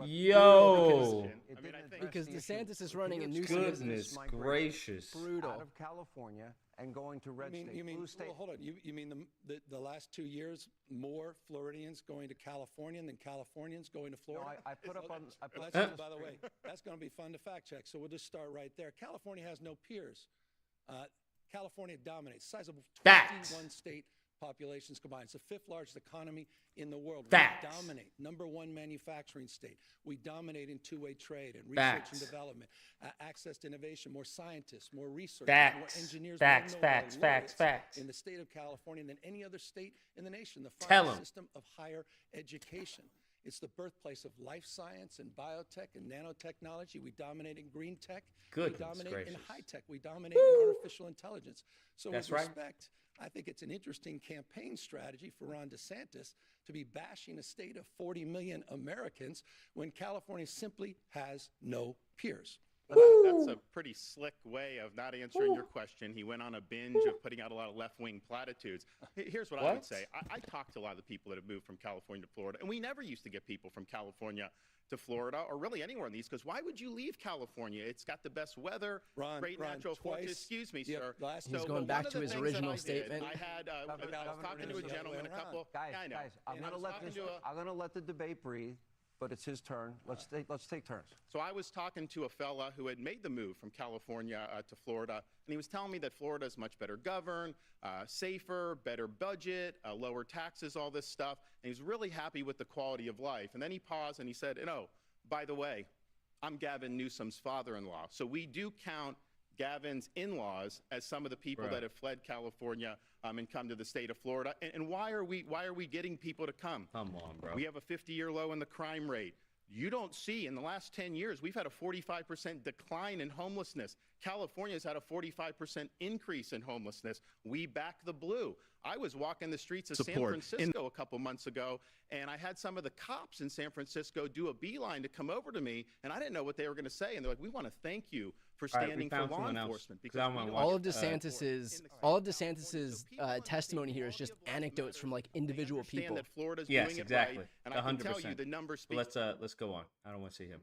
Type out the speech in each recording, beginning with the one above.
Yo. Because DeSantis is running and Newsom is Goodness gracious. brutal. Out of California and going to red state. Blue state. Well, hold on. You mean the last 2 years, more Floridians going to California than Californians going to Florida? No, I put up on. By the way, that's going to be fun to fact check. So we'll just start right there. California has no peers. California dominates. Size of 21 state populations combined. It's the fifth largest economy in the world. We dominate. Number one manufacturing state. We dominate in two-way trade and research and development, access to innovation, more scientists, more research, more engineers, facts. In the state of California than any other state in the nation. The Tell finest system of higher education. It's the birthplace of life science and biotech and nanotechnology. We dominate in green tech. Goodness we dominate gracious. in high tech. We dominate in artificial intelligence. So That's with right. respect, I think it's an interesting campaign strategy for Ron DeSantis to be bashing a state of 40 million Americans when California simply has no peers. That's a pretty slick way of not answering your question. He went on a binge of putting out a lot of left-wing platitudes. Here's what I would say. I talked to a lot of the people that have moved from California to Florida, and we never used to get people from California to Florida or really anywhere in the East, because why would you leave California? It's got the best weather, great natural forces. Excuse me, sir. He's going back to his original statement. I was talking to a gentleman, a couple. Guys, I'm going to let the debate breathe. But it's his turn. Let's take turns. So I was talking to a fella who had made the move from California to Florida, and he was telling me that Florida is much better governed, safer, better budget, lower taxes, all this stuff. And he was really happy with the quality of life. And then he paused and he said, by the way, I'm Gavin Newsom's father-in-law. So we do count Gavin's in-laws as some of the people that have fled California and come to the state of Florida. And why are we getting people to come? Come on, bro. We have a 50-year low in the crime rate. You don't see in the last 10 years, we've had a 45% decline in homelessness. California's had a 45% increase in homelessness. We back the blue. I was walking the streets of San Francisco a couple months ago, and I had some of the cops in San Francisco do a beeline to come over to me, and I didn't know what they were going to say. And they're like, we want to thank you for standing for law enforcement. Because all of DeSantis's testimony here is just anecdotes from like individual people. That Florida's yes, doing exactly. It right, and I can tell you the numbers speak. Let's go on. I don't want to see him.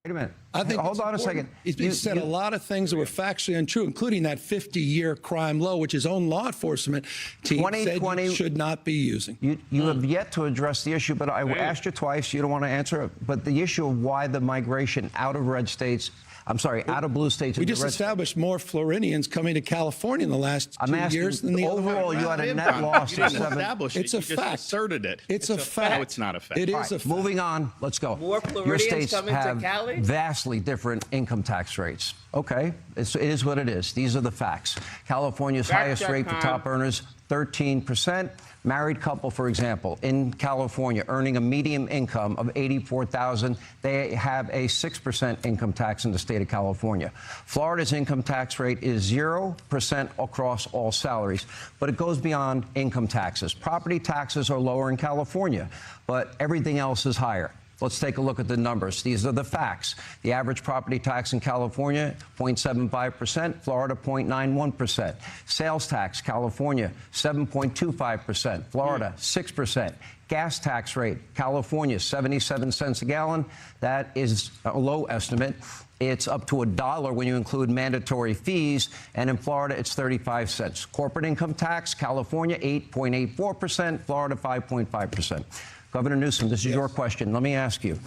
Wait a minute. I think hold on a second. He said a lot of things that were factually untrue, including that 50-year crime low, which his own law enforcement team said you should not be using. You have yet to address the issue, but I asked you twice. You don't want to answer it. But the issue of why the migration out of red states, out of blue states. We just established more Floridians coming to California in the last 2 years than the overall. You had a net loss of 7. It's a fact. Asserted it. It's a fact. No, it's not a fact. It is a fact. Moving on. Let's go. More Your Floridians states coming have to Cali? vastly different income tax rates. Okay, it is what it is. These are the facts. California's highest rate for top earners, 13%. Married couple, for example, in California, earning a median income of $84,000, they have a 6% income tax in the state of California. Florida's income tax rate is 0% across all salaries, but it goes beyond income taxes. Property taxes are lower in California, but everything else is higher. Let's take a look at the numbers. These are the facts. The average property tax in California, 0.75%, Florida, 0.91%. Sales tax, California, 7.25%, Florida, 6%. Gas tax rate, California, 77 cents a gallon. That is a low estimate. It's up to $1 when you include mandatory fees, and in Florida, it's 35 cents. Corporate income tax, California, 8.84%, Florida, 5.5%. Governor Newsom, this is your question. Let me ask you.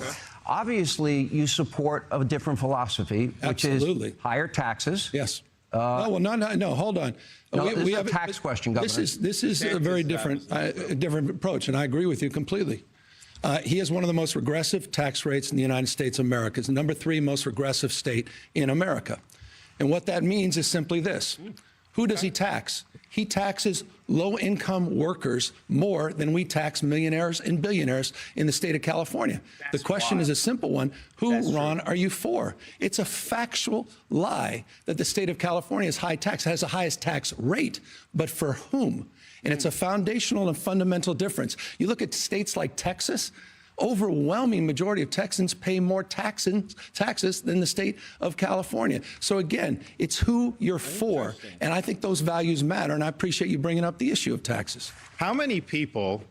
Obviously, you support a different philosophy, which is higher taxes. Yes. No, hold on. We have a tax question, Governor. This is a very different approach, and I agree with you completely. He has one of the most regressive tax rates in the United States of America. It's the number 3 most regressive state in America. And what that means is simply this. Who does he tax? He taxes low-income workers more than we tax millionaires and billionaires in the state of California. The question is a simple one. Who, Ron, are you for? It's a factual lie that the state of California has the highest tax rate, but for whom? And it's a foundational and fundamental difference. You look at states like Texas, overwhelming majority of Texans pay more taxes than the state of California. So again, it's who you're for. And I think those values matter. And I appreciate you bringing up the issue of taxes. How many people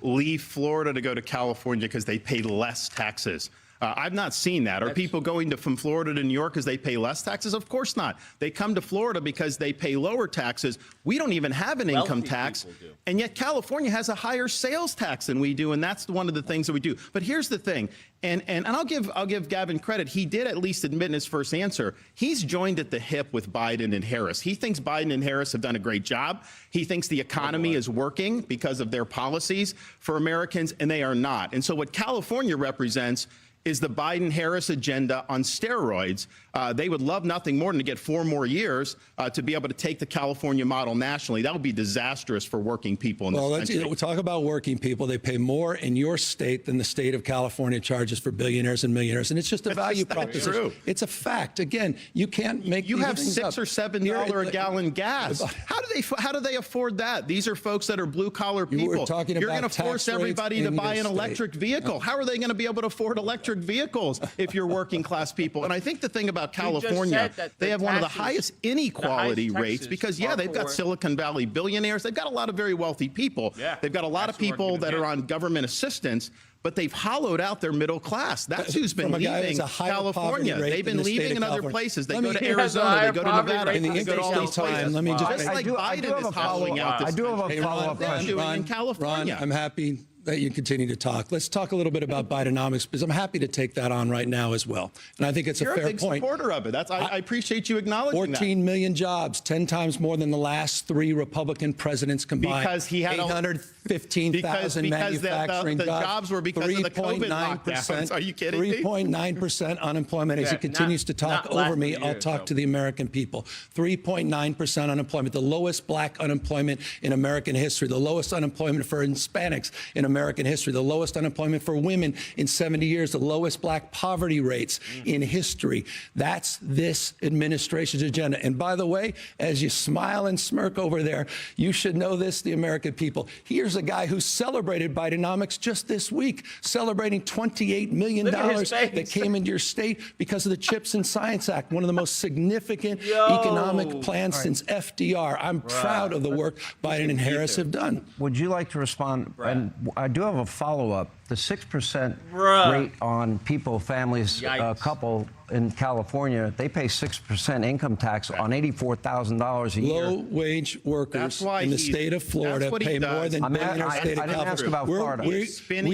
leave Florida to go to California because they pay less taxes. I've not seen that. Are people going from Florida to New York because they pay less taxes? Of course not. They come to Florida because they pay lower taxes. We don't even have an income tax, and yet California has a higher sales tax than we do, and that's one of the things that we do. But here's the thing, and I'll give Gavin credit. He did at least admit in his first answer, he's joined at the hip with Biden and Harris. He thinks Biden and Harris have done a great job. He thinks the economy is working because of their policies for Americans, and they are not. And so what California represents is the Biden-Harris agenda on steroids. They would love nothing more than to get 4 more years to be able to take the California model nationally. That would be disastrous for working people in this country. We'll talk about working people. They pay more in your state than the state of California charges for billionaires and millionaires, and it's just a value proposition. True. It's a fact. Again, you can't make You have these $6 things or up. $7 a gallon gas. How do they afford that? These are folks that are blue collar people. were talking You're about going to force tax rates everybody to in buy your an state. electric vehicle. How are they going to be able to afford electric vehicles if you're working class people? And I think the thing about California, they have one of the highest inequality rates because, yeah, they've got Silicon Valley billionaires. They've got a lot of very wealthy people. They've got a lot of people that are on government assistance, but they've hollowed out their middle class. That's who's been leaving California. They've been leaving in other places. They go to Arizona, they go to Nevada, they go to all these places. Let me just Biden is hollowing out this I do have a follow-up question. in California. Ron, I'm happy that you continue to talk. Let's talk a little bit about Bidenomics, because I'm happy to take that on right now as well. And I think it's You're a fair a big point. supporter of it. I appreciate you acknowledging 14 million jobs, 10 times more than the last 3 Republican presidents combined. Because he had 815,000 manufacturing the jobs were because of the COVID lockdowns. Are you kidding me? 3.9% unemployment. As he continues to talk over me, I'll talk to the American people. 3.9% unemployment, the lowest black unemployment in American history, the lowest unemployment for Hispanics in American history, the lowest unemployment for women in 70 years, the lowest black poverty rates in history. That's this administration's agenda. And by the way, as you smile and smirk over there, you should know this, the American people. Here's a guy who celebrated Bidenomics just this week, celebrating $28 million that came into your state because of the CHIPS and Science Act, one of the most significant economic plans since FDR. I'm proud of the work Biden and Harris have done. Would you like to respond? And I do have a follow-up. The 6% rate on people, families, couple in California, they pay 6% income tax on $84,000 a year. Low-wage workers in the state of Florida pay more than billionaire state of California. I didn't ask about Florida.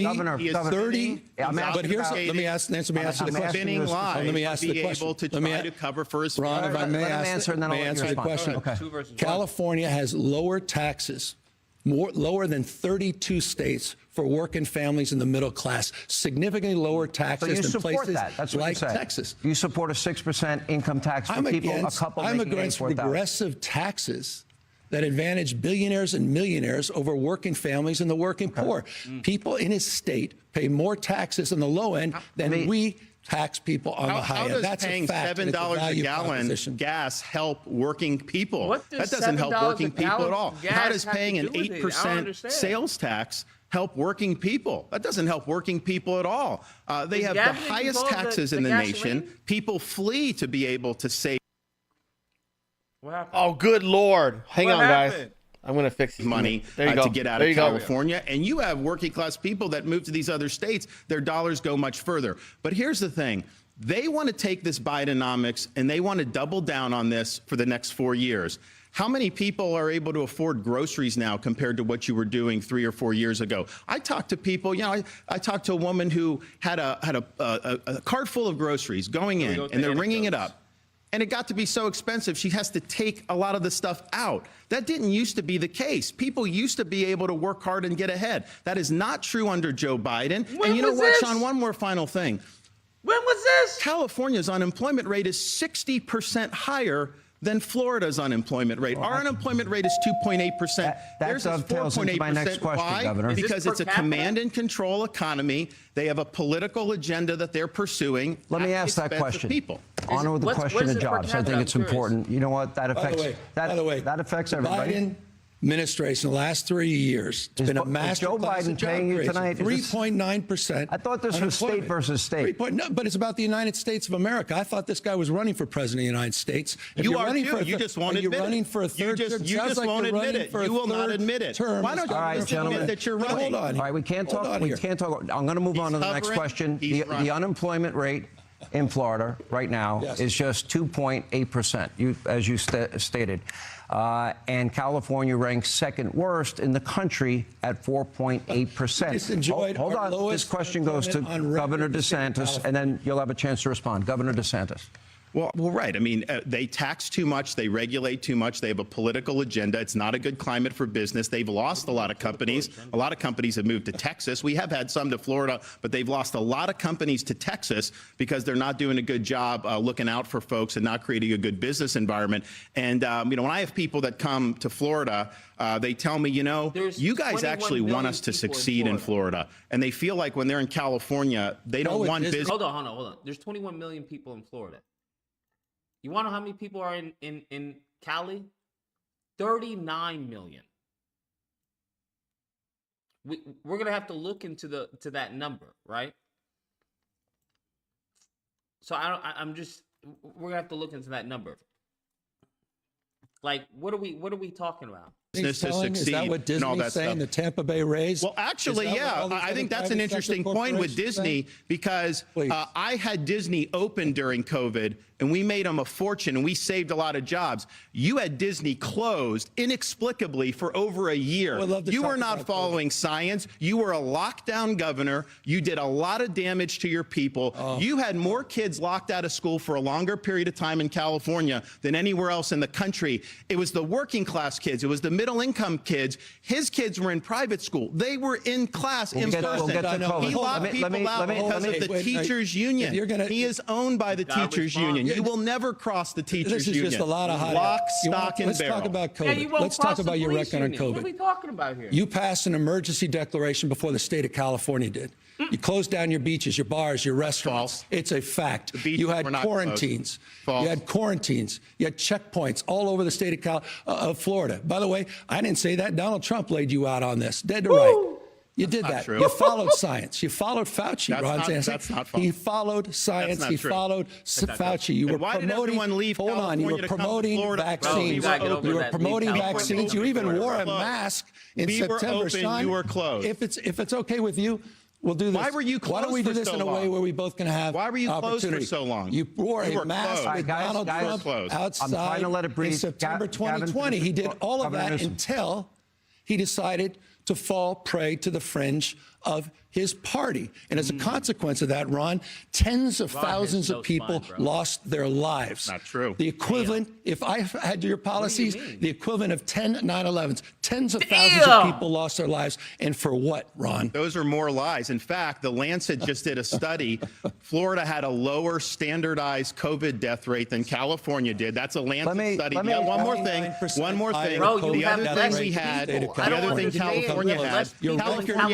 Governor, 30. But here's let me ask the question. Spinning lies. Let me ask the question. Able to try to cover for his Ron, if I may answer the question. Okay. California has lower taxes, lower than 32 states for working families in the middle class, significantly lower taxes than places like Texas. You support a 6% income tax for people, a couple I'm making against $84,000. regressive taxes that advantage billionaires and millionaires over working families and the working poor. People in his state pay more taxes on the low end than we tax people on the high end. That's paying a fact. $7 a gallon gas help working people? That doesn't help working people at all. How does paying an 8% sales tax help working people? That doesn't help working people at all. They have the highest taxes in the nation. People flee to be able to save. Oh, good Lord. Hang on, guys. I'm going to fix this. Money to get out of California. And you have working class people that move to these other states. Their dollars go much further. But here's the thing. They want to take this Bidenomics and they want to double down on this for the next 4 years. How many people are able to afford groceries now compared to what you were doing 3 or 4 years ago? I talked to people, I talked to a woman who had a cart full of groceries going in, and they're ringing it up. And it got to be so expensive, she has to take a lot of the stuff out. That didn't used to be the case. People used to be able to work hard and get ahead. That is not true under Joe Biden. And you know what, Sean, one more final thing. When was this? California's unemployment rate is 60% higher than Florida's unemployment rate. Our unemployment rate is 2.8%. That dovetails into my next question, Why? Governor. Because it's a command and control economy. They have a political agenda that they're pursuing. Let me ask that question. People. On with the question of jobs. I think it's important. You know what? That affects that affects everybody. administration the last 3 years. It's been a Is master Joe class Biden in job paying you creation. tonight? 3.9%. I thought this was state versus state. No, but it's about the United States of America. I thought this guy was running for president of the United States. If You you're are running too. for a You just won't you're admit running it. for a third You term. just Sounds like won't you're admit running it. for a You will not third admit it. term. Why don't you All right, just gentlemen. admit that you're Hold running? on. All right, we can't talk. Hold on We here. can't talk. I'm going to move on to the next hovering. question. He's running. The unemployment rate in Florida right now Yes. is just 2.8%, as you stated. And California ranks second worst in the country at 4.8%. Just enjoyed Hold our on. This lowest question goes to unemployment on record Governor in the state of DeSantis, and then you'll have a chance to respond. Governor DeSantis. Well, right. I mean, they tax too much. They regulate too much. They have a political agenda. It's not a good climate for business. They've lost a lot of companies. A lot of companies have moved to Texas. We have had some to Florida, but they've lost a lot of companies to Texas because they're not doing a good job looking out for folks and not creating a good business environment. And, when I have people that come to Florida, they tell me, you guys actually want us to succeed in Florida. And they feel like when they're in California, they don't want business. Hold on. There's 21 million people in Florida. You want to know how many people are in Cali? 39 million. We're gonna have to look into that number, right? So we're gonna have to look into that number. Like, what are we talking about? Is that what Disney's saying? The Tampa Bay Rays? Well, actually, yeah. I think that's an interesting point with Disney because I had Disney open during COVID, and we made them a fortune, and we saved a lot of jobs. You had Disney closed inexplicably for over a year. You were not following science. You were a lockdown governor. You did a lot of damage to your people. You had more kids locked out of school for a longer period of time in California than anywhere else in the country. It was the working class kids. It was the middle income kids. His kids were in private school. They were in class in person. He locked people out because of the teachers union. He is owned by the teachers union. You will never cross the teachers union. This is just a lot of hot lock, stock, and Let's barrel. talk about COVID. Let's talk about your record on COVID. What are we talking about here? You passed an emergency declaration before the state of California did. You closed down your beaches, your bars, your restaurants. False. It's a fact. You had quarantines. False. You had quarantines. You had checkpoints all over the state of Florida. By the way, I didn't say that. Donald Trump laid you out on this. Dead to right. You did that. True. You followed science. You followed Fauci. That's not false. He followed science. He followed Fauci. You were promoting. Hold on. You were promoting vaccines. You were promoting vaccines. You even wore a mask in September. Sean, you were closed. If it's okay with you, we'll do this. Why were you closed? Why don't we do this in a way where we both can have Why were you closed opportunity? for so long? You wore a mask closed. with Donald Trump outside I'm trying to let it breathe. in September Gavin, 2020. He did all of Governor that Newsom. until he decided to fall prey to the fringe of his party. And as a consequence of that, Ron, tens of thousands of people lost their lives. Not true. The equivalent, if I had your policies, the equivalent of 10 9/11s. Tens of thousands of people lost their lives. And for what, Ron? Those are more lies. In fact, the Lancet just did a study. Florida had a lower standardized COVID death rate than California did. That's a Lancet study. One more thing. Bro, the other thing we had, California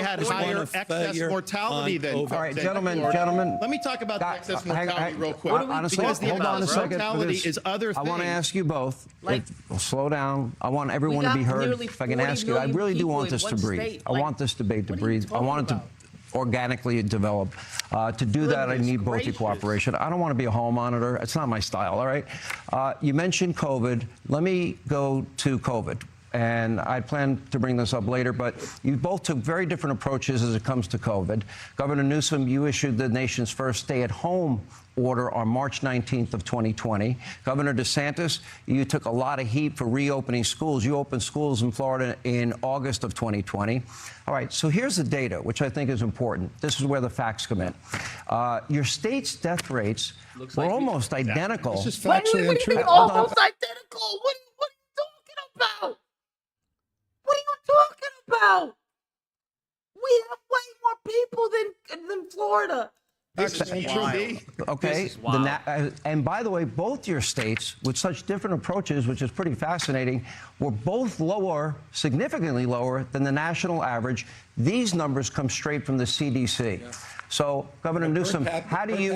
had higher excess mortality than. All right, gentlemen. Let me talk about excess mortality real quick. Honestly, hold on a second. Mortality is other things. I want to ask you both. Slow down. I want everyone to be heard. If I can ask you, I really do want this to breathe. I want this debate to breathe. I want it to organically develop. To do that, I need both your cooperation. I don't want to be a hall monitor. It's not my style, all right? You mentioned COVID. Let me go to COVID. And I plan to bring this up later, but you both took very different approaches as it comes to COVID. Governor Newsom, you issued the nation's first stay-at-home order on March 19th of 2020. Governor DeSantis, you took a lot of heat for reopening schools. You opened schools in Florida in August of 2020. All right, so here's the data, which I think is important. This is where the facts come in. Your state's death rates were almost identical. This is factually untrue. Almost identical? What are you talking about? What are you talking about? We have way more people than Florida. This is wild. Okay. And by the way, both your states, with such different approaches, which is pretty fascinating, were both lower, significantly lower than the national average. These numbers come straight from the CDC. So, Governor Newsom, how do you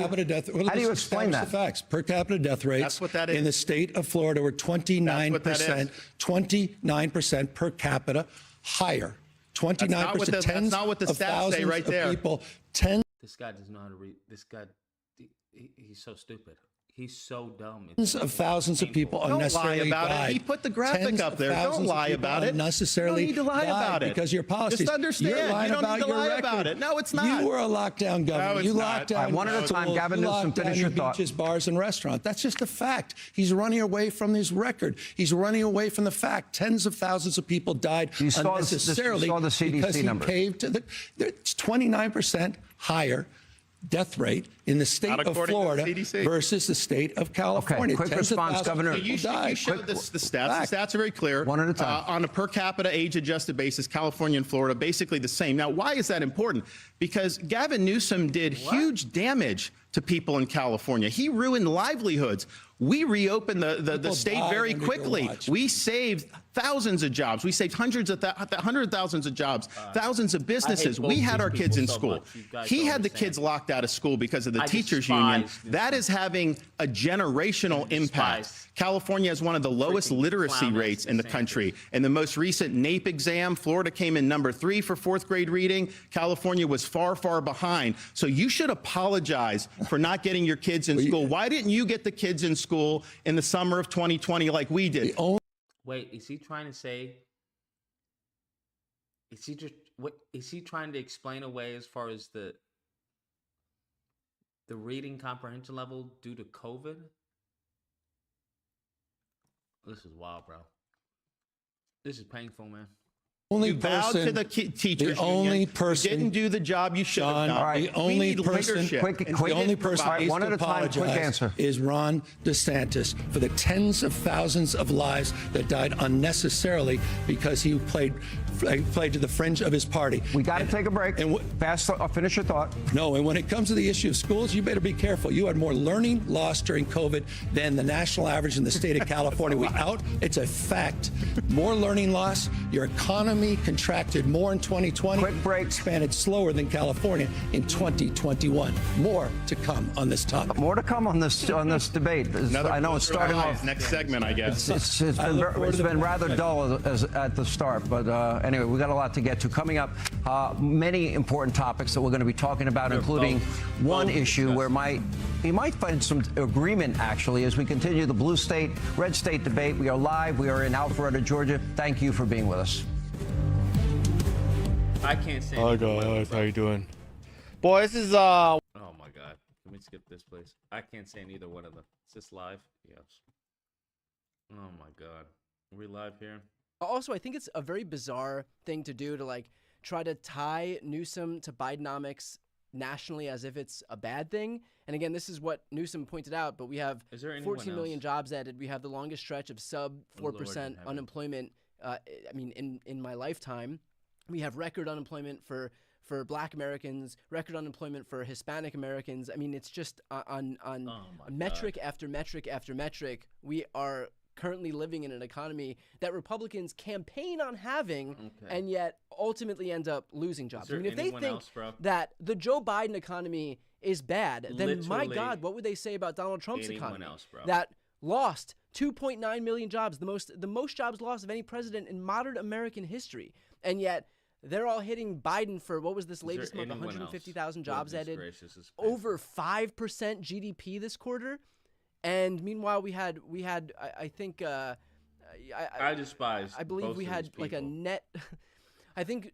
explain that? The facts. Per capita death rates That's what that is. in the state of Florida were 29%, 29% per capita higher. 29%, that's not what the stats say right there. People, This guy does not know how to read. This guy, he's so stupid. He's so dumb. tens of thousands of people unnecessarily Don't lie about died. it. He put the graphic Tens up of there. Don't thousands of lie people about it. Unnecessarily You don't need to lie died about it. because your policies. Just understand. You're lying You don't about need to your lie record. about it. No, it's not. You were a lockdown governor. No, it's you not. locked down. One at a time. schools. Gavin You Newsom, locked down finish your your thought. beaches, bars, and restaurants. That's just a fact. He's running away from his record. He's running away from the fact. Tens of thousands of people died You saw unnecessarily the CDC because he numbers. caved to the. It's 29% higher death rate in the state Not of according to the Florida CDC. versus the state of California. quick Tens of response, thousands of Governor. people You died. showed the stats. fact. The stats are very clear. One at a time. On a per capita age-adjusted basis, California and Florida basically the same. Now, why is that important? Because Gavin Newsom did huge damage to people in California. He ruined livelihoods. We reopened the state died very under your quickly. watch. We saved thousands of jobs. We saved hundreds of thousands of jobs, thousands of businesses. both We had these our kids people in so school. much. You guys He don't had the understand. kids locked out of school because of the I teachers despise union. Newsom. That is having a generational impact. despise California has one of the lowest freaking literacy clown-ass rates in the DeSantis. country. In the most recent NAEP exam, Florida came in number 3 for 4th grade reading. California was far, far behind. So you should apologize for not getting your kids in school. Why didn't you get the kids in school in the summer of 2020 like we did? Wait, is he trying to say? Is he just what? Is he trying to explain away as far as the reading comprehension level due to COVID? This is wild, bro. This is painful, man. Only You bowed person, to the teachers the only union. person, You didn't do the job you should have John, done. All right. the only We need person, leadership. quick- And quick- the only didn't person provide- who one needs at to a time, quick apologize answer. is Ron DeSantis for the tens of thousands of lives that died unnecessarily because he played to the fringe of his party. We got to take a break. And Finish your thought. No, and when it comes to the issue of schools, you better be careful. You had more learning loss during COVID than the national average in the state of California. It's a fact. More learning loss. Your economy contracted more in 2020. Quick break. Expanded slower than California in 2021. More to come on this topic. More to come on this debate. I know it's starting off. Next segment, I guess. It's look forward to the been rather dull at the start, but anyway, we got a lot to get to. Coming up, many important topics that we're going to be talking about, including one issue where you might find some agreement, actually, as we continue the blue state, red state debate. We are live. We are in Alpharetta, Georgia. Thank you for being with us. I can't say. Hi anything well, guys, bro. how you doing? Boy, this is Oh my god. Let me skip this, please. I can't say neither one of them. Is this live? Yes. Oh my god. Are we live here? Also, I think it's a very bizarre thing to do to like try to tie Newsom to Bidenomics nationally as if it's a bad thing. And again, this is what Newsom pointed out, but we have Is there anyone 14 million else? jobs added. We have the longest stretch of sub Lord in 4% heaven. unemployment. I mean, in my lifetime, we have record unemployment for Black Americans, record unemployment for Hispanic Americans. I mean, it's just on Oh my metric after metric after metric. We are currently living in an economy that Republicans campaign on having, and yet ultimately end up losing jobs. I there mean, if they anyone think else, bro? that the Joe Biden economy is bad, then my Literally God, what would they say about Donald Trump's anyone economy? else, bro. That lost 2.9 million jobs, the most jobs lost of any president in modern American history, and yet they're all hitting Biden for what was this latest month? anyone else? 150,000 jobs Goodness added, gracious, it's over 5% GDP this quarter, and meanwhile we had I think I despise. I believe both we of had these like a people. net. I think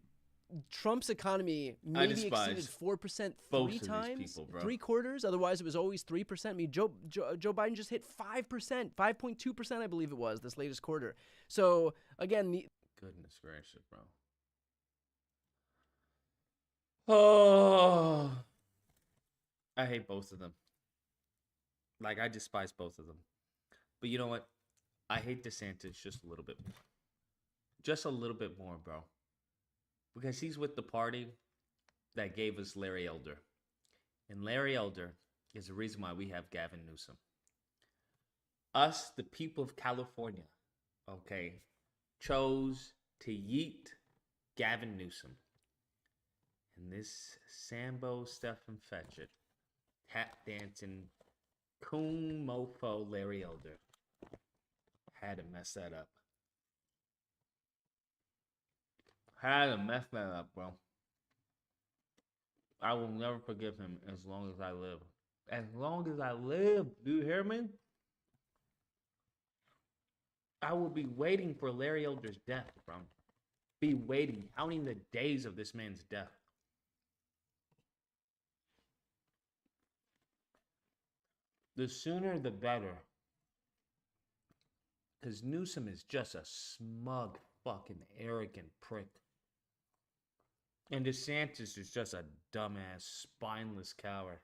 Trump's economy I maybe despise exceeded 4% both three of these times, people, bro. 3/4. Otherwise, it was always 3%. I mean, Joe Biden just hit 5%, 5.2%, I believe it was this latest quarter. So again, Goodness gracious, bro. Oh, I hate both of them. Like, I despise both of them. But you know what? I hate DeSantis just a little bit more. Just a little bit more, bro. Because he's with the party that gave us Larry Elder. And Larry Elder is the reason why we have Gavin Newsom. Us, the people of California, okay, chose to yeet Gavin Newsom. And this Sambo Stephen Fetchit, tap dancing, coon mofo Larry Elder had to mess that up. Had to mess that up, bro. I will never forgive him as long as I live. As long as I live, do you hear me? I will be waiting for Larry Elder's death, bro. Be waiting, counting the days of this man's death. The sooner the better. Because Newsom is just a smug, fucking arrogant prick. And DeSantis is just a dumbass, spineless coward.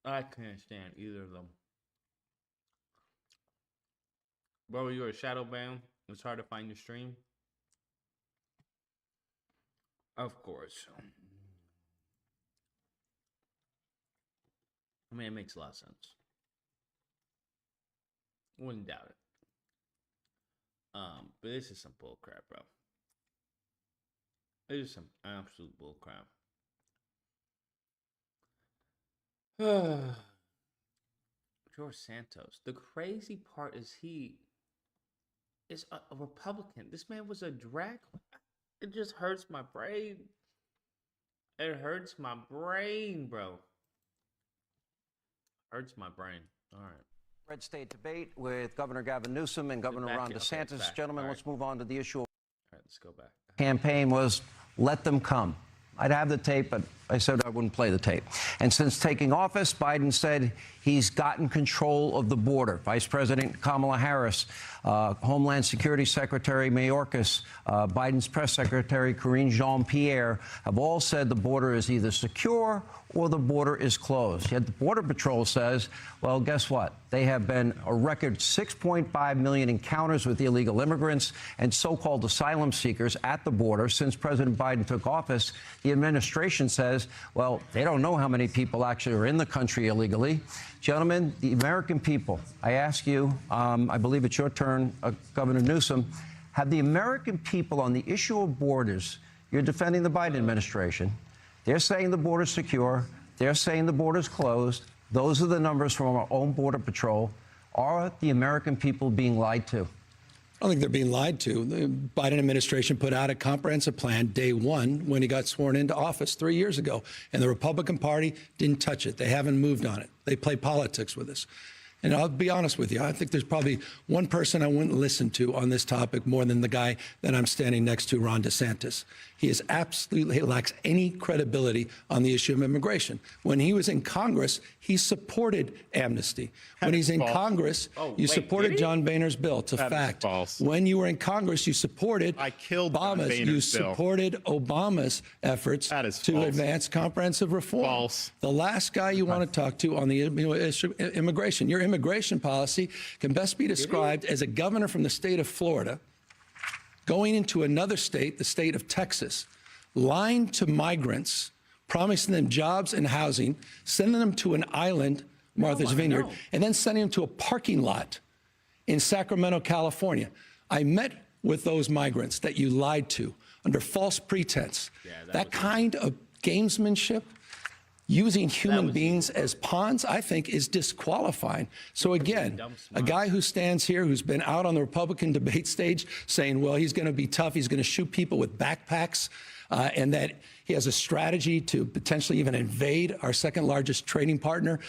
I can't stand either of them. Bro, you're a shadow ban. It's hard to find your stream. Of course. I mean, it makes a lot of sense. Wouldn't doubt it. But this is some bull crap, bro. This is some absolute bull crap. George Santos. The crazy part is he is a Republican. This man was a drag. It just hurts my brain. It hurts my brain, bro. Hurts my brain. All right. Red state debate with Governor Gavin Newsom and Governor Ron DeSantis. Okay, Gentlemen, let's move on to the issue. All right, let's go back. Campaign was let them come. I'd have the tape, but I said I wouldn't play the tape. And since taking office, Biden said he's gotten control of the border. Vice President Kamala Harris, Homeland Security Secretary Mayorkas, Biden's press secretary Karine Jean-Pierre have all said the border is either secure or the border is closed. Yet the Border Patrol says, well, guess what? They have been a record 6.5 million encounters with illegal immigrants and so-called asylum seekers at the border since President Biden took office. The administration says, well, they don't know how many people actually are in the country illegally. Gentlemen, the American people, I ask you, I believe it's your turn, Governor Newsom, have the American people on the issue of borders, you're defending the Biden administration, they're saying the border's secure. They're saying the border's closed. Those are the numbers from our own Border Patrol. Are the American people being lied to? I don't think they're being lied to. The Biden administration put out a comprehensive plan day one when he got sworn into office 3 years ago, and the Republican Party didn't touch it. They haven't moved on it. They play politics with us. And I'll be honest with you, I think there's probably one person I wouldn't listen to on this topic more than the guy that I'm standing next to, Ron DeSantis. He lacks any credibility on the issue of immigration. When he was in Congress, he supported amnesty. When he's in Congress, you supported John Boehner's bill. It's a fact. When you were in Congress, you supported Obama's. You supported Obama's efforts to advance comprehensive reform. The last guy you want to talk to on the issue of immigration, your immigration policy can best be described as a governor from the state of Florida going into another state, the state of Texas, lying to migrants, promising them jobs and housing, sending them to an island, Martha's Vineyard, and then sending them to a parking lot in Sacramento, California. I met with those migrants that you lied to under false pretense. That kind of gamesmanship, using human beings as pawns, I think is disqualifying. So again, a guy who stands here who's been out on the Republican debate stage saying, well, he's going to be tough, he's going to shoot people with backpacks, and that he has a strategy to potentially even invade our second largest trading partner,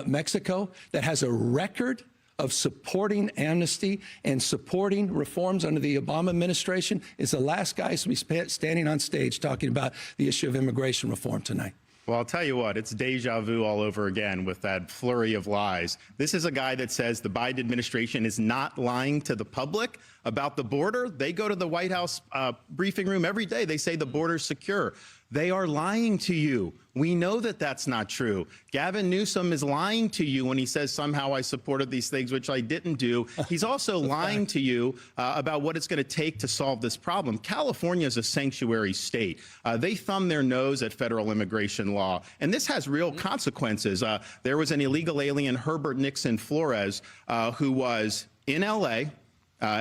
Mexico, that has a record of supporting amnesty and supporting reforms under the Obama administration, is the last guy to be standing on stage talking about the issue of immigration reform tonight. Well, I'll tell you what, it's deja vu all over again with that flurry of lies. This is a guy that says the Biden administration is not lying to the public about the border. They go to the White House briefing room every day. They say the border's secure. They are lying to you. We know that that's not true. Gavin Newsom is lying to you when he says somehow I supported these things, which I didn't do. He's also lying to you about what it's going to take to solve this problem. California is a sanctuary state. They thumb their nose at federal immigration law, and this has real consequences. There was an illegal alien, Herbert Nixon Flores, who was in L.A.,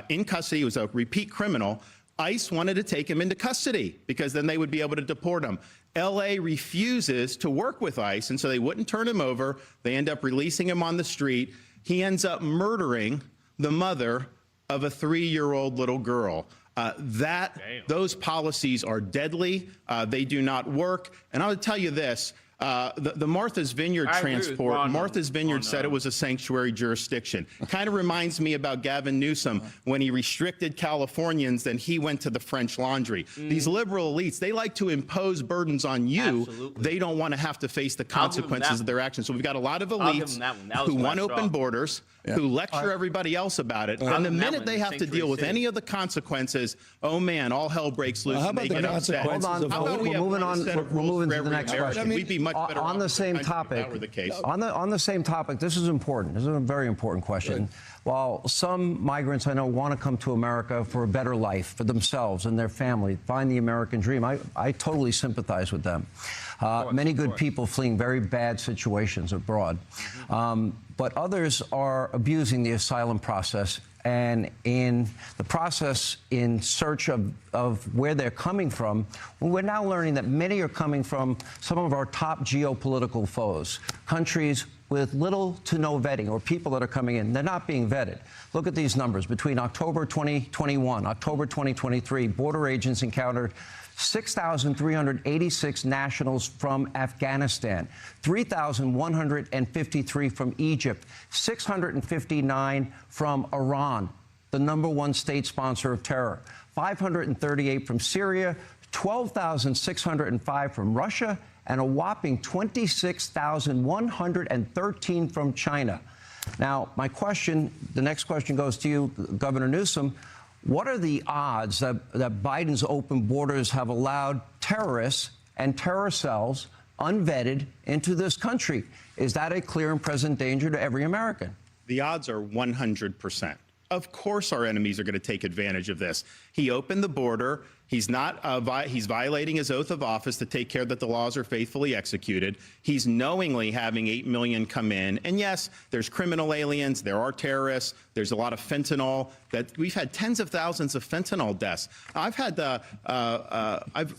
in custody. He was a repeat criminal. ICE wanted to take him into custody because then they would be able to deport him. L.A. refuses to work with ICE, and so they wouldn't turn him over. They end up releasing him on the street. He ends up murdering the mother of a 3-year-old little girl. Those policies are deadly. They do not work. And I would tell you this. The Martha's Vineyard transport, Martha's Vineyard said it was a sanctuary jurisdiction. Kind of reminds me about Gavin Newsom when he restricted Californians, then he went to the French Laundry. These liberal elites, they like to impose burdens on you. Absolutely. They don't want to have to face the consequences of their actions. So we've got a lot of elites who want open borders, who lecture everybody else about it. And the minute they have to deal with any of the consequences, oh man, all hell breaks loose. How about the consequences? Hold on, we're moving on. We're moving to the next question. We'd be much better on the same topic. On the same topic, this is important. This is a very important question. Good. While some migrants I know want to come to America for a better life for themselves and their family, find the American dream, I totally sympathize with them. Many good people fleeing very bad situations abroad. But others are abusing the asylum process. And in the process, in search of where they're coming from, we're now learning that many are coming from some of our top geopolitical foes, countries with little to no vetting, or people that are coming in. They're not being vetted. Look at these numbers. Between October 2021, October 2023, border agents encountered 6,386 nationals from Afghanistan, 3,153 from Egypt, 659 from Iran, the #1 state sponsor of terror, 538 from Syria, 12,605 from Russia, and a whopping 26,113 from China. Now, my question, the next question goes to you, Governor Newsom. What are the odds that Biden's open borders have allowed terrorists and terror cells unvetted into this country? Is that a clear and present danger to every American? The odds are 100%. Of course our enemies are going to take advantage of this. He opened the border. He's not he's violating his oath of office to take care that the laws are faithfully executed. He's knowingly having 8 million come in. And yes, there's criminal aliens. There are terrorists. There's a lot of fentanyl. That we've had tens of thousands of fentanyl deaths. I've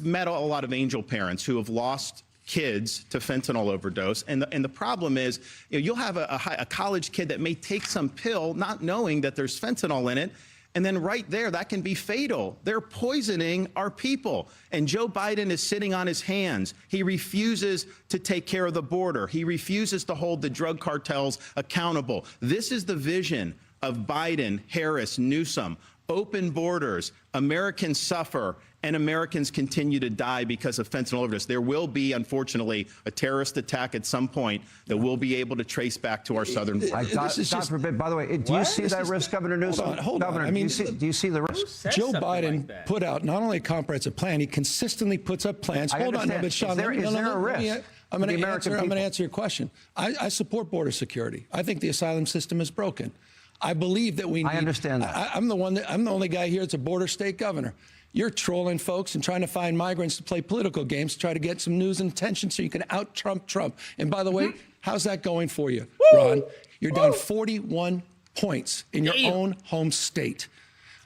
met a lot of angel parents who have lost kids to fentanyl overdose. And the problem is, you'll have a college kid that may take some pill not knowing that there's fentanyl in it. And then right there, that can be fatal. They're poisoning our people. And Joe Biden is sitting on his hands. He refuses to take care of the border. He refuses to hold the drug cartels accountable. This is the vision of Biden, Harris, Newsom. Open borders, Americans suffer, and Americans continue to die because of fentanyl overdose. There will be, unfortunately, a terrorist attack at some point that we'll be able to trace back to our southern border. God forbid. By the way, do you see that risk, Governor Newsom? Hold on. I mean, do you see the risk? Joe Biden put out not only a comprehensive plan, he consistently puts up plans. Hold on, but Sean, is there a risk? I'm going to answer your question. I support border security. I think the asylum system is broken. I believe that we need. I understand that. I'm the only guy here that's a border state governor. You're trolling folks and trying to find migrants to play political games to try to get some news and attention so you can out-Trump Trump. And by the way, how's that going for you, Ron? You're down 41 points in your own home state.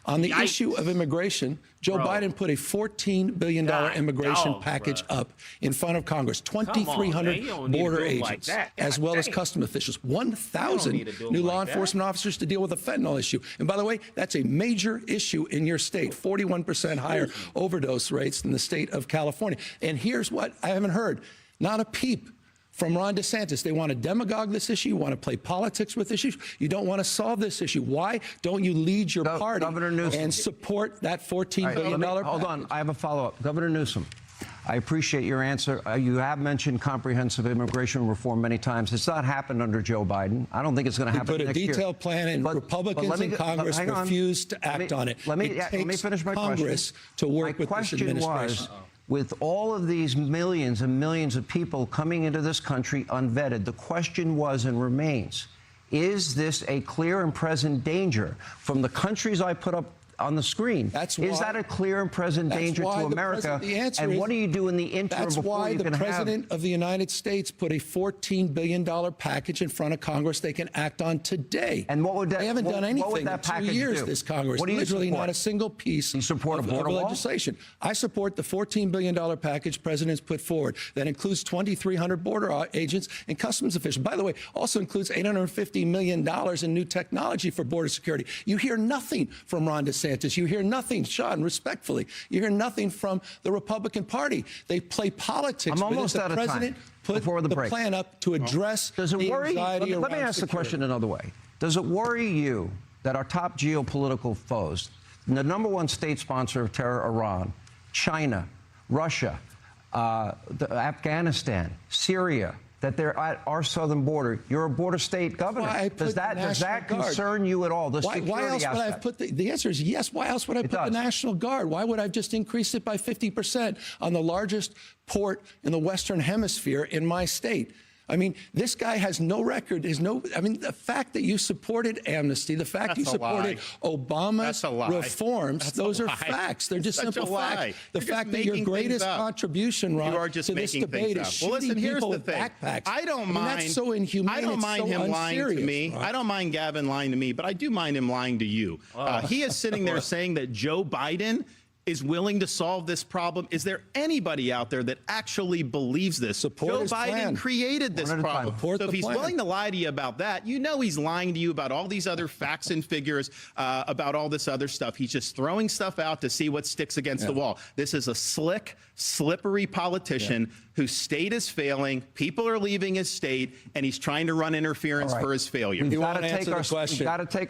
On the issue of immigration, Joe Biden put a $14 billion immigration package up in front of Congress. 2,300 border agents, as well as custom officials. 1,000 new law enforcement officers to deal with the fentanyl issue. And by the way, that's a major issue in your state. 41% higher overdose rates than the state of California. And here's what I haven't heard. Not a peep from Ron DeSantis. They want to demagogue this issue. You want to play politics with issues. You don't want to solve this issue. Why don't you lead your party and support that $14 billion package? Hold on. I have a follow-up. Governor Newsom, I appreciate your answer. You have mentioned comprehensive immigration reform many times. It's not happened under Joe Biden. I don't think it's going to happen next year. Put a detailed plan in. Republicans in Congress refuse to act on it. Let me finish my Congress to work with this administration. With all of these millions and millions of people coming into this country unvetted, the question was and remains, is this a clear and present danger from the countries I put up on the screen. Is that a clear and present danger to America? And what do you do in the interim That's before why you the can President of the United States put a $14 billion package in front of Congress they can act on today. And what would that? They haven't done anything what would that in 2 package years, do? this Congress. What do you Literally support? not a single piece of legislation. I support the $14 billion package President's put forward that includes 2,300 border agents and customs officials. By the way, also includes $850 million in new technology for border security. You hear nothing from Ron DeSantis. You hear nothing, Sean, respectfully. You hear nothing from the Republican Party. They play politics. I'm almost out of time. The President put the plan up to address Does it the worry? anxiety Let me around ask the security. question another way. Does it worry you that our top geopolitical foes, the number one state sponsor of terror, Iran, China, Russia, Afghanistan, Syria, that they're at our southern border? You're a border state governor. Does that concern you at all? The security why else would I have aspect? put the answer is yes. Why else would I put the National Guard? Why would I have just increased it by 50% on the largest port in the Western Hemisphere in my state? I mean, this guy has no record. The fact that you supported amnesty, the fact you supported Obama's reforms, those are facts. They're just simple facts. The fact that your greatest contribution, Ron, to this debate is shooting people with backpacks. I don't mind. That's so inhumane. I don't mind him lying to me. Ron. I don't mind Gavin lying to me, but I do mind him lying to you. He is sitting there saying that Joe Biden is willing to solve this problem. Is there anybody out there that actually believes this? Joe Biden created this problem. So if he's willing to lie to you about that, you know he's lying to you about all these other facts and figures, about all this other stuff. He's just throwing stuff out to see what sticks against the wall. This is a slick, slippery politician whose state is failing. People are leaving his state, and he's trying to run interference for his failure. We've got to take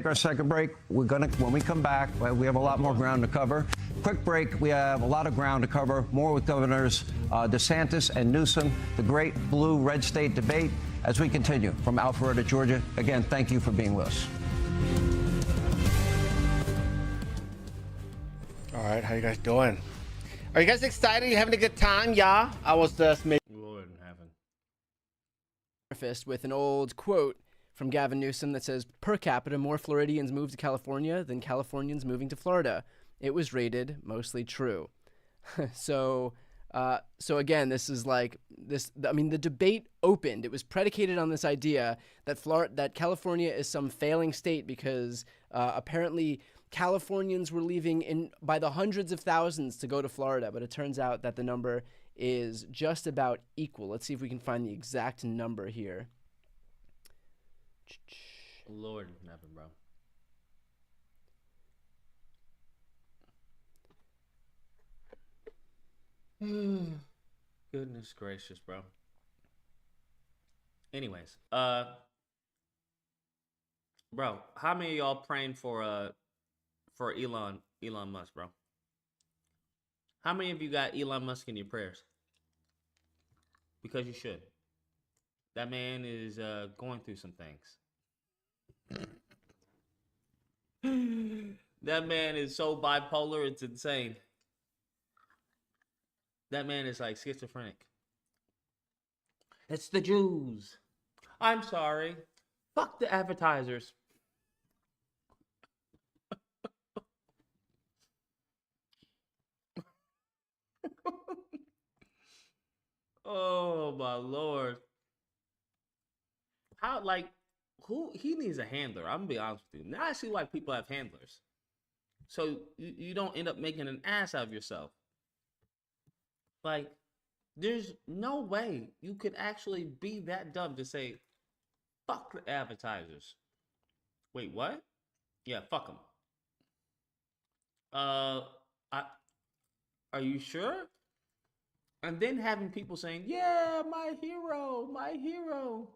our second break. We're gonna, when we come back, we have a lot more ground to cover. Quick break. We have a lot of ground to cover. More with Governors DeSantis and Newsom, the great blue-red state debate, as we continue from Alpharetta, Georgia. Again, thank you for being with us. All right, how you guys doing? Are you guys excited? You having a good time? Yeah, I was just making. Lord in heaven. With an old quote from Gavin Newsom that says, per capita, more Floridians move to California than Californians moving to Florida. It was rated mostly true. So again, this is like this. I mean, the debate opened. It was predicated on this idea that California is some failing state because apparently Californians were leaving by the hundreds of thousands to go to Florida. But it turns out that the number is just about equal. Let's see if we can find the exact number here. Lord in heaven, bro. Goodness gracious, bro. Anyways, bro, how many of y'all praying for Elon Musk, bro? How many of you got Elon Musk in your prayers? Because you should. That man is going through some things. That man is so bipolar, it's insane. That man is like schizophrenic. It's the Jews. I'm sorry. Fuck the advertisers. Oh my Lord. How, like, who he needs a handler? I'm gonna be honest with you. Now I see why people have handlers. So you don't end up making an ass out of yourself. Like, there's no way you could actually be that dumb to say, fuck the advertisers. Wait, what? Yeah, fuck them. Are you sure? And then having people saying, yeah, my hero, my hero.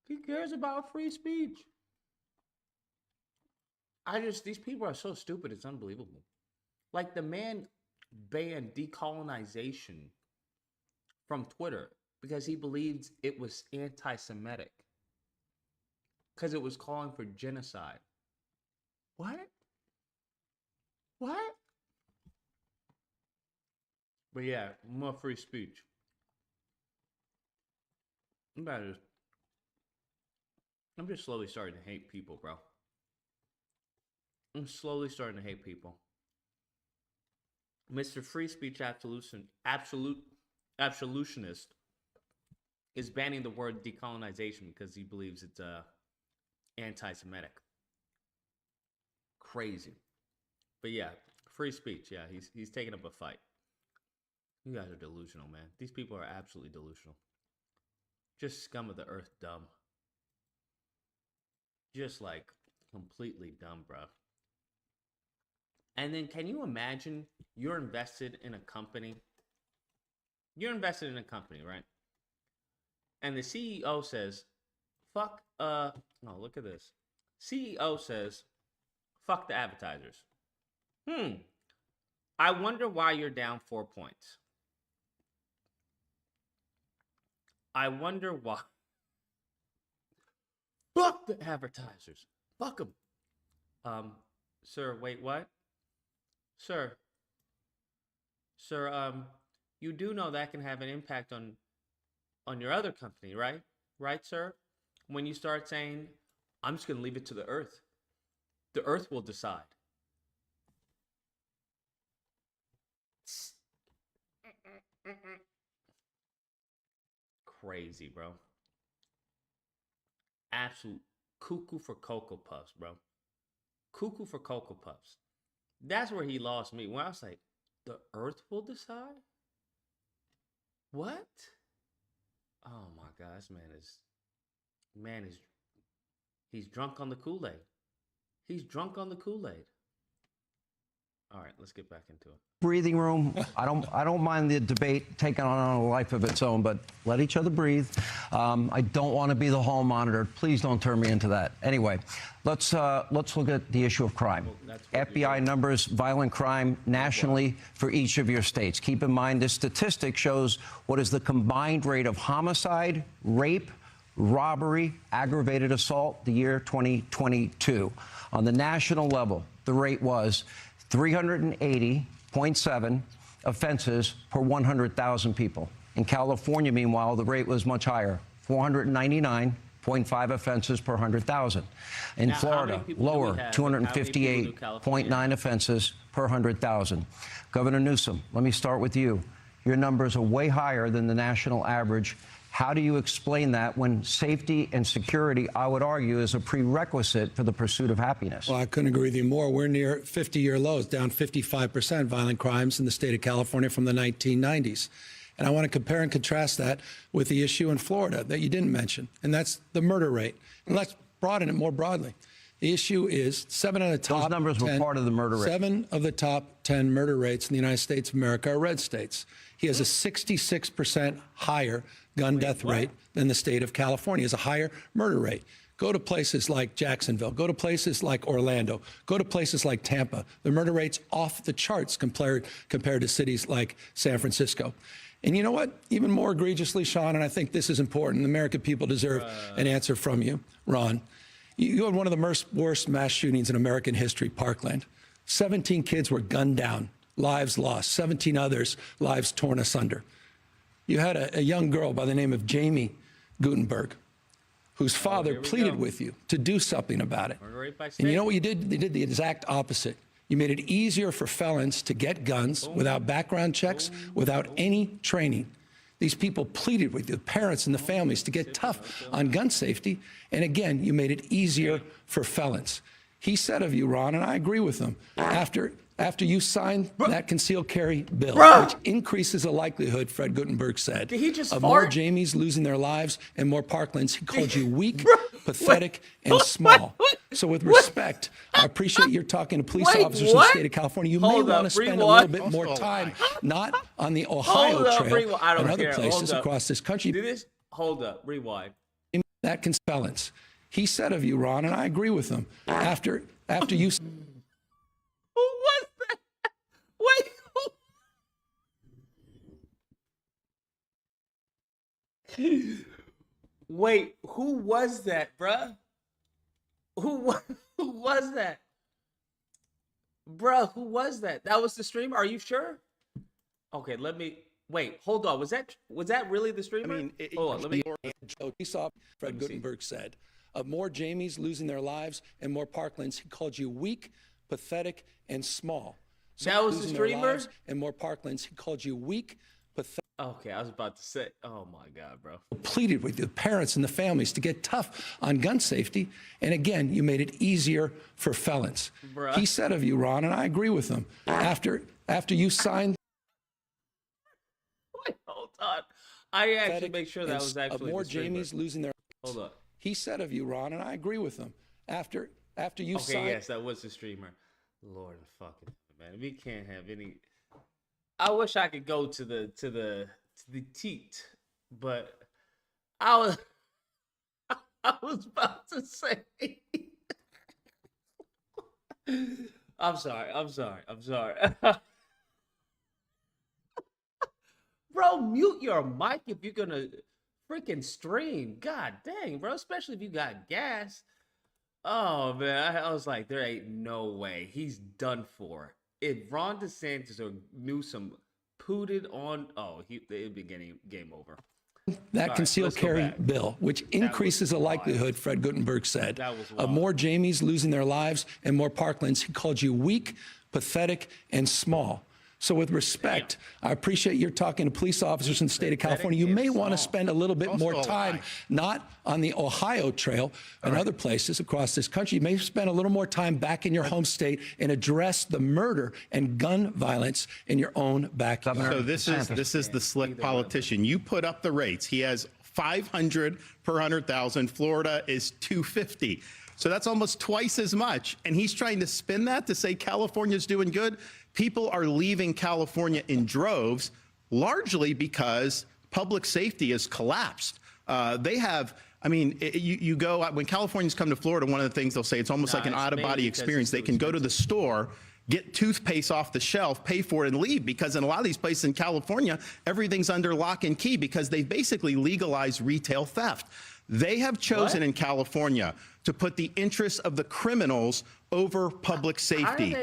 He cares about free speech. These people are so stupid, it's unbelievable. Like, the man banned decolonization from Twitter because he believed it was anti-Semitic. Because it was calling for genocide. What? What? But yeah, more free speech. I'm just slowly starting to hate people, bro. I'm slowly starting to hate people. Mr. Free Speech Absolutionist is banning the word decolonization because he believes it's anti-Semitic. Crazy. But yeah, free speech. Yeah, he's taking up a fight. You guys are delusional, man. These people are absolutely delusional. Just scum of the earth dumb. Just like completely dumb, bro. And then can you imagine you're invested in a company? You're invested in a company, right? And the CEO says, fuck, oh, look at this. CEO says, fuck the advertisers. I wonder why you're down 4 points. I wonder why. Fuck the advertisers. Fuck them. Sir, wait, what? Sir, you do know that can have an impact on your other company, right? Right, sir? When you start saying, I'm just going to leave it to the earth. The earth will decide. Crazy, bro. Absolute cuckoo for Cocoa Puffs, bro. Cuckoo for Cocoa Puffs. That's where he lost me. When I was like, the earth will decide? What? Oh my God, this man is he's drunk on the Kool-Aid. He's drunk on the Kool-Aid. All right, let's get back into it. Breathing room. I don't mind the debate taking on a life of its own, but let each other breathe. I don't want to be the hall monitor. Please don't turn me into that. Anyway, let's look at the issue of crime. Well, FBI numbers, violent crime nationally for each of your states. Keep in mind, this statistic shows what is the combined rate of homicide, rape, robbery, aggravated assault, the year 2022. On the national level, the rate was 380.7 offenses per 100,000 people. In California, meanwhile, the rate was much higher, 499.5 offenses per 100,000. In Florida, lower, 258.9 offenses per 100,000. Governor Newsom, let me start with you. Your numbers are way higher than the national average. How do you explain that when safety and security, I would argue, is a prerequisite for the pursuit of happiness? Well, I couldn't agree with you more. We're near 50-year lows, down 55% violent crimes in the state of California from the 1990s. And I want to compare and contrast that with the issue in Florida that you didn't mention, and that's the murder rate. And let's broaden it more broadly. The issue is 7 of the top 10. Those numbers were part of the murder rate. 7 of the top 10 murder rates in the United States of America are red states. He has a 66% higher gun death rate than the state of California. He has a higher murder rate. Go to places like Jacksonville. Go to places like Orlando. Go to places like Tampa. The murder rate's off the charts compared to cities like San Francisco. And you know what? Even more egregiously, Sean, and I think this is important, the American people deserve an answer from you, Ron. You had one of the worst mass shootings in American history, Parkland. 17 kids were gunned down, lives lost, 17 others, lives torn asunder. You had a young girl by the name of Jamie Gutenberg, whose father pleaded with you to do something about it. And you know what you did? You did the exact opposite. You made it easier for felons to get guns without background checks, without any training. These people pleaded with the parents and the families to get tough on gun safety. And again, you made it easier for felons. He said of you, Ron, and I agree with him, after you signed that concealed carry bill, which increases the likelihood, Fred Gutenberg said, of more Jamies losing their lives and more Parklands, he called you weak, pathetic, and small. So with respect, I appreciate you're talking to police officers in the state of California. You may want to spend a little bit more time, not on the Ohio Trail and other places across this country. Hold up, rewind. That can balance. He said of you, Ron, and I agree with him, after you... Who was that? Wait, who was that, bruh? Who was that? Bruh, who was that? That was the streamer? Are you sure? Okay, let me... Wait, hold on. Was that really the streamer? I mean, hold on, let me... He saw Gutenberg said, of more Jamies losing their lives and more Parklands, he called you weak, pathetic, and small. That was the losing their streamer? lives and more parklands. He called you weak, pathetic. Okay, I was about to say, oh my God, bro. Pleaded with the parents and the families to get tough on gun safety. And again, you made it easier for felons. Bruh. He said of you, Ron, and I agree with him, after you signed Wait, hold on. I actually make sure that was actually more the streamer. Jamies losing their. Hold up. He said of you, Ron, and I agree with him, after you Okay, signed. yes, that was the streamer. Lord fucking man, we can't have any. I wish I could go to the teat, but I was about to say. I'm sorry. Bro, mute your mic if you're gonna freaking stream. God dang, bro, especially if you got gas. Oh man, I was like, there ain't no way he's done for. If Ron DeSantis or Newsom pooted on, it'd be game over. That All concealed let's go carry back. bill, which increases the likelihood, Fred Guttenberg said, That was of wild. more Jamies losing their lives and more Parklands. He called you weak, pathetic, and small. So with respect, I appreciate you're talking to police officers in the state of California. You may want to spend a little bit more time, not on the Ohio Trail and other places across this country. You may spend a little more time back in your home state and address the murder and gun violence in your own backyard. So this is the slick politician. You put up the rates. He has 500 per 100,000. Florida is 250. So that's almost twice as much. And he's trying to spin that to say California's doing good. People are leaving California in droves, largely because public safety has collapsed. They have, I mean, you go, when Californians come to Florida, one of the things they'll say, it's almost like an out-of-body experience. They can go to the store, get toothpaste off the shelf, pay for it, and leave, because in a lot of these places in California, everything's under lock and key because they've basically legalized retail theft. They have chosen in California to put the interests of the criminals over public safety.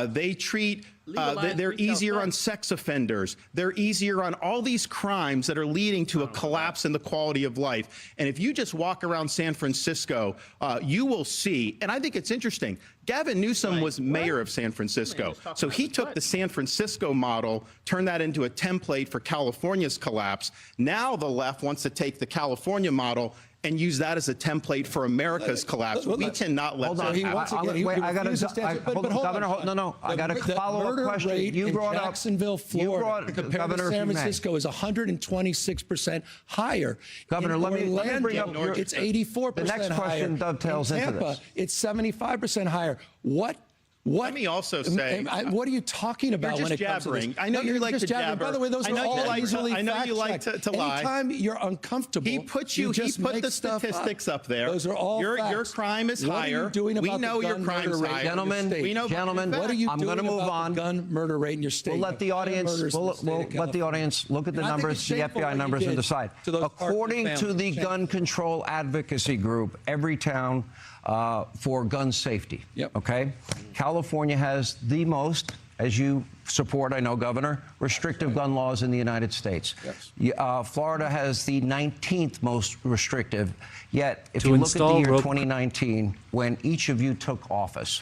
They treat, they're easier on sex offenders. They're easier on all these crimes that are leading to a collapse in the quality of life. And if you just walk around San Francisco, you will see, and I think it's interesting, Gavin Newsom was mayor of San Francisco. So he took the San Francisco model, turned that into a template for California's collapse. Now the left wants to take the California model and use that as a template for America's collapse. We cannot let that happen. Wait, I got to, Governor, no, I got a follow-up question. You brought up Jacksonville, Florida, compared to San Francisco, is 126% higher. Governor, let me bring up your. It's 84% The next question higher. dovetails in into Tampa, this. It's 75% higher. What? Let me also say, what are you talking about you're when just it comes to jabbering. this? I know you like to jabber. jabber. By the way, those I are know you all like to- easily I know you like fact-checked. to lie. Anytime you're uncomfortable, he put just put make the stuff statistics up there. Those are all your facts. crime is What are you higher. doing We about know the your gun crime's murder rate higher. in your state? We know Gentlemen, What are you I'm doing going to move about on. the gun murder rate in your state? We'll let the audience. We'll let the audience look at the And I think numbers, it's the shameful what FBI you numbers, and did decide. to those Parkland According to families. the Shameful. gun control advocacy group, every town for gun safety. Yep. Okay. California has the most, as you support, I know, Governor, restrictive gun laws in the United States. Yes. Florida has the 19th most restrictive. Yet, if To you look at the install year rope- 2019, when each of you took office,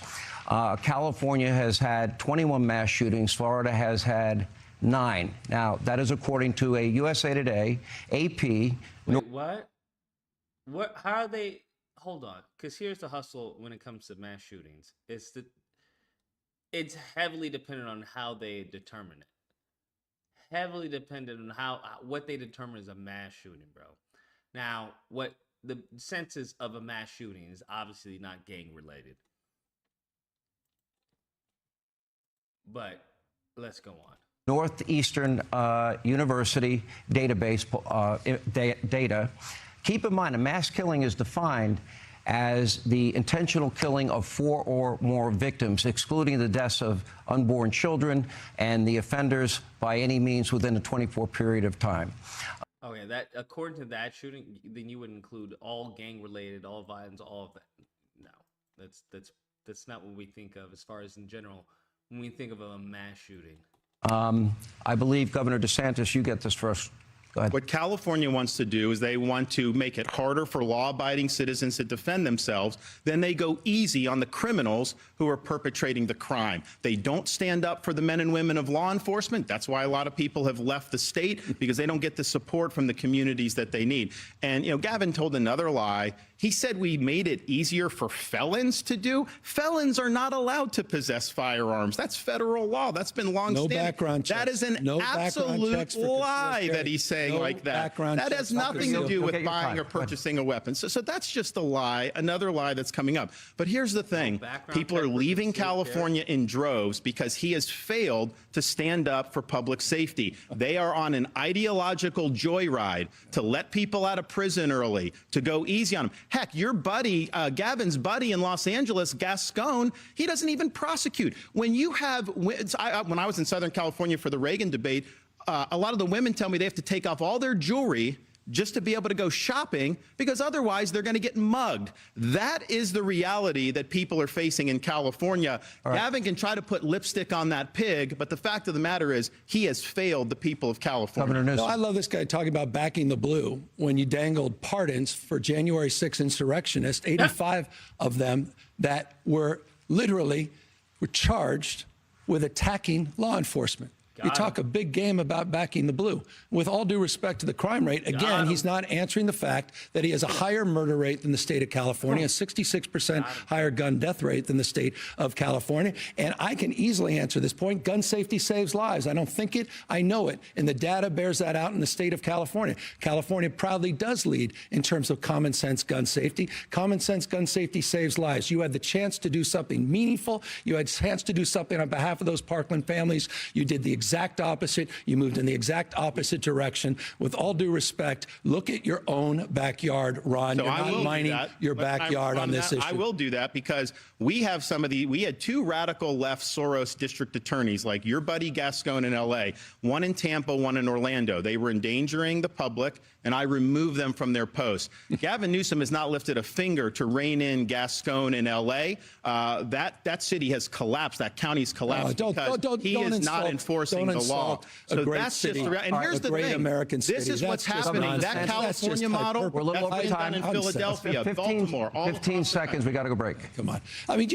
California has had 21 mass shootings. Florida has had 9. Now, that is according to a USA Today, AP. Wait, what? What? How are they? Hold on, because here's the hustle when it comes to mass shootings. It's heavily dependent on how they determine it. Heavily dependent on what they determine as a mass shooting, bro. Now, what the census of a mass shooting is obviously not gang related. But let's go on. Northeastern University database data. Keep in mind, a mass killing is defined as the intentional killing of 4 or more victims, excluding the deaths of unborn children and the offenders by any means within a 24 period of time. Okay, that according to that shooting, then you would include all gang-related, all violence, all of that. No, that's not what we think of as far as in general when we think of a mass shooting. I believe, Governor DeSantis, you get this first. Go ahead. What California wants to do is they want to make it harder for law-abiding citizens to defend themselves. Then they go easy on the criminals who are perpetrating the crime. They don't stand up for the men and women of law enforcement. That's why a lot of people have left the state, because they don't get the support from the communities that they need. And, Gavin told another lie. He said we made it easier for felons to do. Felons are not allowed to possess firearms. That's federal law. That's been long standing. No background checks. That is an absolute lie that he's saying like that. That has nothing to do with buying or purchasing a weapon. So that's just a lie, another lie that's coming up. But here's the thing. People are leaving California in droves because he has failed to stand up for public safety. They are on an ideological joyride to let people out of prison early, to go easy on them. Heck, your buddy, Gavin's buddy in Los Angeles, Gascon, he doesn't even prosecute. When you have, when I was in Southern California for the Reagan debate, a lot of the women tell me they have to take off all their jewelry just to be able to go shopping, because otherwise they're going to get mugged. That is the reality that people are facing in California. Right. Gavin can try to put lipstick on that pig, but the fact of the matter is he has failed the people of California. No, I love this guy talking about backing the blue when you dangled pardons for January 6 insurrectionists, 85 of them that were charged with attacking law enforcement. You talk a big game about backing the blue. With all due respect to the crime rate, again, he's not answering the fact that he has a higher murder rate than the state of California, a 66% higher gun death rate than the state of California. And I can easily answer this point. Gun safety saves lives. I don't think it, I know it. And the data bears that out in the state of California. California proudly does lead in terms of common sense gun safety. Common sense gun safety saves lives. You had the chance to do something meaningful. You had a chance to do something on behalf of those Parkland families. You did the exact opposite. You moved in the exact opposite direction. With all due respect, look at your own backyard, Ron. So You're not mining your backyard on this issue. I will do that because we have we had two radical left Soros district attorneys, like your buddy Gascon in LA, one in Tampa, one in Orlando. They were endangering the public, and I removed them from their posts. Gavin Newsom has not lifted a finger to rein in Gascon in LA. That city has collapsed. That county's collapsed because he is not enforcing the law. So that's just and here's the thing. This is what's happening. That California model, we're a little that's been done in Philadelphia, 15, Baltimore. 15 seconds. We got to go break. Come on. I mean,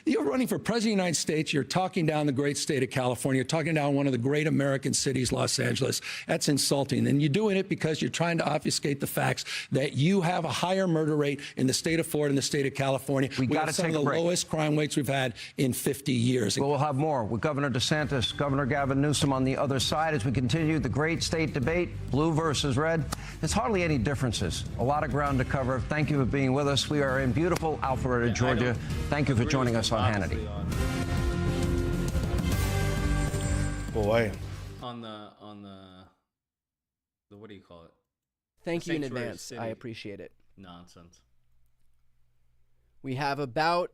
you're running for president of the United States. You're talking down the great state of California. You're talking down one of the great American cities, Los Angeles. That's insulting. And you're doing it because you're trying to obfuscate the facts that you have a higher murder rate in the state of Florida and the state of California. We got to take take some a of the break. lowest crime rates we've had in 50 years. Well, we'll have more with Governor DeSantis, Governor Gavin Newsom on the other side as we continue the great state debate, blue versus red. There's hardly any differences. A lot of ground to cover. Thank you for being with us. We are in beautiful Alpharetta, Georgia. Thank you for joining us on Hannity. Boy. On the what do you call it? Thank you in Sanctuary advance. city. I appreciate it. Nonsense. We have about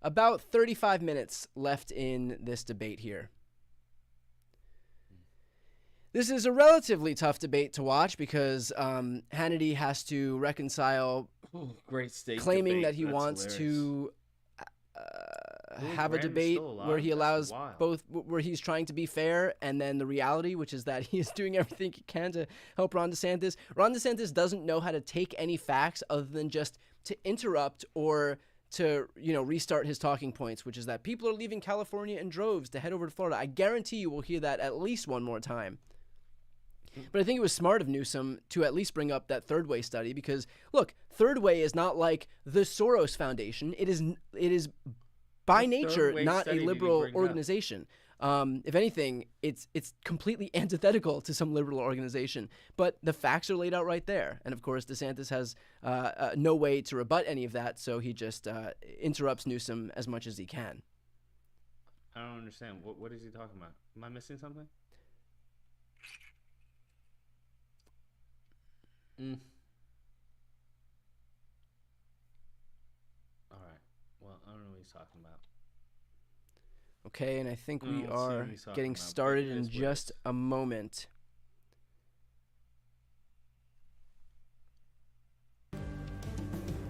35 minutes left in this debate here. This is a relatively tough debate to watch because Hannity has to reconcile Great state claiming debate. that he That's wants hilarious. to have a Graham is debate still alive. where he That's allows wild. both, where he's trying to be fair, and then the reality, which is that he is doing everything he can to help Ron DeSantis. Ron DeSantis doesn't know how to take any facts other than just to interrupt or to, restart his talking points, which is that people are leaving California in droves to head over to Florida. I guarantee you will hear that at least one more time. But I think it was smart of Newsom to at least bring up that Third Way study because, look, Third Way is not like the Soros Foundation. It is by nature not a liberal organization. If anything, it's completely antithetical to some liberal organization. But the facts are laid out right there. And, of course, DeSantis has no way to rebut any of that, so he just interrupts Newsom as much as he can. I don't understand. What is he talking about? Am I missing something? All right. Well, I don't know what he's talking about. Okay, and I think we let's see are what he's talking getting about, but started it in is what it just is. a moment.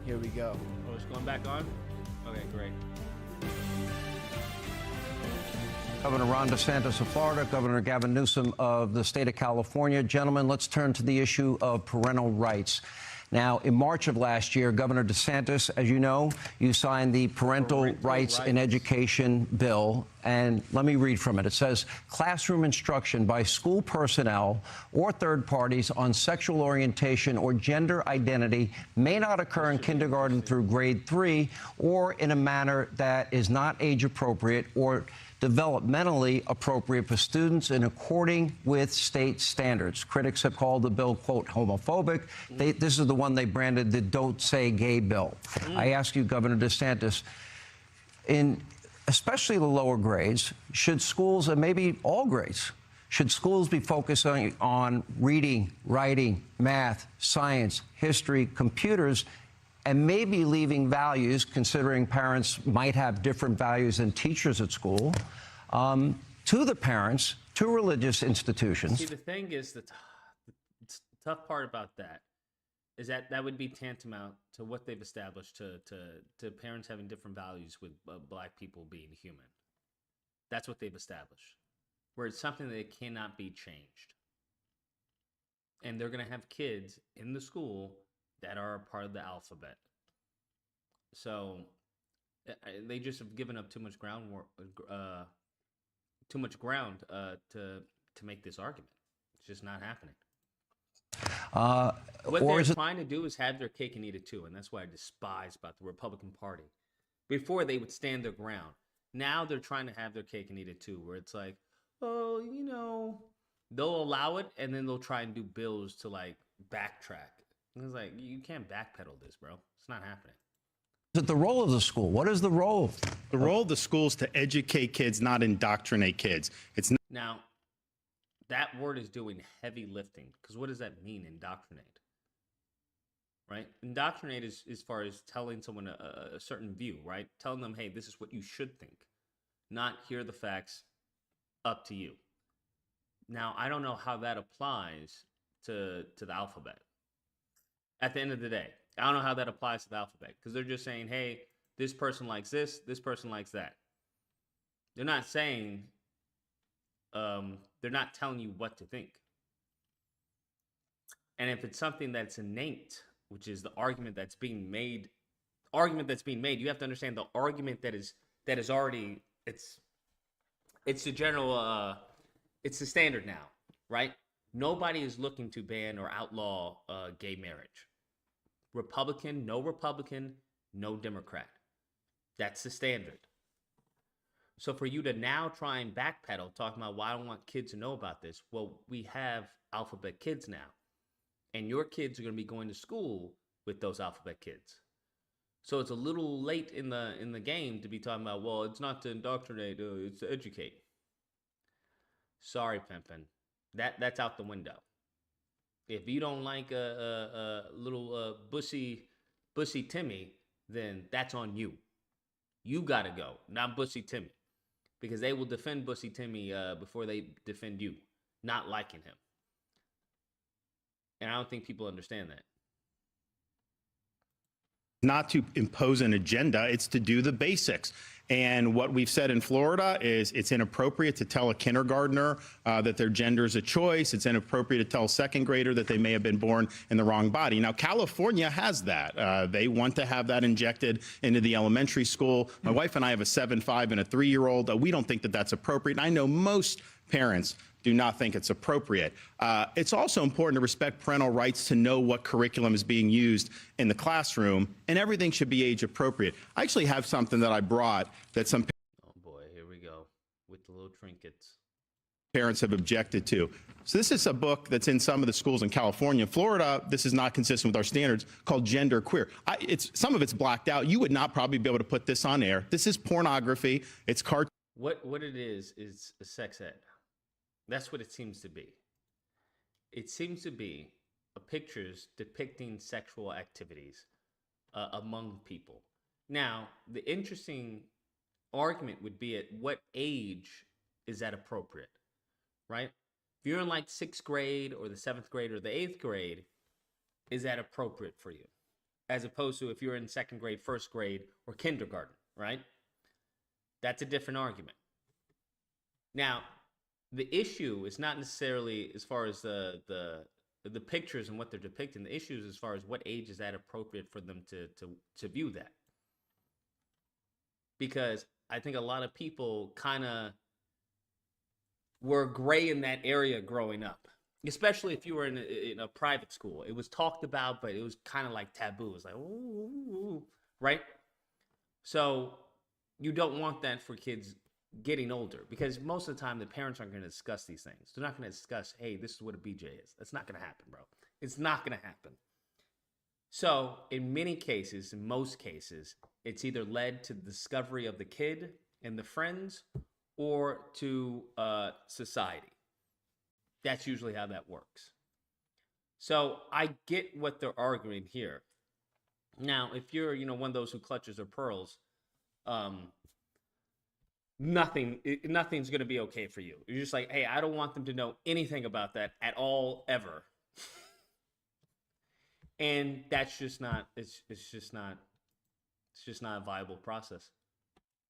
Here we go. Oh, it's going back on? Okay, great. Governor Ron DeSantis of Florida, Governor Gavin Newsom of the state of California. Gentlemen, let's turn to the issue of parental rights. Now, in March of last year, Governor DeSantis, as you know, you signed the Parental Rights in Education bill. And let me read from it. It says, classroom instruction by school personnel or third parties on sexual orientation or gender identity may not occur in kindergarten through grade 3 or in a manner that is not age appropriate or developmentally appropriate for students in according with state standards. Critics have called the bill, quote, homophobic. This is the one they branded the Don't Say Gay bill. I ask you, Governor DeSantis, in especially the lower grades, should schools, and maybe all grades, should schools be focusing on reading, writing, math, science, history, computers, and maybe leaving values, considering parents might have different values than teachers at school, to the parents, to religious institutions? See, the thing is, the tough part about that is that that would be tantamount to what they've established to parents having different values with black people being human. That's what they've established, where it's something that cannot be changed. And they're going to have kids in the school that are a part of the alphabet. So they just have given up too much ground to make this argument. It's just not happening. What they're trying to do is have their cake and eat it too, and that's what I despise about the Republican Party. Before, they would stand their ground. Now they're trying to have their cake and eat it too, where it's like, oh, you know, they'll allow it, and then they'll try and do bills to like backtrack. It's like, you can't backpedal this, bro. It's not happening. Is it the role of the school? What is the role? The role of the school is to educate kids, not indoctrinate kids. It's not. Now, that word is doing heavy lifting, because what does that mean, indoctrinate? Right? Indoctrinate is as far as telling someone a certain view, right? Telling them, hey, this is what you should think, not hear the facts, up to you. Now, I don't know how that applies to the alphabet. At the end of the day, I don't know how that applies to the alphabet, because they're just saying, hey, this person likes this person likes that. They're not saying, they're not telling you what to think. And if it's something that's innate, which is the argument that's being made, you have to understand the argument that is already, it's the general, it's the standard now, right? Nobody is looking to ban or outlaw gay marriage. Republican, no Democrat. That's the standard. So for you to now try and backpedal, talking about, well, I don't want kids to know about this. Well, we have alphabet kids now. And your kids are going to be going to school with those alphabet kids. So it's a little late in the game to be talking about, well, it's not to indoctrinate, it's to educate. Sorry, Pimpin'. That's out the window. If you don't like a little bussy Timmy, then that's on you. You got to go, not Bussy Timmy. Because they will defend Bussy Timmy before they defend you, not liking him. And I don't think people understand that. Not to impose an agenda, it's to do the basics. And what we've said in Florida is it's inappropriate to tell a kindergartner that their gender is a choice. It's inappropriate to tell a second grader that they may have been born in the wrong body. Now, California has that. They want to have that injected into the elementary school. My wife and I have a 7, 5, and a 3-year-old. We don't think that that's appropriate. And I know most parents do not think it's appropriate. It's also important to respect parental rights to know what curriculum is being used in the classroom, and everything should be age appropriate. I actually have something that I brought that some oh boy, here we go with the little trinkets parents have objected to. So this is a book that's in some of the schools in California. Florida, this is not consistent with our standards, called Gender Queer. Some of it's blacked out. You would not probably be able to put this on air. This is pornography. It's cartoon. What it is a sex ed. That's what it seems to be. It seems to be pictures depicting sexual activities among people. Now, the interesting argument would be, at what age is that appropriate, right? If you're in like 6th grade or the 7th grade or the 8th grade, is that appropriate for you? As opposed to if you're in 2nd grade, 1st grade, or kindergarten, right? That's a different argument. Now, the issue is not necessarily as far as the pictures and what they're depicting. The issue is as far as what age is that appropriate for them to view that. Because I think a lot of people kind of were gray in that area growing up, especially if you were in a private school. It was talked about, but it was kind of like taboo. It was like, ooh, right? So you don't want that for kids getting older, because most of the time the parents aren't going to discuss these things. They're not going to discuss, hey, this is what a BJ is. That's not going to happen, bro. It's not going to happen. So in many cases, in most cases, it's either led to the discovery of the kid and the friends or to society. That's usually how that works. So I get what they're arguing here. Now, if you're, one of those who clutches their pearls, nothing's going to be okay for you. You're just like, hey, I don't want them to know anything about that at all, ever. And that's just not, it's just not a viable process.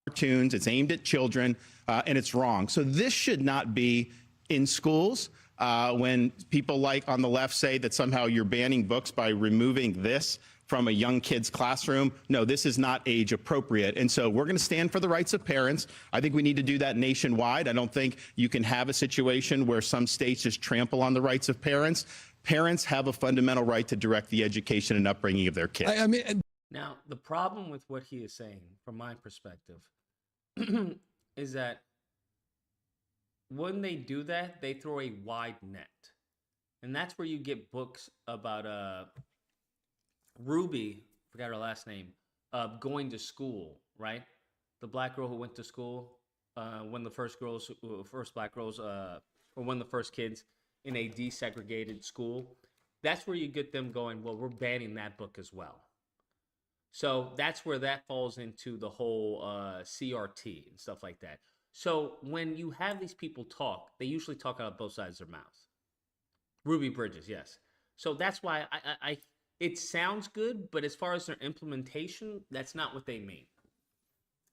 Cartoons, it's aimed at children, and it's wrong. So this should not be in schools. When people like on the left say that somehow you're banning books by removing this from a young kid's classroom, no, this is not age appropriate. And so we're going to stand for the rights of parents. I think we need to do that nationwide. I don't think you can have a situation where some states just trample on the rights of parents. Parents have a fundamental right to direct the education and upbringing of their kids. Now, the problem with what he is saying, from my perspective, is that when they do that, they throw a wide net. And that's where you get books about Ruby, forgot her last name, going to school, right? The black girl who went to school, one of the first black girls, or one of the first kids in a desegregated school. That's where you get them going, well, we're banning that book as well. So that's where that falls into the whole CRT and stuff like that. So when you have these people talk, they usually talk out of both sides of their mouth. Ruby Bridges, yes. So that's why it sounds good, but as far as their implementation, that's not what they mean.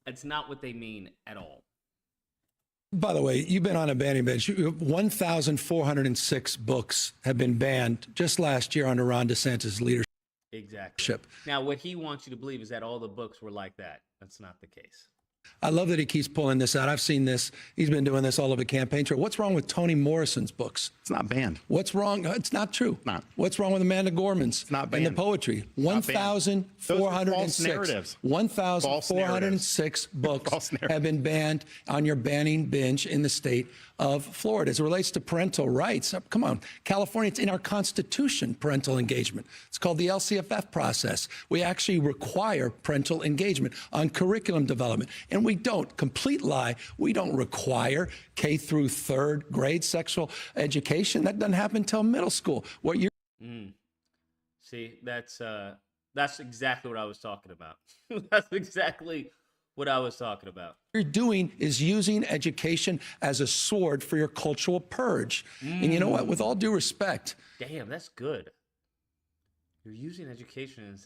That's not what they mean at all. By the way, you've been on a banning bench. 1,406 books have been banned just last year under Ron DeSantis' leadership. Exactly. Now, what he wants you to believe is that all the books were like that. That's not the case. I love that he keeps pulling this out. I've seen this. He's been doing this all over campaign trail. What's wrong with Toni Morrison's books? It's not banned. What's wrong? It's not true. Not. What's wrong with Amanda Gorman's? It's not banned. And the poetry. 1,406. 1,406 books have been banned on your banning bench in the state of Florida. As it relates to parental rights, come on. California, it's in our Constitution, parental engagement. It's called the LCFF process. We actually require parental engagement on curriculum development. And we don't. Complete lie. We don't require K through third grade sexual education. That doesn't happen until middle school. What you're See, that's exactly what I was talking about. That's exactly what I was talking about. You're doing is using education as a sword for your cultural purge. And you know what? With all due respect, damn, that's good. You're using education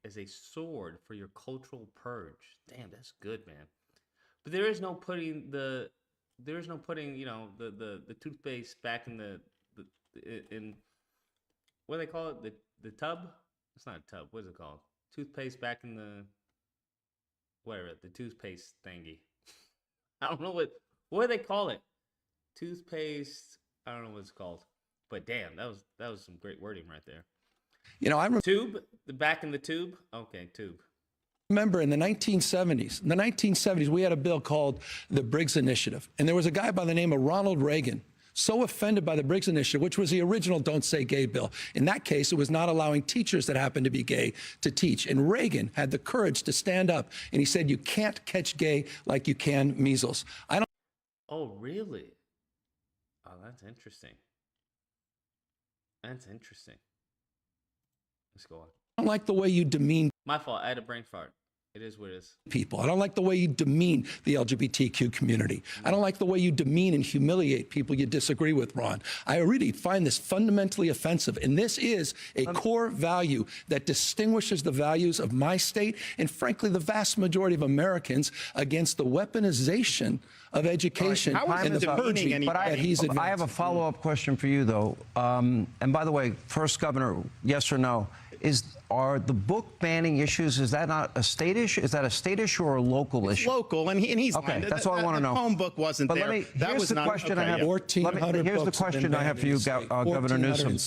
as a sword for your cultural purge. Damn, that's good, man. But there is no putting the toothpaste back in in what do they call it? The tub? It's not a tub. What is it called? Toothpaste back in the the toothpaste thingy. I don't know what do they call it? Toothpaste. I don't know what it's called. But damn, that was some great wording right there. You know, tube, the back in the tube. Okay, tube. Remember in the 1970s, we had a bill called the Briggs Initiative. And there was a guy by the name of Ronald Reagan, so offended by the Briggs Initiative, which was the original Don't Say Gay bill. In that case, it was not allowing teachers that happened to be gay to teach. And Reagan had the courage to stand up, and he said, you can't catch gay like you can measles. Oh, really? Oh, that's interesting. That's interesting. Let's go on. I don't like the way you demean. My fault. I had a brain fart. It is what it is. People. I don't like the way you demean the LGBTQ community. I don't like the way you demean and humiliate people you disagree with, Ron. I really find this fundamentally offensive. And this is a core value that distinguishes the values of my state and, frankly, the vast majority of Americans against the weaponization of education How is and it the demeaning purging anybody? that he's advancing. I have a follow-up question for you, though. And by the way, first, Governor, yes or no? Are the book banning issues, is that not a state issue? Is that a state issue or a local issue? Local, and he's Okay, lying. that's all I want to know. The home book wasn't But there. let me, That here's was the not question I okay, have. yeah. 1,400 Here's the books have question been I have for you, banned in the state. Governor Newsom.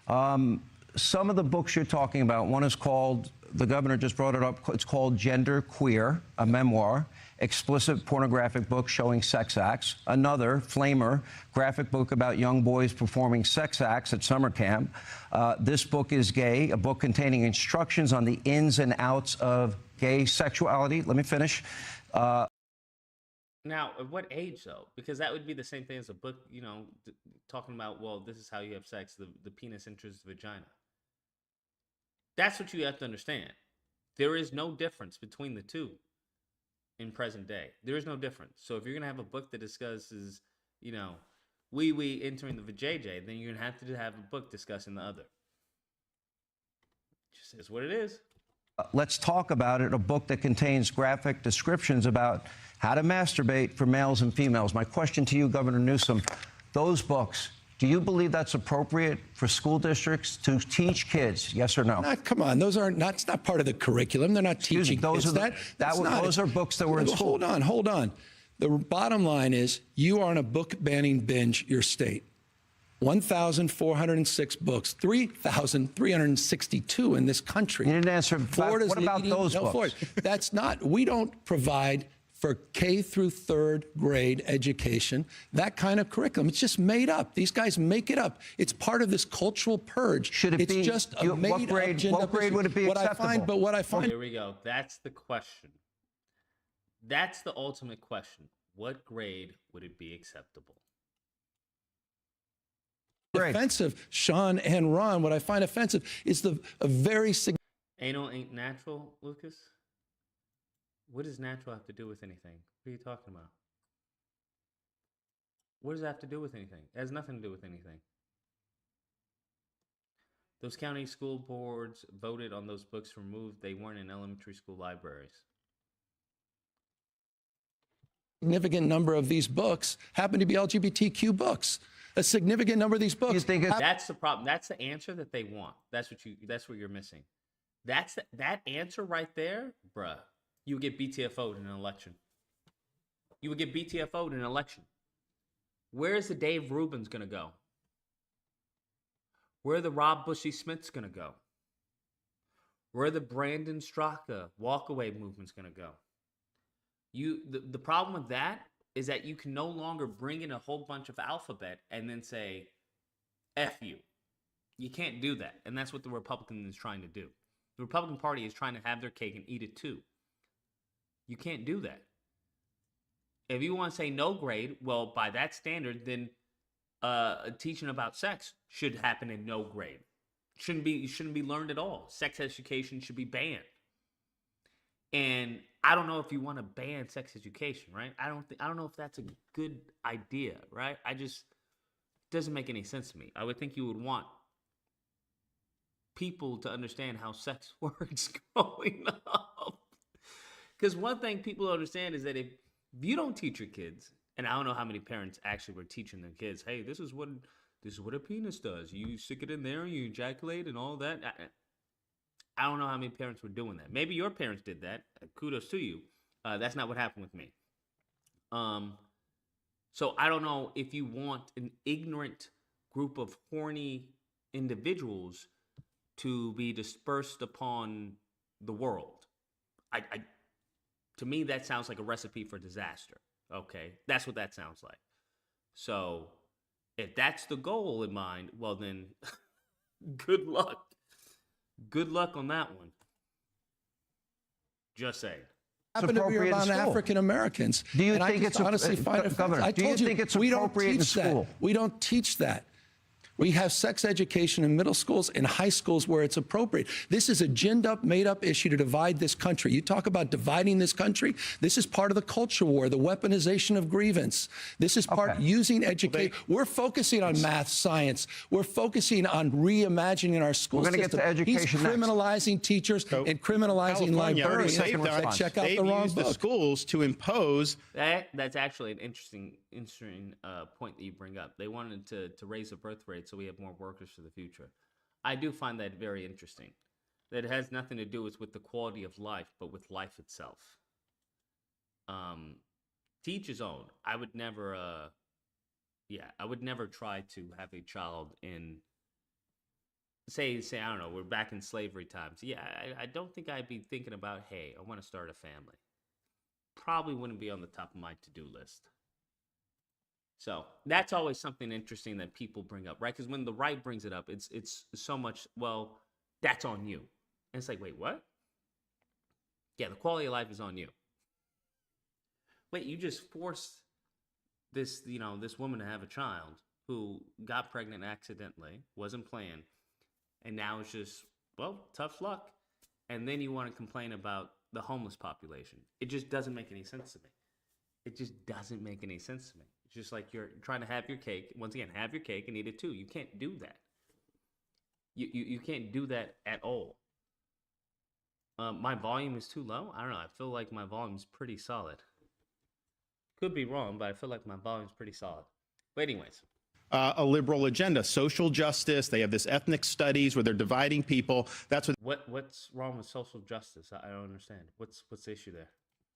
1,406. Some of the books you're talking about, one is called, the governor just brought it up, it's called Gender Queer, a memoir, explicit pornographic book showing sex acts. Another, Flamer, graphic book about young boys performing sex acts at summer camp. This book is Gay, a book containing instructions on the ins and outs of gay sexuality. Let me finish. Now, at what age, though? Because that would be the same thing as a book, you know, talking about, well, this is how you have sex, the penis enters the vagina. That's what you have to understand. There is no difference between the two in present day. There is no difference. So if you're going to have a book that discusses, you know, wee entering the vajayjay, then you're going to have a book discussing the other. It just is what it is. Let's talk about it, a book that contains graphic descriptions about how to masturbate for males and females. My question to you, Governor Newsom, those books, do you believe that's appropriate for school districts to teach kids, yes or no? Come on, those aren't. That's not part of the curriculum. They're not teaching those kids are that. Those are books that were in school. Hold on. The bottom line is you are on a book banning binge, your state. 1,406 books, 3,362 in this country. You didn't answer. Florida's what about leading, those books? Florida. That's not. We don't provide for K through third grade education that kind of curriculum. It's just made up. These guys make it up. It's part of this cultural purge. Should it it's be? Just a made what grade? What grade would it be acceptable? What I find. Here we go. That's the question. That's the ultimate question. What grade would it be acceptable? Offensive, Sean and Ron. What I find offensive is a very significant. Anal ain't natural, Lucas? What does natural have to do with anything? What are you talking about? What does that have to do with anything? It has nothing to do with anything. Those county school boards voted on those books removed. They weren't in elementary school libraries. Significant number of these books happen to be LGBTQ books. A significant number of these books. That's the problem. That's the answer that they want. That's what you're missing. That answer right there, bruh. You would get BTFO'd in an election. You would get BTFO'd in an election. Where's the Dave Rubin's going to go? Where are the Rob Bushy Smith's going to go? Where are the Brandon Straka walkaway movement's going to go? The problem with that is that you can no longer bring in a whole bunch of alphabet and then say, F you. You can't do that. And that's what the Republican is trying to do. The Republican Party is trying to have their cake and eat it too. You can't do that. If you want to say no grade, well, by that standard, then teaching about sex should happen in no grade. Shouldn't be learned at all. Sex education should be banned. And I don't know if you want to ban sex education, right? I don't know if that's a good idea, right? It doesn't make any sense to me. I would think you would want people to understand how sex works growing up. Because one thing people understand is that if you don't teach your kids, and I don't know how many parents actually were teaching their kids, hey, this is what a penis does. You stick it in there and you ejaculate and all that. I don't know how many parents were doing that. Maybe your parents did that. Kudos to you. That's not what happened with me. So I don't know if you want an ignorant group of horny individuals to be dispersed upon the world. To me, that sounds like a recipe for disaster. Okay, that's what that sounds like. So if that's the goal in mind, well then, good luck. Good luck on that one. Just saying. Happen to be around African Americans. Do you think it's honestly Governor? I told you think it's we don't appropriate teach in school? that. We don't teach that. We have sex education in middle schools and high schools where it's appropriate. This is a ginned-up, made-up issue to divide this country. You talk about dividing this country. This is part of the culture war, the weaponization of grievance. This is part using education. We're focusing on math, science. We're focusing on reimagining our school system. We're going to get to education He's criminalizing teachers and criminalizing librarians. Check out the wrong book. The schools to impose. That's actually an interesting point that you bring up. They wanted to raise the birth rate so we have more workers for the future. I do find that very interesting. That it has nothing to do with the quality of life, but with life itself. To each his own. I would never try to have a child in, say I don't know, we're back in slavery times. Yeah, I don't think I'd be thinking about, hey, I want to start a family. Probably wouldn't be on the top of my to-do list. So that's always something interesting that people bring up, right? Because when the right brings it up, it's so much, well, that's on you. And it's like, wait, what? Yeah, the quality of life is on you. Wait, you just forced this woman to have a child who got pregnant accidentally, wasn't planned, and now it's just, well, tough luck. And then you want to complain about the homeless population. It just doesn't make any sense to me. It just doesn't make any sense to me. It's just like you're trying to have your cake. Once again, have your cake and eat it too. You can't do that. You can't do that at all. My volume is too low. I don't know. I feel like my volume is pretty solid. Could be wrong, but I feel like my volume is pretty solid. But anyways. A liberal agenda, social justice. They have this ethnic studies where they're dividing people. That's what's wrong with social justice? I don't understand. What's the issue there?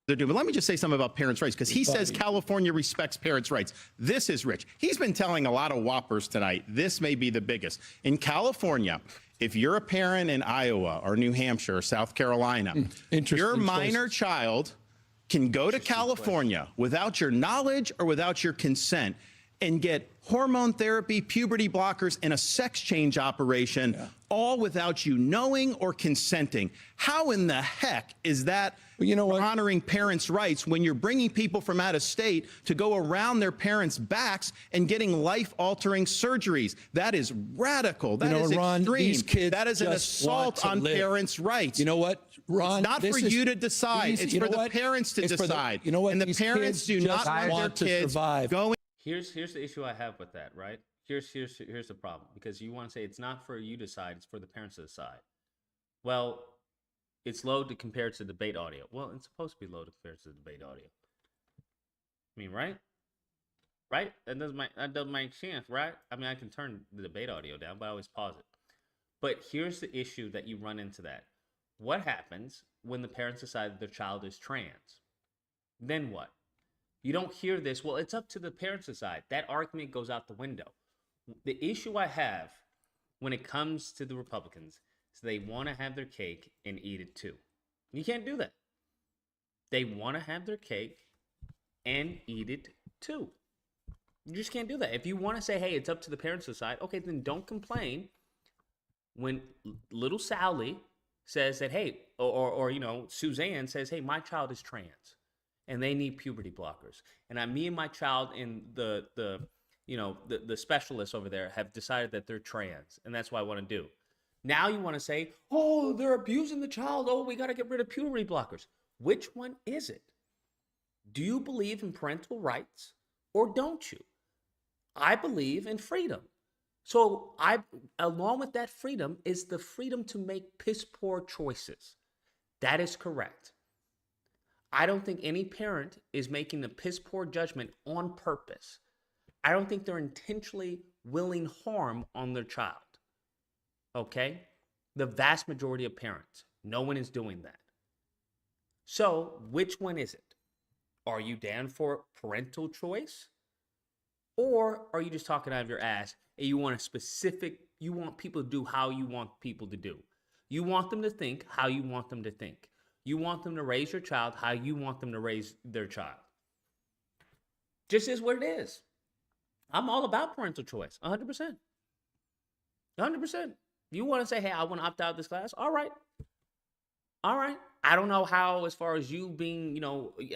They're doing. But let me just say something about parents' rights, because he says California respects parents' rights. This is rich. He's been telling a lot of whoppers tonight. This may be the biggest. In California, if you're a parent in Iowa or New Hampshire or South Carolina, your minor child can go to California without your knowledge or without your consent and get hormone therapy, puberty blockers, and a sex change operation, all without you knowing or consenting. How in the heck is that honoring parents' rights when you're bringing people from out of state to go around their parents' backs and getting life-altering surgeries? That is radical. That is Ron, extreme. these kids That is an assault on parents' rights. You know what, Ron? It's not for you to decide. It's for the parents to decide. And the parents do not want their kids going. Here's the issue I have with that, right? Here's the problem, because you want to say it's not for you to decide, it's for the parents to decide. Well, it's low to compare to debate audio. Well, it's supposed to be low to compare to debate audio. I mean, right? Right? That doesn't make sense, right? I mean, I can turn the debate audio down, but I always pause it. But here's the issue that you run into that. What happens when the parents decide that their child is trans? Then what? You don't hear this. Well, it's up to the parents to decide. That argument goes out the window. The issue I have when it comes to the Republicans is they want to have their cake and eat it too. You can't do that. They want to have their cake and eat it too. You just can't do that. If you want to say, hey, it's up to the parents to decide, okay, then don't complain when little Sally says that, hey, or Suzanne says, hey, my child is trans and they need puberty blockers. And me and my child and the specialists over there have decided that they're trans, and that's what I want to do. Now you want to say, oh, they're abusing the child. Oh, we got to get rid of puberty blockers. Which one is it? Do you believe in parental rights or don't you? I believe in freedom. So along with that freedom is the freedom to make piss poor choices. That is correct. I don't think any parent is making a piss poor judgment on purpose. I don't think they're intentionally willing harm on their child. Okay? The vast majority of parents, no one is doing that. So, which one is it? Are you down for parental choice? Or are you just talking out of your ass and you want people to do how you want people to do? You want them to think how you want them to think. You want them to raise your child how you want them to raise their child. Just is what it is. I'm all about parental choice, 100%. 100%. You want to say, hey, I want to opt out of this class? All right. All right. I don't know how, as far as you being,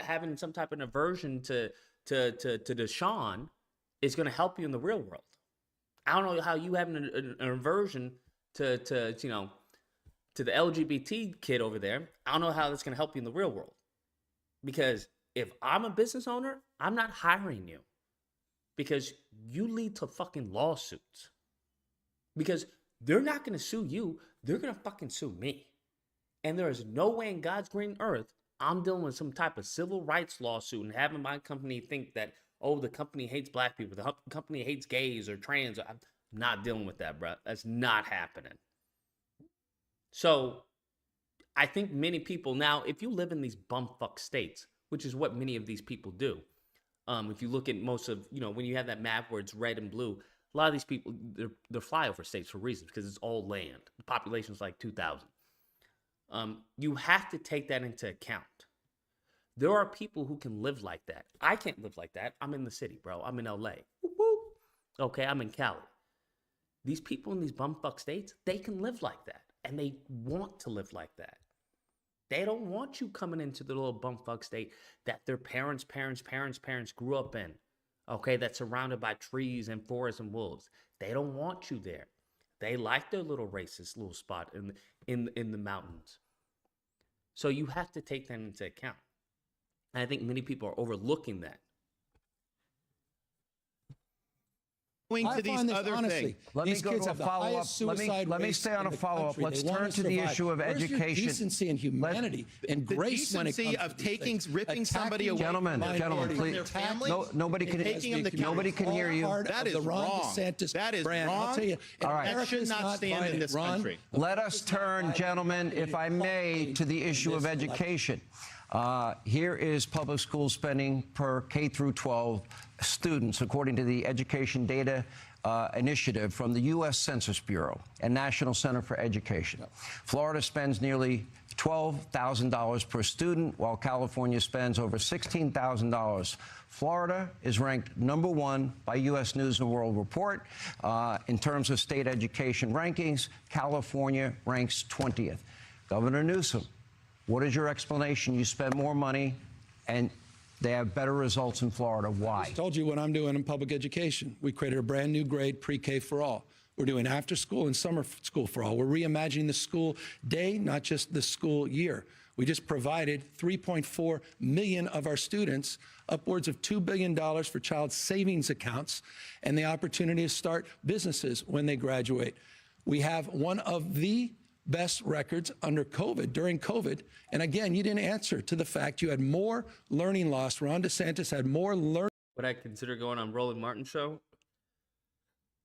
having some type of aversion to Deshaun is going to help you in the real world. I don't know how you have an aversion to the LGBT kid over there. I don't know how that's going to help you in the real world. Because if I'm a business owner, I'm not hiring you. Because you lead to fucking lawsuits. Because they're not going to sue you. They're going to fucking sue me. And there is no way in God's green earth I'm dealing with some type of civil rights lawsuit and having my company think that, oh, the company hates black people. The company hates gays or trans. I'm not dealing with that, bro. That's not happening. So I think many people now, if you live in these bumfuck states, which is what many of these people do, if you look at most of, when you have that map where it's red and blue, a lot of these people, they're flyover states for reasons, because it's all land. The population is like 2,000. You have to take that into account. There are people who can live like that. I can't live like that. I'm in the city, bro. I'm in LA. Woo-hoo. Okay, I'm in Cali. These people in these bumfuck states, they can live like that. And they want to live like that. They don't want you coming into the little bumfuck state that their parents grew up in. Okay, that's surrounded by trees and forests and wolves. They don't want you there. They like their little racist little spot in the mountains. So you have to take that into account. And I think many people are overlooking that. I To these find this, other honestly, things. Let me these go kids to a have the follow-up. highest suicide Let me rates stay on in a the follow-up. country. Let's They wanna turn to the survive. issue of Where's your education. decency and humanity and The grace when it decency comes of to these taking, things. ripping somebody Attacking away Gentlemen, from gentlemen, please. their families, No, nobody can- taking them to nobody can hear you. Part That of is the Ron wrong. DeSantis That is brand. wrong. I'll tell you, All right. That should America's not stand in violent, this Ron. country. Let us turn, gentlemen, if I may, to the issue of education. Here is public school spending per K through 12 students, according to the Education Data Initiative from the U.S. Census Bureau and National Center for Education. Florida spends nearly $12,000 per student, while California spends over $16,000. Florida is ranked #1 by U.S. News & World Report. In terms of state education rankings, California ranks 20th. Governor Newsom, what is your explanation? You spend more money and they have better results in Florida. Why? I told you what I'm doing in public education. We created a brand new grade, pre-K for all. We're doing after school and summer school for all. We're reimagining the school day, not just the school year. We just provided 3.4 million of our students upwards of $2 billion for child savings accounts and the opportunity to start businesses when they graduate. We have one of the best records under COVID, during COVID. And again, you didn't answer to the fact you had more learning loss. Ron DeSantis had more learning. Would I consider going on Roland Martin's show?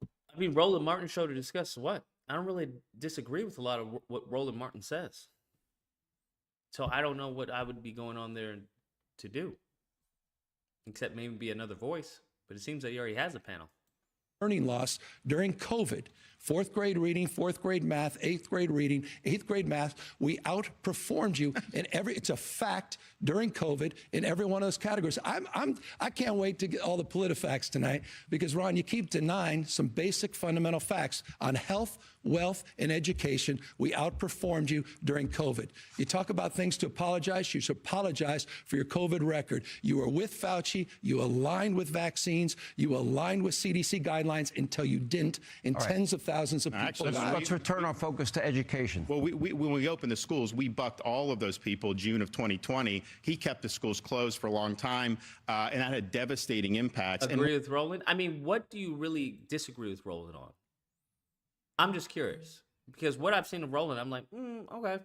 I mean, Roland Martin's show to discuss what? I don't really disagree with a lot of what Roland Martin says. So I don't know what I would be going on there to do, except maybe be another voice. But it seems that he already has a panel. Learning loss during COVID. Fourth grade reading, fourth grade math, eighth grade reading, eighth grade math. We outperformed you in it's a fact during COVID in every one of those categories. I can't wait to get all the PolitiFacts tonight because, Ron, you keep denying some basic fundamental facts on health, wealth, and education. We outperformed you during COVID. You talk about things to apologize. You should apologize for your COVID record. You were with Fauci. You aligned with vaccines. You aligned with CDC guidelines until you didn't, and tens of thousands of people Actually, died. Let's return our focus to education. Well, when we opened the schools, we bucked all of those people June of 2020. He kept the schools closed for a long time, and that had devastating impacts. Agree with Roland? I mean, what do you really disagree with Roland on? I'm just curious. Because what I've seen of Roland, I'm like, okay.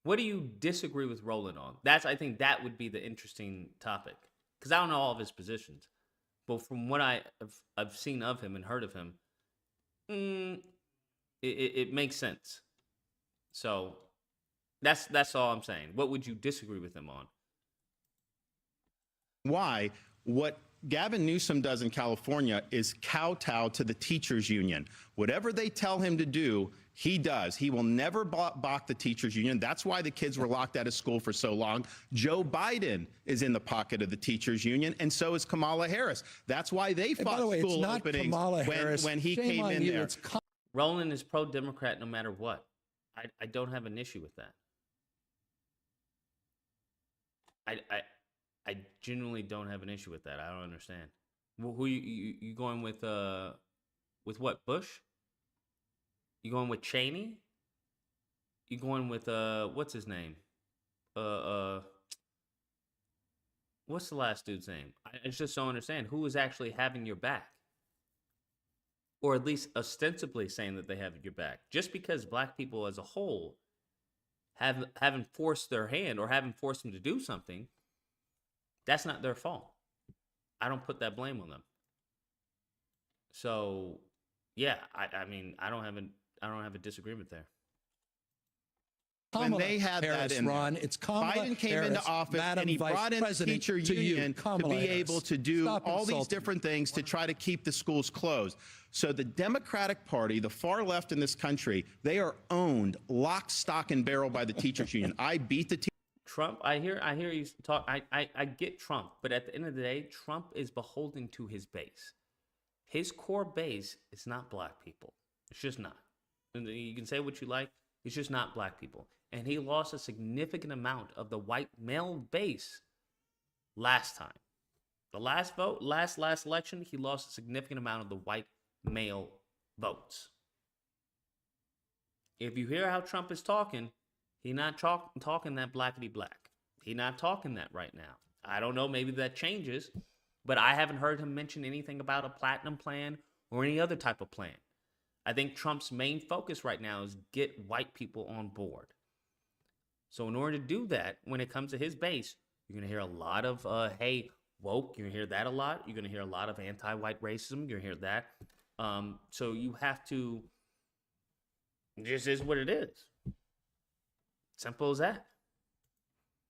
What do you disagree with Roland on? I think that would be the interesting topic. Because I don't know all of his positions. But from what I've seen of him and heard of him, it makes sense. So that's all I'm saying. What would you disagree with him on? Why? What Gavin Newsom does in California is kowtow to the teachers union. Whatever they tell him to do, he does. He will never balk the teachers union. That's why the kids were locked out of school for so long. Joe Biden is in the pocket of the teachers union, and so is Kamala Harris. That's why they fought By the way, it's school not openings Kamala Harris. when he Shame came on in you. there. It's Roland is pro-Democrat no matter what. I don't have an issue with that. I genuinely don't have an issue with that. I don't understand. Who you going with? With what? Bush? You going with Cheney? You going with what's his name? What's the last dude's name? I just don't understand who is actually having your back, or at least ostensibly saying that they have your back. Just because black people as a whole haven't forced their hand or haven't forced them to do something, that's not their fault. I don't put that blame on them. So, yeah, I mean, I don't have a disagreement there. When they had Harris, that in Ron, there. it's Kamala Biden came Harris, into office Madam and he Vice brought in the President teacher to you, union to Kamala be Harris. able to do Stop all these insulting different me. things to try to keep the schools closed. So the Democratic Party, the far left in this country, they are owned lock, stock, and barrel by the teachers union. I beat the Trump, I hear you talk. I get Trump, but at the end of the day, Trump is beholden to his base. His core base is not black people. It's just not. And you can say what you like. It's just not black people. And he lost a significant amount of the white male base last time. The last vote, last election, he lost a significant amount of the white male votes. If you hear how Trump is talking, he not talking that blackity black. He not talking that right now. I don't know, maybe that changes, but I haven't heard him mention anything about a platinum plan or any other type of plan. I think Trump's main focus right now is get white people on board. So in order to do that, when it comes to his base, you're going to hear a lot of, hey, woke. You're going to hear that a lot. You're going to hear a lot of anti-white racism. You're going to hear that. So you have to, it just is what it is. Simple as that.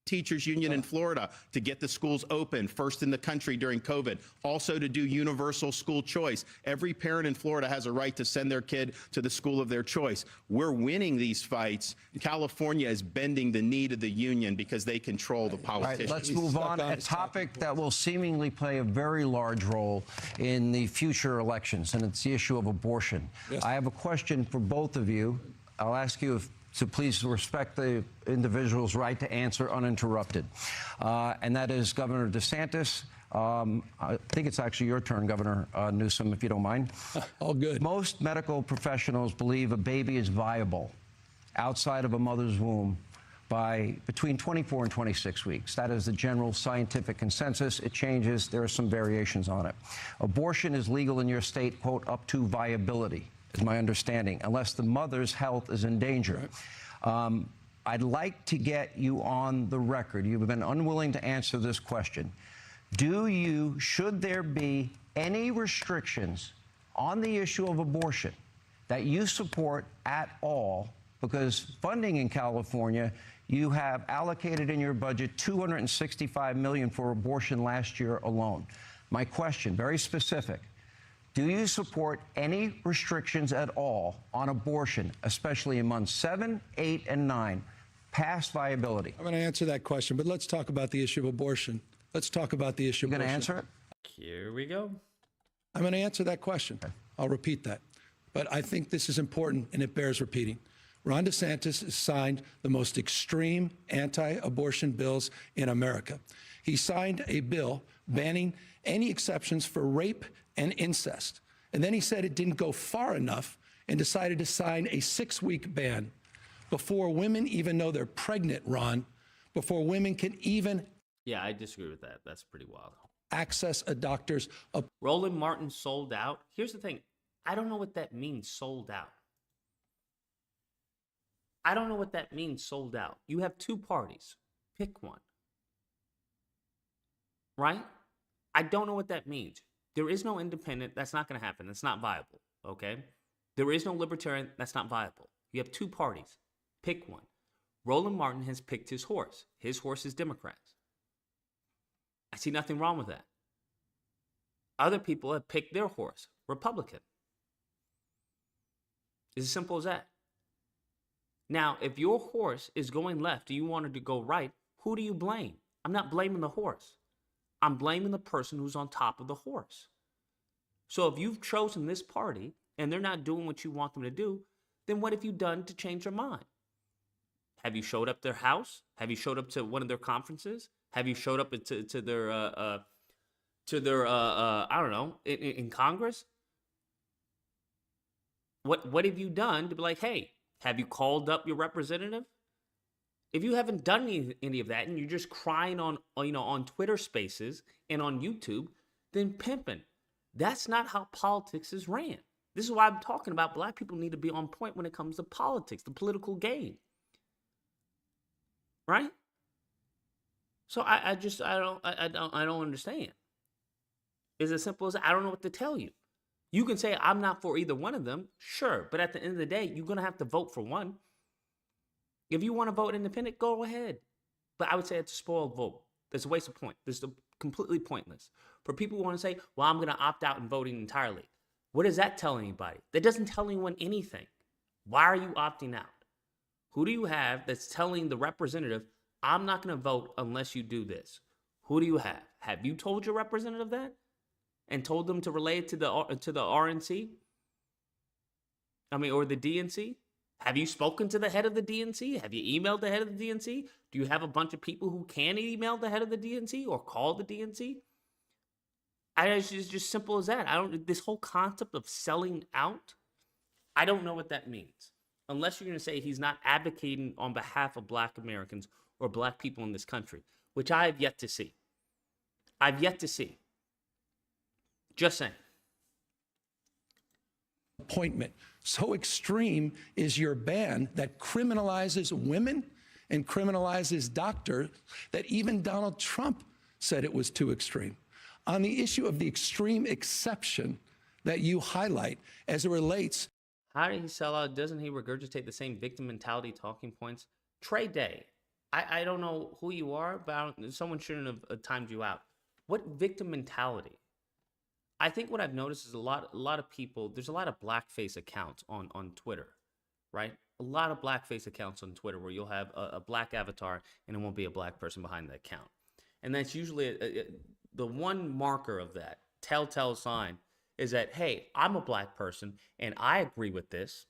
teachers union in Florida to get the schools open, first in the country during COVID, also to do universal school choice. Every parent in Florida has a right to send their kid to the school of their choice. We're winning these fights. California is bending the knee to the union because they control the politicians. All right, let's move on. A topic that will seemingly play a very large role in the future elections, and it's the issue of abortion. Yes. I have a question for both of you. I'll ask you to please respect the individual's right to answer uninterrupted. And that is Governor DeSantis. I think it's actually your turn, Governor Newsom, if you don't mind. All good. Most medical professionals believe a baby is viable outside of a mother's womb by between 24 and 26 weeks. That is the general scientific consensus. It changes. There are some variations on it. Abortion is legal in your state, quote, up to viability, is my understanding, unless the mother's health is in danger. Right. I'd like to get you on the record. You've been unwilling to answer this question. Should there be any restrictions on the issue of abortion that you support at all? Because funding in California, you have allocated in your budget $265 million for abortion last year alone. My question, very specific. Do you support any restrictions at all on abortion, especially in months 7, 8, and 9, past viability? I'm going to answer that question, but let's talk about the issue of abortion. Let's talk about the issue of abortion. You're going to answer it? Here we go. I'm going to answer that question. I'll repeat that. But I think this is important, and it bears repeating. Ron DeSantis has signed the most extreme anti-abortion bills in America. He signed a bill banning any exceptions for rape and incest. And then he said it didn't go far enough and decided to sign a 6-week ban before women even know they're pregnant, Ron, before women can even Yeah, I disagree with that. That's pretty wild. access a doctor's Roland Martin sold out. Here's the thing. I don't know what that means, sold out. I don't know what that means, sold out. You have two parties. Pick one. Right? I don't know what that means. There is no independent. That's not going to happen. That's not viable. Okay? There is no libertarian. That's not viable. You have two parties. Pick one. Roland Martin has picked his horse. His horse is Democrats. I see nothing wrong with that. Other people have picked their horse, Republican. It's as simple as that. Now, if your horse is going left and you want it to go right, who do you blame? I'm not blaming the horse. I'm blaming the person who's on top of the horse. So if you've chosen this party and they're not doing what you want them to do, then what have you done to change your mind? Have you showed up their house? Have you showed up to one of their conferences? Have you showed up to their I don't know, in Congress? What have you done to be like, hey, have you called up your representative? If you haven't done any of that and you're just crying on, on Twitter Spaces and on YouTube, then pimping. That's not how politics is ran. This is why I'm talking about black people need to be on point when it comes to politics, the political game. Right? So I don't understand. It's as simple as I don't know what to tell you. You can say I'm not for either one of them, sure, but at the end of the day, you're gonna have to vote for one. If you want to vote independent, go ahead. But I would say it's a spoiled vote. That's a waste of point. This is completely pointless. For people who want to say, well, I'm going to opt out and voting entirely. What does that tell anybody? That doesn't tell anyone anything. Why are you opting out? Who do you have that's telling the representative, I'm not going to vote unless you do this? Who do you have? Have you told your representative that? And told them to relay it to the RNC? Or the DNC? Have you spoken to the head of the DNC? Have you emailed the head of the DNC? Do you have a bunch of people who can email the head of the DNC or call the DNC? It's just simple as that. This whole concept of selling out, I don't know what that means. Unless you're going to say he's not advocating on behalf of black Americans or black people in this country, which I have yet to see. I've yet to see. Just saying. Appointment. So extreme is your ban that criminalizes women and criminalizes doctors that even Donald Trump said it was too extreme. On the issue of the extreme exception that you highlight as it relates. How did he sell out? Doesn't he regurgitate the same victim mentality talking points? Trey Day, I don't know who you are, but someone shouldn't have timed you out. What victim mentality? I think what I've noticed is a lot of people, there's a lot of blackface accounts on Twitter, right? A lot of blackface accounts on Twitter where you'll have a black avatar and it won't be a black person behind the account. And that's usually the one marker of that telltale sign is that, hey, I'm a black person and I agree with this,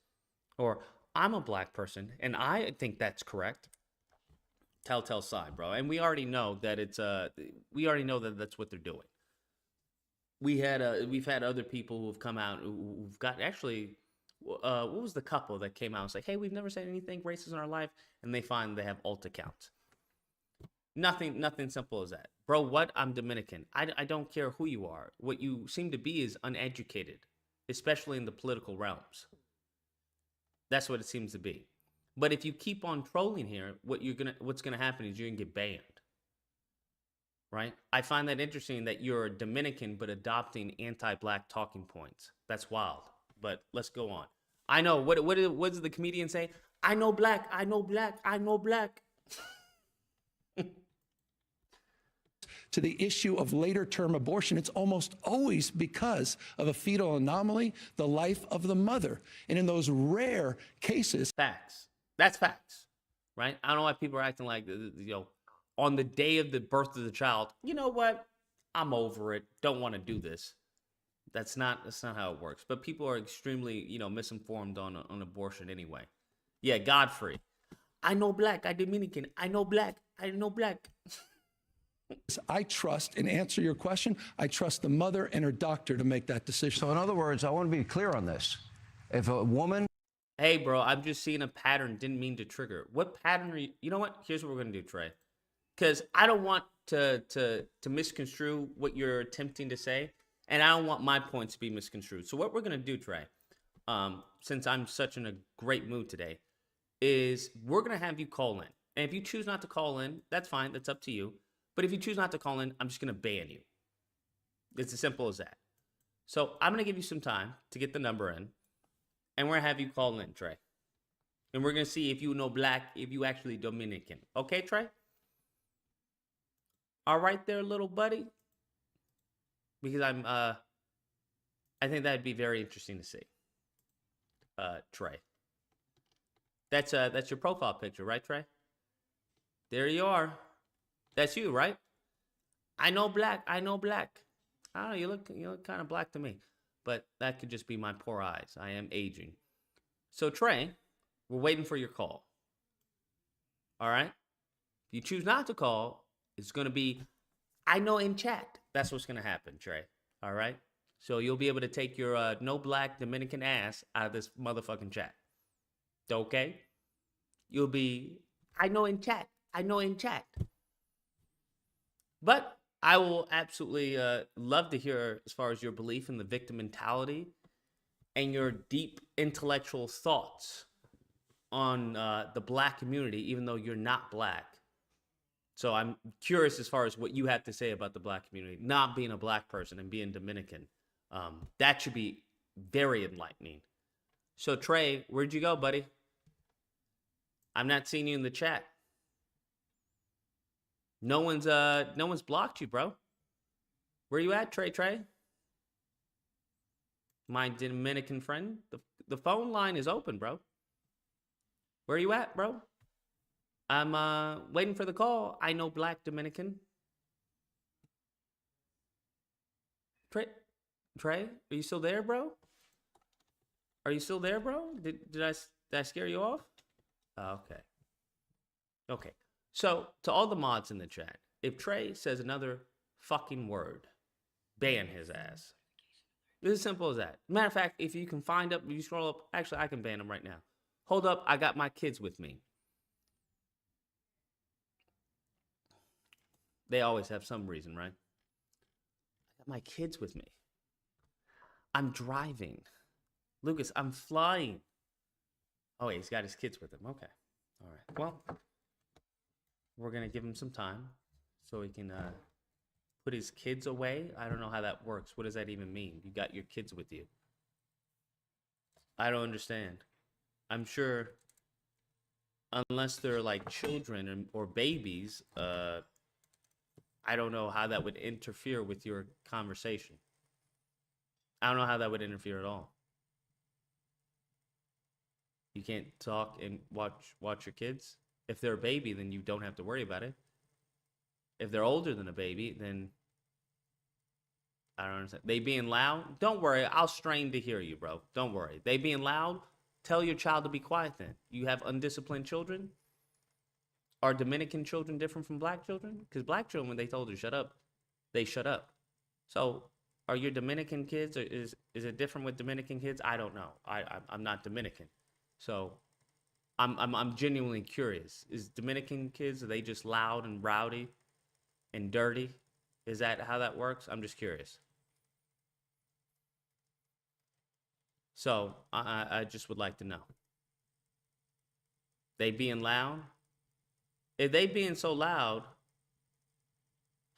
or I'm a black person and I think that's correct. Telltale sign, bro. And we already know that that's what they're doing. We've had other people who've come out who've got actually, what was the couple that came out and was like, hey, we've never said anything racist in our life, and they find they have alt accounts. Nothing simple as that. Bro, what? I'm Dominican. I don't care who you are. What you seem to be is uneducated, especially in the political realms. That's what it seems to be. But if you keep on trolling here, what's gonna happen is you're gonna get banned. Right? I find that interesting that you're a Dominican but adopting anti-black talking points. That's wild. But let's go on. I know. What does the comedian say? I know black. I know black. I know black. To the issue of later term abortion, it's almost always because of a fetal anomaly, the life of the mother. And in those rare cases. Facts. That's facts. Right? I don't know why people are acting like, on the day of the birth of the child, you know what? I'm over it. Don't want to do this. That's not how it works. But people are extremely, misinformed on abortion anyway. Yeah, Godfrey. I know black. I Dominican. I know black. I know black. I trust, and answer your question, I trust the mother and her doctor to make that decision. So in other words, I want to be clear on this. If a woman... Hey, bro, I'm just seeing a pattern. Didn't mean to trigger. What pattern are you... You know what? Here's what we're going to do, Trey. Because I don't want to misconstrue what you're attempting to say, and I don't want my points to be misconstrued. So what we're going to do, Trey, since I'm such in a great mood today, is we're going to have you call in. And if you choose not to call in, that's fine. That's up to you. But if you choose not to call in, I'm just going to ban you. It's as simple as that. So I'm going to give you some time to get the number in, and we're going to have you call in, Trey. And we're going to see if you know black, if you actually Dominican. Okay, Trey? All right there, little buddy? Because I think that'd be very interesting to see. Trey. That's your profile picture, right, Trey? There you are. That's you, right? I know black. I know black. I don't know. You look kind of black to me, but that could just be my poor eyes. I am aging. So Trey, we're waiting for your call. All right. If you choose not to call, it's going to be, I know in chat. That's what's going to happen, Trey. All right. So you'll be able to take your no black Dominican ass out of this motherfucking chat. Okay? You'll be, I know in chat. But I will absolutely love to hear as far as your belief in the victim mentality and your deep intellectual thoughts on the black community, even though you're not black. So I'm curious as far as what you have to say about the black community, not being a black person and being Dominican. That should be very enlightening. So Trey, where'd you go, buddy? I'm not seeing you in the chat. No one's blocked you, bro. Where you at, Trey? My Dominican friend. The phone line is open, bro. Where you at, bro? I'm waiting for the call. I know black Dominican. Trey, are you still there, bro? Are you still there, bro? Did I scare you off? Oh, okay. So, to all the mods in the chat, if Trey says another fucking word, ban his ass. It's as simple as that. Matter of fact, if you can find up, you scroll up, actually, I can ban him right now. Hold up, I got my kids with me. They always have some reason, right? I got my kids with me. I'm driving. Lucas, I'm flying. Oh, wait, he's got his kids with him. Okay. All right. Well, we're going to give him some time so he can put his kids away. I don't know how that works. What does that even mean? You got your kids with you. I don't understand. I'm sure unless they're like children or babies, I don't know how that would interfere with your conversation. I don't know how that would interfere at all. You can't talk and watch your kids. If they're a baby, then you don't have to worry about it. If they're older than a baby, then I don't understand. They being loud? Don't worry. I'll strain to hear you, bro. Don't worry. They being loud? Tell your child to be quiet then. You have undisciplined children? Are Dominican children different from black children? Because black children, when they told you shut up, they shut up. So are your Dominican kids, or is it different with Dominican kids? I don't know. I'm not Dominican. So I'm genuinely curious. Is Dominican kids, are they just loud and rowdy and dirty? Is that how that works? I'm just curious. So I just would like to know. They being loud? If they being so loud,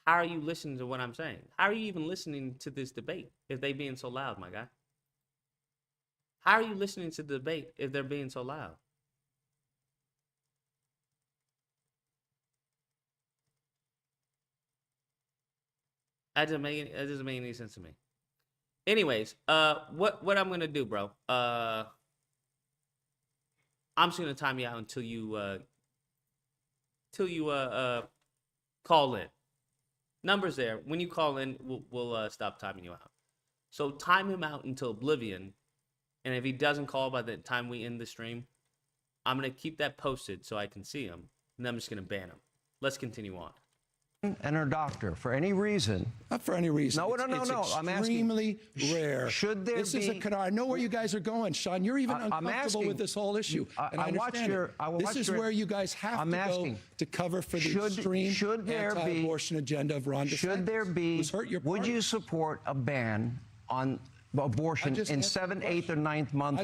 how are you listening to what I'm saying? How are you even listening to this debate if they being so loud, my guy? How are you listening to the debate if they're being so loud? That doesn't make any sense to me. Anyways, what I'm gonna do, bro? I'm just gonna time you out until you call in. Number's there. When you call in, we'll stop timing you out. So time him out until oblivion, and if he doesn't call by the time we end the stream, I'm gonna keep that posted so I can see him, and I'm just gonna ban him. Let's continue on. And her doctor, for any reason. Not for any reason. No. It's I'm extremely rare. Should there this be? Is a canard. I know where you guys are going, Sean. You're even uncomfortable with this whole issue. And I understand this is where you guys have to go to cover for the extreme anti-abortion agenda of Ron DeSantis. Should there be? Would you support a ban on abortion in 7th, 8th, or 9th month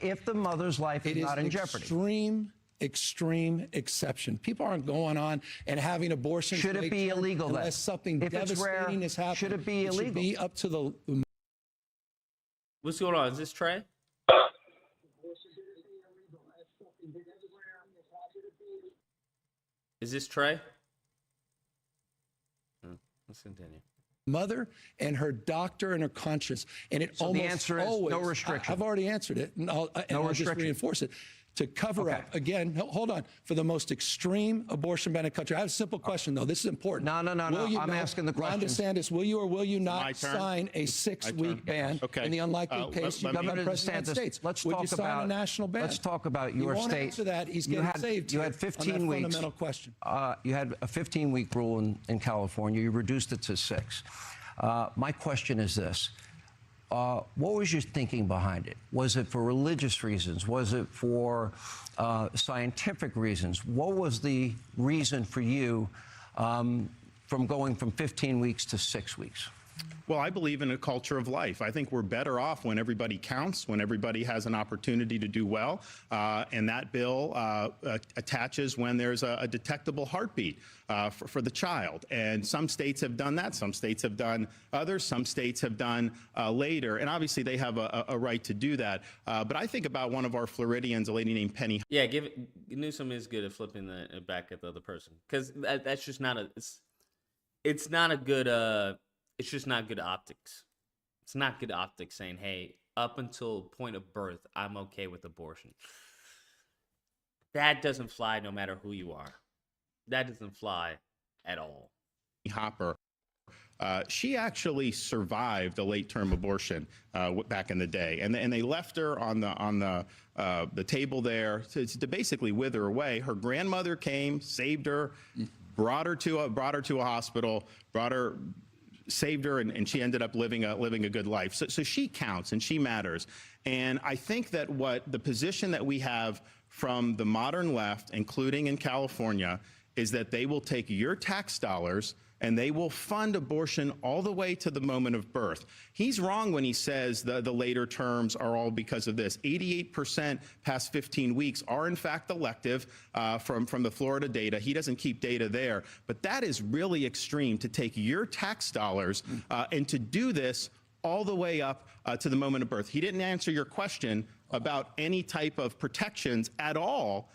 if the mother's life is not in jeopardy? Extreme exception. People aren't going on and having abortions. Should it be illegal unless something devastating is happening? Should it be illegal? It should be up to the. What's going on? Is this Trey? Is this Trey? Let's continue. Mother and her doctor and her conscience, and it almost the answer is always, no restriction. I've already answered it, and I'll just reinforce it. To cover up, again, hold on, for the most extreme abortion ban in the country. I have a simple question, though. This is important. No. I'm asking the question. Ron DeSantis, will you or will you not sign a 6-week ban in the unlikely case you become president of the United States? Would you sign a national ban? Let's talk about your state. He won't answer that. He's getting saved. You had 15 weeks. Fundamental question. You had a 15-week rule in California. You reduced it to 6. My question is this. What was your thinking behind it? Was it for religious reasons? Was it for scientific reasons? What was the reason for you from going from 15 weeks to 6 weeks? Well, I believe in a culture of life. I think we're better off when everybody counts, when everybody has an opportunity to do well, and that bill attaches when there's a detectable heartbeat for the child. And some states have done that. Some states have done others. Some states have done later. And obviously, they have a right to do that. But I think about one of our Floridians, a lady named Penny. Yeah, Newsom is good at flipping it back at the other person, because that's just not it's not a good it's just not good optics. It's not good optics saying, hey, up until point of birth, I'm okay with abortion. That doesn't fly no matter who you are. That doesn't fly at all. Hopper. She actually survived a late-term abortion back in the day, and they left her on the table there to basically wither away. Her grandmother came, saved her, brought her to a hospital, saved her, and she ended up living a good life. So she counts and she matters. And I think that what the position that we have from the modern left, including in California, is that they will take your tax dollars and they will fund abortion all the way to the moment of birth. He's wrong when he says the later terms are all because of this. 88% past 15 weeks are in fact elective from the Florida data. He doesn't keep data there, but that is really extreme to take your tax dollars and to do this all the way up to the moment of birth. He didn't answer your question about any type of protections at all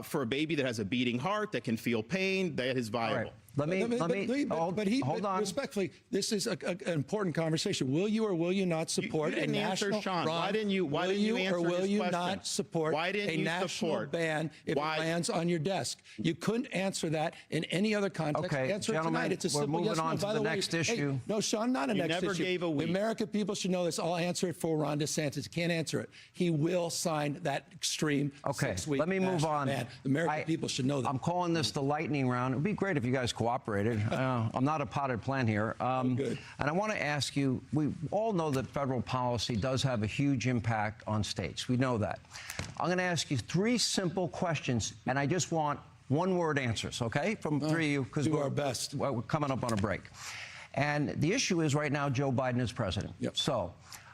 for a baby that has a beating heart, that can feel pain, that is viable. But hold on. Respectfully, this is an important conversation. Will you or will you not support you didn't a answer, national? Sean. Ron, why didn't you answer or will his you question? not support Why didn't a you national support? ban if it lands on your desk? You couldn't answer that in any other context. Okay, answer gentlemen, it tonight. It's a we're simple moving yes, on no. to By the way, next hey, issue. no, Sean, not a You next never issue. gave a week. The American people should know this. I'll answer it for Ron DeSantis. He can't answer it. He will sign that extreme 6-week let me move national on. ban. The American people should know that. I'm calling this the lightning round. It would be great if you guys cooperated. I'm not a potted plant here. Good. And I want to ask you, we all know that federal policy does have a huge impact on states. We know that. I'm going to ask you 3 simple questions, and I just want one-word answers, okay, from 3 of you, because do our best. We're coming up on a break. And the issue is right now Joe Biden is president. Yep. So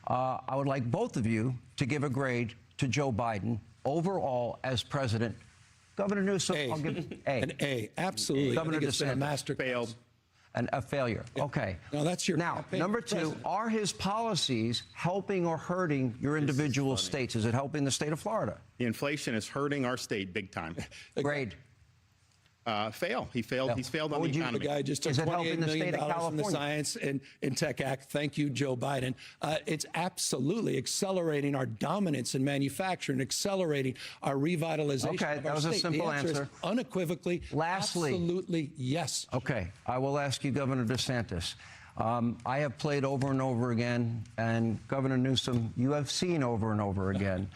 I would like both of you to give a grade to Joe Biden overall as president. Governor Newsom, A. I'll give A. An A, absolutely. Governor I think it's been a DeSantis. master Failed. And a failure. Okay. No, that's your Now, campaign number for 2, president. are his policies helping or hurting your individual states? Is it helping the state of Florida? The inflation is hurting our state big time. Grade. Fail. He failed. He's failed on the The economy. guy just took Is it helping $28 the million state of from the California? Science and Tech Act. Thank you, Joe Biden. It's absolutely accelerating our dominance in manufacturing, accelerating our revitalization Okay, of that our was a state. simple The answer is answer. unequivocally, Lastly. absolutely yes. Okay. I will ask you, Governor DeSantis. I have played over and over again, and Governor Newsom, you have seen over and over again.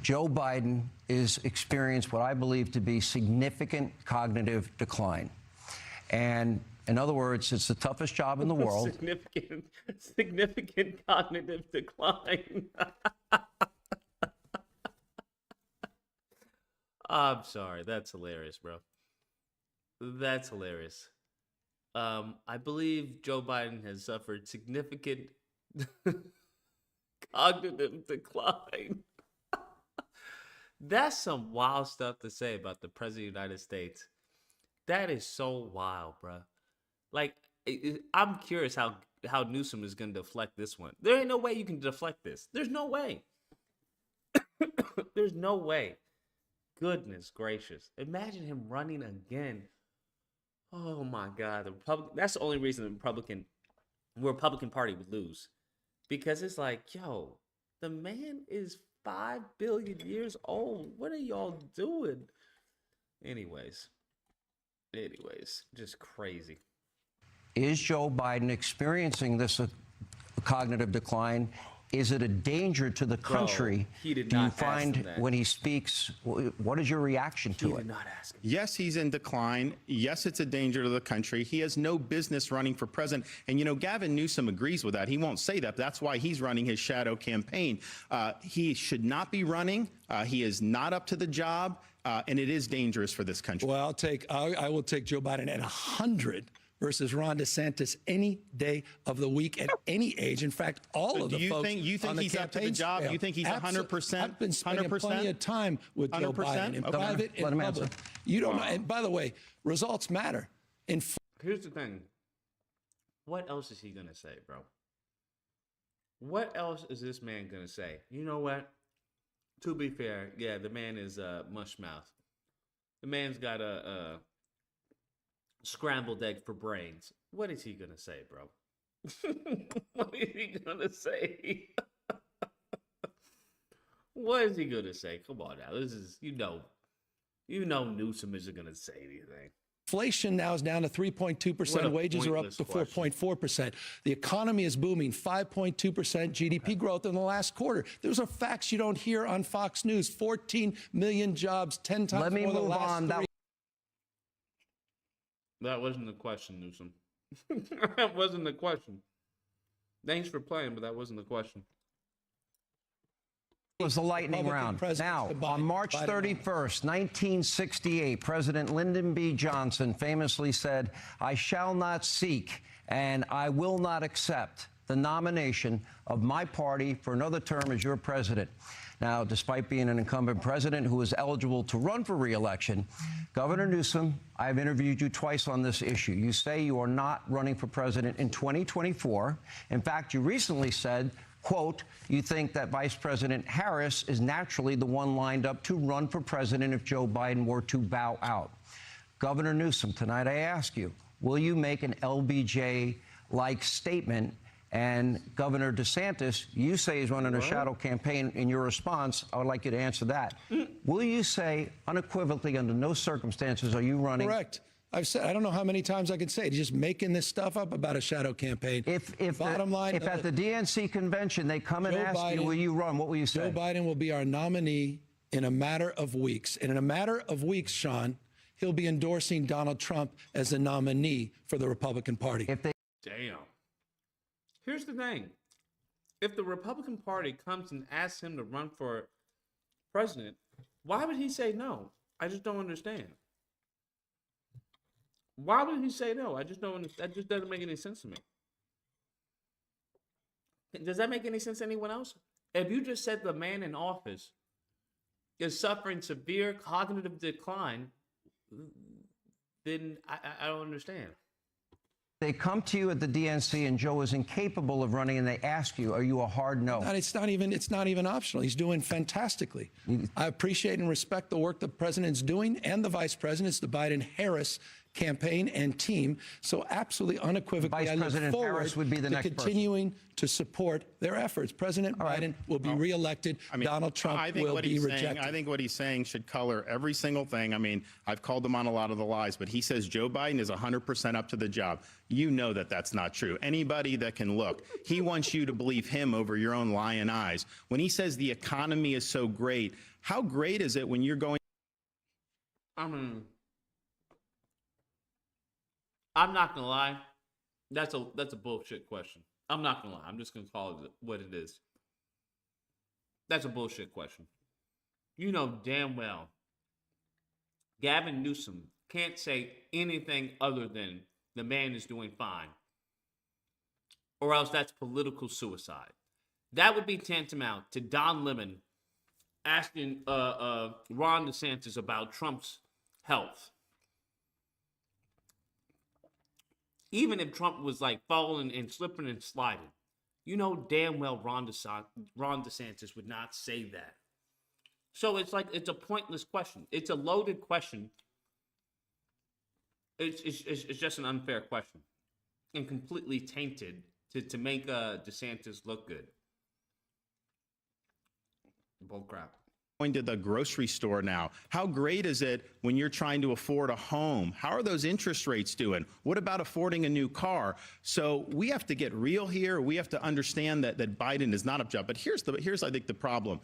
Joe Biden is experienced what I believe to be significant cognitive decline. And in other words, it's the toughest job in the world. Significant cognitive decline. I'm sorry. That's hilarious, bro. That's hilarious. I believe Joe Biden has suffered significant cognitive decline. That's some wild stuff to say about the President of the United States. That is so wild, bro. Like, I'm curious how Newsom is going to deflect this one. There ain't no way you can deflect this. There's no way. There's no way. Goodness gracious. Imagine him running again. Oh, my God. That's the only reason the Republican Party would lose. Because it's like, yo, the man is 5 billion years old. What are y'all doing? Anyways, just crazy. Is Joe Biden experiencing this cognitive decline? Is it a danger to the country? he did Do you not ask find him that. when he speaks, what is your reaction to it? not ask him. Yes, he's in decline. Yes, it's a danger to the country. He has no business running for president. And, you know, Gavin Newsom agrees with that. He won't say that. That's why he's running his shadow campaign. He should not be running. He is not up to the job. And it is dangerous for this country. Well, I will take Joe Biden at 100 versus Ron DeSantis any day of the week at any age. In fact, all of the folks you think on the he's up to the campaign job? trail. You think he's 100%? I've been spending 100%? plenty of time with Joe 100%? Biden in Okay. private Let and him public. answer. You don't know. And by the way, results matter. In Here's the thing. What else is he gonna say, bro? What else is this man gonna say? You know what? To be fair, yeah, the man is mush mouth. The man's got a scrambled egg for brains. What is he gonna say, bro? What is he gonna say? What is he gonna say? Come on now. This is you know Newsom isn't gonna say anything. inflation now is down to 3.2%. What a Wages are up to pointless 4.4%. The economy is booming, 5.2% GDP growth in the last quarter. Those are facts you don't hear on Fox News. 14 million jobs, 10 times Let me more than the move last on. three. That wasn't the question, Newsom. That wasn't the question. Thanks for playing, but that wasn't the question. Was the lightning Republican round. presidents Now, to Biden- on March Biden 31st, 1968, President Lyndon B. Johnson famously said, "I shall not seek and I will not accept the nomination of my party for another term as your president." Now, despite being an incumbent president who is eligible to run for re-election, Governor Newsom, I've interviewed you twice on this issue. You say you are not running for president in 2024. In fact, you recently said, quote, you think that Vice President Harris is naturally the one lined up to run for president if Joe Biden were to bow out. Governor Newsom, tonight I ask you, will you make an LBJ-like statement? And Governor DeSantis, you say he's running a shadow campaign. In your response, I would like you to answer that. Will you say unequivocally, under no circumstances are you running? Correct. I've said, I don't know how many times I can say it. He's just making this stuff up about a shadow campaign. If Bottom line, if at the DNC convention they come and Joe ask you, Biden- will you run? What will you say? Joe Biden will be our nominee in a matter of weeks. And in a matter of weeks, Sean, he'll be endorsing Donald Trump as a nominee for the Republican Party. If they Damn. Here's the thing. If the Republican Party comes and asks him to run for president, why would he say no? I just don't understand. Why would he say no? I just don't understand. That just doesn't make any sense to me. Does that make any sense to anyone else? If you just said the man in office is suffering severe cognitive decline, then I don't understand. They come to you at the DNC and Joe is incapable of running and they ask you, are you a hard no? And it's not even optional. He's doing fantastically. I appreciate and respect the work the president's doing and the vice president's, the Biden-Harris campaign and team. So absolutely unequivocally, Vice I look President forward Harris would be the to next person. continuing to support their efforts. President Biden will be reelected. Donald Trump will be rejected. I think what he's saying should color every single thing. I mean, I've called him on a lot of the lies, but he says Joe Biden is 100% up to the job. You know that that's not true. Anybody that can look, he wants you to believe him over your own lying eyes. When he says the economy is so great, how great is it when you're going? I'm not gonna lie. That's a bullshit question. I'm not gonna lie. I'm just gonna call it what it is. That's a bullshit question. You know damn well Gavin Newsom can't say anything other than the man is doing fine. Or else that's political suicide. That would be tantamount to Don Lemon asking Ron DeSantis about Trump's health. Even if Trump was like falling and slipping and sliding, you know damn well Ron DeSantis would not say that. So it's like, it's a pointless question. It's a loaded question. It's just an unfair question and completely tainted to make DeSantis look good. Bull crap. going to the grocery store now? How great is it when you're trying to afford a home? How are those interest rates doing? What about affording a new car? So we have to get real here. We have to understand that Biden is not a job. But here's I think the problem.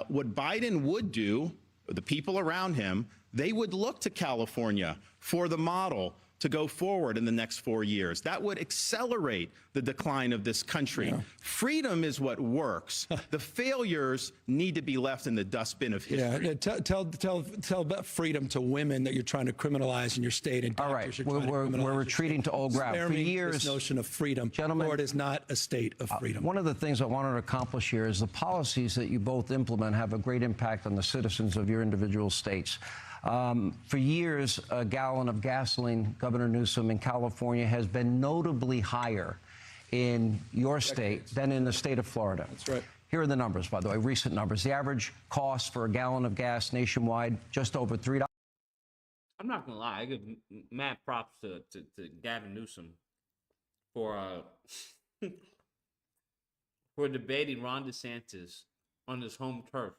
What Biden would do, the people around him, they would look to California for the model to go forward in the next 4 years. That would accelerate the decline of this country. Yeah. Freedom is what works. The failures need to be left in the dustbin of history. Yeah, tell about freedom to women that you're trying to criminalize in your state. And all right, we're retreating to old ground. For years, this notion of freedom, gentlemen, Florida is not a state of freedom. One of the things I wanted to accomplish here is the policies that you both implement have a great impact on the citizens of your individual states. For years, a gallon of gasoline, Governor Newsom, in California has been notably higher in your state than in the state of Florida. That's right. Here are the numbers, by the way, recent numbers. The average cost for a gallon of gas nationwide, just over $3. I'm not gonna lie, I give mad props to Gavin Newsom for for debating Ron DeSantis on his home turf.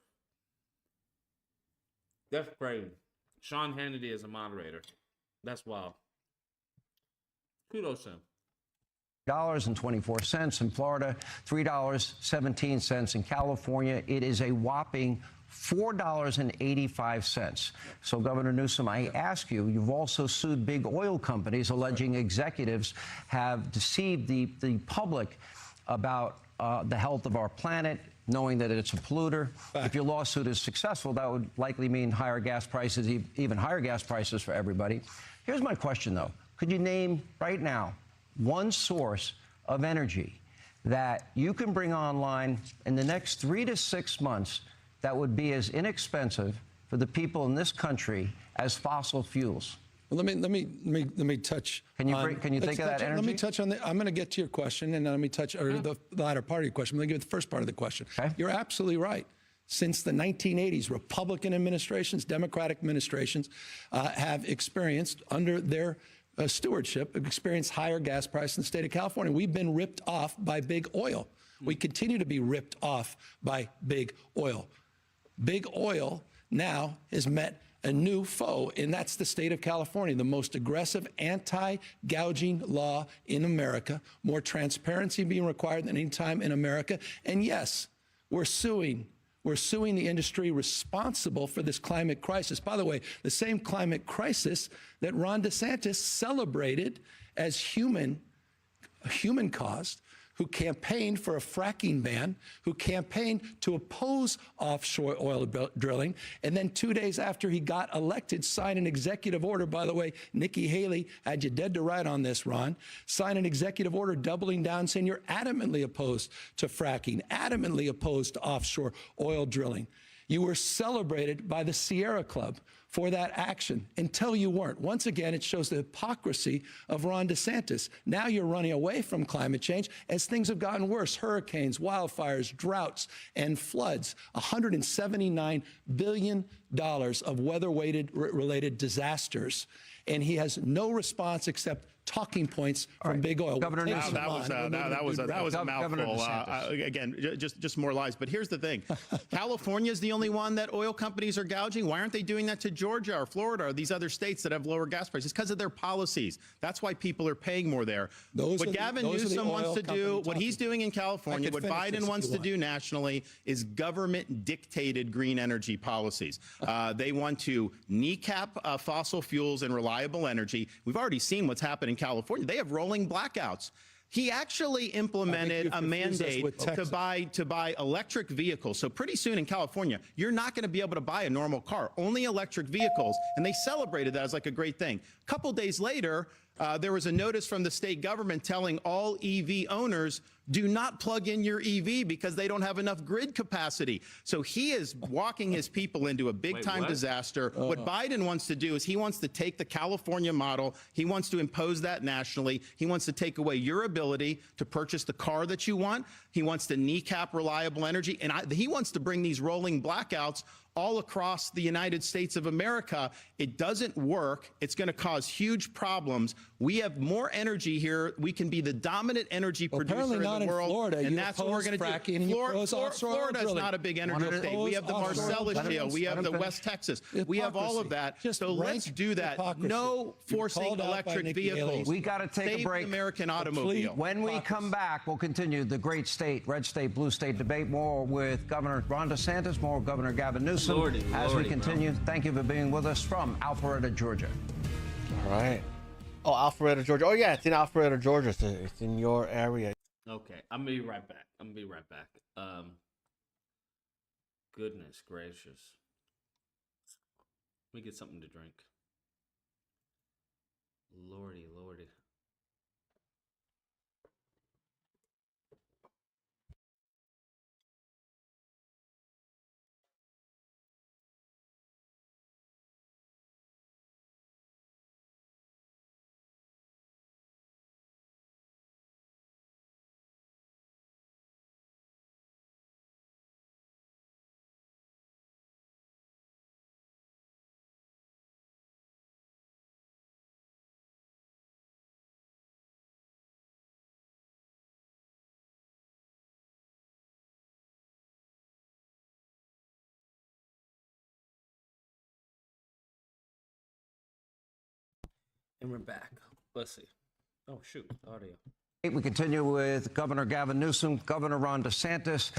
That's crazy. Sean Hannity as a moderator. That's wild. Kudos to him. $24 in Florida, $3.17 in California. It is a whopping $4.85. So, Governor Newsom, I ask you, you've also sued big oil companies, alleging executives have deceived the public about the health of our planet, knowing that it's a polluter. If your lawsuit is successful, that would likely mean higher gas prices, even higher gas prices for everybody. Here's my question, though. Could you name right now one source of energy that you can bring online in the next 3 to 6 months that would be as inexpensive for the people in this country as fossil fuels? Well, let me touch. Can you think of that energy? Let me touch on I'm going to get to your question, and then let me touch the latter part of your question. Let me give the first part of the question. Okay. You're absolutely right. Since the 1980s, Republican administrations, Democratic administrations have experienced, under their stewardship, experienced higher gas prices in the state of California. We've been ripped off by big oil. We continue to be ripped off by big oil. Big oil now has met a new foe, and that's the state of California, the most aggressive anti-gouging law in America, more transparency being required than any time in America. And yes, we're suing the industry responsible for this climate crisis. By the way, the same climate crisis that Ron DeSantis celebrated as human-caused, who campaigned for a fracking ban, who campaigned to oppose offshore oil drilling, and then 2 days after he got elected, signed an executive order. By the way, Nikki Haley had you dead to right on this, Ron. Signed an executive order doubling down, saying you're adamantly opposed to fracking, adamantly opposed to offshore oil drilling. You were celebrated by the Sierra Club for that action until you weren't. Once again, it shows the hypocrisy of Ron DeSantis. Now you're running away from climate change as things have gotten worse. Hurricanes, wildfires, droughts, and floods. $179 billion of weather-related disasters. And he has no response except talking points from big oil. Governor Newsom, that was a mouthful. Again, just more lies. But here's the thing: California is the only one that oil companies are gouging. Why aren't they doing that to Georgia or Florida or these other states that have lower gas prices? Because of their policies. That's why people are paying more there. What Gavin Newsom wants to do, what he's doing in California, what Biden wants to do nationally, is government-dictated green energy policies. They want to kneecap fossil fuels and reliable energy. We've already seen what's happened in California. They have rolling blackouts. He actually implemented a mandate to buy electric vehicles. So pretty soon in California, you're not going to be able to buy a normal car, only electric vehicles. And they celebrated that as like a great thing. A couple days later, there was a notice from the state government telling all EV owners, do not plug in your EV because they don't have enough grid capacity. So he is walking his people into a big-time disaster. What Biden wants to do is he wants to take the California model. He wants to impose that nationally. He wants to take away your ability to purchase the car that you want. He wants to kneecap reliable energy. And he wants to bring these rolling blackouts all across the United States of America. It doesn't work. It's going to cause huge problems. We have more energy here. We can be the dominant energy producer in the on in world, Florida. and You that's what we're oppose going to do. fracking and you oppose offshore Florida is drilling. not a big energy Wanted to state. We have the oppose offshore Marcellus drilling. Shale. We have the Let him West Texas. We have Hypocrisy. all of that. Just So let's rank do that. hypocrisy. No You forcing called out by electric Nikki Haley. vehicles. We got to take Save a break. the American automobile. When we come back, we'll continue the great state, red state, blue state debate. More with Governor Ron DeSantis, more with Governor Gavin Newsom. As we continue, thank you for being with us from Alpharetta, Georgia. All right. Oh, Alpharetta, Georgia. Oh, yeah, it's in Alpharetta, Georgia. So it's in your area. Okay, I'm gonna be right back. Goodness gracious. Let me get something to drink. Lordy, lordy. And we're back. Let's see. Oh, shoot. Audio. We continue with Governor Gavin Newsom, Governor Ron DeSantis.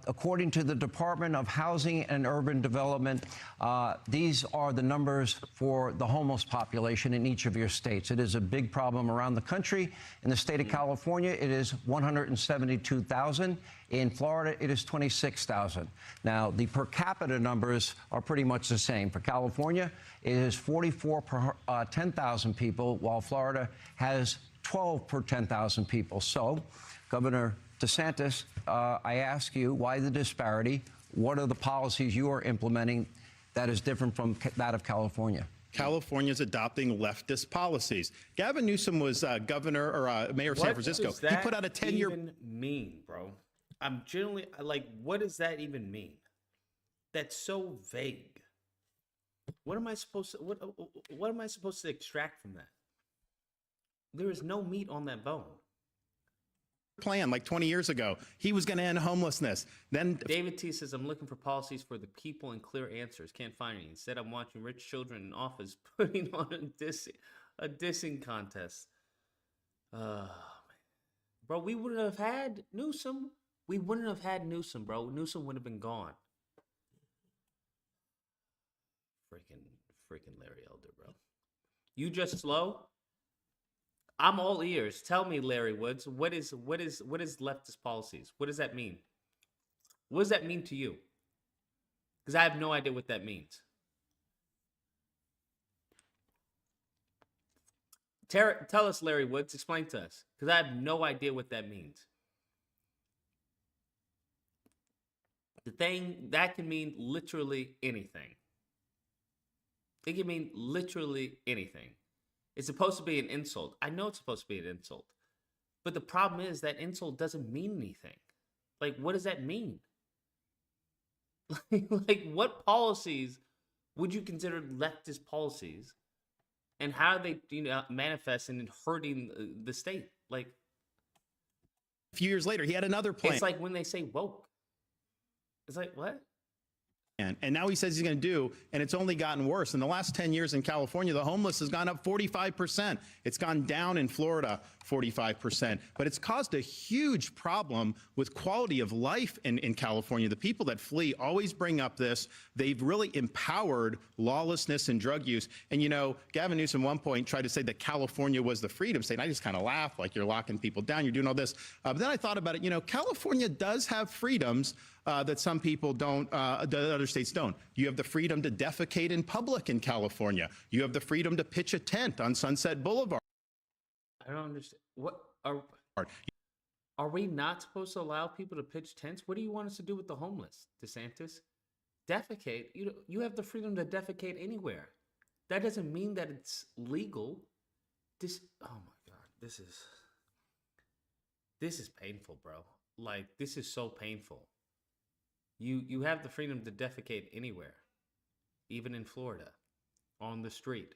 According to the Department of Housing and Urban Development, these are the numbers for the homeless population in each of your states. It is a big problem around the country. In the state of California, it is 172,000. In Florida, it is 26,000. Now, the per capita numbers are pretty much the same. For California, it is 44 per 10,000 people, while Florida has 12 per 10,000 people. So, Governor DeSantis, I ask you, why the disparity? What are the policies you are implementing that is different from that of California? California's adopting leftist policies. Gavin Newsom was governor or mayor of San Francisco. What does that He put out a 10-year even mean, bro? I'm generally like, what does that even mean? That's so vague. What am I supposed to what am I supposed to extract from that? There is no meat on that bone. plan like 20 years ago. He was going to end homelessness. Then David T says, I'm looking for policies for the people and clear answers. Can't find any. Instead, I'm watching rich children in office putting on a dissing contest. Bro, we wouldn't have had Newsom. We wouldn't have had Newsom, bro. Newsom would have been gone. Freaking Larry Elder, bro. You just slow? I'm all ears. Tell me, Larry Woods, what is leftist policies? What does that mean? What does that mean to you? Because I have no idea what that means. Tell us, Larry Woods. Explain to us, because I have no idea what that means. The thing that can mean literally anything. It can mean literally anything. It's supposed to be an insult. I know it's supposed to be an insult. But the problem is that insult doesn't mean anything. Like, what does that mean? Like, what policies would you consider leftist policies? And how are they, manifesting and hurting the state? Like, a few years later, he had another plan. It's like when they say woke. It's like, what? And now he says he's going to do, and it's only gotten worse. In the last 10 years in California, the homeless has gone up 45%. It's gone down in Florida 45%. But it's caused a huge problem with quality of life in California. The people that flee always bring up this. They've really empowered lawlessness and drug use. And, Gavin Newsom at one point tried to say that California was the freedom state. And I just kind of laughed, like, you're locking people down, you're doing all this. But then I thought about it. California does have freedoms that some people don't, that other states don't. You have the freedom to defecate in public in California. You have the freedom to pitch a tent on Sunset Boulevard. I don't understand. What are we not supposed to allow people to pitch tents? What do you want us to do with the homeless, DeSantis? Defecate? You have the freedom to defecate anywhere. That doesn't mean that it's legal. Oh my God, this is painful, bro. Like, this is so painful. You have the freedom to defecate anywhere, even in Florida, on the street.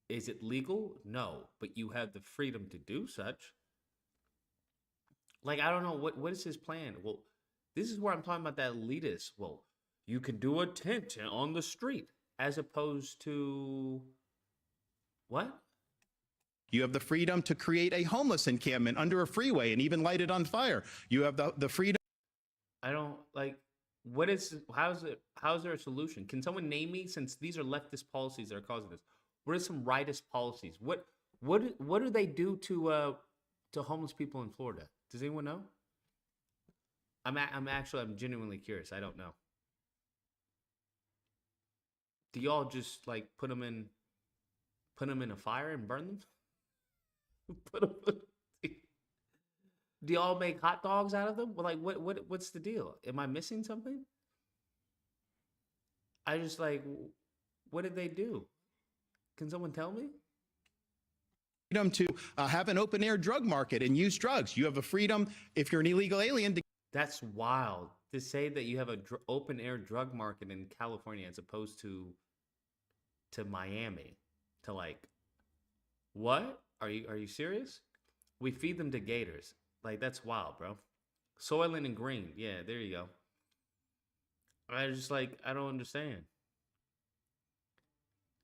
Is it legal? No, but you have the freedom to do such. Like, I don't know what is his plan. Well, this is where I'm talking about that elitist. Well, you can do a tent on the street as opposed to what? You have the freedom to create a homeless encampment under a freeway and even light it on fire. You have the freedom. I don't like. What is? How's there a solution? Can someone name me? Since these are leftist policies that are causing this, what are some rightist policies? What do they do to homeless people in Florida? Does anyone know? I'm genuinely curious. I don't know. Do y'all just like put them in a fire and burn them? Do y'all make hot dogs out of them? Well, like what's the deal? Am I missing something? I just like, what did they do? Can someone tell me? Freedom to have an open air drug market and use drugs. You have a freedom, if you're an illegal alien, to. That's wild to say that you have a open air drug market in California as opposed to Miami. To like, what? Are you serious? We feed them to gators. Like, that's wild, bro. Soylent and Green. Yeah, there you go. I just like, I don't understand.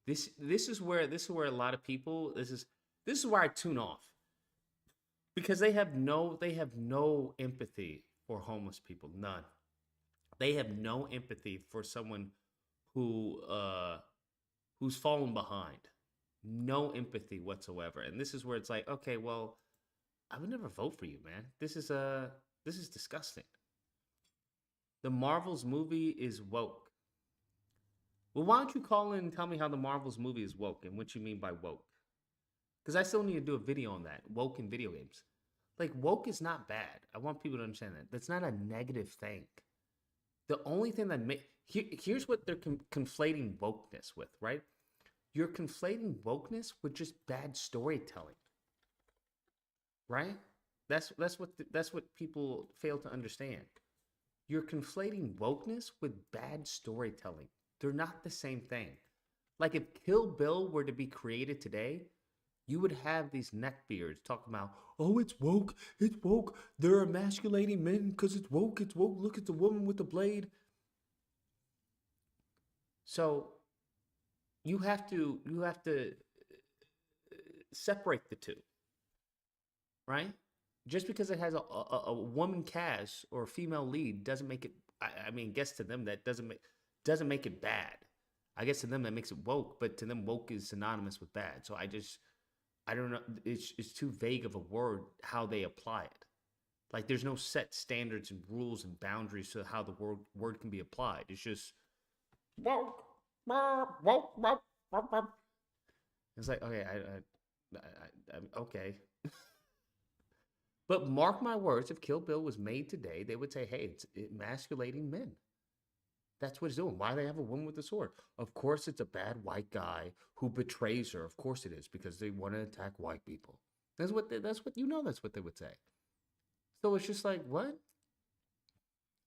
This is where a lot of people, this is where I tune off. Because they have no empathy for homeless people. None. They have no empathy for someone who's fallen behind. No empathy whatsoever. And this is where it's like, okay, well, I would never vote for you, man. This is disgusting. The Marvels movie is woke. Well, why don't you call in and tell me how the Marvels movie is woke and what you mean by woke? Because I still need to do a video on that. Woke in video games. Like, woke is not bad. I want people to understand that. That's not a negative thing. The only thing that here's what they're conflating wokeness with, right? You're conflating wokeness with just bad storytelling. Right? That's what people fail to understand. You're conflating wokeness with bad storytelling. They're not the same thing. Like, if Kill Bill were to be created today, you would have these neckbeards talking about, oh, it's woke, they're emasculating men because it's woke, look at the woman with the blade. So you have to separate the two. Right? Just because it has a woman cast or a female lead doesn't make it. I mean, guess to them that doesn't make it bad. I guess to them that makes it woke, but to them woke is synonymous with bad. So I don't know. It's too vague of a word how they apply it. Like, there's no set standards and rules and boundaries to how the word can be applied. It's just woke. It's like, okay, I okay. But mark my words, if Kill Bill was made today, they would say, hey, it's emasculating men. That's what it's doing. Why do they have a woman with a sword? Of course it's a bad white guy who betrays her. Of course it is, because they want to attack white people. That's what they would say. So it's just like, what?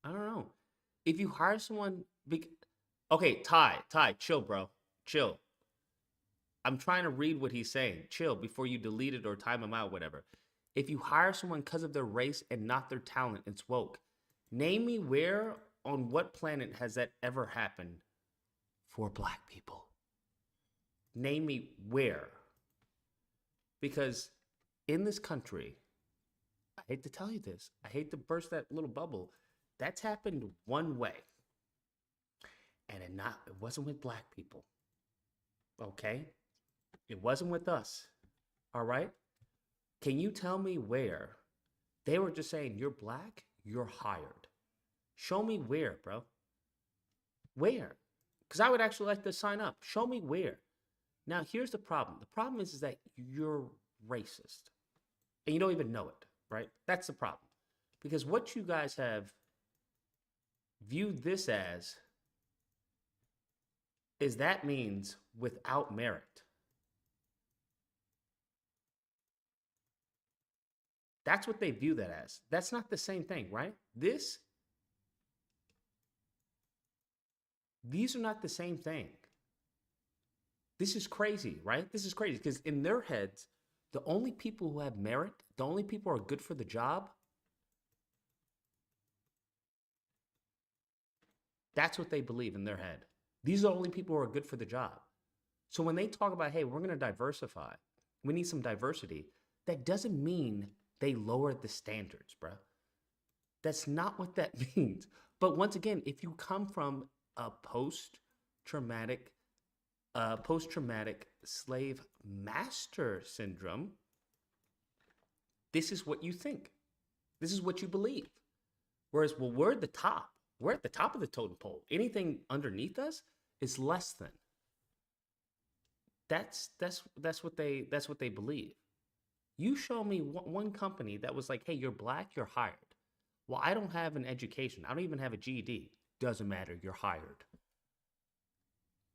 I don't know. If you hire someone okay, Ty, chill, bro. Chill. I'm trying to read what he's saying. Chill before you delete it or time him out, whatever. If you hire someone because of their race and not their talent, it's woke. Name me where, on what planet has that ever happened for black people? Name me where. Because in this country, I hate to tell you this, I hate to burst that little bubble, that's happened one way. And it wasn't with black people. Okay? It wasn't with us. All right? Can you tell me where they were just saying, you're black, you're hired? Show me where, bro. Where? Because I would actually like to sign up. Show me where. Now, here's the problem. The problem is that you're racist. And you don't even know it, right? That's the problem. Because what you guys have viewed this as is that means without merit. That's what they view that as. That's not the same thing, right? These are not the same thing. This is crazy, right? This is crazy because in their heads, the only people who have merit, the only people who are good for the job That's what they believe in their head. These are the only people who are good for the job. So when they talk about, hey, we're going to diversify, we need some diversity, that doesn't mean they lowered the standards, bro. That's not what that means. But once again, if you come from a post-traumatic slave master syndrome, this is what you think. This is what you believe. Whereas, well, we're at the top. We're at the top of the totem pole. Anything underneath us is less than. That's what they believe. You show me one company that was like, hey, you're black, you're hired. Well, I don't have an education. I don't even have a GED. Doesn't matter, you're hired.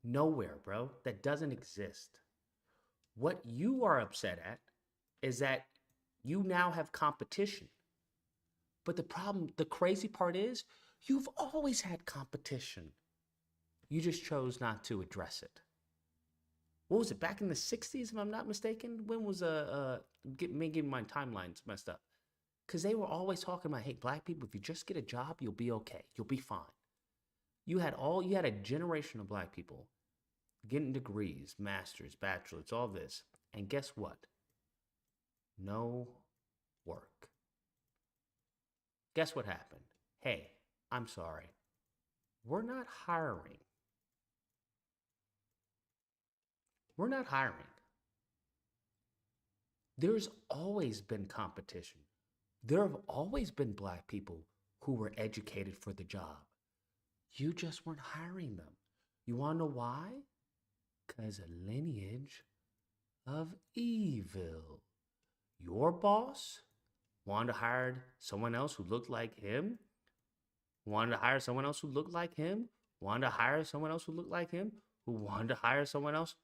Nowhere, bro. That doesn't exist. What you are upset at is that you now have competition. But the crazy part is, you've always had competition. You just chose not to address it. What was it, back in the 60s, if I'm not mistaken? When was getting my timelines messed up? Because they were always talking about, hey, black people, if you just get a job, you'll be okay. You'll be fine. You had a generation of black people getting degrees, masters, bachelors, all this. And guess what? No work. Guess what happened? Hey, I'm sorry. We're not hiring. We're not hiring. There's always been competition. There have always been black people who were educated for the job. You just weren't hiring them. You want to know why? Because a lineage of evil. Your boss wanted to hire someone else who looked like him, wanted to hire someone else who looked like him, wanted to hire someone else who looked like him, who wanted to hire someone else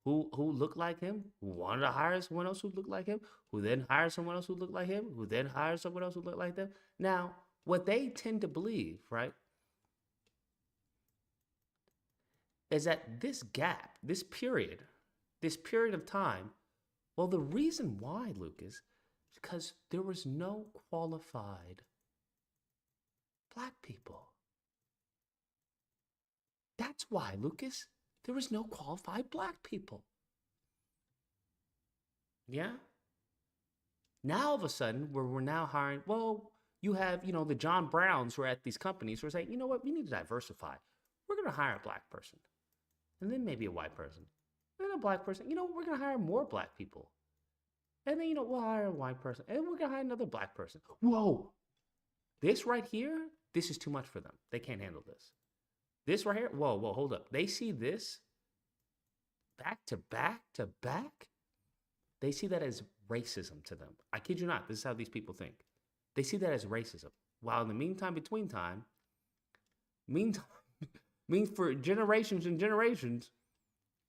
who looked like him, who wanted to hire someone else who looked like him, who then hired someone else who looked like him, who then hired someone else who looked like them. Now, what they tend to believe, right, is that this gap, this period of time, well, the reason why, Lucas, is because there was no qualified black people. That's why, Lucas. There was no qualified black people. Yeah? Now, all of a sudden, we're now hiring, well, you have, the John Browns who are at these companies who are saying, you know what, we need to diversify. We're going to hire a black person. And then maybe a white person. And then a black person. We're going to hire more black people. And then, we'll hire a white person. And then we're going to hire another black person. Whoa. This right here, this is too much for them. They can't handle this. This right here, whoa, hold up. They see this back to back to back. They see that as racism to them. I kid you not. This is how these people think. They see that as racism. While in the meantime, means for generations and generations,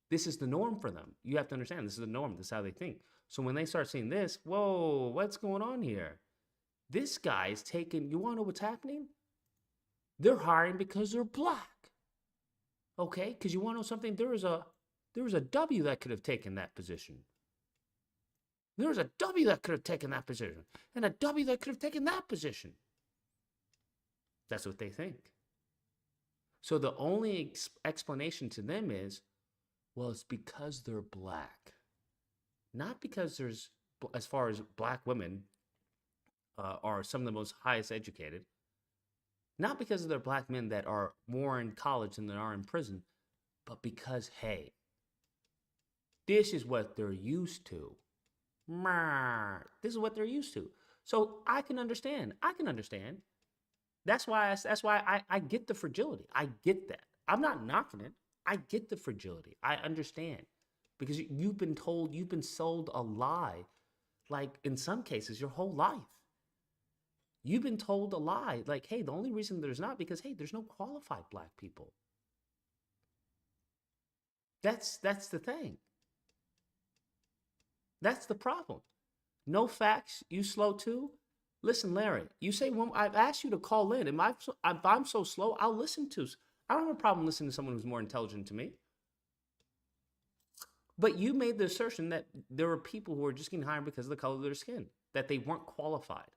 this is the norm for them. You have to understand, this is the norm. This is how they think. So when they start seeing this, whoa, what's going on here? This guy's taking, you want to know what's happening? They're hiring because they're black. Okay, because you want to know something? There was a W that could have taken that position. There was a W that could have taken that position. And a W that could have taken that position. That's what they think. So the only explanation to them is, well, it's because they're black. Not because there's, as far as black women are some of the most highest educated. Not because they're black men that are more in college than they are in prison, but because, hey, this is what they're used to. This is what they're used to. So I can understand. That's why I get the fragility. I get that. I'm not knocking it. I get the fragility. I understand. Because you've been told, you've been sold a lie, like in some cases, your whole life. You've been told a lie, like, hey, the only reason there's not, because, hey, there's no qualified black people. That's the thing. That's the problem. No facts, you slow too? Listen, Larry, you say, well, I've asked you to call in. If I'm so slow, I'll listen to. I don't have a problem listening to someone who's more intelligent to me. But you made the assertion that there were people who were just getting hired because of the color of their skin, that they weren't qualified.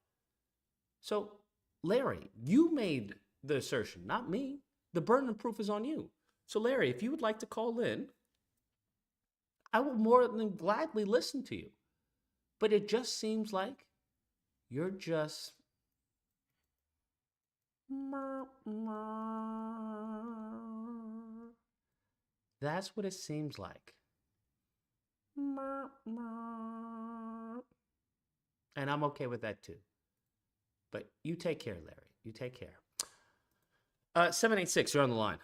So, Larry, you made the assertion, not me. The burden of proof is on you. So, Larry, if you would like to call in, I will more than gladly listen to you. But it just seems like you're just... That's what it seems like. And I'm okay with that too. But you take care, Larry. You take care. 786, you're on the line.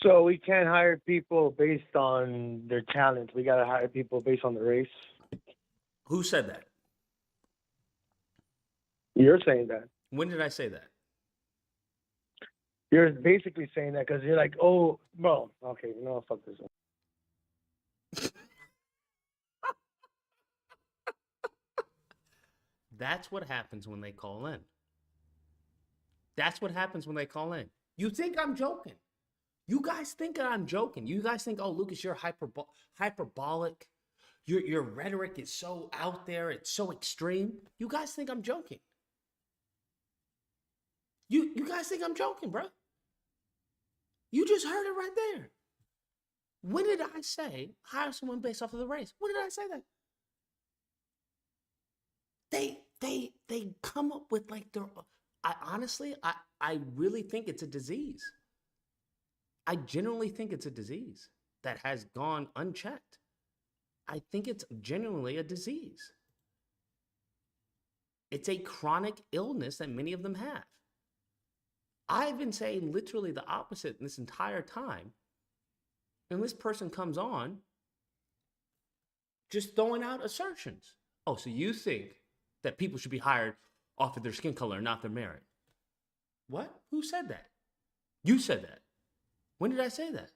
So we can't hire people based on their talent. We gotta hire people based on the race. Who said that? You're saying that. When did I say that? You're basically saying that because you're like, oh, bro, okay, you know what, fuck this one. That's what happens when they call in. That's what happens when they call in. You think I'm joking. You guys think that I'm joking. You guys think, oh, Lucas, you're hyperbolic. Your rhetoric is so out there. It's so extreme. You guys think I'm joking. You guys think I'm joking, bro. You just heard it right there. When did I say hire someone based off of the race? When did I say that? They come up with like their... I really think it's a disease. I genuinely think it's a disease that has gone unchecked. I think it's genuinely a disease. It's a chronic illness that many of them have. I've been saying literally the opposite this entire time. And this person comes on just throwing out assertions. Oh, so you think that people should be hired off of their skin color, not their merit? What? Who said that? You said that. When did I say that?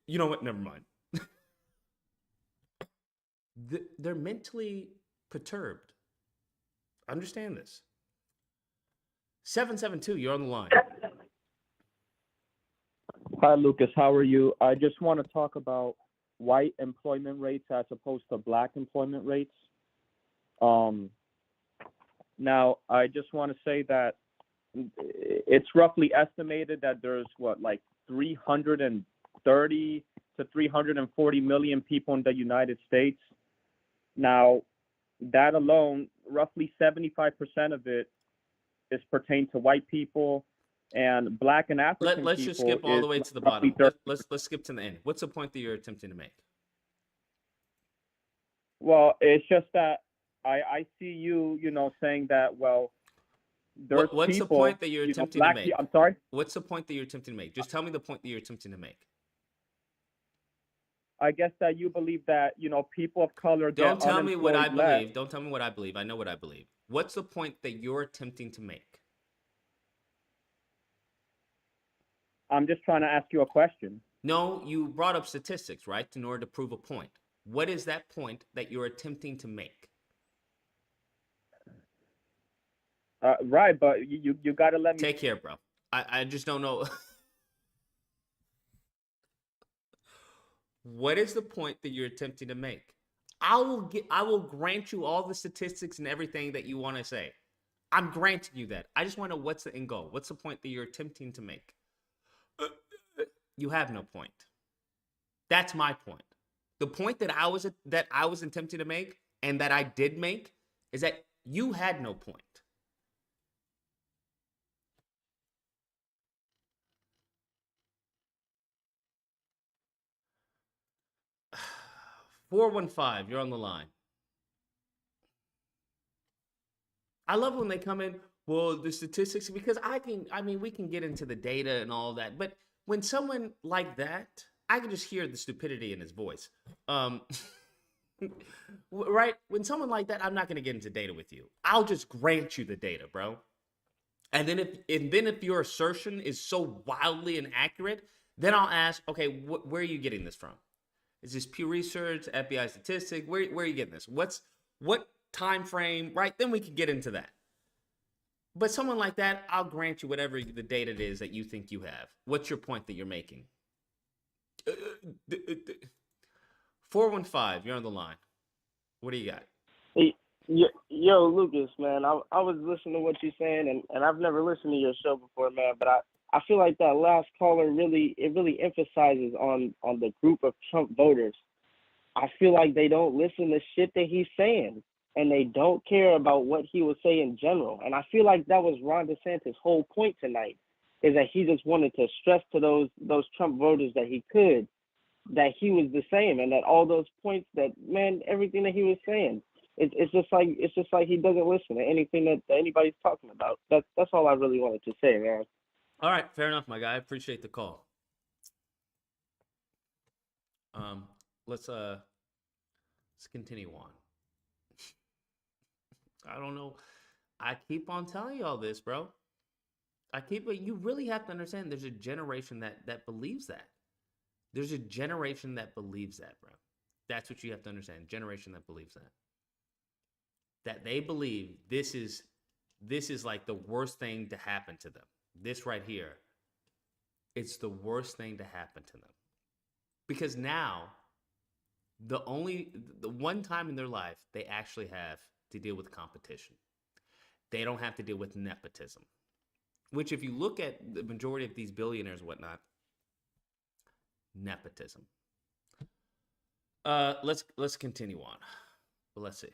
You know what? Never mind. They're mentally perturbed. Understand this. 772, you're on the line. Hi, Lucas. How are you? I just want to talk about white employment rates as opposed to black employment rates. Now, I just want to say that it's roughly estimated that there's, like 330 to 340 million people in the United States. Now, that alone, roughly 75% of it is pertained to white people, and black and African Let's people. Just skip all the way to the bottom. Let's skip to the end. What's the point that you're attempting to make? Well, it's just that I see you saying that, well, there's what's people, the point that you're attempting to make? I'm sorry? What's the point that you're attempting to make? Just tell me the point that you're attempting to make. I guess that you believe that, people of color get Don't tell me what I believe. less. Don't tell me what I believe. I know what I believe. What's the point that you're attempting to make? I'm just trying to ask you a question. No, you brought up statistics, right, in order to prove a point. What is that point that you're attempting to make? Right, but you got to let me... Take care, bro. I just don't know. What is the point that you're attempting to make? I will grant you all the statistics and everything that you want to say. I'm granting you that. I just want to know what's the end goal. What's the point that you're attempting to make? You have no point. That's my point. The point that I was attempting to make, and that I did make, is that you had no point. $415, you're on the line. I love when they come in, well, the statistics, because we can get into the data and all that, but when someone like that, I can just hear the stupidity in his voice. Right? When someone like that, I'm not going to get into data with you. I'll just grant you the data, bro. And then if your assertion is so wildly inaccurate, then I'll ask, okay, where are you getting this from? Is this Pew Research, FBI statistic? Where are you getting this? What time frame? Right? Then we can get into that. But someone like that, I'll grant you whatever the data it is that you think you have. What's your point that you're making? 415, you're on the line. What do you got? Yo, Lucas, man, I was listening to what you're saying, and I've never listened to your show before, man, but I feel like that last caller really emphasizes on the group of Trump voters. I feel like they don't listen to shit that he's saying, and they don't care about what he was saying in general. And I feel like that was Ron DeSantis' whole point tonight, is that he just wanted to stress to those Trump voters that he was the same, and that all those points that, man, everything that he was saying, it's just like he doesn't listen to anything that anybody's talking about. That's all I really wanted to say, man. All right, fair enough, my guy. I appreciate the call. Let's continue on. I don't know. I keep on telling you all this, bro. But you really have to understand there's a generation that believes that. There's a generation that believes that, bro. That's what you have to understand. Generation that believes that. That they believe this is like the worst thing to happen to them. This right here, it's the worst thing to happen to them. Because now, the one time in their life they actually have to deal with competition. They don't have to deal with nepotism. Which, if you look at the majority of these billionaires and whatnot, nepotism. Let's continue on. But let's see.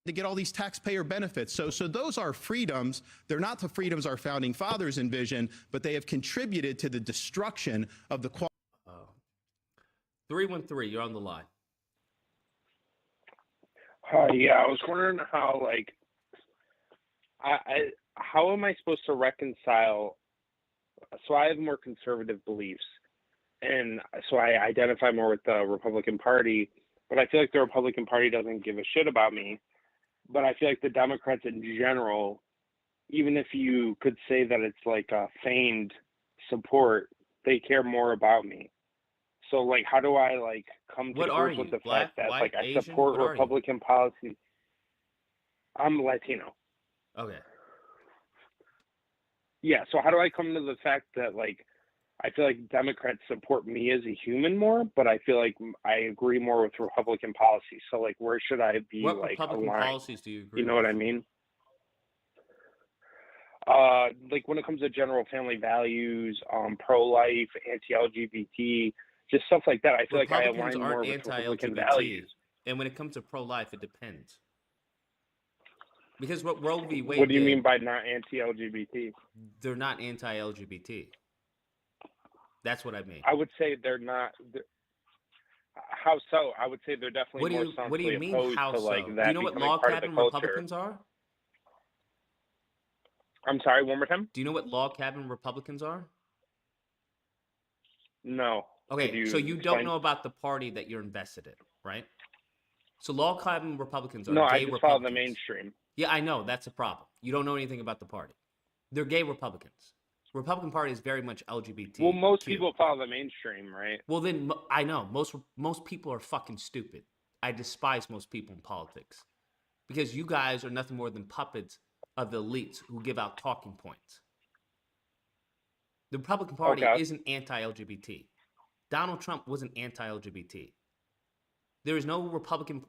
To get all these taxpayer benefits. So those are freedoms. They're not the freedoms our founding fathers envisioned, but they have contributed to the destruction of the quality. 313, you're on the line. Yeah, I was wondering how, like, how am I supposed to reconcile? So I have more conservative beliefs, and so I identify more with the Republican Party, but I feel like the Republican Party doesn't give a shit about me. But I feel like the Democrats in general, even if you could say that it's like a feigned support, they care more about me. So, like, how do I, like, come to terms with the fact that, like, I support Republican policy? I'm Latino. Okay. Yeah, so how do I come to the fact that, like, I feel like Democrats support me as a human more, but I feel like I agree more with Republican policy. So, like, where should I be, what like, Republican aligned? Policies do you agree You know with? what I mean? Like, when it comes to general family values, pro-life, anti-LGBT, just stuff like that, I feel like I align more with Republican values. And when it comes to pro-life, it depends. Because what Roe v. Wade What do you mean by not anti-LGBT? They're not anti-LGBT. That's what I mean. I would say they're not. How so? I would say they're definitely more what do you mean, opposed how to, like, so? that. Do you know what log cabin Republicans are? I'm sorry, one more time? Do you know what log cabin Republicans are? No. Okay, so you don't know about the party that you're invested in, right? So log cabin Republicans are no, gay I just Republicans. follow the mainstream. Yeah, I know. That's a problem. You don't know anything about the party. They're gay Republicans. Republican Party is very much LGBT. Well, most people follow the mainstream, right? Well, then I know most people are fucking stupid. I despise most people in politics because you guys are nothing more than puppets of the elites who give out talking points. The Republican Party isn't anti-LGBT. Donald Trump wasn't anti-LGBT. There is no Republican,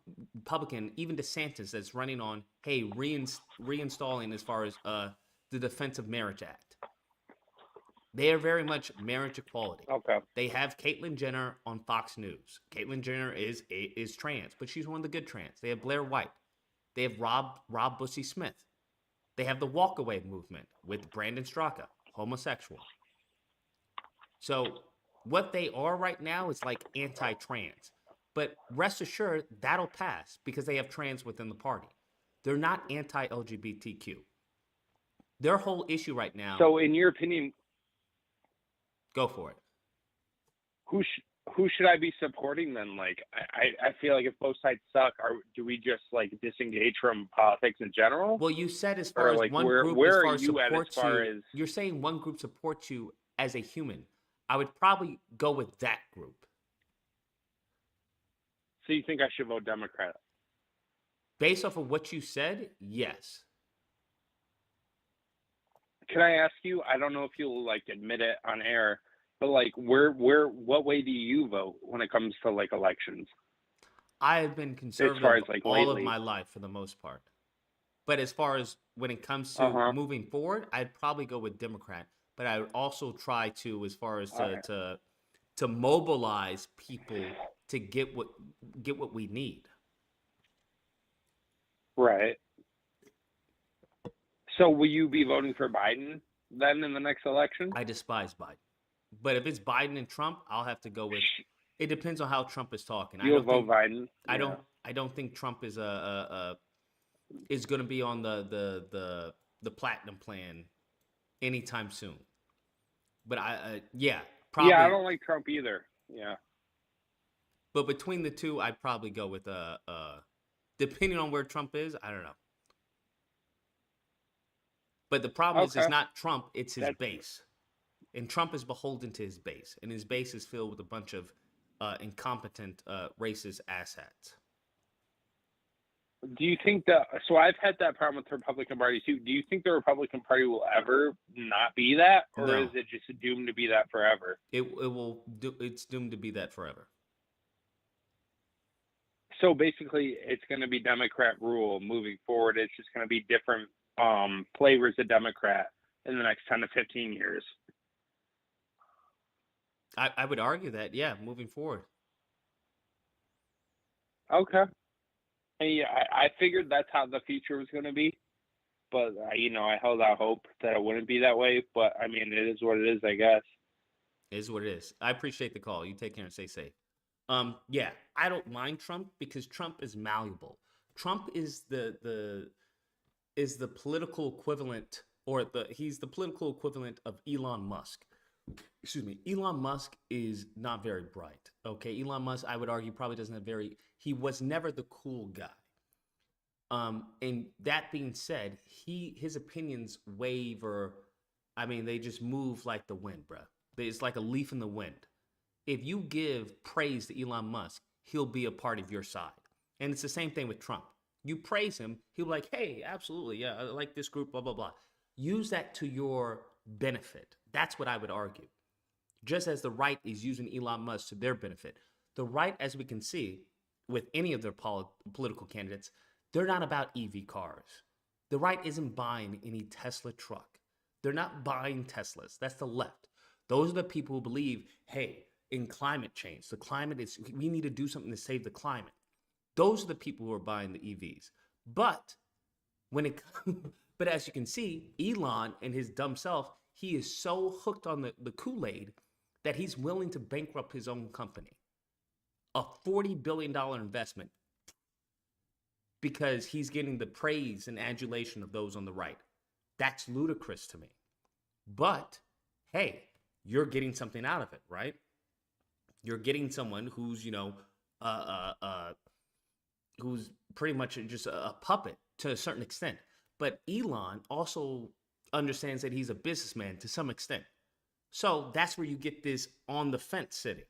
even DeSantis, that's running on, hey, reinstalling as far as the Defense of Marriage Act. They are very much marriage equality. Okay. They have Caitlyn Jenner on Fox News. Caitlyn Jenner is trans, but she's one of the good trans. They have Blair White. They have Rob Bussey Smith. They have the Walkaway movement with Brandon Straka, homosexual. So what they are right now is like anti-trans. But rest assured, that'll pass because they have trans within the party. They're not anti-LGBTQ. Their whole issue right now... So in your opinion... Go for it. Who should I be supporting then? Like, I feel like if both sides suck, do we just, like, disengage from politics in general? Well, you said as far as like, one group where as far are you supports at as far you, as... you're saying one group supports you as a human. I would probably go with that group. So you think I should vote Democrat? Based off of what you said, yes. Can I ask you, I don't know if you'll, like, admit it on air, but, like, what way do you vote when it comes to, like, elections? I have been conservative all of my life for the most part. But as far as when it comes to moving forward, I'd probably go with Democrat. But I would also try to, as far as to mobilize people to get what we need. Right. So will you be voting for Biden then in the next election? I despise Biden. But if it's Biden and Trump, I'll have to go with. It depends on how Trump is talking. You'll vote Biden. I don't think Trump is is going to be on the platinum plan anytime soon. But probably. Yeah, I don't like Trump either. Yeah. But between the two, I'd probably go with depending on where Trump is, I don't know. But the problem is it's not Trump, it's his base. And Trump is beholden to his base. And his base is filled with a bunch of incompetent racist assets. Do you think so I've had that problem with the Republican Party too. Do you think the Republican Party will ever not be that? Or No. is it just doomed to be that forever? It's doomed to be that forever. So basically it's going to be Democrat rule moving forward. It's just going to be different flavors of Democrat in the next 10 to 15 years. I would argue that, moving forward. Okay. Yeah, I figured that's how the future was going to be, but I held out hope that it wouldn't be that way. But I mean, it is what it is, I guess. It is what it is. I appreciate the call. You take care and stay safe. I don't mind Trump because Trump is malleable. Trump is the political equivalent, he's the political equivalent of Elon Musk. Excuse me. Elon Musk is not very bright. Okay, Elon Musk, I would argue, probably doesn't have he was never the cool guy. And that being said, his opinions waver. I mean, they just move like the wind, bruh. It's like a leaf in the wind. If you give praise to Elon Musk, he'll be a part of your side. And it's the same thing with Trump. You praise him, he'll be like, hey, absolutely, yeah, I like this group, blah, blah, blah. Use that to your benefit. That's what I would argue. Just as the right is using Elon Musk to their benefit. The right, as we can see, with any of their political candidates, they're not about EV cars. The right isn't buying any Tesla truck. They're not buying Teslas. That's the left. Those are the people who believe, hey, in climate change, we need to do something to save the climate. Those are the people who are buying the EVs. But as you can see, Elon and his dumb self, he is so hooked on the Kool-Aid that he's willing to bankrupt his own company. A $40 billion investment because he's getting the praise and adulation of those on the right. That's ludicrous to me. But, hey, you're getting something out of it, right? You're getting someone who's, who's pretty much just a puppet to a certain extent. But Elon also understands that he's a businessman to some extent. So that's where you get this on the fence sitting,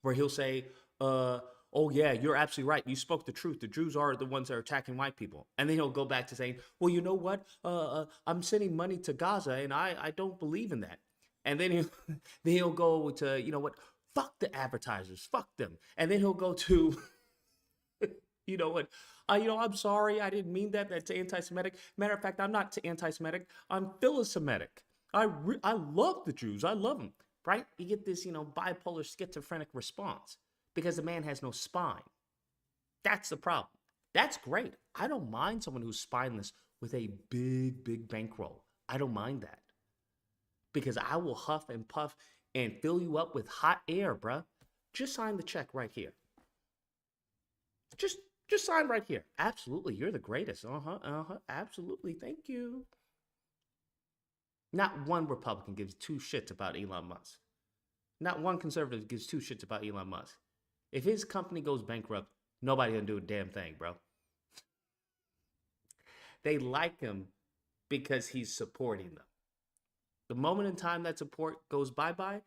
where he'll say, oh yeah, you're absolutely right. You spoke the truth. The Jews are the ones that are attacking white people. And then he'll go back to saying, well, you know what? I'm sending money to Gaza and I don't believe in that. And then he'll go to, you know what? Fuck the advertisers. Fuck them. And then he'll go to, you know what? I'm sorry. I didn't mean that. That's anti-Semitic. Matter of fact, I'm not anti-Semitic. I'm philo-Semitic. I love the Jews. I love them. Right? You get this, bipolar schizophrenic response because the man has no spine. That's the problem. That's great. I don't mind someone who's spineless with a big, big bankroll. I don't mind that because I will huff and puff and fill you up with hot air, bruh. Just sign the check right here. Just sign right here. Absolutely. You're the greatest. Absolutely. Thank you. Not one Republican gives two shits about Elon Musk. Not one conservative gives two shits about Elon Musk. If his company goes bankrupt, nobody gonna do a damn thing, bro. They like him because he's supporting them. The moment in time that support goes bye-bye,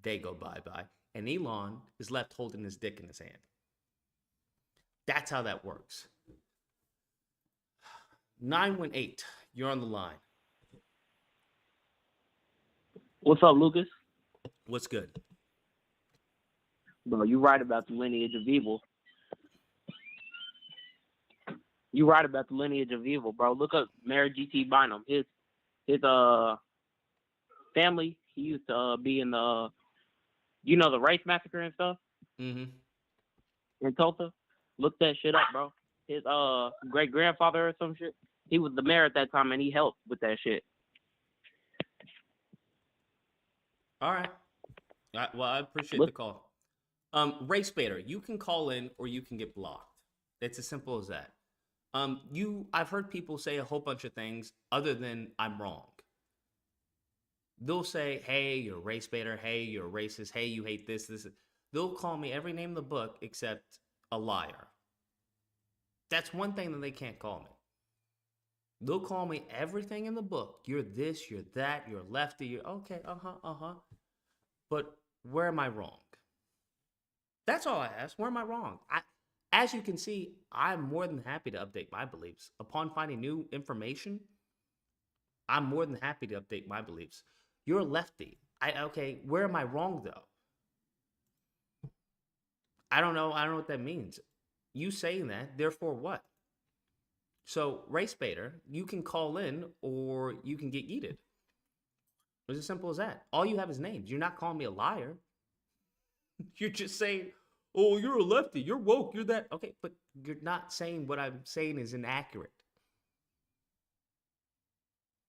they go bye-bye. And Elon is left holding his dick in his hand. That's how that works. 918, you're on the line. What's up, Lucas? What's good? Bro, you're right about the lineage of evil. You're right about the lineage of evil, bro. Look up Mayor G.T. Bynum. His family. He used to be in the the race massacre and stuff Mm-hmm. in Tulsa. Look that shit up, bro. His great grandfather or some shit. He was the mayor at that time, and he helped with that shit. All right. Well, I appreciate the call. Race baiter, you can call in or you can get blocked. It's as simple as that. I've heard people say a whole bunch of things other than I'm wrong. They'll say, hey, you're a race baiter. Hey, you're a racist. Hey, you hate this. They'll call me every name in the book except a liar. That's one thing that they can't call me. They'll call me everything in the book. You're this, you're that, you're lefty. You're okay, But where am I wrong? That's all I ask. Where am I wrong? As you can see, I'm more than happy to update my beliefs. Upon finding new information, I'm more than happy to update my beliefs. You're a lefty. Okay, where am I wrong though? I don't know what that means. You saying that, therefore what? So, race baiter, you can call in or you can get yeeted. It's as simple as that. All you have is names. You're not calling me a liar. You're just saying, oh, you're a lefty, you're woke, you're that. Okay, but you're not saying what I'm saying is inaccurate.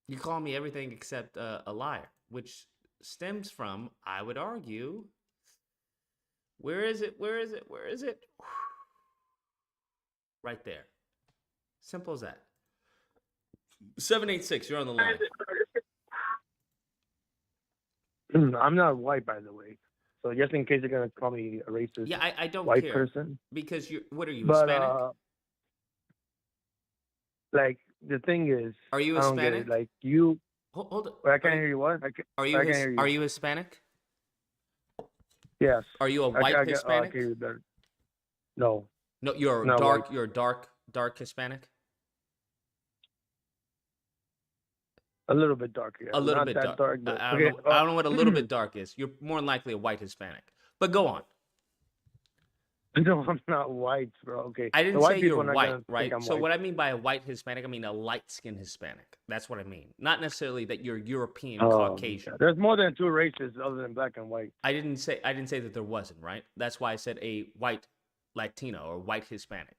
You call me everything except a liar, which stems from, I would argue, where is it? Right there. Simple as that. 786, you're on the line. I'm not white, by the way. So just in case you're gonna call me a racist, Yeah, I don't white care. person. Because what are you, But Hispanic? like the thing is, Are you I don't get Hispanic? it. Like you, Hold on. I can't hear you. What? Are I can't hear you. Are you Hispanic? Yes. Are you a white Hispanic? I can hear you better. No. No, you're Not dark. white. You're dark Hispanic. A little bit darker. Yeah. A little Not bit that dark. But, I okay. don't know what a little bit dark is. You're more than likely a white Hispanic. But go on. No, I'm not white, bro. Okay. I The didn't white say people you're are not white, gonna right? think I'm So white. what I mean by a white Hispanic, I mean a light-skinned Hispanic. That's what I mean. Not necessarily that you're European Caucasian. There's more than two races other than black and white. I didn't say that there wasn't, right? That's why I said a white Latino or white Hispanic.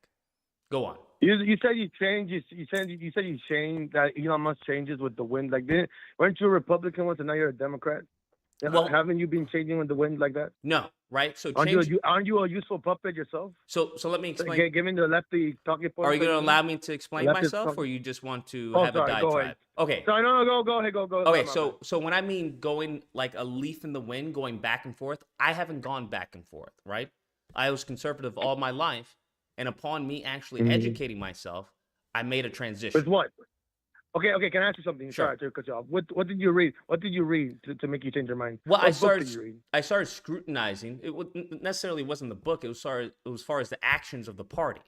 Go on. You said you changed. You said you changed that Elon Musk changes with the wind. Like, weren't you a Republican once and now you're a Democrat? Well, haven't you been changing with the wind like that? No, right? So Aren't you a useful puppet yourself? So let me explain. Giving the lefty talking points. Are you going to allow me to explain myself, or you just want to have a diatribe? Go ahead. Okay. Sorry, no, go ahead, go. Okay, so when I mean going like a leaf in the wind, going back and forth, I haven't gone back and forth, right? I was conservative all my life, and upon me actually educating myself, I made a transition. With what? Okay, can I ask you something? Sure. Sorry to cut you off. What did you read? What did you read to make you change your mind? Well, What book did you read? I started scrutinizing. Necessarily wasn't the book. It was as far as the actions of the party,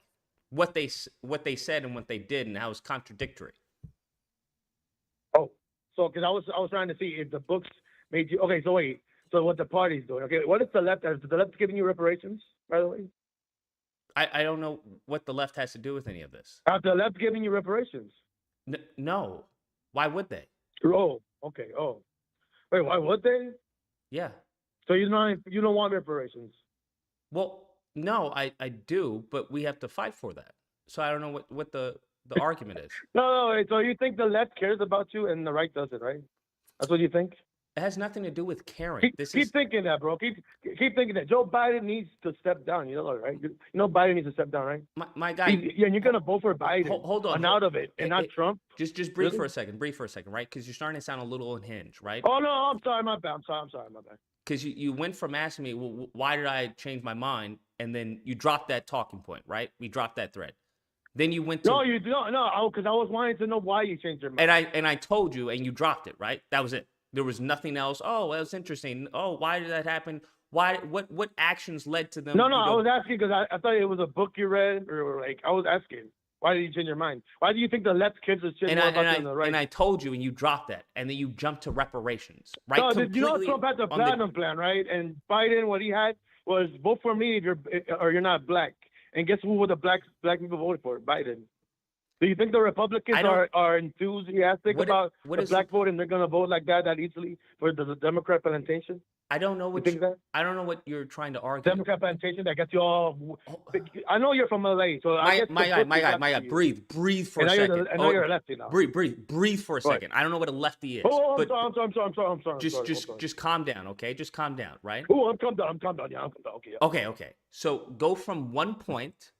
what they said and what they did, and how it was contradictory. Oh, so because I was trying to see if the books made you okay. So wait, so what the party's doing? Okay, what is the left? Is the left giving you reparations? By the way, I don't know what the left has to do with any of this. Are the left giving you reparations? No. Why would they? Oh, okay. Oh, wait, why would they? Yeah. So you don't want reparations? Well, no, I do, but we have to fight for that. So I don't know what the argument is. No. Wait, so you think the left cares about you and the right doesn't, right? That's what you think? It has nothing to do with caring. Keep thinking that, bro. Keep thinking that. Joe Biden needs to step down. You know, right? You know Biden needs to step down, right? My guy. And you're gonna vote for Biden. Hold on. And out of it, and not Trump. Just breathe Really? for a second. Breathe for a second, right? Because you're starting to sound a little unhinged, right? Oh no, I'm sorry, my bad. I'm sorry, my bad. Because you went from asking me, well, why did I change my mind, and then you dropped that talking point, right? We dropped that thread. Then you went to No, because I was wanting to know why you changed your mind. and I told you, and you dropped it, right? That was it. There was nothing else. Oh, that was interesting. Oh, why did that happen? Why? What actions led to them? No, I was asking because I thought it was a book you read, or like I was asking. Why did you change your mind? Why do you think the left kids are shit more about than the right? And I told you, and you dropped that, and then you jumped to reparations, right? No, you know Trump had the platinum plan, right? And Biden, what he had was vote for me if you're not black. And guess who the black people voted for? Biden. Do you think the Republicans are enthusiastic about the black vote and they're going to vote like that easily for the Democrat plantation? I don't know what you think that. I don't know what you're trying to argue. Democrat plantation that gets you all. I know you're from LA, so I guess my guy. Breathe for a second. I know you're a lefty now. Breathe for a second. I don't know what a lefty is. Oh, I'm sorry. Just calm down, okay? Just calm down, right? Oh, I'm calm down. Yeah, I'm calm down. Okay. Yeah. Okay. So go from one point,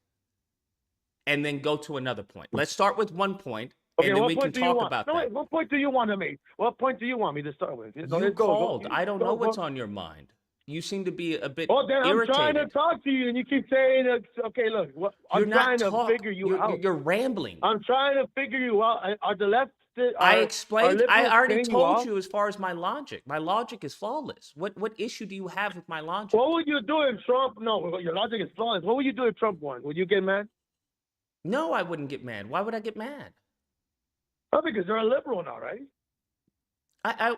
and then go to another point. Let's start with one point. Okay, and then we can talk about that. Wait, what point do you want to make? What point do you want me to start with? You called. I don't know what's on your mind. You seem to be a bit irritated. I'm trying to talk to you, and you keep saying, okay, look, I'm trying to figure you out. You're rambling. I'm trying to figure you out. Are the left... I explained. I already told you as far as my logic. My logic is flawless. What issue do you have with my logic? What would you do if Trump... No, your logic is flawless. What would you do if Trump won? Would you get mad? No, I wouldn't get mad. Why would I get mad? Oh, because you're a liberal now, right?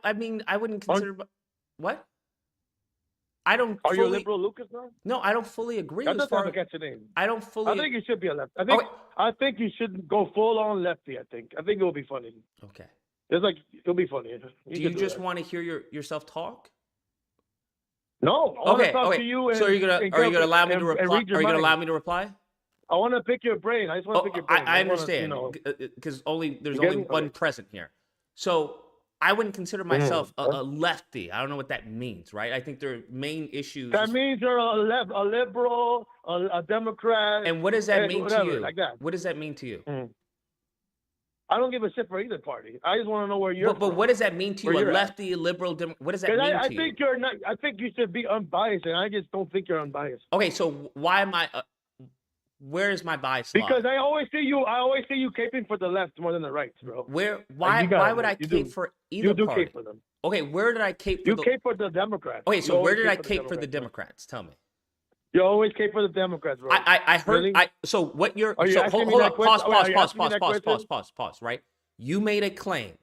I mean, I wouldn't consider... What? I don't. Are you a liberal, Lucas? Now? No, I don't fully agree. That's not get your name. I don't fully. I think you should be a lefty. I think you should go full on lefty. I think it will be funny. Okay. It'll be funny. Do you just want to hear yourself talk? No. I want to talk to you. So are you gonna allow me to reply? Are you gonna allow me to reply? I want to pick your brain. I just want to pick your brain. I understand because there's only one present here. So I wouldn't consider myself a lefty. I don't know what that means, right? I think there are main issues. That means you're a liberal, a Democrat. And what does that mean to you? Like that. What does that mean to you? I don't give a shit for either party. I just want to know where you're. But what does that mean to you? A lefty, a liberal, what does that mean to you? I think you're not. I think you should be unbiased, and I just don't think you're unbiased. Okay, so why am I? Where is my bias? Because I always see you caping for the left more than the right, bro. Why would I cape for either party? You do cape for them. Okay, where did I cape for You cape for the Democrats. Okay, so where did I cape for the Democrats? Tell me. You always cape for the Democrats, bro. I heard. Really? So what you're? Are you so hold on. Pause. Right. You made a claim.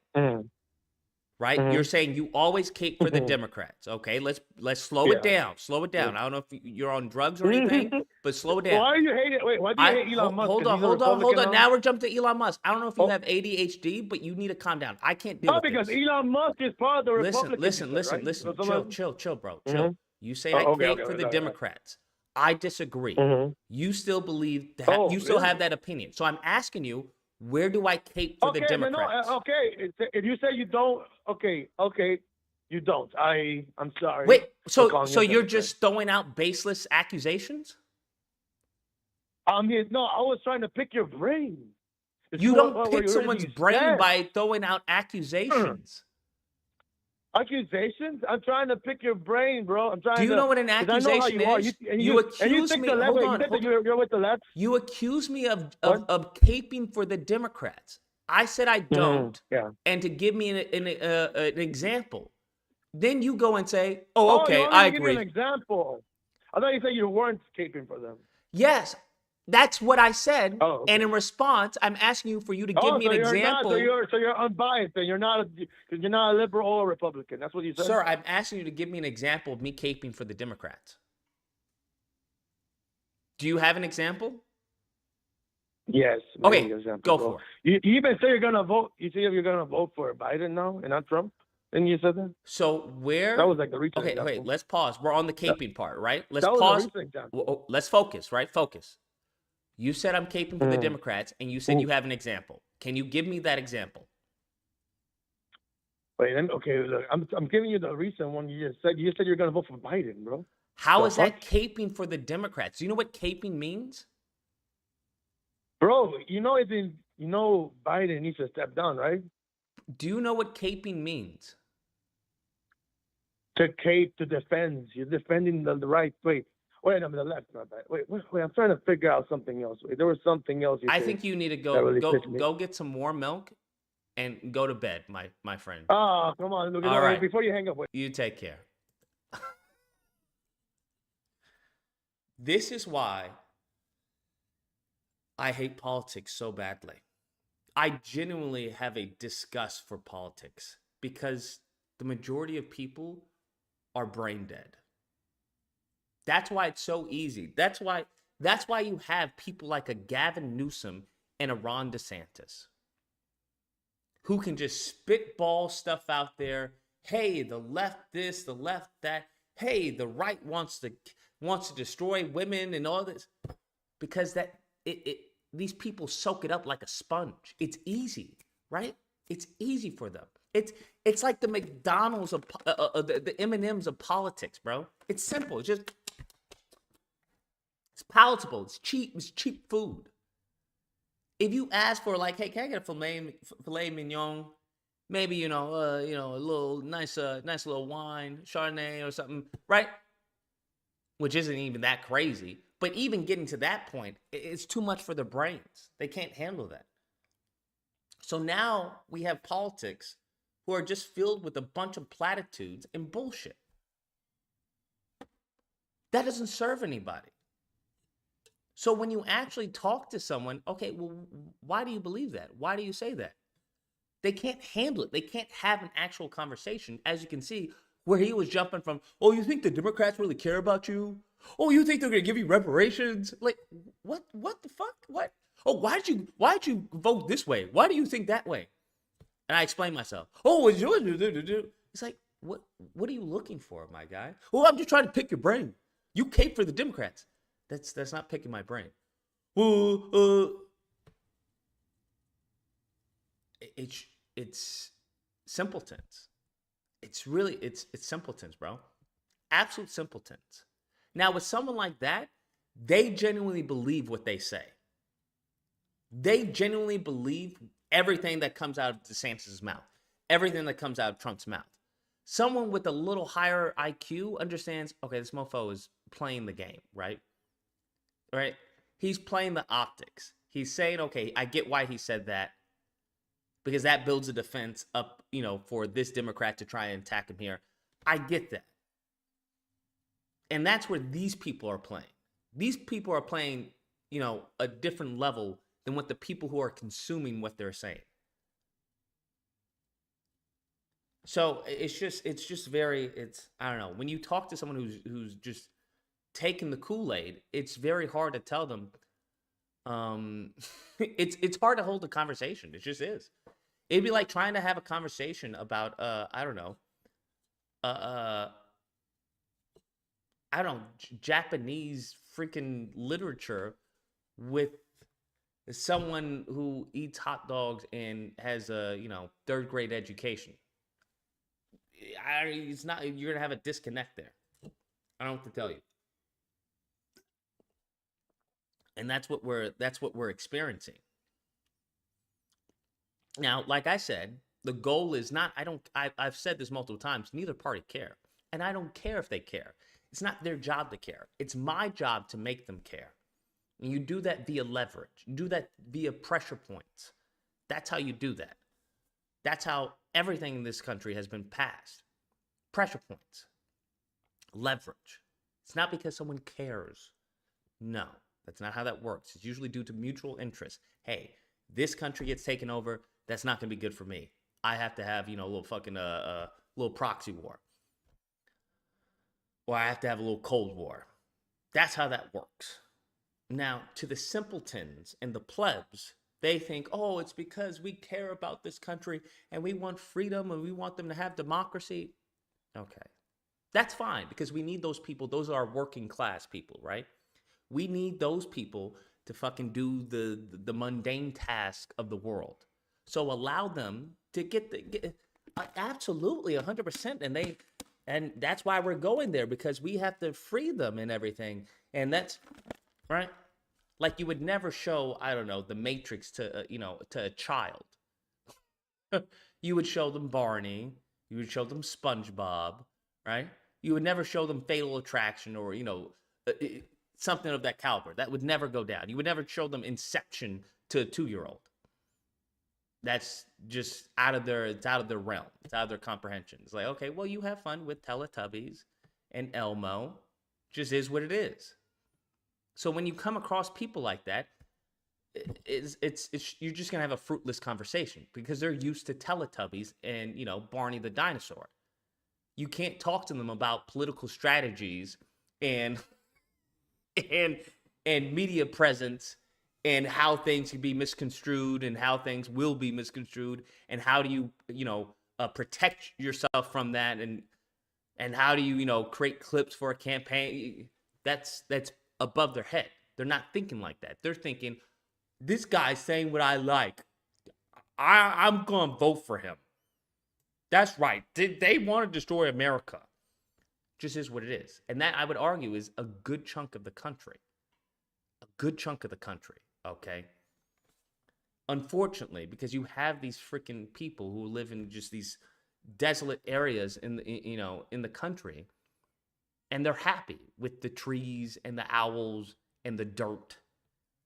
Right? You're saying you always cape for the Democrats. Okay, let's slow it down. Slow it down. I don't know if you're on drugs or anything, but slow it down. Why do you hate it? Wait, why do you hate Elon Musk? Hold on. Now we're jumping to Elon Musk. I don't know if you have ADHD, but you need to calm down. I can't deal with this. Because Elon Musk is part of the Republicans. Listen. Chill, bro. Chill. You say I cape for the Democrats. I disagree. You still believe that you still have that opinion. So I'm asking you, where do I cape for the Democrats? If you say you don't, okay, you don't. I'm sorry. Wait, so you're just throwing out baseless accusations? I mean, no, I was trying to pick your brain. You don't pick someone's brain by throwing out accusations. Accusations? I'm trying to pick your brain, bro. Do you know what an accusation is? You accuse me. Hold on. You're with the left. You accuse me of caping for the Democrats. I said I don't. And to give me an example. Then you go and say, "Oh, okay, I agree." Give me an example. I thought you said you weren't caping for them. Yes. That's what I said, and in response, I'm asking you for you to give me an example. So you're unbiased, and you're not a liberal or a Republican. That's what you said, sir. I'm asking you to give me an example of me caping for the Democrats. Do you have an example? Yes. Okay, go for it. You even say you're gonna vote. You say you're gonna vote for Biden now and not Trump. Didn't you say that? So where? That was like the recent example. Okay, let's pause. We're on the caping part, right? Let's pause. Let's focus, right? Focus. You said I'm caping for the Democrats, and you said you have an example. Can you give me that example? Wait, okay, look, I'm giving you the recent one. You just said you're going to vote for Biden, bro. How is that caping for the Democrats? Do you know what caping means? Bro, Biden needs to step down, right? Do you know what caping means? To cape, to defend. You're defending the right. Wait, I'm the left, not that. Wait, I'm trying to figure out something else. Wait, there was something else. I think you need to go get some more milk and go to bed, my friend. Oh, come on. Look, all right. Before you hang up. Wait. You take care. This is why I hate politics so badly. I genuinely have a disgust for politics because the majority of people are brain dead. That's why it's so easy. That's why you have people like a Gavin Newsom and a Ron DeSantis who can just spitball stuff out there. Hey, the left this, the left that. Hey, the right wants to destroy women and all this, because these people soak it up like a sponge. It's easy, right? It's easy for them. It's like the McDonald's of the M&Ms of politics, bro. It's simple. It's palatable. It's cheap. It's cheap food. If you ask for like, hey, can I get a filet mignon? Maybe a little nice little wine, Chardonnay or something, right? Which isn't even that crazy. But even getting to that point, it's too much for their brains. They can't handle that. So now we have politics who are just filled with a bunch of platitudes and bullshit. That doesn't serve anybody. So when you actually talk to someone, okay, well, why do you believe that? Why do you say that? They can't handle it. They can't have an actual conversation, as you can see, where he was jumping from, oh, you think the Democrats really care about you? Oh, you think they're going to give you reparations? Like, what the fuck? What? Oh, why'd you vote this way? Why do you think that way? And I explained myself. Oh, it's yours. It's like, what are you looking for, my guy? Oh, I'm just trying to pick your brain. You cape for the Democrats. That's not picking my brain. It's simpletons. It's simpletons, bro. Absolute simpletons. Now, with someone like that, they genuinely believe what they say. They genuinely believe everything that comes out of DeSantis' mouth, everything that comes out of Trump's mouth. Someone with a little higher IQ understands, okay, this mofo is playing the game, right? Right? He's playing the optics. He's saying, okay, I get why he said that, because that builds a defense up, for this Democrat to try and attack him here. I get that. And that's where these people are playing. These people are playing, a different level than what the people who are consuming what they're saying. So I don't know. When you talk to someone who's just taking the Kool-Aid, it's very hard to tell them. It's hard to hold a conversation. It just is. It'd be like trying to have a conversation about Japanese freaking literature with someone who eats hot dogs and has a third grade education. It's not. You're gonna have a disconnect there. I don't know what to tell you. And that's what we're experiencing. Now, like I said, the goal is not, I've said this multiple times, neither party care. And I don't care if they care. It's not their job to care. It's my job to make them care. And you do that via leverage. You do that via pressure points. That's how you do that. That's how everything in this country has been passed. Pressure points. Leverage. It's not because someone cares. No, that's not how that works. It's usually due to mutual interest. Hey, this country gets taken over. That's not going to be good for me. I have to have, a little fucking, little proxy war. Or I have to have a little Cold War. That's how that works. Now, to the simpletons and the plebs, they think, oh, it's because we care about this country and we want freedom and we want them to have democracy. Okay. That's fine, because we need those people. Those are our working class people, right? We need those people to fucking do the mundane task of the world. So allow them to get absolutely 100%. And that's why we're going there, because we have to free them and everything. And that's right. Like you would never show, I don't know, the Matrix to a child. You would show them Barney. You would show them SpongeBob, right? You would never show them Fatal Attraction or, something of that caliber. That would never go down. You would never show them Inception to a 2-year-old. That's just out of their realm. It's out of their comprehension. It's like, okay, well, you have fun with Teletubbies and Elmo. Just is what it is. So when you come across people like that, it's you're just gonna have a fruitless conversation, because they're used to Teletubbies and Barney the dinosaur. You can't talk to them about political strategies and media presence and how things can be misconstrued and how things will be misconstrued, and how do you, protect yourself from that, and how do you, create clips for a campaign. That's above their head. They're not thinking like that. They're thinking, this guy's saying what I like. I'm going to vote for him. That's right. They want to destroy America. Just is what it is. And that, I would argue, is a good chunk of the country. A good chunk of the country, okay? Unfortunately, because you have these freaking people who live in just these desolate areas in the country, and they're happy with the trees and the owls and the dirt,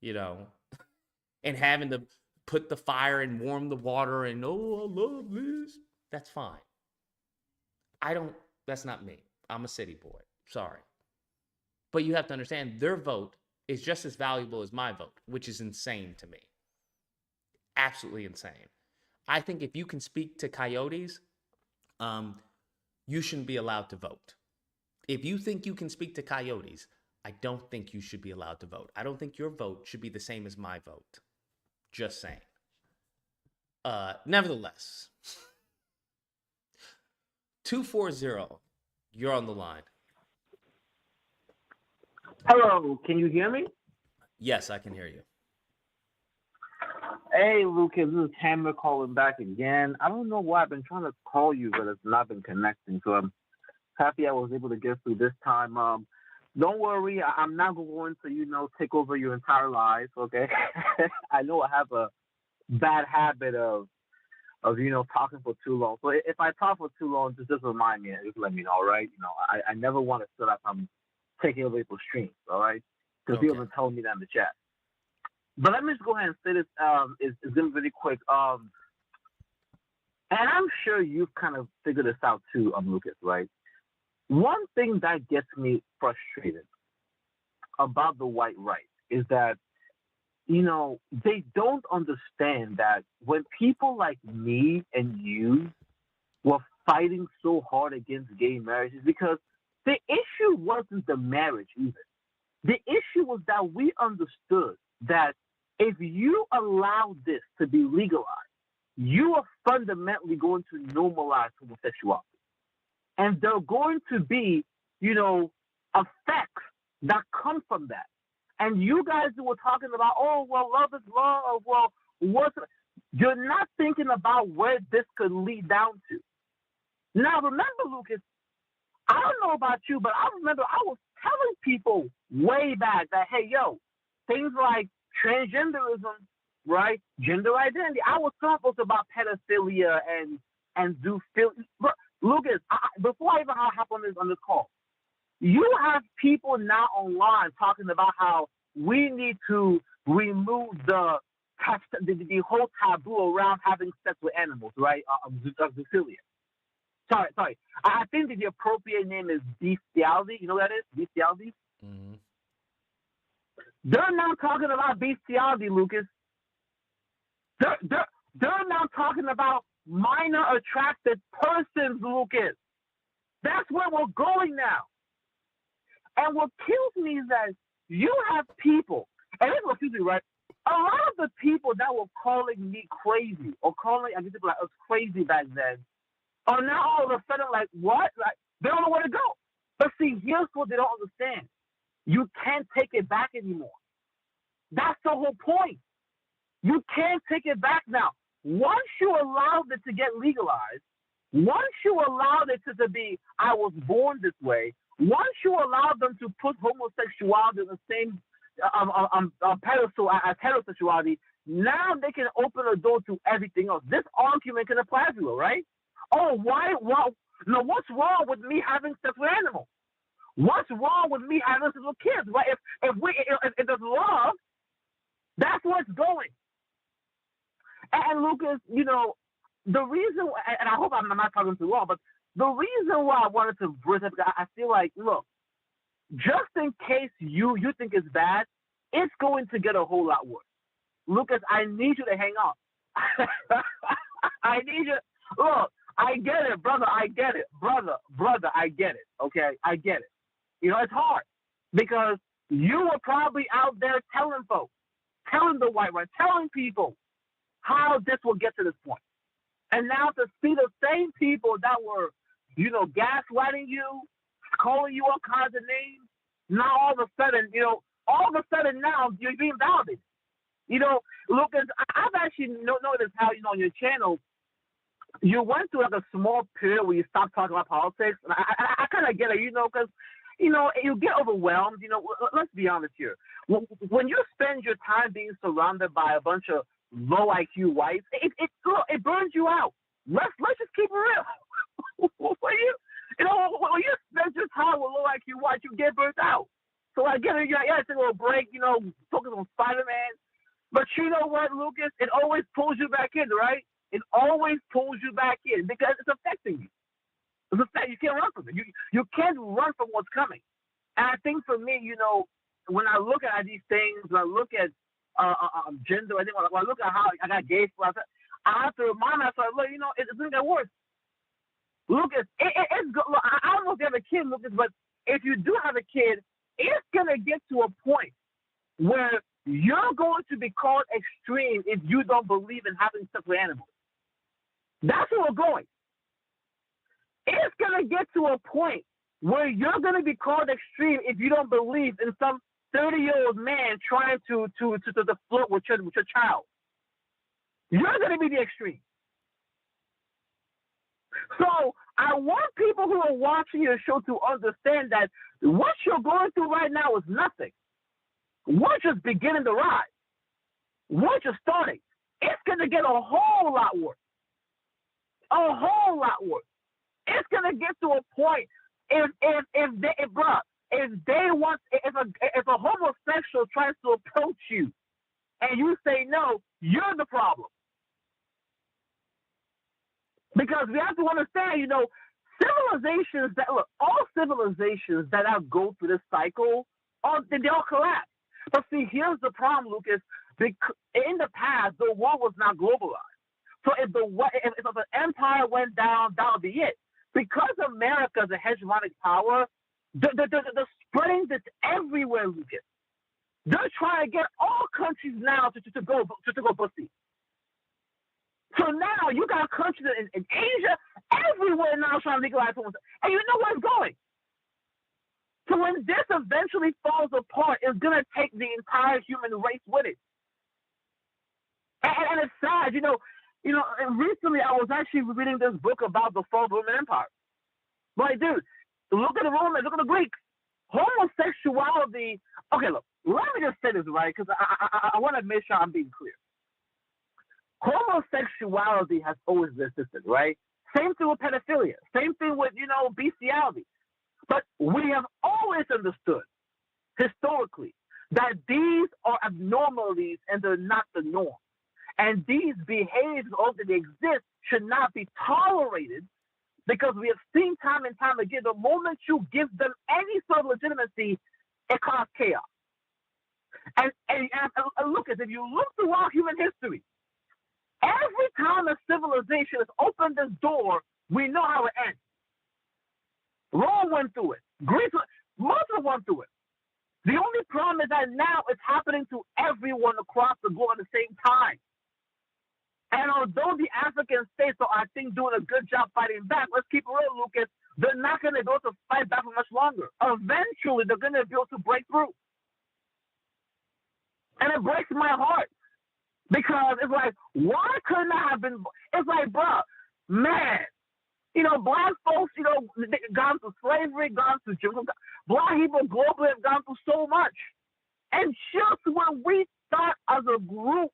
and having to put the fire and warm the water and, oh, I love this. That's fine. That's not me. I'm a city boy. Sorry. But you have to understand, their vote is just as valuable as my vote, which is insane to me. Absolutely insane. I think if you can speak to coyotes, you shouldn't be allowed to vote. If you think you can speak to coyotes, I don't think you should be allowed to vote. I don't think your vote should be the same as my vote. Just saying. Nevertheless, 240, you're on the line. Hello, can you hear me? Yes, I can hear you. Hey, Lucas, this is Hammer calling back again. I don't know why I've been trying to call you, but it's not been connecting. So I'm happy I was able to get through this time. Don't worry, I'm not going to, take over your entire life, okay? I know I have a bad habit of talking for too long. So if I talk for too long, just remind me, just let me know, all right? I never want to feel like I'm taking away people's streams, all right? Because people have been telling me that in the chat. But let me just go ahead and say this. It's going to be really quick. And I'm sure you've kind of figured this out too, Lucas, right? One thing that gets me frustrated about the white right is that, they don't understand that when people like me and you were fighting so hard against gay marriages, because the issue wasn't the marriage either. The issue was that we understood that if you allow this to be legalized, you are fundamentally going to normalize homosexuality. And there are going to be, effects that come from that. And you guys who were talking about, oh, well, love is love, well, you're not thinking about where this could lead down to. Now, remember, Lucas, I don't know about you, but I remember I was telling people way back that, hey, yo, things like transgenderism, right, gender identity, I was telling folks about pedophilia and zoophilia. Look, Lucas, before I even hop on this call, you have people now online talking about how we need to remove the whole taboo around having sex with animals, right? Zoophilia. Sorry. I think that the appropriate name is bestiality. You know what that is? Bestiality? Mm-hmm. They're not talking about bestiality, Lucas. They're not talking about minor attracted persons, Lucas. That's where we're going now. And what kills me is that you have people, and this is what kills me, right? A lot of the people that were calling me crazy, or calling people like us crazy back then, are now all of a sudden like, what? Like, they don't know where to go. But see, here's what they don't understand. You can't take it back anymore. That's the whole point. You can't take it back now. Once you allowed it to get legalized, once you allowed it to be, I was born this way, once you allowed them to put homosexuality in the same pedestal as heterosexuality, now they can open a door to everything else. This argument can apply to you, right? Oh, no, what's wrong with me having sex with animals? What's wrong with me having sex with kids, right? If there's love, that's where it's going. And Lucas, the reason, and I hope I'm not talking too long, but the reason why I wanted to bring up, I feel like, look, just in case you think it's bad, it's going to get a whole lot worse. Lucas, I need you to hang on. I need you. Look, I get it, brother. I get it, brother. I get it. Okay, I get it. It's hard because you were probably out there telling folks, telling the white right, telling people how this will get to this point. And now to see the same people that were, gaslighting you, calling you all kinds of names, now all of a sudden, now you're being validated. Lucas, I've actually noticed how, on your channel, you went through like a small period where you stopped talking about politics. And I kind of get it, because, you get overwhelmed. Let's be honest here. When you spend your time being surrounded by a bunch of low IQ whites, it burns you out. Let's just keep it real. when you spend your time with low IQ whites, you get burnt out. So I get it. Yeah, take a little break. Focus on Spider-Man. But you know what, Lucas? It always pulls you back in, right? It always pulls you back in because it's affecting you. It's a fact. You can't run from it. You can't run from what's coming. And I think for me, when I look at these things, when I look at gender, when I look at how I got gay for, I have to remind myself, look, it's going to get worse. Lucas, it's good. Look, I don't know if you have a kid, Lucas, but if you do have a kid, it's going to get to a point where you're going to be called extreme if you don't believe in having sex with animals. That's where we're going. It's going to get to a point where you're going to be called extreme if you don't believe in some 30-year-old man trying to flirt with your child. You're going to be the extreme. So I want people who are watching your show to understand that what you're going through right now is nothing. We're just beginning to rise. We're just starting. It's going to get a whole lot worse. A whole lot worse. It's going to get to a point if a homosexual tries to approach you and you say no, you're the problem. Because we have to understand, all civilizations that go through this cycle, they all collapse. But see, here's the problem, Lucas. In the past, the world was not globalized. So if an empire went down, that would be it. Because America is a hegemonic power, they're spreading this everywhere, Lucas. They're trying to get all countries now to go pussy. So now you got countries in Asia, everywhere now trying to legalize homosexuality. And you know where it's going. So when this eventually falls apart, it's going to take the entire human race with it. And it's sad, and recently I was actually reading this book about the fall of the Roman Empire. Like, dude, look at the Romans, look at the Greeks. Homosexuality, okay, look, let me just say this, right, because I want to make sure I'm being clear. Homosexuality has always existed, right? Same thing with pedophilia. Same thing with, bestiality. But we have always understood, historically, that these are abnormalities and they're not the norm. And these behaviors, although they exist, should not be tolerated because we have seen time and time again, the moment you give them any sort of legitimacy, it causes chaos. And Lucas, if you look throughout human history, every time a civilization has opened this door, we know how it ends. Rome went through it. Greece, most of them went through it. The only problem is that now it's happening to everyone across the globe at the same time. And although the African states are, I think, doing a good job fighting back, let's keep it real, Lucas, they're not going to be able to fight back for much longer. Eventually, they're going to be able to break through. And it breaks my heart. Because it's like, why couldn't I have been? It's like, bro, man, black folks, gone through slavery, gone through black people globally have gone through so much. And just when we thought as a group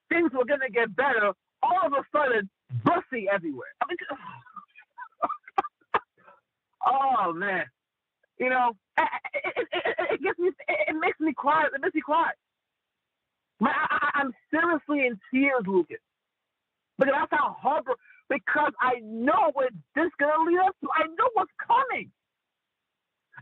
things were going to get better, all of a sudden, bussy everywhere. I mean, oh, man. It gets me, it makes me cry. It makes me cry. I'm seriously in tears, Lucas. Because that's how horrible, because I know what this is going to lead us to. I know what's coming.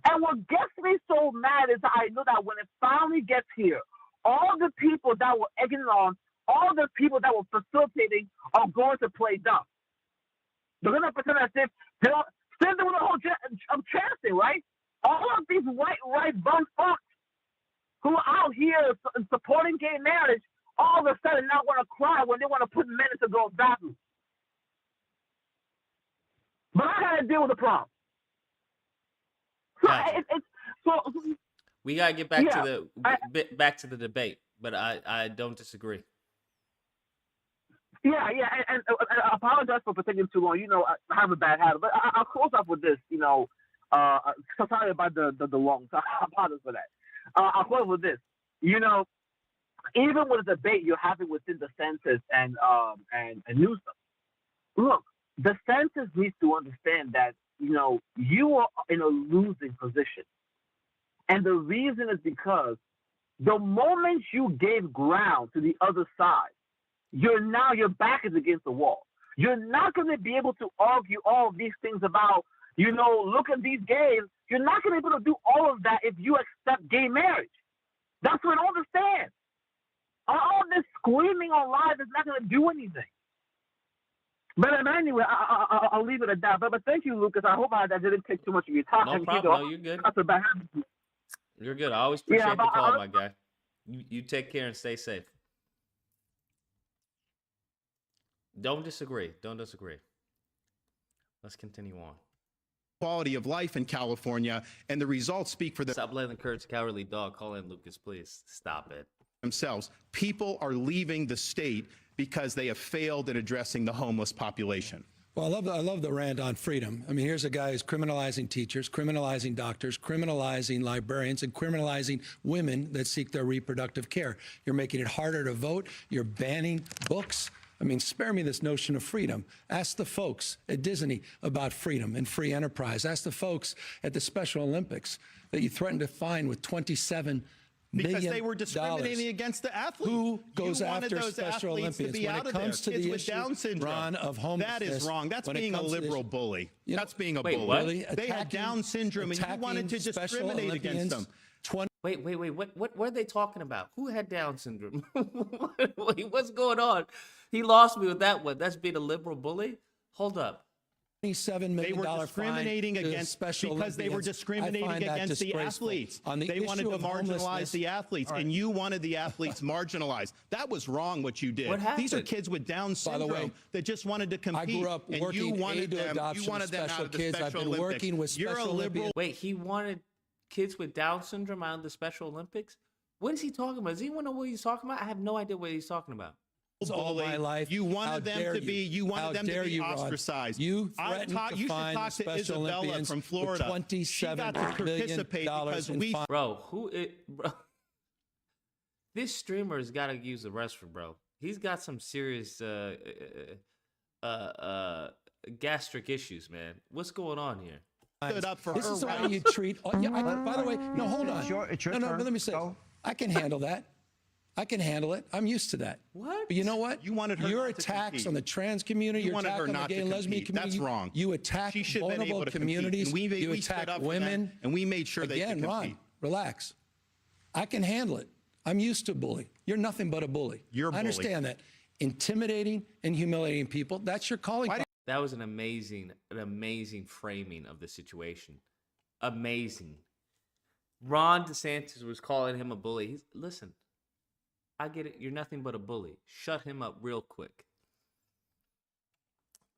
And what gets me so mad is that I know that when it finally gets here, all the people that were egging it on, all the people that were facilitating are going to play dumb. They're going to pretend as if they don't, same thing with the whole trans thing, right? All of these white right bum fucks who are out here supporting gay marriage all of a sudden not want to cry when they want to put men into girls' bathrooms. But I got to deal with the problem. So Gotcha. so We gotta get back Yeah, to back to the debate, but I don't disagree. yeah, and I apologize for taking too long. You know, I have a bad habit, but I'll close up with this. You know, so sorry about the long. So I apologize for that. I'll close with this. You know, even with the debate you're having within DeSantis and Newsom, look, DeSantis needs to understand that you are in a losing position, and the reason is because the moment you gave ground to the other side, your back is against the wall. You're not going to be able to argue all of these things about, look at these gays. You're not going to be able to do all of that if you accept gay marriage. That's what I don't understand. All this screaming on live is not going to do anything. But anyway, I'll leave it at that. But thank you, Lucas. I hope I didn't take too much of your time. No problem. No, you're good. That's a bad habit. You're good. I always appreciate the call, my guy. You take care and stay safe. Don't disagree. Don't disagree. Let's continue on. Quality of life in California, and the results speak for Stop letting the Kurt's cowardly dog. Call in, Lucas, please. Stop it. themselves. People are leaving the state because they have failed in addressing the homeless population. Well, I love the rant on freedom. I mean, here's a guy who's criminalizing teachers, criminalizing doctors, criminalizing librarians, and criminalizing women that seek their reproductive care. You're making it harder to vote. You're banning books. I mean, spare me this notion of freedom. Ask the folks at Disney about freedom and free enterprise. Ask the folks at the Special Olympics that you threatened to fine with $27 million. Because they were discriminating against the athletes. Who goes after those Special athletes Olympians to be when out it of there? comes to Kids the with issue, Down syndrome. Ron, of homelessness? That is wrong. That's when it being a comes to liberal this- bully. You know, That's being a Wait, bully. what? Really? They had Down syndrome, and you wanted to attacking Special discriminate against them. Wait. What are they talking about? Who had Down syndrome? Wait, what's going on? He lost me with that one. That's being a liberal bully? Hold up. $27 million They were discriminating fine to against Special because they were Olympians. discriminating I find that against the disgraceful. athletes. On the They wanted issue to of marginalize homelessness- the athletes, All right. and you wanted the athletes marginalized. That was wrong what you did. What These are happened? kids with Down By syndrome the way, that just wanted to I compete. grew up and working you wanted aid to them, adoption you of wanted them out special of the kids. I've Special been Olympics. working with You're Special a liberal. Olympians. Wait, he wanted kids with Down syndrome out of the Special Olympics? What is he talking about? Does anyone know what he's talking about? I have no idea what he's talking about. All my life. You How wanted them dare to be. You How wanted them to dare be you, Ron? ostracized. You I threatened talk- to you should fine talk to Special Isabella Olympians from with Florida. She got to $27 participate million because in we. fines. Bro, this streamer's got to use the restroom, bro. He's got some serious gastric issues, man. What's going on here? Stood up for This her is the way rights. you treat. By the way, no, hold on. It's your no, turn. but let me say, Go. I can handle that. I can handle it. I'm used to that. What? But you know what? You wanted her your not to attacks compete. on the trans community, You your wanted attack her on the not gay to and lesbian compete. community. That's wrong. You attack She should have been vulnerable able to compete, communities. and we you stood attack up for women. them, and we made sure they Again, could Ron, compete. relax. I can handle it. I'm used to bullying. You're nothing but a bully. You're a I understand that. Intimidating and humiliating people, that's your calling card. That was an amazing framing of the situation. Amazing. Ron DeSantis was calling him a bully. Listen, I get it. You're nothing but a bully. Shut him up real quick.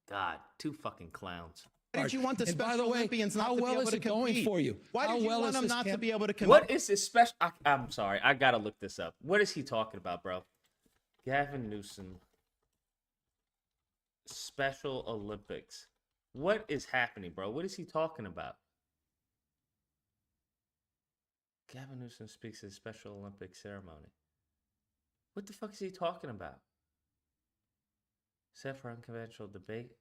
God, two fucking clowns. Why did you want the And by Special the way, Olympians not how to be well able is to it going compete? for you? Why How did you well want is them this not to camp- be able to compete? What is this special? I'm sorry. I got to look this up. What is he talking about, bro? Gavin Newsom. Special Olympics. What is happening, bro? What is he talking about? Gavin Newsom speaks at the Special Olympics ceremony. What the fuck is he talking about? Set for unconventional debate.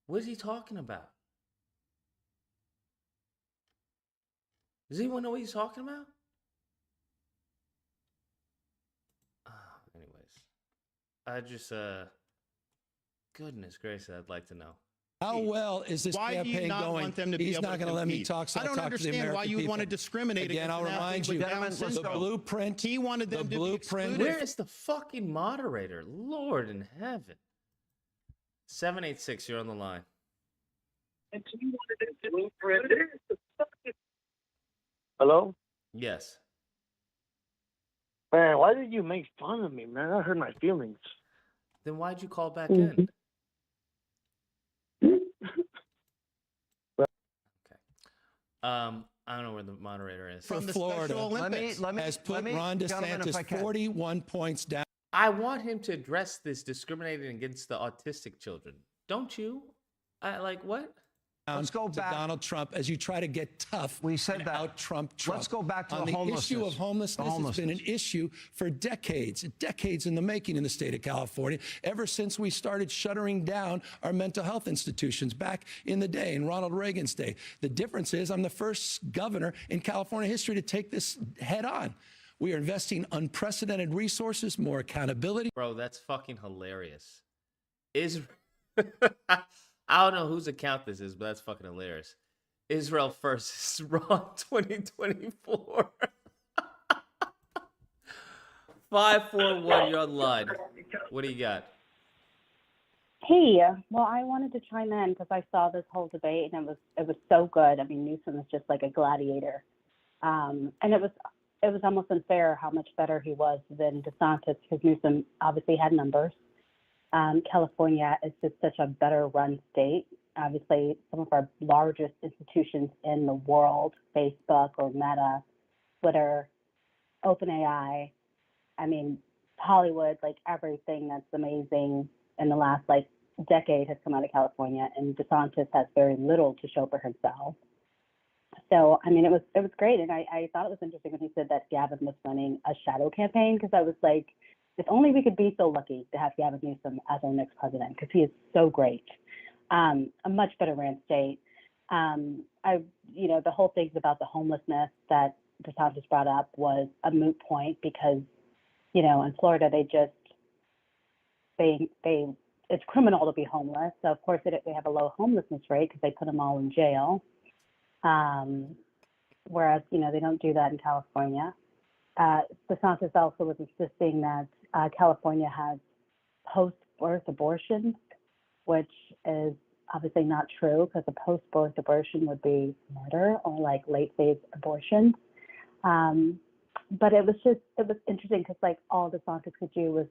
What is he talking about? Does anyone know what he's talking about? Anyways, I just goodness gracious, I'd like to know. How well is this Why do you campaign not going? want them to be He's able not to going to let me compete? talk, so I I'll don't talk to the understand American why you people. want to discriminate Again, against I'll an remind athlete you, with Down the syndrome. blueprint. He wanted them the to be blueprint- excluded. Where is the fucking moderator? Lord in heaven. 786, you're on the line. Hello? Yes. Man, why did you make fun of me, man? That hurt my feelings. Then why'd you call back in? I don't know where the moderator is. For Florida, has put Ron DeSantis 41 points down. I want him to address this discriminating against the autistic children. Don't you? What? Let's go back to Donald Trump as you try to get tough. We said that. Out Trump. Let's go back to on the homelessness. issue of homelessness. It's been an issue for decades in the making in the state of California, ever since we started shuttering down our mental health institutions back in the day, in Ronald Reagan's day. The difference is I'm the first governor in California history to take this head on. We are investing unprecedented resources, more accountability. Bro, that's fucking hilarious. I don't know whose account this is, but that's fucking hilarious. Israel first is wrong 2024. 541, you're online. What do you got? Hey, well, I wanted to chime in because I saw this whole debate and it was so good. I mean, Newsom is just like a gladiator, and it was almost unfair how much better he was than DeSantis because Newsom obviously had numbers. California is just such a better run state. Obviously, some of our largest institutions in the world, Facebook or Meta, Twitter, OpenAI, I mean, Hollywood, like everything that's amazing in the last decade has come out of California, and DeSantis has very little to show for himself. So, I mean, it was great. And I thought it was interesting when he said that Gavin was running a shadow campaign because I was like, if only we could be so lucky to have Gavin Newsom as our next president, because he is so great. A much better ran state. The whole things about the homelessness that DeSantis brought up was a moot point because, in Florida it's criminal to be homeless. So of course they have a low homelessness rate because they put them all in jail. Whereas they don't do that in California. DeSantis also was insisting that California has post-birth abortions, which is obviously not true because a post-birth abortion would be murder or late-phase abortion. But it was interesting because all DeSantis could do was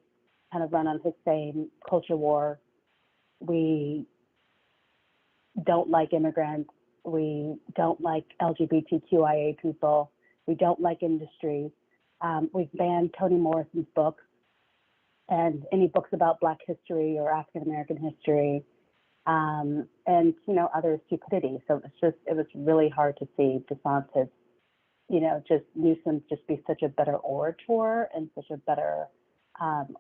kind of run on his same culture war. We don't like immigrants. We don't like LGBTQIA people. We don't like industry. We've banned Toni Morrison's books and any books about Black history or African American history, and other stupidity. So it was really hard to see DeSantis, Newsom just be such a better orator and such a better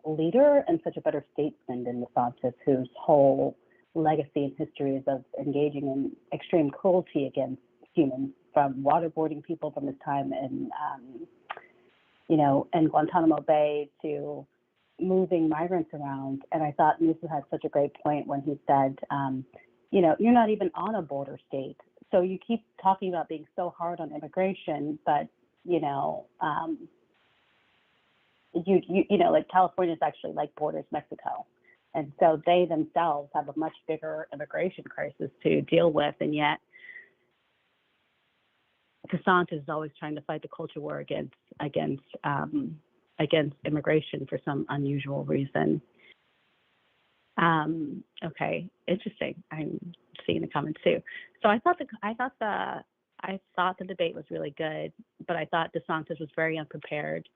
leader and such a better statesman than DeSantis, whose whole legacy and history is of engaging in extreme cruelty against humans, from waterboarding people from his time in Guantanamo Bay to moving migrants around. And I thought Newsom had such a great point when he said, you're not even on a border state. So you keep talking about being so hard on immigration, but, California is actually like borders Mexico. And so they themselves have a much bigger immigration crisis to deal with. And yet DeSantis is always trying to fight the culture war against immigration for some unusual reason. Okay, interesting. I'm seeing the comments too. So I thought the debate was really good, but I thought DeSantis was very unprepared.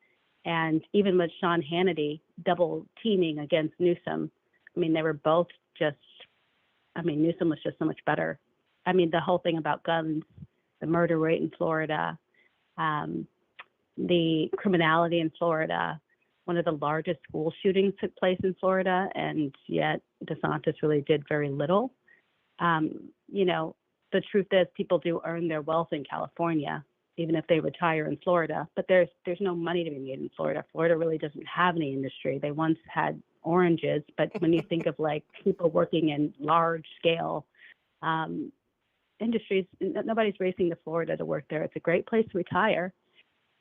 And even with Sean Hannity double teaming against Newsom, I mean, they were both Newsom was just so much better. I mean, the whole thing about guns, the murder rate in Florida, the criminality in Florida, one of the largest school shootings took place in Florida, and yet DeSantis really did very little. The truth is people do earn their wealth in California, even if they retire in Florida, but there's no money to be made in Florida. Florida really doesn't have any industry. They once had oranges, but when you think of people working in large scale industries, nobody's racing to Florida to work there. It's a great place to retire,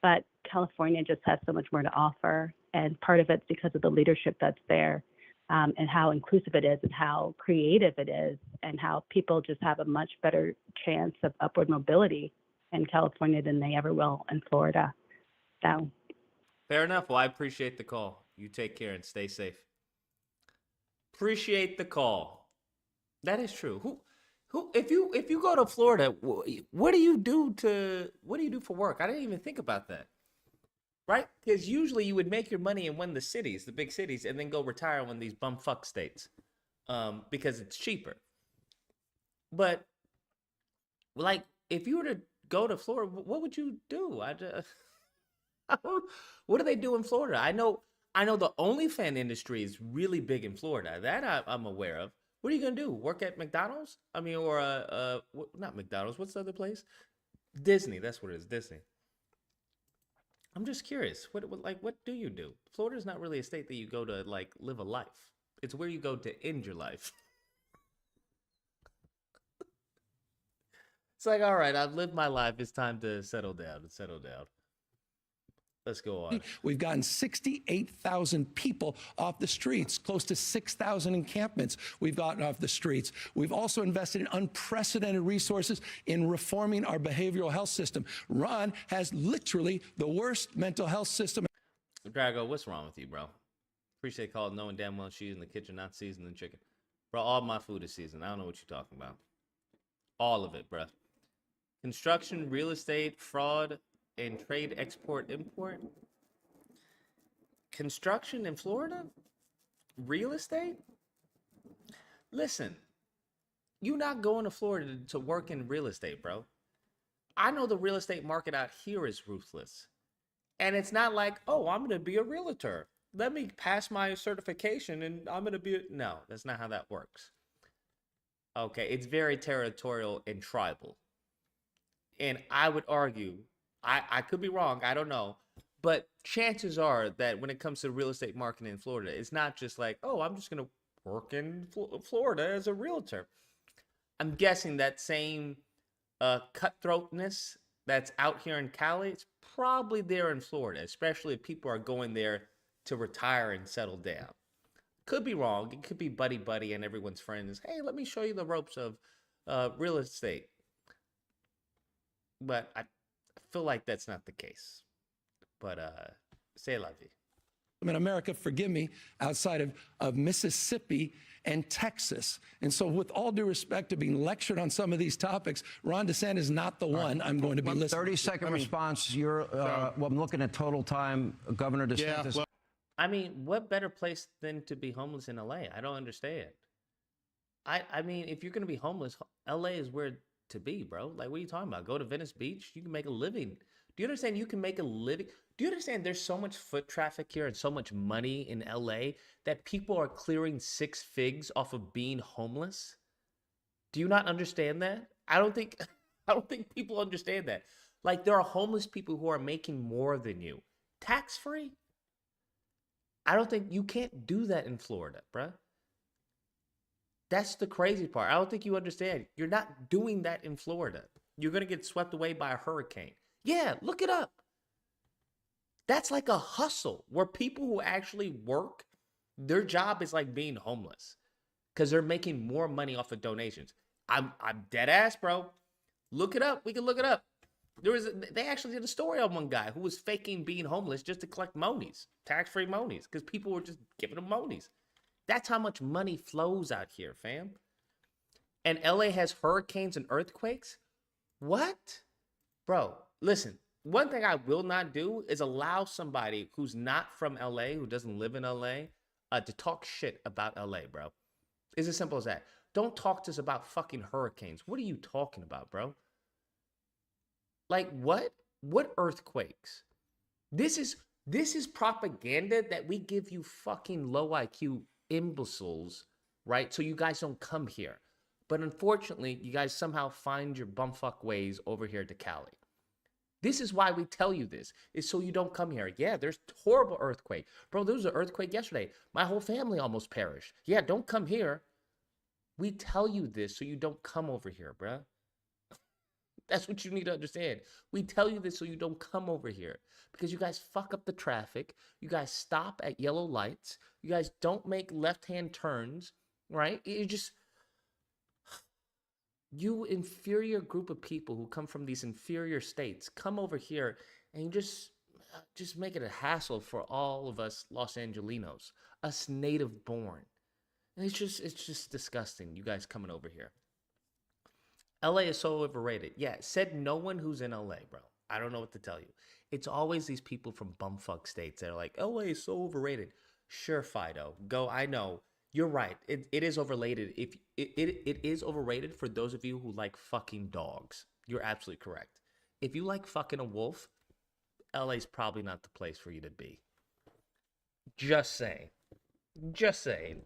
but California just has so much more to offer. And part of it's because of the leadership that's there, and how inclusive it is and how creative it is and how people just have a much better chance of upward mobility in California than they ever will in Florida. So Fair enough. Well, I appreciate the call. You take care and stay safe. Appreciate the call. That is true. If you go to Florida, what do you do for work? I didn't even think about that. Right? Because usually you would make your money in one of the cities, the big cities, and then go retire in one of these bumfuck states, because it's cheaper. But like, if you were to go to Florida, what would you do? What do they do in Florida? I know the OnlyFans industry is really big in Florida. That I'm aware of. What are you gonna do? Work at McDonald's? I mean, or not McDonald's. What's the other place? Disney. That's what it is. Disney. I'm just curious. What do you do? Florida's not really a state that you go to like live a life. It's where you go to end your life. It's like, all right, I've lived my life. It's time to settle down. Let's go on. We've gotten 68,000 people off the streets, close to 6,000 encampments we've gotten off the streets. We've also invested in unprecedented resources in reforming our behavioral health system. Ron has literally the worst mental health system. Drago, what's wrong with you, bro? Appreciate calling, knowing damn well she's in the kitchen, not seasoning chicken. Bro, all my food is seasoned. I don't know what you're talking about. All of it, bro. Construction, real estate, fraud, and trade export import. Construction in Florida? Real estate? Listen, you're not going to Florida to work in real estate, bro. I know the real estate market out here is ruthless. And it's not like, oh, I'm going to be a realtor. Let me pass my certification and I'm going to be No, that's not how that works. Okay, it's very territorial and tribal. And I would argue, I could be wrong, I don't know, but chances are that when it comes to the real estate market in Florida, it's not just like, oh, I'm just going to work in Florida as a realtor. I'm guessing that same cutthroatness that's out here in Cali, it's probably there in Florida, especially if people are going there to retire and settle down. Could be wrong. It could be buddy and everyone's friend is, hey, let me show you the ropes of real estate. But I feel like that's not the case. But c'est la vie. In America, forgive me, outside of Mississippi and Texas. And so with all due respect to being lectured on some of these topics, Ron DeSantis is not the one I'm going to be listening 30-second response. You're, well, I'm looking at total time. Governor DeSantis. Yeah, I mean, what better place than to be homeless in LA? I don't understand. I mean, if you're going to be homeless, LA is where to be, bro. Like, what are you talking about? Go to Venice Beach? You can make a living. Do you understand you can make a living? Do you understand there's so much foot traffic here and so much money in LA that people are clearing 6 figs off of being homeless? Do you not understand that? I don't think people understand that. Like, there are homeless people who are making more than you. Tax-free? I don't think you can't do that in Florida, bruh. That's the crazy part. I don't think you understand. You're not doing that in Florida. You're going to get swept away by a hurricane. Yeah, look it up. That's like a hustle where people who actually work, their job is like being homeless because they're making more money off of donations. I'm dead ass, bro. Look it up. We can look it up. They actually did a story on one guy who was faking being homeless just to collect monies, tax-free monies, because people were just giving him monies. That's how much money flows out here, fam. And LA has hurricanes and earthquakes? What? Bro, listen, one thing I will not do is allow somebody who's not from LA, who doesn't live in LA, to talk shit about LA, bro. It's as simple as that. Don't talk to us about fucking hurricanes. What are you talking about, bro? Like, what? What earthquakes? This is propaganda that we give you fucking low IQ imbeciles, right? So you guys don't come here. But unfortunately, you guys somehow find your bumfuck ways over here to Cali. This is why we tell you this, is so you don't come here. Yeah, there's horrible earthquake. Bro, there was an earthquake yesterday. My whole family almost perished. Yeah, don't come here. We tell you this so you don't come over here, bruh. That's what you need to understand. We tell you this so you don't come over here because you guys fuck up the traffic. You guys stop at yellow lights. You guys don't make left-hand turns, right? You inferior group of people who come from these inferior states come over here and you just, just make it a hassle for all of us Los Angelinos, us native born. And it's just disgusting. You guys coming over here. LA is so overrated. Yeah, said no one who's in LA, bro. I don't know what to tell you. It's always these people from bumfuck states that are like, LA is so overrated. Sure, Fido, go. I know you're right. It is overrated. If it is overrated for those of you who like fucking dogs. You're absolutely correct. If you like fucking a wolf, LA's probably not the place for you to be. Just saying. Just saying.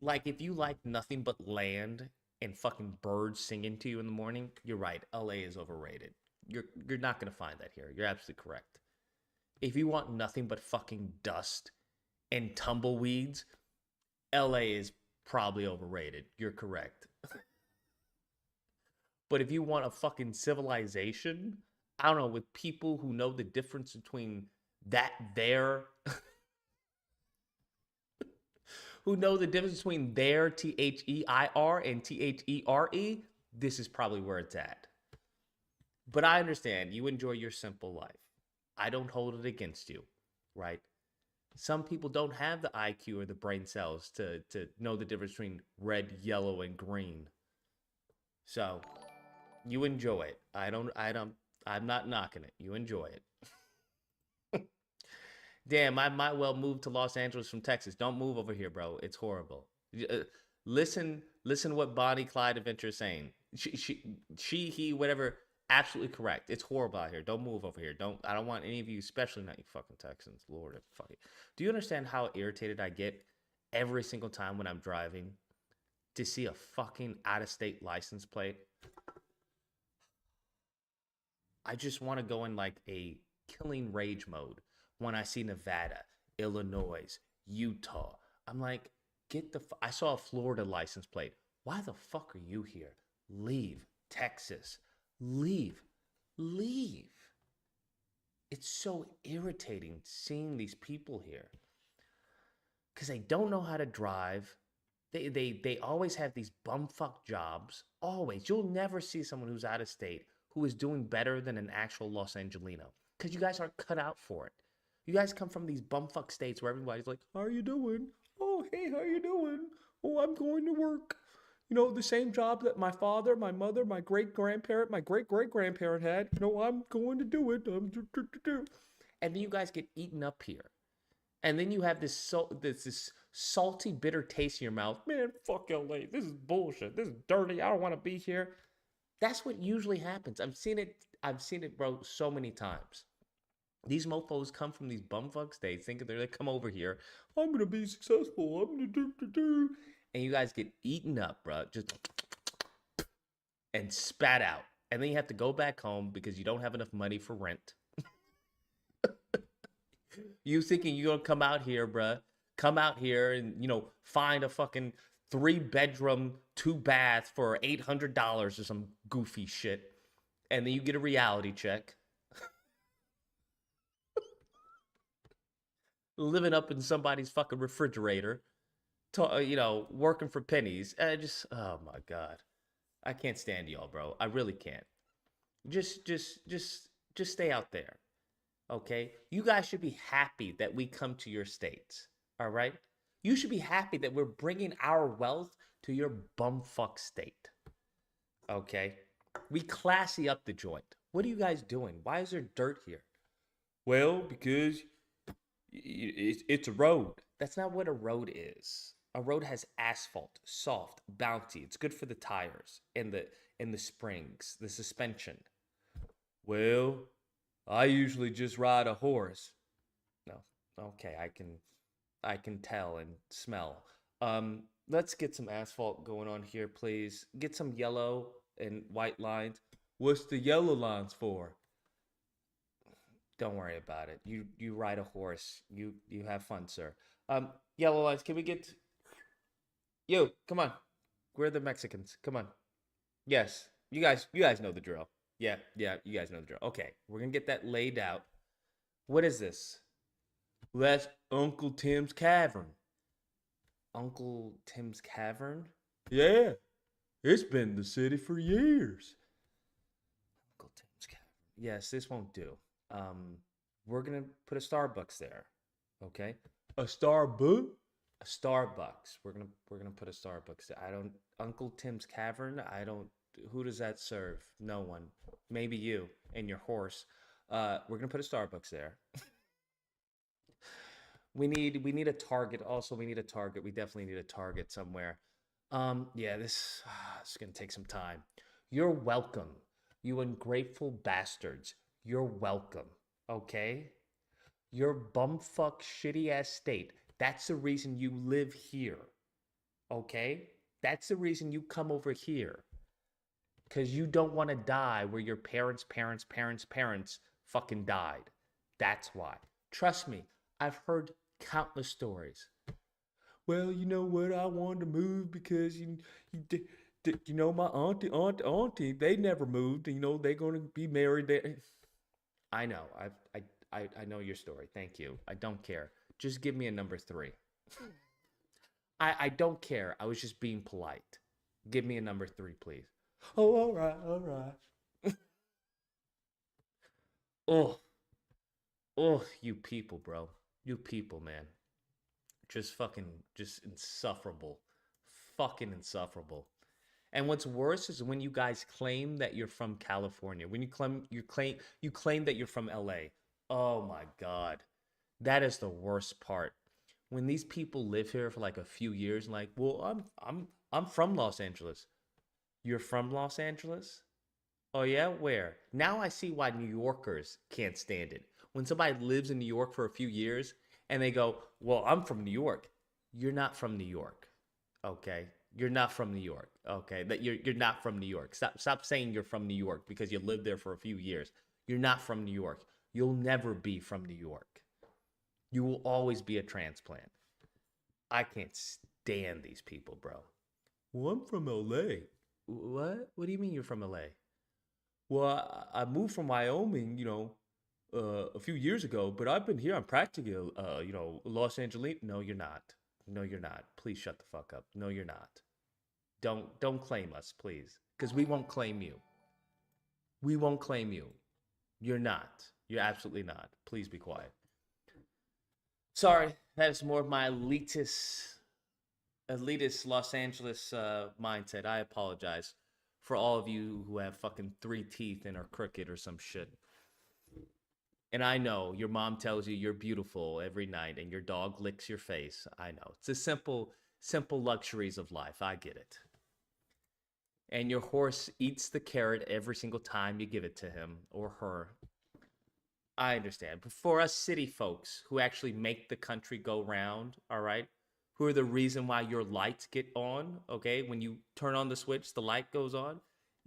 Like, if you like nothing but land and fucking birds singing to you in the morning, you're right. LA is overrated. You're not going to find that here. You're absolutely correct. If you want nothing but fucking dust and tumbleweeds, LA is probably overrated. You're correct. But if you want a fucking civilization, I don't know, with people who know the difference between that there, who know the difference between there, T-H-E-I-R, and T-H-E-R-E, this is probably where it's at. But I understand you enjoy your simple life. I don't hold it against you, right? Some people don't have the IQ or the brain cells to know the difference between red, yellow, and green. So you enjoy it. I'm not knocking it. You enjoy it. Damn, I might well move to Los Angeles from Texas. Don't move over here, bro. It's horrible. Listen what Bonnie Clyde Adventure is saying. He, whatever. Absolutely correct. It's horrible out here. Don't move over here. I don't want any of you, especially not you fucking Texans. Lord, fuck it. Do you understand how irritated I get every single time when I'm driving to see a fucking out-of-state license plate? I just want to go in like a killing rage mode when I see Nevada, Illinois, Utah. I'm like, I saw a Florida license plate. Why the fuck are you here? Leave. Texas. Leave. It's so irritating seeing these people here because they don't know how to drive. They always have these bumfuck jobs. Always. You'll never see someone who's out of state who is doing better than an actual Los Angelino because you guys aren't cut out for it. You guys come from these bumfuck states where everybody's like, how are you doing? Oh, hey, how you doing? Oh, I'm going to work. You know, the same job that my father, my mother, my great-grandparent, my great-great-grandparent had. You know, I'm going to do it. And then you guys get eaten up here. And then you have this salty, bitter taste in your mouth. Man, fuck LA. This is bullshit. This is dirty. I don't want to be here. That's what usually happens. I've seen it, bro, so many times. These mofos come from these bumfuck states thinking they come over here. I'm going to be successful. I'm going to do. And you guys get eaten up, bro. Just and spat out. And then you have to go back home because you don't have enough money for rent. You thinking you're going to come out here, bro. Come out here and, you know, find a fucking 3-bedroom, 2-bath for $800 or some goofy shit. And then you get a reality check. Living up in somebody's fucking refrigerator. You know, working for pennies. Oh my God. I can't stand y'all, bro. I really can't. Just stay out there. Okay? You guys should be happy that we come to your states. All right? You should be happy that we're bringing our wealth to your bumfuck state. Okay? We classy up the joint. What are you guys doing? Why is there dirt here? Well, because it's a road. That's not what a road is. A road has asphalt, soft, bouncy. It's good for the tires and the springs, the suspension. Well, I usually just ride a horse. No, okay, I can tell and smell. Let's get some asphalt going on here, please. Get some yellow and white lines. What's the yellow lines for? Don't worry about it. You ride a horse. You have fun, sir. Yellow lines. Can we get? Yo, come on. We're the Mexicans. Come on. Yes, you guys know the drill. Yeah, you guys know the drill. Okay, we're gonna get that laid out. What is this? Well, that's Uncle Tim's Cavern. Uncle Tim's Cavern? Yeah, it's been the city for years. Uncle Tim's Cavern. Yes, this won't do. we're gonna put a Starbucks there. Okay? A Starbucks? A Starbucks. We're gonna put a Starbucks there. I don't Uncle Tim's Cavern, I don't who does that serve? No one. Maybe you and your horse. We're gonna put a Starbucks there. We need a Target. Also, we need a Target. We definitely need a Target somewhere. Yeah, this is gonna take some time. You're welcome, you ungrateful bastards. You're welcome. Okay? Your bumfuck shitty ass state. That's the reason you live here. Okay? That's the reason you come over here. Because you don't want to die where your parents' fucking died. That's why. Trust me, I've heard countless stories. Well, you know what? I wanted to move because you know my auntie, they never moved. You know they're going to be married there. I know. I know your story. Thank you. I don't care. Just give me a number 3. I don't care. I was just being polite. Give me a number 3, please. Oh, all right. Oh, you people, bro. You people, man. Just insufferable. Fucking insufferable. And what's worse is when you guys claim that you're from California. When you claim that you're from LA. Oh my God. That is the worst part. When these people live here for like a few years and like, well, I'm from Los Angeles. You're from Los Angeles? Oh yeah, where? Now I see why New Yorkers can't stand it. When somebody lives in New York for a few years and they go, well, I'm from New York. You're not from New York. Okay? You're not from New York. Okay? That you're not from New York. Stop saying you're from New York because you lived there for a few years. You're not from New York. You'll never be from New York. You will always be a transplant. I can't stand these people, bro. Well, I'm from LA. What? What do you mean you're from LA? Well, I moved from Wyoming, a few years ago, but I've been here. I'm practically, Los Angeles. No, you're not. No, you're not. Please shut the fuck up. No, you're not. Don't claim us, please, because we won't claim you. We won't claim you. You're not. You're absolutely not. Please be quiet. Sorry, that is more of my elitist Los Angeles mindset. I apologize for all of you who have fucking 3 teeth and are crooked or some shit. And I know your mom tells you you're beautiful every night and your dog licks your face. I know. It's the simple luxuries of life. I get it. And your horse eats the carrot every single time you give it to him or her. I understand. But for us city folks who actually make the country go round, all right, who are the reason why your lights get on, okay? When you turn on the switch, the light goes on.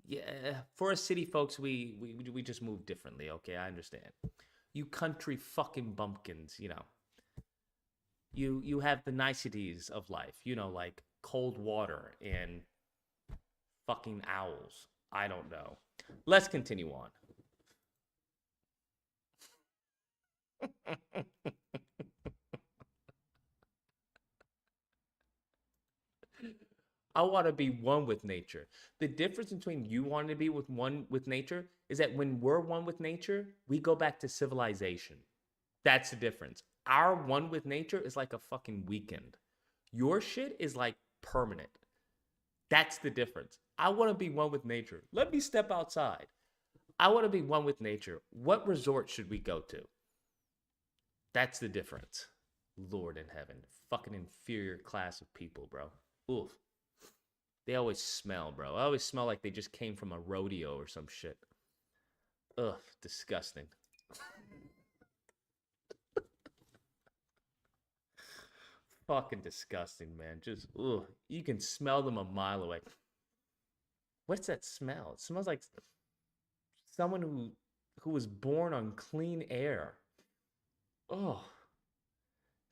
Yeah, for us city folks, we just move differently, okay? I understand. You country fucking bumpkins, You have the niceties of life, like cold water and fucking owls. I don't know. Let's continue on. I want to be one with nature. The difference between you wanting to be one with nature is that when we're one with nature, we go back to civilization. That's the difference. Our one with nature is like a fucking weekend. Your shit is like permanent. That's the difference. I want to be one with nature. Let me step outside. I want to be one with nature. What resort should we go to? That's the difference. Lord in heaven. Fucking inferior class of people, bro. Oof. They always smell, bro. I always smell like they just came from a rodeo or some shit. Ugh, disgusting. Fucking disgusting, man. Just, ugh. You can smell them a mile away. What's that smell? It smells like someone who was born on clean air. Oh.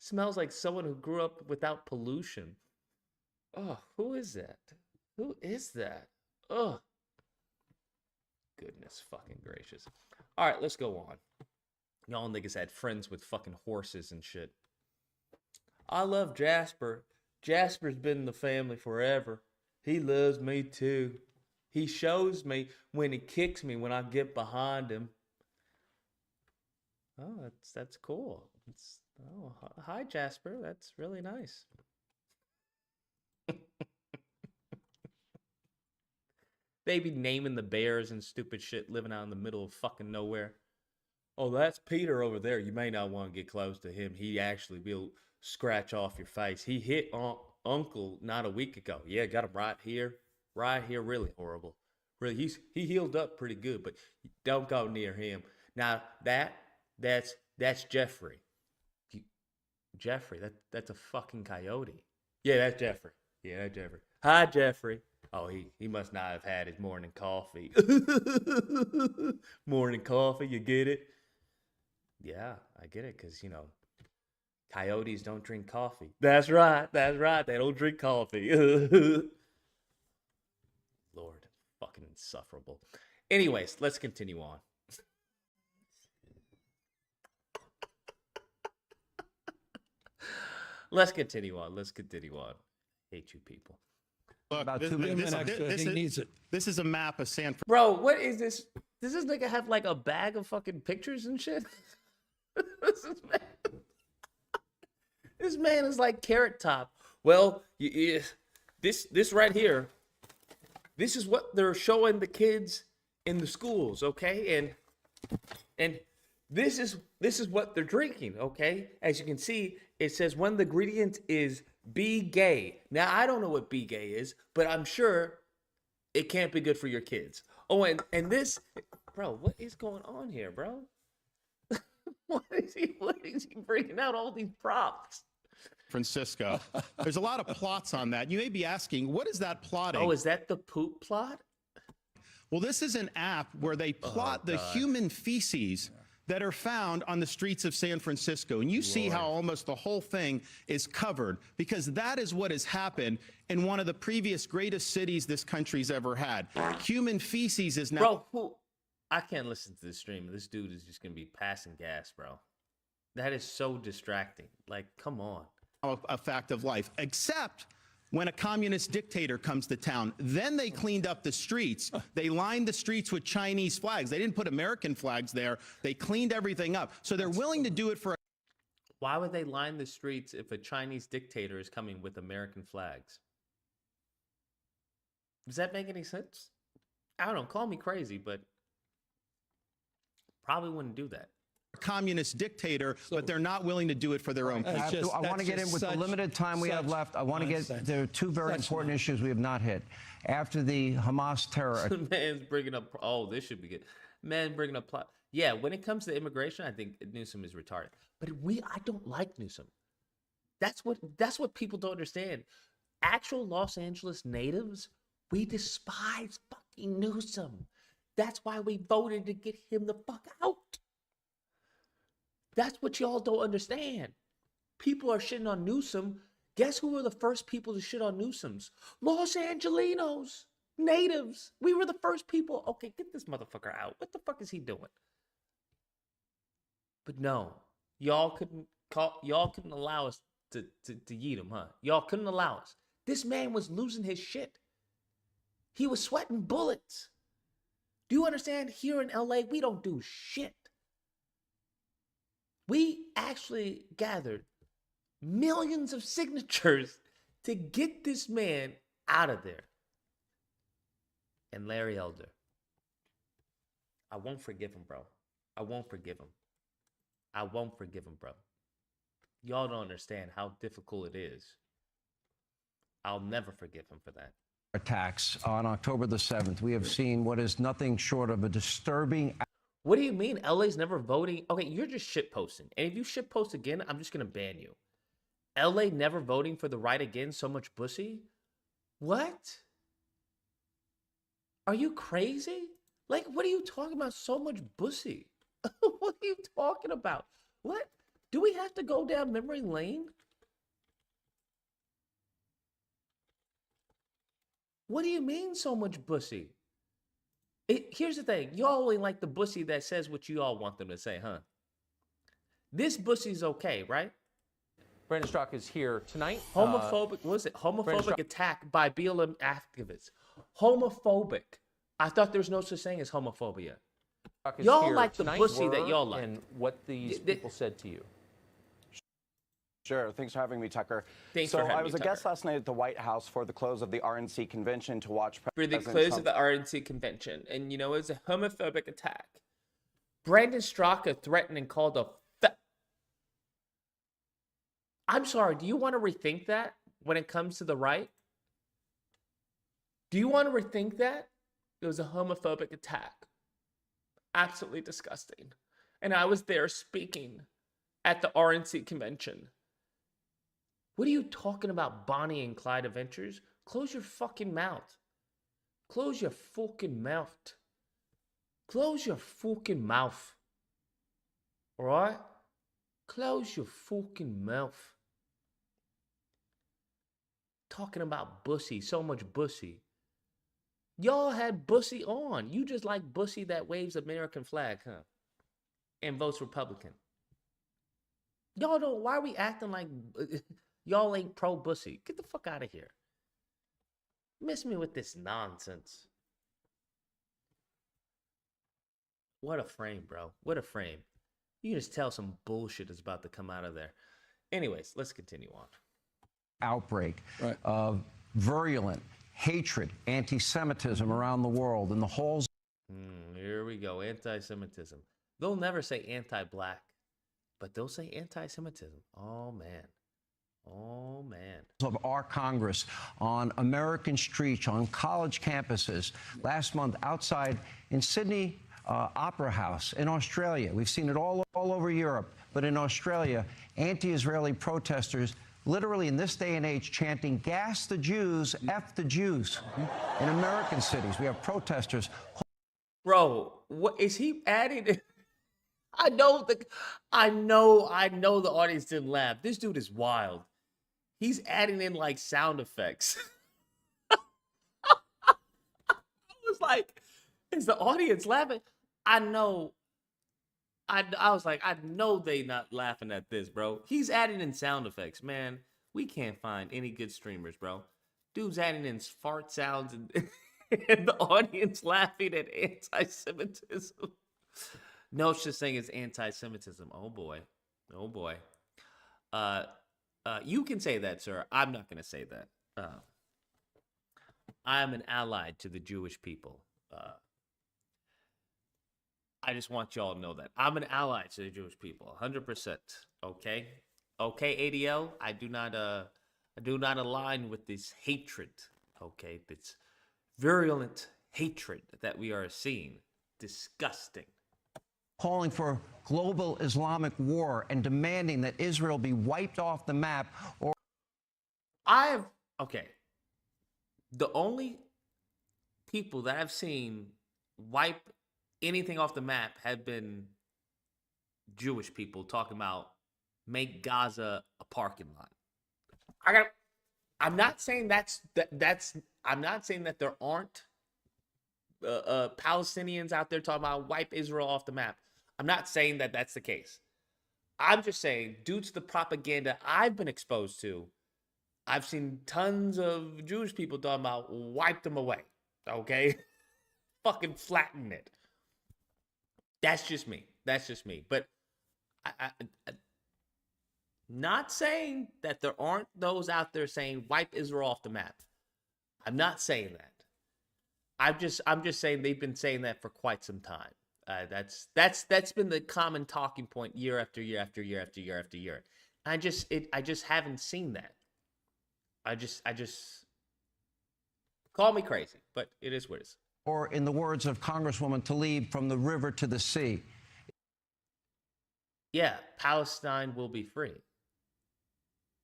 Smells like someone who grew up without pollution. Oh, who is that? Who is that? Oh. Goodness fucking gracious. All right, let's go on. Y'all niggas had friends with fucking horses and shit. I love Jasper. Jasper's been in the family forever. He loves me too. He shows me when he kicks me when I get behind him. Oh, that's cool. Hi Jasper. That's really nice. They be naming the bears and stupid shit living out in the middle of fucking nowhere. Oh, that's Peter over there. You may not want to get close to him. He actually will scratch off your face. He hit Uncle not a week ago. Yeah, got him right here. Right here. Really horrible. Really, he healed up pretty good, but don't go near him. Now that's Jeffrey. Jeffrey, that's a fucking coyote. Yeah, that's Jeffrey. Yeah, that's Jeffrey. Hi, Jeffrey. Oh, he must not have had his morning coffee. Morning coffee, you get it? Yeah, I get it, because, coyotes don't drink coffee. That's right. They don't drink coffee. Lord, fucking insufferable. Anyways, let's continue on. Let's continue on. Hate you people. Look, About 2 minutes extra. He needs it. This is a map of San Francisco. Bro, what is this? Does this nigga have like a bag of fucking pictures and shit? This man is like Carrot Top. Well, this right here, this is what they're showing the kids in the schools, okay? And this is what they're drinking, okay? As you can see, it says one of the ingredients is be gay. Now, I don't know what be gay is, but I'm sure it can't be good for your kids. Oh, and this, bro, what is going on here, bro? What is he bringing out all these props? Francisco. There's a lot of plots on that. You may be asking, what is that plotting? Oh, is that the poop plot? Well, this is an app where they plot the human feces that are found on the streets of San Francisco. And you see how almost the whole thing is covered, because that is what has happened in one of the previous greatest cities this country's ever had. Human feces is now... Bro, I can't listen to this stream. This dude is just going to be passing gas, bro. That is so distracting. Like, come on. A fact of life, except when a communist dictator comes to town. Then they cleaned up the streets. They lined the streets with Chinese flags. They didn't put American flags there. They cleaned everything up. So they're willing to do it for... Why would they line the streets if a Chinese dictator is coming with American flags? Does that make any sense? I don't know. Call me crazy, but probably wouldn't do that. Communist dictator, but they're not willing to do it for their own people. I want to get in with the limited time we have left. I want to get, there are two very important issues we have not hit. After the Hamas terror. Man's bringing up, oh, this should be good. Man bringing up plot. Yeah, when it comes to immigration, I think Newsom is retarded. But I don't like Newsom. That's what people don't understand. Actual Los Angeles natives, we despise fucking Newsom. That's why we voted to get him the fuck out. That's what y'all don't understand. People are shitting on Newsom. Guess who were the first people to shit on Newsom's? Los Angelinos, natives. We were the first people. Okay, get this motherfucker out. What the fuck is he doing? But no, y'all couldn't allow us to yeet him, huh? Y'all couldn't allow us. This man was losing his shit. He was sweating bullets. Do you understand? Here in LA, we don't do shit. We actually gathered millions of signatures to get this man out of there. And Larry Elder, I won't forgive him, bro. I won't forgive him. I won't forgive him, bro. Y'all don't understand how difficult it is. I'll never forgive him for that. Attacks on October the 7th. We have seen what is nothing short of a disturbing... What do you mean? LA's never voting? Okay, you're just shitposting. And if you shitpost again, I'm just going to ban you. LA never voting for the right again? So much pussy? What? Are you crazy? Like, what are you talking about? So much pussy? What are you talking about? What? Do we have to go down memory lane? What do you mean so much pussy? Here's the thing. Y'all only like the bussy that says what you all want them to say, huh? This bussy's okay, right? Brandon Strzok is here tonight. Homophobic, what was it? Homophobic attack by BLM activists. Homophobic. I thought there was no such thing as homophobia. Is Y'all here like the tonight, pussy that y'all like. and what these people said to you. Sure. Thanks for having me, Tucker. Thanks so for having I was me, a guest last night at the White House for the close of the RNC convention to watch For the President close of Trump. the RNC convention. And, you know, it was a homophobic attack. Brandon Straka threatened and called a... I'm sorry, do you want to rethink that when it comes to the right? Do you want to rethink that? It was a homophobic attack. Absolutely disgusting. And I was there speaking at the RNC convention. What are you talking about, Bonnie and Clyde Adventures? Close your fucking mouth. Close your fucking mouth. Close your fucking mouth. Alright? Close your fucking mouth. Talking about bussy, so much bussy. Y'all had bussy on. You just like bussy that waves American flag, huh? And votes Republican. Y'all don't, why are we acting like y'all ain't pro-bussy? Get the fuck out of here. Miss me with this nonsense. What a frame, bro. What a frame. You can just tell some bullshit is about to come out of there. Anyways, let's continue on. Outbreak of virulent hatred, anti-Semitism around the world in the halls. Here we go. Anti-Semitism. They'll never say anti-black, but they'll say anti-Semitism. Oh, man. Oh, man. Of our Congress, on American streets, on college campuses. Last month, outside in Sydney Opera House in Australia. We've seen it all over Europe, but in Australia, anti-Israeli protesters literally in this day and age chanting, gas the Jews, F the Jews. In American cities, we have protesters. Bro, what is he adding? I know the audience didn't laugh. This dude is wild. He's adding in like sound effects. I was like, is the audience laughing? I know. I was like, I know they not laughing at this, bro. He's adding in sound effects, man. We can't find any good streamers, bro. Dude's adding in fart sounds and, and the audience laughing at anti-Semitism. No such thing as anti-Semitism. Oh boy. Oh boy. You can say that, sir. I'm not going to say that. I am an ally to the Jewish people. I just want y'all to know that. I'm an ally to the Jewish people, 100%. Okay? Okay, ADL? I do not align with this hatred. Okay? This virulent hatred that we are seeing. Disgusting. Calling for global Islamic war and demanding that Israel be wiped off the map. Or okay. The only people that I've seen wipe anything off the map have been Jewish people talking about make Gaza a parking lot. I'm not saying I'm not saying that there aren't Palestinians out there talking about wipe Israel off the map. I'm not saying that that's the case. I'm just saying, due to the propaganda I've been exposed to, I've seen tons of Jewish people talking about wipe them away. Okay? Fucking flatten it. That's just me. That's just me. But I not saying that there aren't those out there saying wipe Israel off the map. I'm not saying that. I'm just saying they've been saying that for quite some time. That's been the common talking point year after year after year after year after year. I just haven't seen that. I just call me crazy, but it is what it is. Or in the words of Congresswoman Tlaib, from the river to the sea. Yeah, Palestine will be free.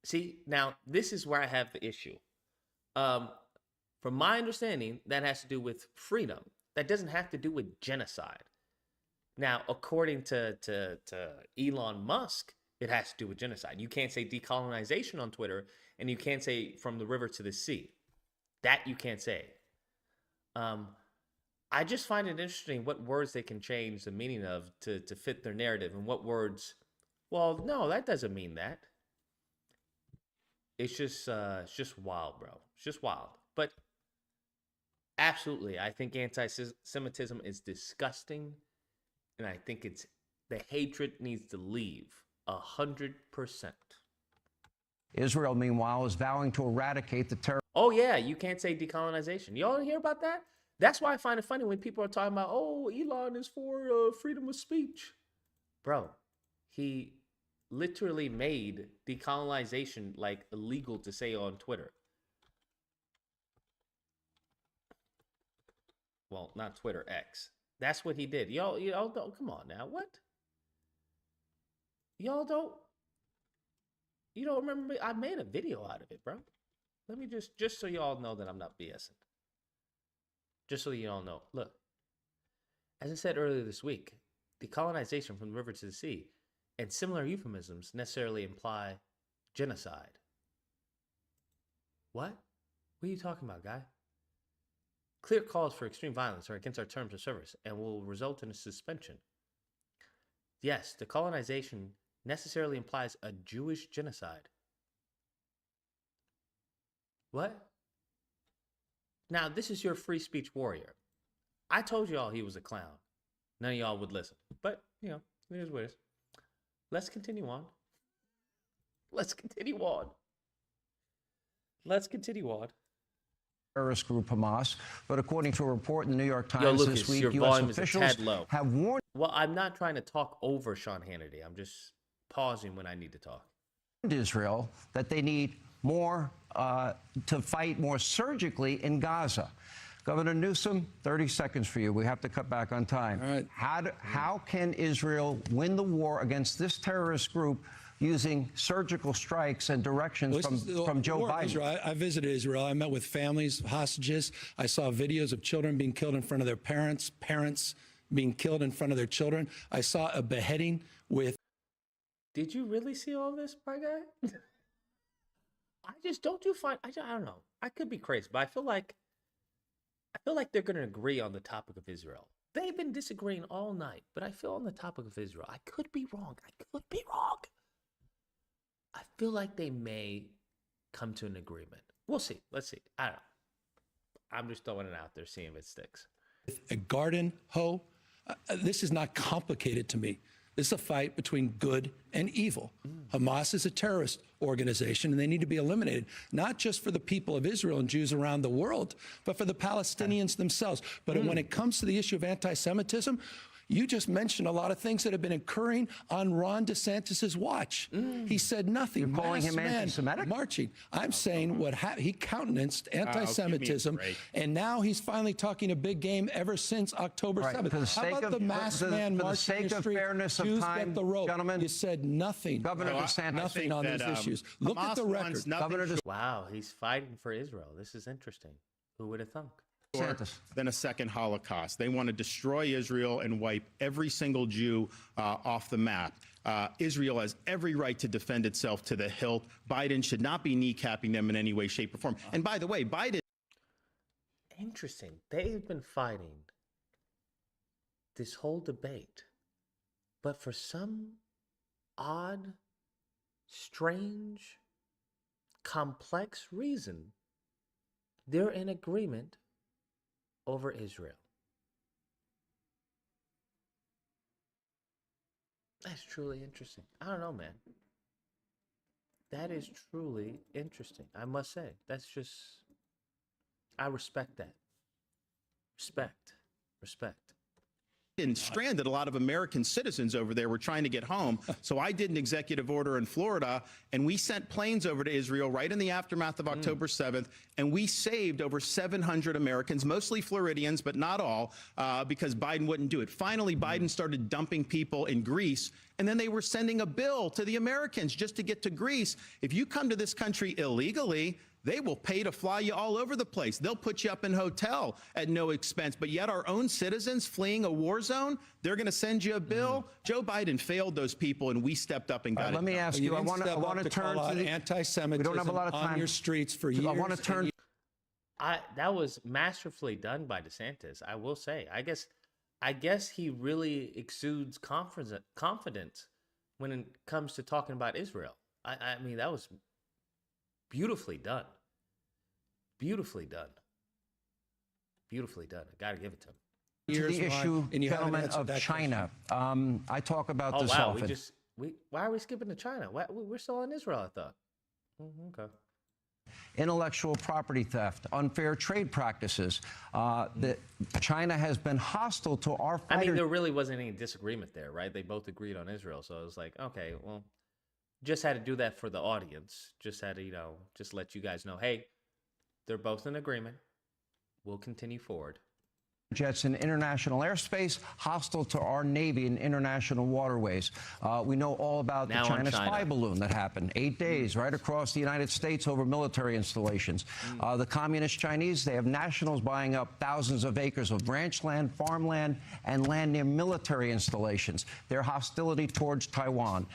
See, now this is where I have the issue. From my understanding, that has to do with freedom. That doesn't have to do with genocide. Now, according to Elon Musk, it has to do with genocide. You can't say decolonization on Twitter, and you can't say from the river to the sea. That you can't say. I just find it interesting what words they can change the meaning of to fit their narrative, and what words, well, no, that doesn't mean that. It's just wild, bro. It's just wild. But absolutely, I think anti-Semitism is disgusting. And I think the hatred needs to leave 100%. Israel, meanwhile, is vowing to eradicate the terror. Oh, yeah, you can't say decolonization. Y'all hear about that? That's why I find it funny when people are talking about, oh, Elon is for freedom of speech. Bro, he literally made decolonization like illegal to say on Twitter. Well, not Twitter, X. That's what he did. Y'all don't, come on now, what? Y'all don't, you don't remember me? I made a video out of it, bro. Let me just so y'all know that I'm not BSing. Just so you all know. Look, as I said earlier this week, decolonization from the river to the sea and similar euphemisms necessarily imply genocide. What? What are you talking about, guy? Clear calls for extreme violence are against our terms of service and will result in a suspension. Yes, decolonization necessarily implies a Jewish genocide. What? Now, this is your free speech warrior. I told y'all he was a clown. None of y'all would listen. But, you know, it is what it is. Let's continue on. Let's continue on. Let's continue on. Terrorist group Hamas, but according to a report in the New York Times Lucas, this week, your U.S. volume is a officials tad low. have warned Well, I'm not trying to talk over Sean Hannity. I'm just pausing when I need to talk. Israel that they need more to fight more surgically in Gaza. Governor Newsom, 30 seconds for you. We have to cut back on time. All right. How can Israel win the war against this terrorist group using surgical strikes and directions from Joe Biden? Israel. I visited Israel. I met with families, hostages. I saw videos of children being killed in front of their parents, parents being killed in front of their children. I saw a beheading with... Did you really see all this, my guy? I just don't find, I don't know. I could be crazy, but I feel like they're going to agree on the topic of Israel. They've been disagreeing all night, but I feel on the topic of Israel, I could be wrong. I feel like they may come to an agreement. We'll see. Let's see. I don't know. I'm just throwing it out there, seeing if it sticks. A garden hoe. This is not complicated to me. This is a fight between good and evil. Hamas is a terrorist organization, and they need to be eliminated, not just for the people of Israel and Jews around the world, but for the Palestinians themselves. But when it comes to the issue of anti-Semitism, you just mentioned a lot of things that have been occurring on Ron DeSantis's watch. He said nothing. You're calling him anti-Semitic? Marching. I'm saying he countenanced anti-Semitism, and now he's finally talking a big game ever since October 7th. How about the masked man marching in the street? Fairness of Jews time, get the rope. gentlemen. You said nothing. Governor DeSantis. Nothing on these issues. Look at the record. Wow, he's fighting for Israel. This is interesting. Who would have thunk? Than a second Holocaust. They want to destroy Israel and wipe every single Jew off the map. Israel has every right to defend itself to the hilt. Biden should not be kneecapping them in any way, shape, or form. And by the way, Biden... Interesting. They've been fighting this whole debate. But for some odd, strange, complex reason, they're in agreement over Israel. That's truly interesting. I don't know, man. That is truly interesting. I must say. That's just, I respect that. Respect. And stranded a lot of American citizens over there were trying to get home. So I did an executive order in Florida, and we sent planes over to Israel right in the aftermath of October 7th, and we saved over 700 Americans, mostly Floridians, but not all, because Biden wouldn't do it. Finally, Biden started dumping people in Greece, and then they were sending a bill to the Americans just to get to Greece. If you come to this country illegally, they will pay to fly you all over the place. They'll put you up in hotel at no expense. But yet our own citizens fleeing a war zone, they're going to send you a bill. Joe Biden failed those people, and we stepped up and got it. Let me ask you. I want to turn to the anti-Semitism. We don't have a lot of time on your streets for years. I want to turn. That was masterfully done by DeSantis. I will say. I guess he really exudes confidence when it comes to talking about Israel. I mean, that was beautifully done. Beautifully done. I got to give it to him. years, the Ron, issue, and you haven't gentlemen, answered of that China. I talk about Oh this wow, often. why are we skipping to China? We're still in Israel, I thought. Okay. Intellectual property theft, unfair trade practices. That China has been hostile to our I fighters. mean, there really wasn't any disagreement there, right? They both agreed on Israel, so it was like, okay, well, just had to do that for the audience. Just had to, just let you guys know, hey, they're both in agreement. We'll continue forward. Jets in international airspace, hostile to our Navy in international waterways. We know all about Now the on China China. spy balloon that happened. 8 days right across the United States over military installations. The communist Chinese, they have nationals buying up thousands of acres of ranch land, farmland, and land near military installations. Their hostility towards Taiwan.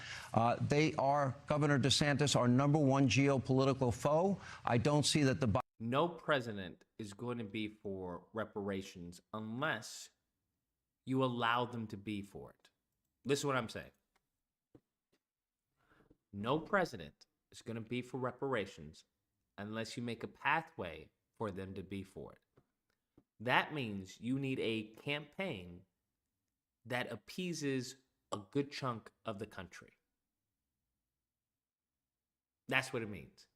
They are, Governor DeSantis, our #1 geopolitical foe. I don't see that the No president is going to be for reparations unless you allow them to be for it. Listen to what I'm saying. No president is going to be for reparations unless you make a pathway for them to be for it. That means you need a campaign that appeases a good chunk of the country. That's what it means.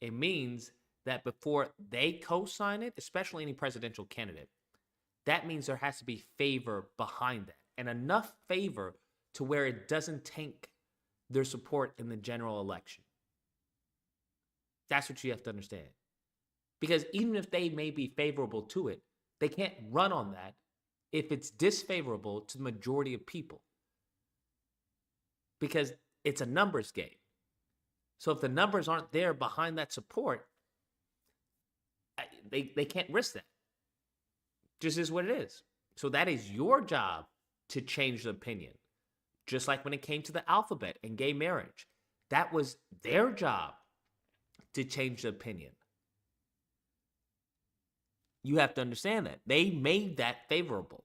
It means that before they co-sign it, especially any presidential candidate, that means there has to be favor behind that, and enough favor to where it doesn't tank their support in the general election. That's what you have to understand. Because even if they may be favorable to it, they can't run on that if it's disfavorable to the majority of people. Because it's a numbers game. So if the numbers aren't there behind that support, they can't risk that. Just is what it is. So that is your job to change the opinion. Just like when it came to the alphabet and gay marriage. That was their job to change the opinion. You have to understand that. They made that favorable.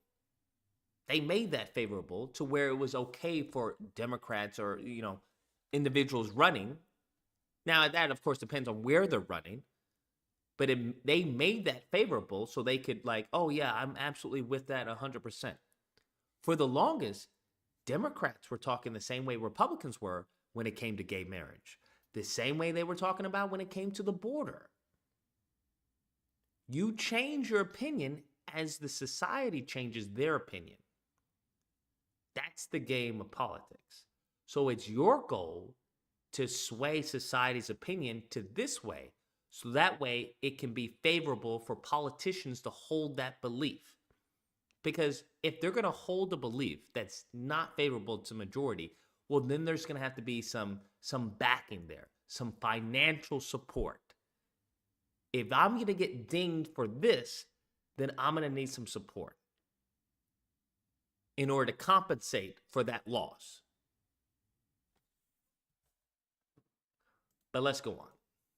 They made that favorable to where it was okay for Democrats or, individuals running. Now, that, of course, depends on where they're running. But they made that favorable so they could oh, yeah, I'm absolutely with that 100%. For the longest, Democrats were talking the same way Republicans were when it came to gay marriage. The same way they were talking about when it came to the border. You change your opinion as the society changes their opinion. That's the game of politics. So it's your goal to sway society's opinion to this way, so that way it can be favorable for politicians to hold that belief. Because if they're going to hold a belief that's not favorable to majority, well, then there's going to have to be some backing there, some financial support. If I'm going to get dinged for this, then I'm going to need some support in order to compensate for that loss. But let's go on.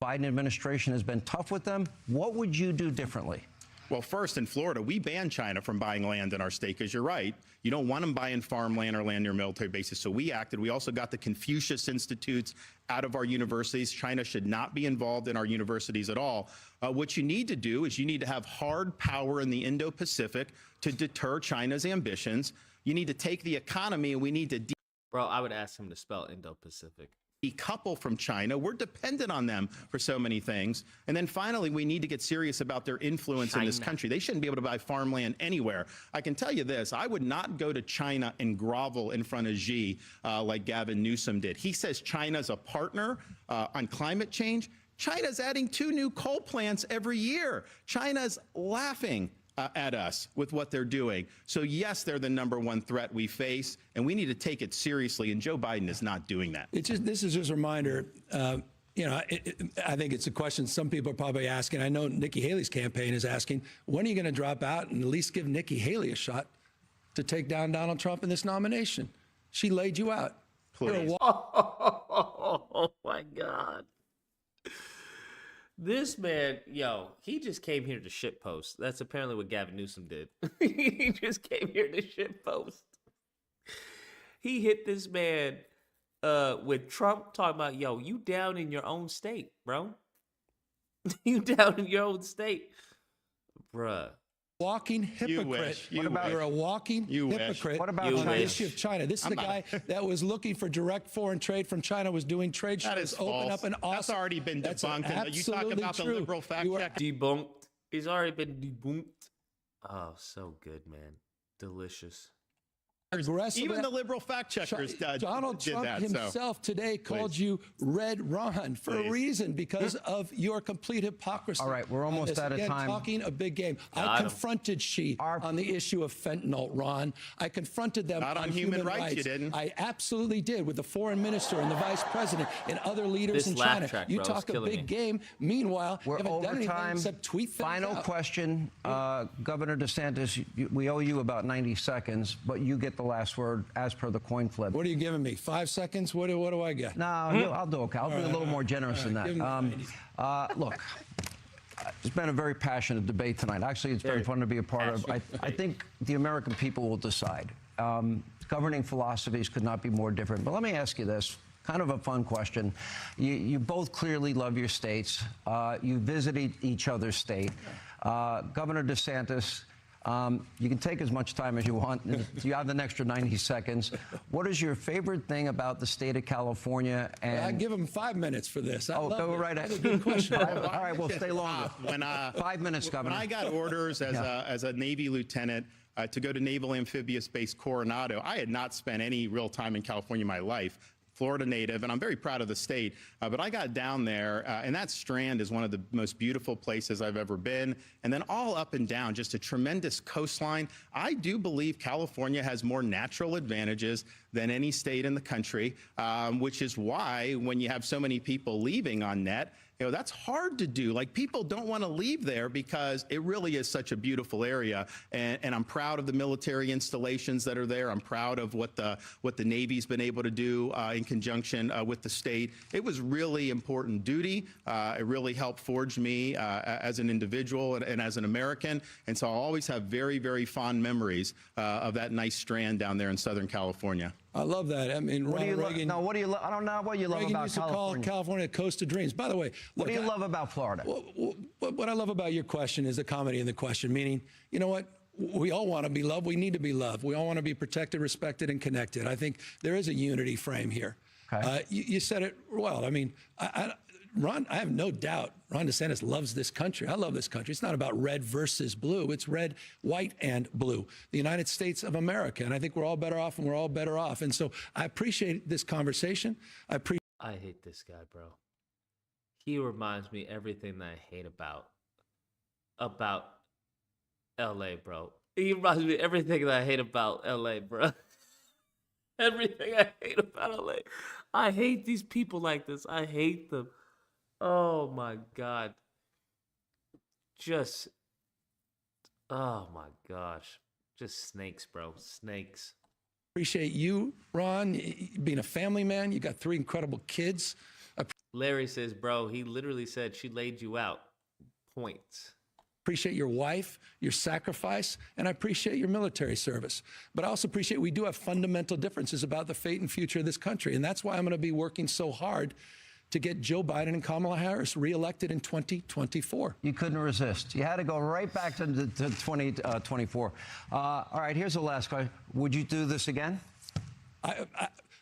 Biden administration has been tough with them. What would you do differently? Well, first, in Florida, we banned China from buying land in our state because you're right. You don't want them buying farmland or land near military bases. So we acted. We also got the Confucius Institutes out of our universities. China should not be involved in our universities at all. What you need to do is you need to have hard power in the Indo-Pacific to deter China's ambitions. You need to take the economy, and we need to Bro, I would ask him to spell Indo-Pacific. decouple from China. We're dependent on them for so many things. And then finally, we need to get serious about their influence in this country. They shouldn't be able to buy farmland anywhere. I can tell you this, I would not go to China and grovel in front of Xi like Gavin Newsom did. He says China's a partner on climate change. China's adding 2 new coal plants every year. China's laughing at us with what they're doing. So yes, they're the #1 threat we face, and we need to take it seriously, and Joe Biden is not doing that. This is just a reminder, I think it's a question some people are probably asking. I know Nikki Haley's campaign is asking, when are you going to drop out and at least give Nikki Haley a shot to take down Donald Trump in this nomination? She laid you out. Please. Oh my God. This man, he just came here to shitpost. That's apparently what Gavin Newsom did. He just came here to shitpost. He hit this man with Trump talking about, you down in your own state, bro. You down in your own state. Bruh. Walking hypocrite. You're a walking hypocrite. What about on China? the issue of China? This is the guy that was looking for direct foreign trade from China, was doing trade shows, That is open false. up an office. That's already been debunked. And you talk about the liberal fact check. Debunked. He's already been debunked. Oh, so good, man. Delicious. Even the liberal fact checkers Donald did Trump that. himself today called you Red Ron for a reason, because of your complete hypocrisy. All right, we're almost out of Again, time. talking a big game. I confronted Xi on the issue of fentanyl, Ron. I confronted them Not on human rights, you didn't. I absolutely did, with the foreign minister and the vice president and other leaders This in laugh China. track, You bro, talk is a killing big me. game. Meanwhile, We're you haven't done over anything time. except tweet things Final out. question. Governor DeSantis, we owe you about 90 seconds, but you get the last word as per the coin flip. What are you giving me? 5 seconds? What do I get? No, I'll do okay. I'll be a little more generous than Give that. him the Look, it's been a very passionate debate tonight. Actually, it's been fun to be a part of. I think the American people will decide. Governing philosophies could not be more different. But let me ask you this. Kind of a fun question. You both clearly love your states. You visited each other's state. Governor DeSantis, you can take as much time as you want. You have an extra 90 seconds. What is your favorite thing about the state of California? And I give him 5 minutes for this. go right ahead. That's a good question. All right, we'll stay longer. 5 minutes, Governor. When I got orders as a Navy lieutenant to go to Naval Amphibious Base Coronado, I had not spent any real time in California in my life. Florida native, and I'm very proud of the state. But I got down there, and that Strand is one of the most beautiful places I've ever been. And then all up and down, just a tremendous coastline. I do believe California has more natural advantages than any state in the country, which is why when you have so many people leaving on net, that's hard to do. Like, people don't want to leave there because it really is such a beautiful area. And I'm proud of the military installations that are there. I'm proud of what the Navy's been able to do in conjunction with the state. It was really important duty. It really helped forge me as an individual and as an American. And so I'll always have very, very fond memories of that nice Strand down there in Southern California. I love that. I mean, Ronald Reagan. No, what do you love? I don't know what you love Reagan about used to call California. California Coast of Dreams. By the way, What do you love about Florida? What I love about your question is the comedy in the question, meaning, you know what? We all want to be loved. We need to be loved. We all want to be protected, respected, and connected. I think there is a unity frame here. Okay. You said it well. I mean, Ron, I have no doubt Ron DeSantis loves this country. I love this country. It's not about red versus blue. It's red, white, and blue. The United States of America. And I think we're all better off, and we're all better off. And so I appreciate this conversation. I hate this guy, bro. He reminds me everything that I hate about LA, bro. He reminds me everything that I hate about LA, bro. Everything I hate about LA. I hate these people like this. I hate them. Oh my God. Oh my gosh. Just snakes, bro. Snakes. Appreciate you, Ron, being a family man. You got 3 incredible kids. Larry says, bro, he literally said she laid you out. Points. Appreciate your wife, your sacrifice, and I appreciate your military service. But I also appreciate we do have fundamental differences about the fate and future of this country. And that's why I'm going to be working so hard to get Joe Biden and Kamala Harris reelected in 2024. You couldn't resist. You had to go right back to 2024. All right, here's the last question. Would you do this again?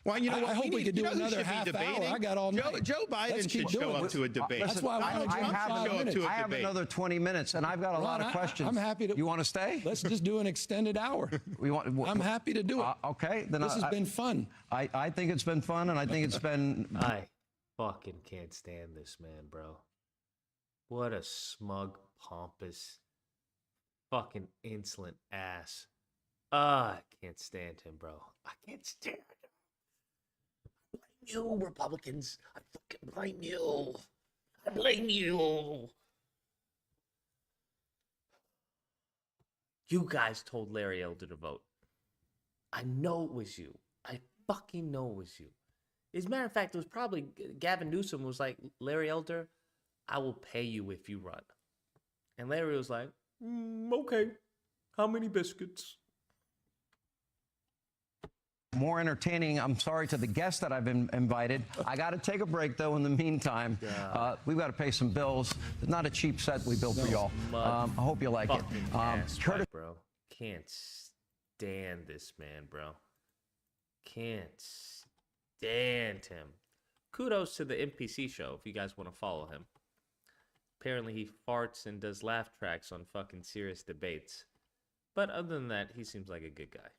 Well, you know what? I hope we could do another half hour. I got all night. Joe Biden should show up to a debate. That's why I have another 20 minutes, and I've got a lot of questions. I'm happy to. You want to stay? Let's just do an extended hour. I'm happy to do it. Okay. Then this has been fun. I think it's been fun, and I think it's been. I fucking can't stand this man, bro. What a smug, pompous, fucking insolent ass. I can't stand him, bro. I can't stand him. You Republicans, I fucking blame you. I blame you. You guys told Larry Elder to vote. I know it was you. I fucking know it was you. As a matter of fact, it was probably Gavin Newsom was like, Larry Elder, I will pay you if you run. And Larry was like, okay. How many biscuits? more entertaining. I'm sorry to the guests that I've invited. I got to take a break, though, in the meantime. We've got to pay some bills. It's not a cheap set we built for y'all. I hope you like it. Curtis, bro. Can't stand this man, bro. Can't stand him. Kudos to the NPC show if you guys want to follow him. Apparently he farts and does laugh tracks on fucking serious debates. But other than that, he seems like a good guy.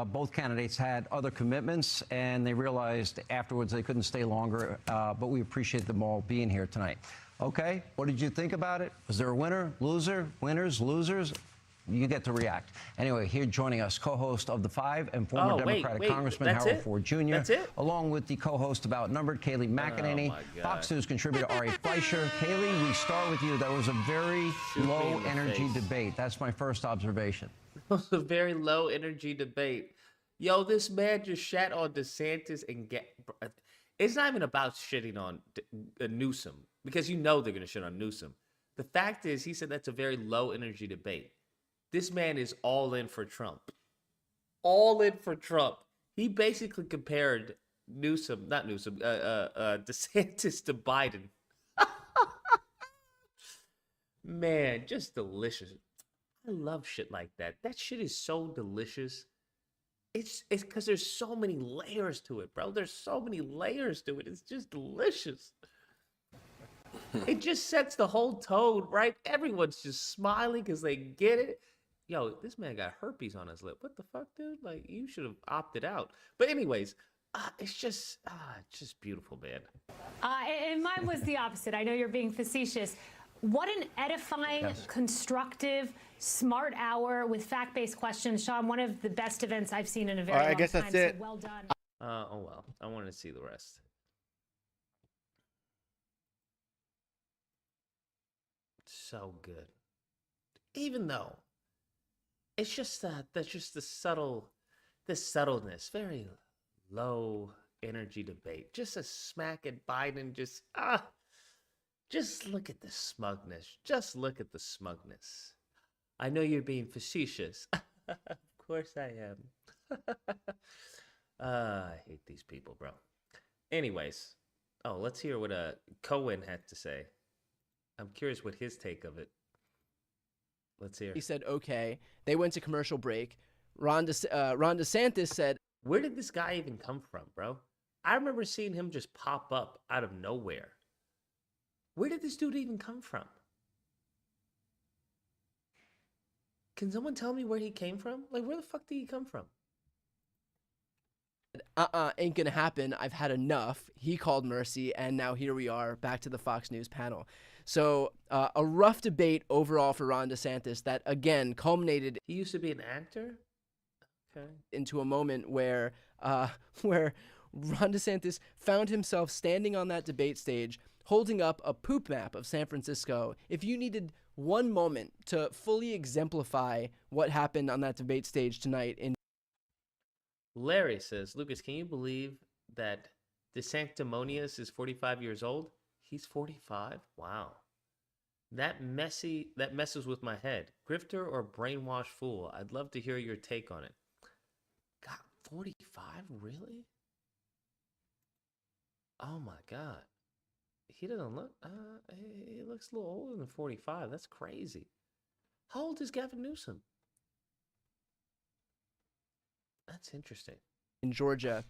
Both candidates had other commitments, and they realized afterwards they couldn't stay longer, but we appreciate them all being here tonight. Okay, what did you think about it? Was there a winner, loser, winners, losers? You get to react. Anyway, here joining us, co-host of The Five and former Democratic Congressman Harold Ford Jr., along with the co-host of Outnumbered, Kayleigh McEnany, Fox News contributor Ari Fleischer. Kayleigh, we start with you. That was a very low-energy debate. That's my first observation. It was a very low-energy debate. Yo, this man just shat on DeSantis and it's not even about shitting on Newsom, because you know they're going to shit on Newsom. The fact is, he said that's a very low-energy debate. This man is all in for Trump. All in for Trump. He basically compared DeSantis to Biden. Man, just delicious. I love shit like that. That shit is so delicious. It's because there's so many layers to it, bro. There's so many layers to it. It's just delicious. It just sets the whole tone, right? Everyone's just smiling because they get it. Yo, this man got herpes on his lip. What the fuck, dude? Like, you should have opted out. But anyways, it's just beautiful, man. And mine was the opposite. I know you're being facetious. What an edifying, constructive, smart hour with fact-based questions. Sean, one of the best events I've seen in a very long time. I guess that's it. So well done. Oh, well. I want to see the rest. So good. Even though it's just that's just the subtleness, very low energy debate. Just a smack at Biden, just look at the smugness. Just look at the smugness. I know you're being facetious. Of course I am. I hate these people, bro. Anyways, let's hear what Cohen had to say. I'm curious what his take of it. Let's hear. He said, okay. They went to commercial break. Ron DeSantis said, where did this guy even come from, bro? I remember seeing him just pop up out of nowhere. Where did this dude even come from? Can someone tell me where he came from? Like, where the fuck did he come from? Ain't gonna happen. I've had enough. He called mercy, and now here we are, back to the Fox News panel. So a rough debate overall for Ron DeSantis that, again, culminated... He used to be an actor? Okay. ...into a moment where Ron DeSantis found himself standing on that debate stage, holding up a poop map of San Francisco. If you needed one moment to fully exemplify what happened on that debate stage tonight in... Larry says, Lucas, can you believe that DeSanctimonious is 45 years old? He's 45? Wow. That messes with my head. Grifter or brainwashed fool? I'd love to hear your take on it. God, 45? Really? Oh my God. He doesn't look, he looks a little older than 45. That's crazy. How old is Gavin Newsom? That's interesting. In Georgia,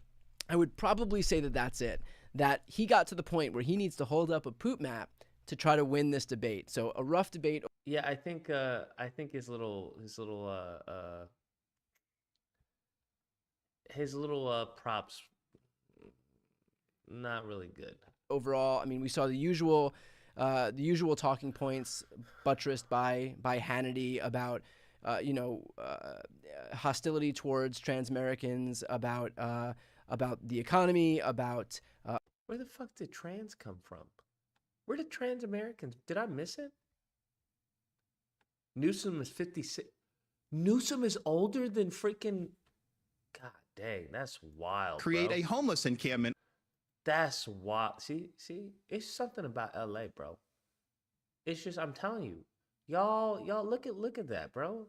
I would probably say that that's it. That he got to the point where he needs to hold up a poop map to try to win this debate. So a rough debate. Yeah, I think his little props not really good. Overall, I mean, we saw the usual talking points buttressed by Hannity about hostility towards trans Americans, about the economy, about where the fuck did trans come from? Where did trans Americans? Did I miss it? Newsom is 56. Newsom is older than freaking. God dang, that's wild. Create a homeless encampment. That's wild. See, it's something about LA, bro. It's just, I'm telling you, y'all look at that, bro.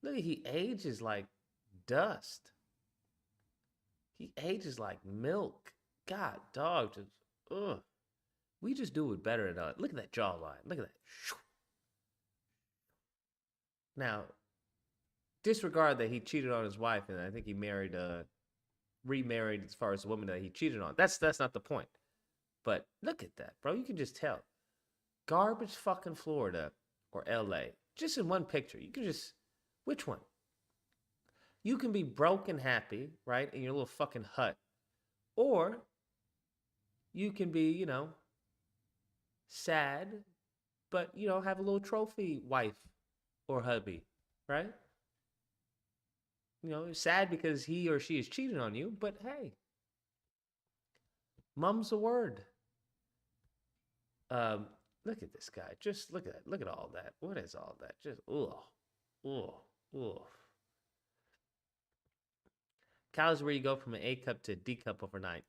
Look at he ages like dust. He ages like milk. God, dog, just ugh. We just do it better than look at that jawline. Look at that. Now, disregard that he cheated on his wife, and I think he remarried as far as the woman that he cheated on. That's not the point. But look at that, bro. You can just tell. Garbage fucking Florida or LA. Just in one picture. You can just, which one? You can be broke and happy, right, in your little fucking hut. Or you can be, you know, sad, but, you know, have a little trophy wife or hubby, right? You know, sad because he or she is cheating on you, but hey, mum's a word. Look at this guy. Just look at that. Look at all that. What is all that? Just ugh. Cal is where you go from an A cup to a D cup overnight.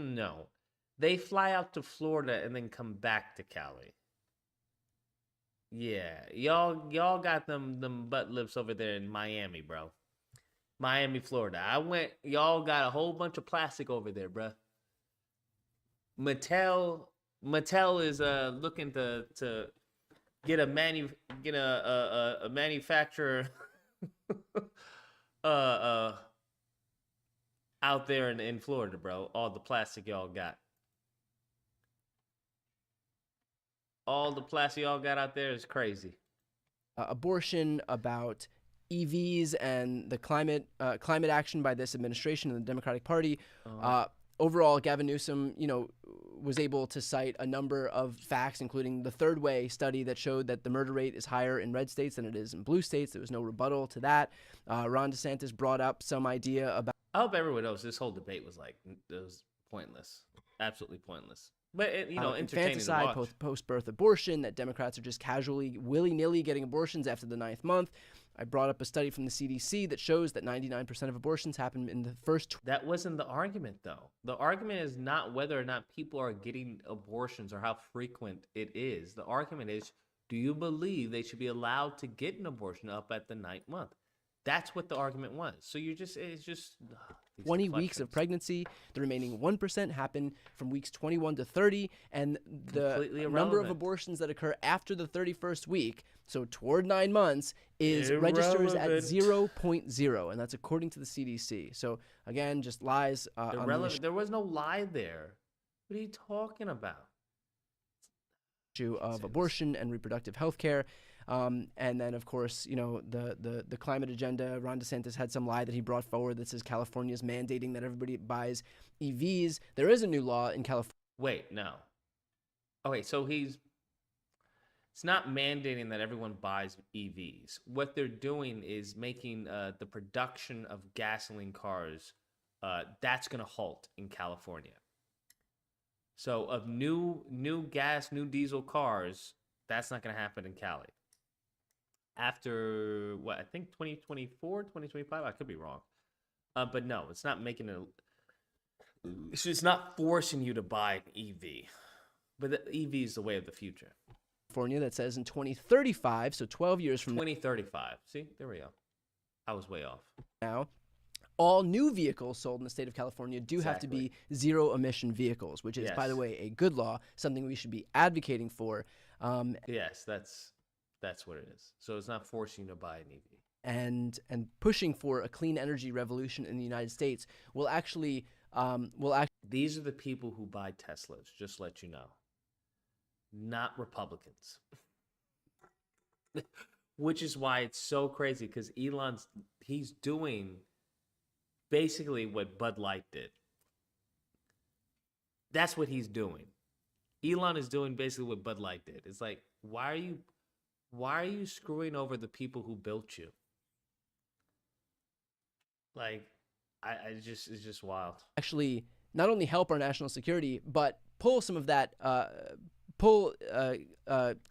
No. They fly out to Florida and then come back to Cali. Yeah, y'all got them butt lips over there in Miami, bro. Miami, Florida. Y'all got a whole bunch of plastic over there, bro. Mattel is looking to get a manufacturer out there in Florida, bro. All the plastic y'all got. All the plastic y'all got out there is crazy. Abortion, about EVs and the climate action by this administration and the Democratic Party. Overall, Gavin Newsom, you know, was able to cite a number of facts, including the Third Way study that showed that the murder rate is higher in red states than it is in blue states. There was no rebuttal to that. Ron DeSantis brought up some idea about. I hope everyone knows this whole debate was pointless, absolutely pointless. But entertaining infanticide, to watch. post-birth abortion, that Democrats are just casually, willy-nilly getting abortions after the 9th month. I brought up a study from the CDC that shows that 99% of abortions happen in the first. That wasn't the argument, though. The argument is not whether or not people are getting abortions or how frequent it is. The argument is, do you believe they should be allowed to get an abortion up at the 9th month? That's what the argument was. So it's just 20 weeks of pregnancy. The remaining 1% happen from weeks 21 to 30, and the number of abortions that occur after the 31st week, so toward 9 months, registers at 0.0, and that's according to the CDC. So again, just lies. There was no lie there. What are you talking about? Issue of abortion and reproductive health care. And then, of course, you know, the climate agenda. Ron DeSantis had some lie that he brought forward that says California is mandating that everybody buys EVs. There is a new law in California. Wait, no. Okay, so it's not mandating that everyone buys EVs. What they're doing is making the production of gasoline cars, that's going to halt in California. So of new gas, new diesel cars, that's not going to happen in Cali. After, I think 2024, 2025? I could be wrong. But no, it's not making it... It's not forcing you to buy an EV. But the EV is the way of the future. California that says in 2035, so 12 years from 2035. See, there we go. I was way off. Now, all new vehicles sold in the state of California do have to be zero-emission vehicles, which is, by the way, a good law, something we should be advocating for. Yes, that's what it is. So it's not forcing you to buy an EV. And pushing for a clean energy revolution in the United States will actually These are the people who buy Teslas, just to let you know. Not Republicans. Which is why it's so crazy, because he's doing basically what Bud Light did. That's what he's doing. Elon is doing basically what Bud Light did. It's like, why are you screwing over the people who built you? Like, it's just wild. Actually, not only help our national security, but pull some of that, clean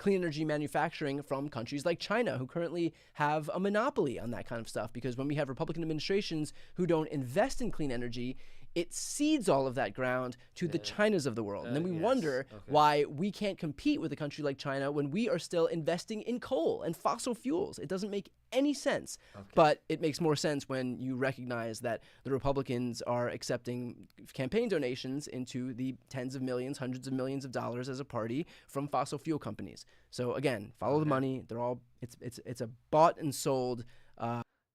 energy manufacturing from countries like China, who currently have a monopoly on that kind of stuff. Because when we have Republican administrations who don't invest in clean energy, it cedes all of that ground to the Chinas of the world. And then we wonder why we can't compete with a country like China when we are still investing in coal and fossil fuels. It doesn't make any sense. But it makes more sense when you recognize that the Republicans are accepting campaign donations into the tens of millions, hundreds of millions of dollars as a party from fossil fuel companies. So again, follow the money. They're all it's a bought and sold.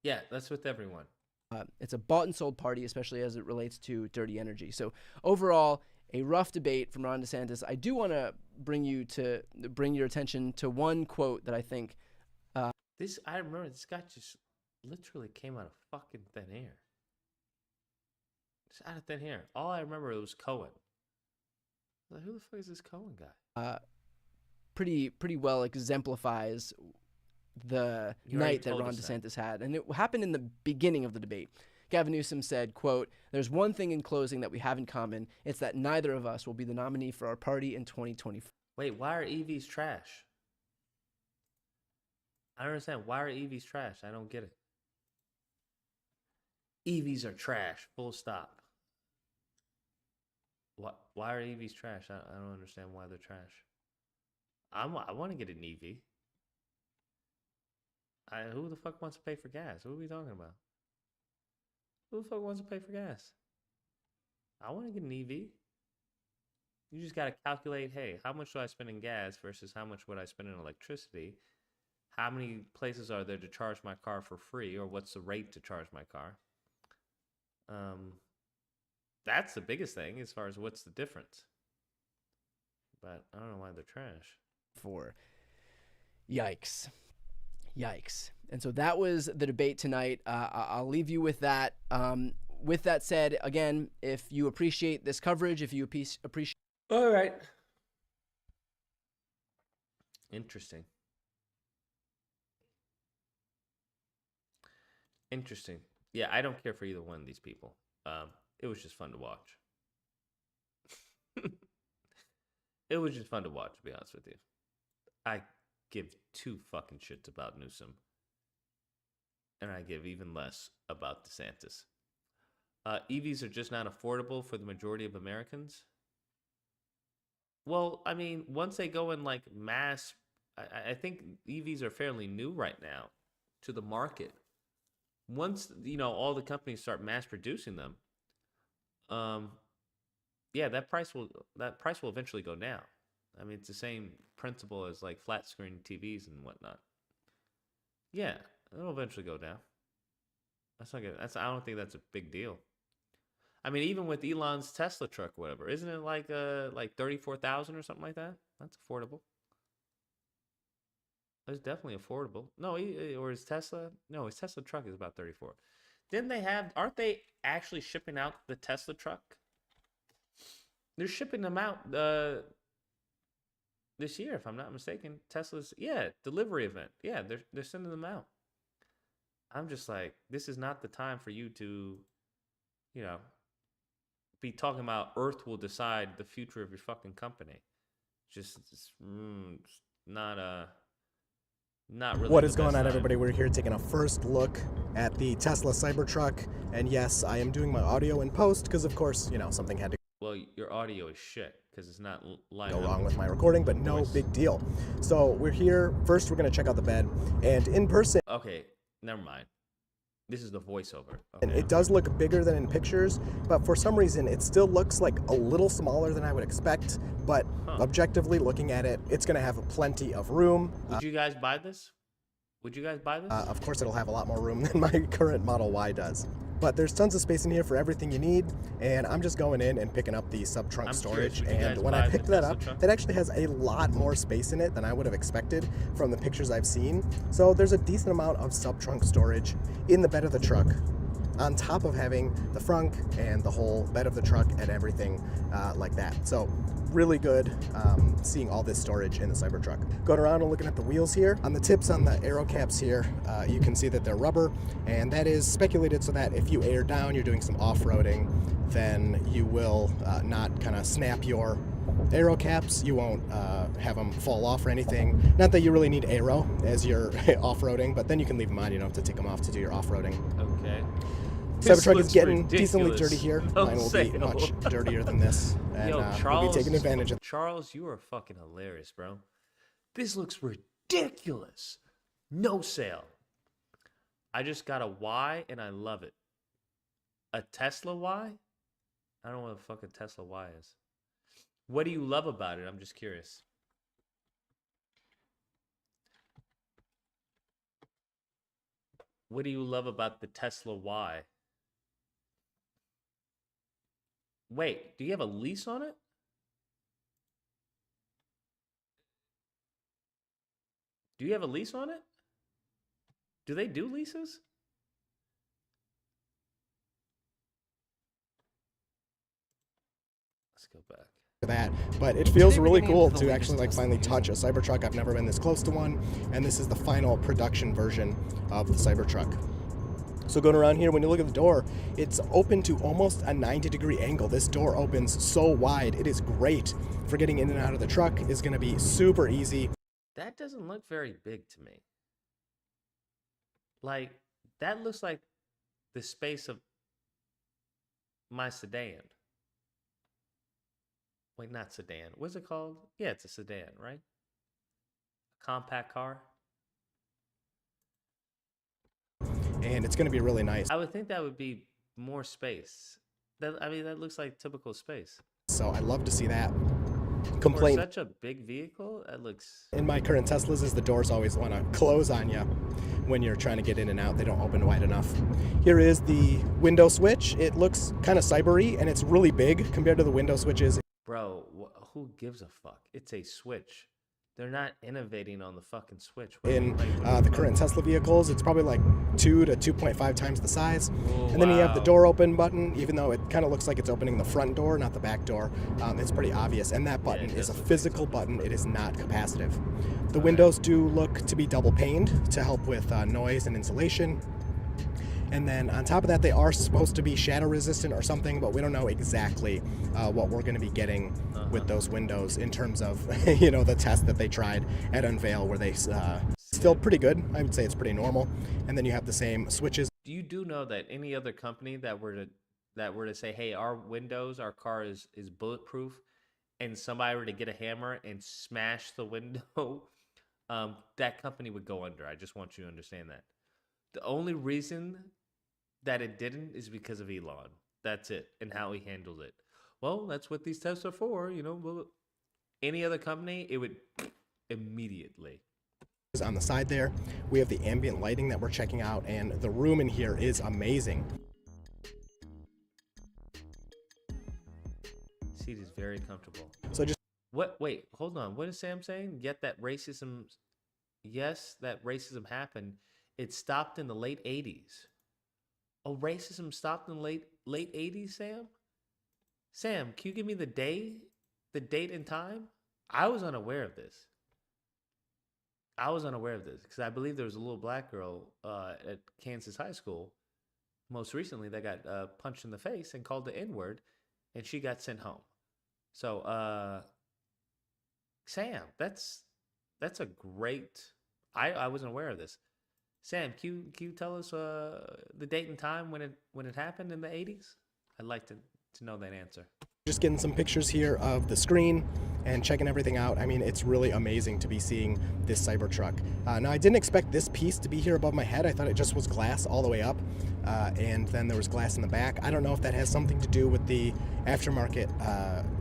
Yeah, that's with everyone. It's a bought and sold party, especially as it relates to dirty energy. So overall, a rough debate from Ron DeSantis. I do want to bring your attention to one quote that I think. I remember this guy just literally came out of fucking thin air. Just out of thin air. All I remember was Cohen. Like, who the fuck is this Cohen guy? Pretty well exemplifies the night that Ron DeSantis had. And it happened in the beginning of the debate. Gavin Newsom said, quote, "There's one thing in closing that we have in common. It's that neither of us will be the nominee for our party in 2024. Wait, why are EVs trash? I don't understand. Why are EVs trash? I don't get it. EVs are trash. Full stop. Why are EVs trash? I don't understand why they're trash. I want to get an EV. Who the fuck wants to pay for gas? What are we talking about? Who the fuck wants to pay for gas? I want to get an EV. You just got to calculate, hey, how much do I spend in gas versus how much would I spend in electricity? How many places are there to charge my car for free, or what's the rate to charge my car? That's the biggest thing as far as what's the difference. But I don't know why they're trash. Yikes. And so that was the debate tonight. I'll leave you with that. With that said, again, if you appreciate this coverage, if you appreciate... All right. Interesting. Yeah, I don't care for either one of these people. It was just fun to watch. It was just fun to watch, to be honest with you. I give two fucking shits about Newsom. And I give even less about DeSantis. EVs are just not affordable for the majority of Americans. Well, I mean, once they go in like mass, I think EVs are fairly new right now to the market. Once, all the companies start mass producing them, that price will eventually go down. I mean, it's the same principle as like flat screen TVs and whatnot. Yeah, it'll eventually go down. That's not good. I don't think that's a big deal. I mean, even with Elon's Tesla truck, or whatever, isn't it like 34,000 or something like that? That's affordable. It's definitely affordable. No, or his Tesla? No, his Tesla truck is about 34. Aren't they actually shipping out the Tesla truck? They're shipping them out this year, if I'm not mistaken. Tesla's, delivery event. Yeah, they're sending them out. I'm just like, this is not the time for you to, be talking about Earth will decide the future of your fucking company. It's not really. What is going on, everybody? We're here taking a first look at the Tesla Cybertruck, and yes, I am doing my audio in post because, of course, something had to. Well, your audio is shit because it's not lined go up wrong with my recording, but no big deal. So we're here. First, we're going to check out the bed, and in person. Okay, never mind. This is the voiceover. Okay. And it does look bigger than in pictures, but for some reason, it still looks like a little smaller than I would expect. But objectively looking at it, it's going to have plenty of room. Would you guys buy this? Of course, it'll have a lot more room than my current Model Y does. But there's tons of space in here for everything you need, and I'm just going in and picking up the sub-trunk storage. And when I picked that up, that actually has a lot more space in it than I would have expected from the pictures I've seen. So there's a decent amount of sub-trunk storage in the bed of the truck, on top of having the frunk and the whole bed of the truck and everything like that. So really good seeing all this storage in the Cybertruck. Going around and looking at the wheels here. On the tips on the aero caps here, you can see that they're rubber, and that is speculated so that if you air down, you're doing some off-roading, then you will not kind of snap your aero caps. You won't have them fall off or anything. Not that you really need aero as you're off-roading, but then you can leave them on. You don't have to take them off to do your off-roading. Okay. Cybertruck is getting ridiculous. decently dirty here. No Mine will be sale. much dirtier than this. And Yo, we'll be taking advantage of. Charles, you are fucking hilarious, bro. This looks ridiculous. No sale. I just got a Y and I love it. A Tesla Y? I don't know what the fuck a Tesla Y is. What do you love about it? I'm just curious. What do you love about the Tesla Y? Wait, do you have a lease on it? Do you have a lease on it? Do they do leases? Let's go back. That, but it feels really cool to actually like finally touch a Cybertruck. I've never been this close to one, and this is the final production version of the Cybertruck. So going around here, when you look at the door, it's open to almost a 90-degree angle. This door opens so wide. It is great for getting in and out of the truck. Is going to be super easy. That doesn't look very big to me. Like, that looks like the space of my sedan. Wait, not sedan. What's it called? Yeah, it's a sedan, right? A compact car. And it's going to be really nice. I would think that would be more space. I mean, that looks like typical space. So I'd love to see that. For such a big vehicle, that looks... In my current Teslas is the doors always want to close on you when you're trying to get in and out. They don't open wide enough. Here is the window switch. It looks kind of cyber-y, and it's really big compared to the window switches. Bro, who gives a fuck? It's a switch. They're not innovating on the fucking switch. In the current Tesla vehicles, it's probably like 2 to 2.5 times the size. Oh, and then you have the door open button, even though it kind of looks like it's opening the front door, not the back door. It's pretty obvious. And that button is a physical button. It is not capacitive. The windows do look to be double paned to help with noise and insulation. And then on top of that, they are supposed to be shadow resistant or something, but we don't know exactly what we're going to be getting with those windows in terms of, you know, the test that they tried at Unveil, where they still pretty good. I would say it's pretty normal. And then you have the same switches. You do know that any other company that were to say, hey, our windows, our car is bulletproof, and somebody were to get a hammer and smash the window, that company would go under. I just want you to understand that. The only reason that it didn't is because of Elon. That's it, and how he handled it. Well, that's what these tests are for, you know. Any other company, it would immediately. On the side there, we have the ambient lighting that we're checking out, and the room in here is amazing. Seat is very comfortable. So just wait, hold on. What is Sam saying? Yet that racism, yes, that racism happened. It stopped in the late 80s. Oh, racism stopped in the late 80s, Sam? Sam, can you give me the date and time? I was unaware of this. Because I believe there was a little black girl at Kansas High School most recently that got punched in the face and called the N-word, and she got sent home. So, Sam, that's a great... I wasn't aware of this. Sam, can you tell us the date and time when it happened in the 80s? I'd like to know that answer. Just getting some pictures here of the screen and checking everything out. I mean, it's really amazing to be seeing this Cybertruck. Now, I didn't expect this piece to be here above my head. I thought it just was glass all the way up, and then there was glass in the back. I don't know if that has something to do with the aftermarket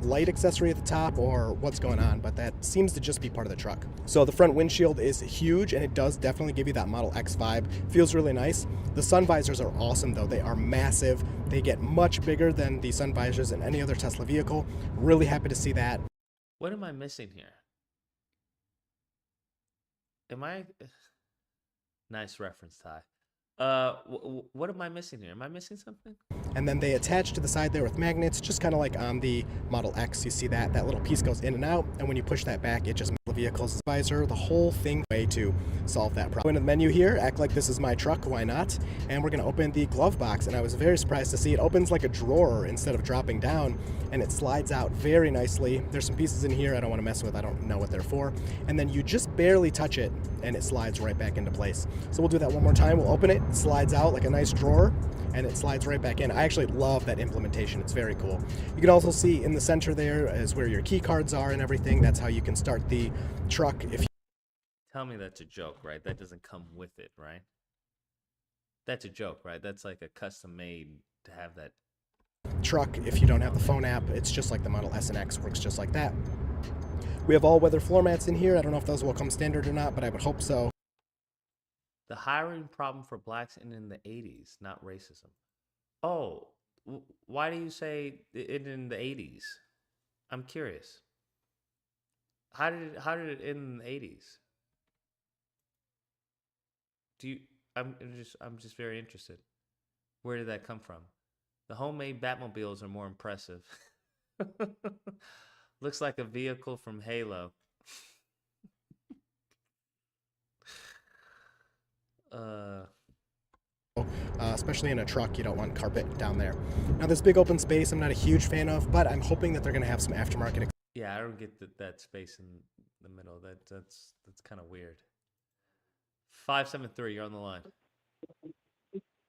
light accessory at the top or what's going on, but that seems to just be part of the truck. So the front windshield is huge, and it does definitely give you that Model X vibe. Feels really nice. The sun visors are awesome, though. They are massive. They get much bigger than the sun visors in any other Tesla vehicle. Really happy to see that. What am I missing here? Nice reference, Ty. What am I missing here? Am I missing something? And then they attach to the side there with magnets, just kind of like on the Model X. You see that little piece goes in and out, and when you push that back, it just the vehicle's visor, the whole thing way to solve that problem. Go into the menu here, act like this is my truck, why not? And we're gonna open the glove box, and I was very surprised to see it opens like a drawer instead of dropping down, and it slides out very nicely. There's some pieces in here I don't want to mess with, I don't know what they're for. And then you just barely touch it, and it slides right back into place. So we'll do that one more time. We'll open it, slides out like a nice drawer. and it slides right back in. I actually love that implementation. It's very cool. You can also see in the center there is where your key cards are and everything. That's how you can start the truck if you Tell me that's a joke, right? That doesn't come with it, right? That's a joke, right? That's like a custom made to have that truck. If you don't have the phone app, it's just like the Model S and X, works just like that. We have all-weather floor mats in here. I don't know if those will come standard or not, but I would hope so. the hiring problem for blacks in the 80s, not racism. Oh, why do you say it in the 80s? I'm curious. How did it end in the 80s? I'm just very interested. Where did that come from? The homemade Batmobiles are more impressive. Looks like a vehicle from Halo. Especially in a truck, you don't want carpet down there. Now, this big open space, I'm not a huge fan of, but I'm hoping that they're going to have some aftermarket. Yeah, I don't get that space in the middle. That's kind of weird. 573, you're on the line.